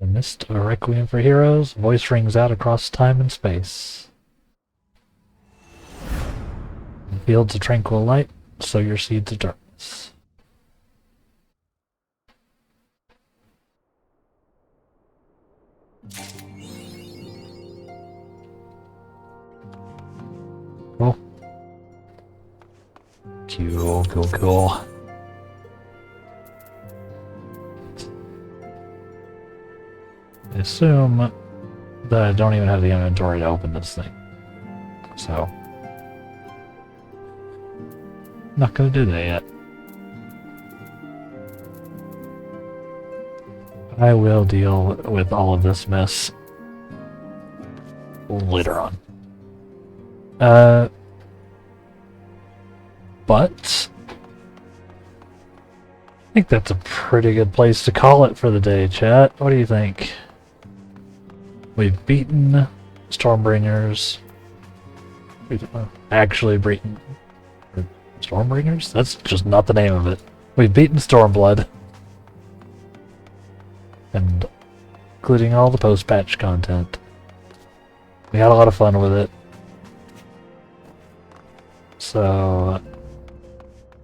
Amidst a requiem for heroes, voice rings out across time and space. In fields of tranquil light, sow your seeds of darkness. Cool. Cool. I assume that I don't even have the inventory to open this thing. So, not gonna do that yet. I will deal with all of this mess later on. But I think that's a pretty good place to call it for the day, chat. What do you think? We've beaten Stormbringers. We've actually beaten Stormbringers? That's just not the name of it. We've beaten Stormblood. And including all the post-patch content. We had a lot of fun with it. So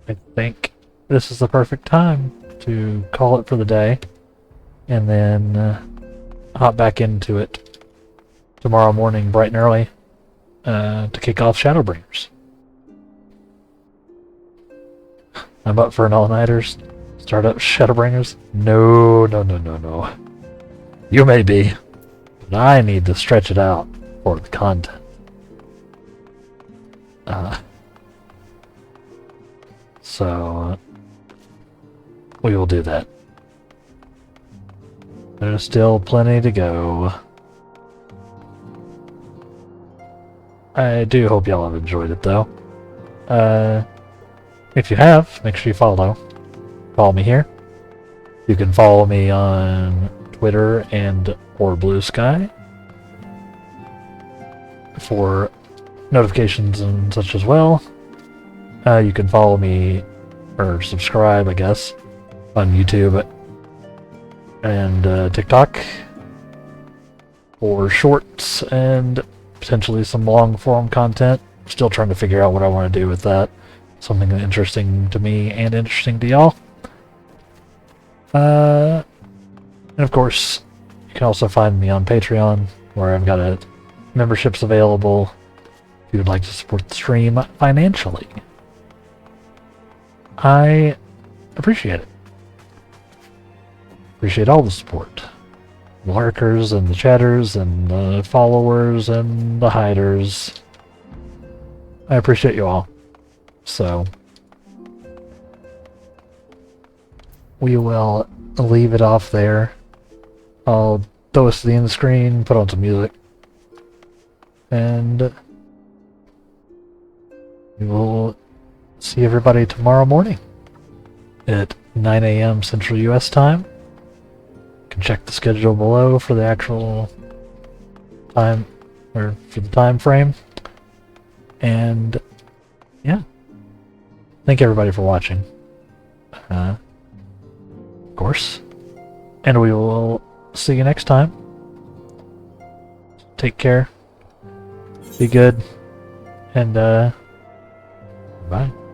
I think this is the perfect time to call it for the day. And then hop back into it tomorrow morning bright and early to kick off Shadowbringers. I'm up for an all-nighters. Start up Shadowbringers? No. You may be, but I need to stretch it out for the content. So we will do that. There's still plenty to go. I do hope y'all have enjoyed it, though. If you have, make sure you follow. Follow me here. You can follow me on Twitter or Blue Sky for notifications and such as well. You can follow me, or subscribe, I guess, on YouTube and TikTok for shorts and potentially some long form content. Still trying to figure out what I want to do with that. Something interesting to me and interesting to y'all. And of course, can also find me on Patreon, where I've got memberships available if you would like to support the stream financially. I appreciate it. Appreciate all the support. The lurkers and the chatters and the followers and the hiders. I appreciate you all. So, we will leave it off there. I'll throw us to the end screen, put on some music, and we will see everybody tomorrow morning at 9 a.m. Central US time. You can check the schedule below for the actual time, or for the time frame. And yeah, thank everybody for watching, of course, and we will see you next time. Take care, be good, and bye.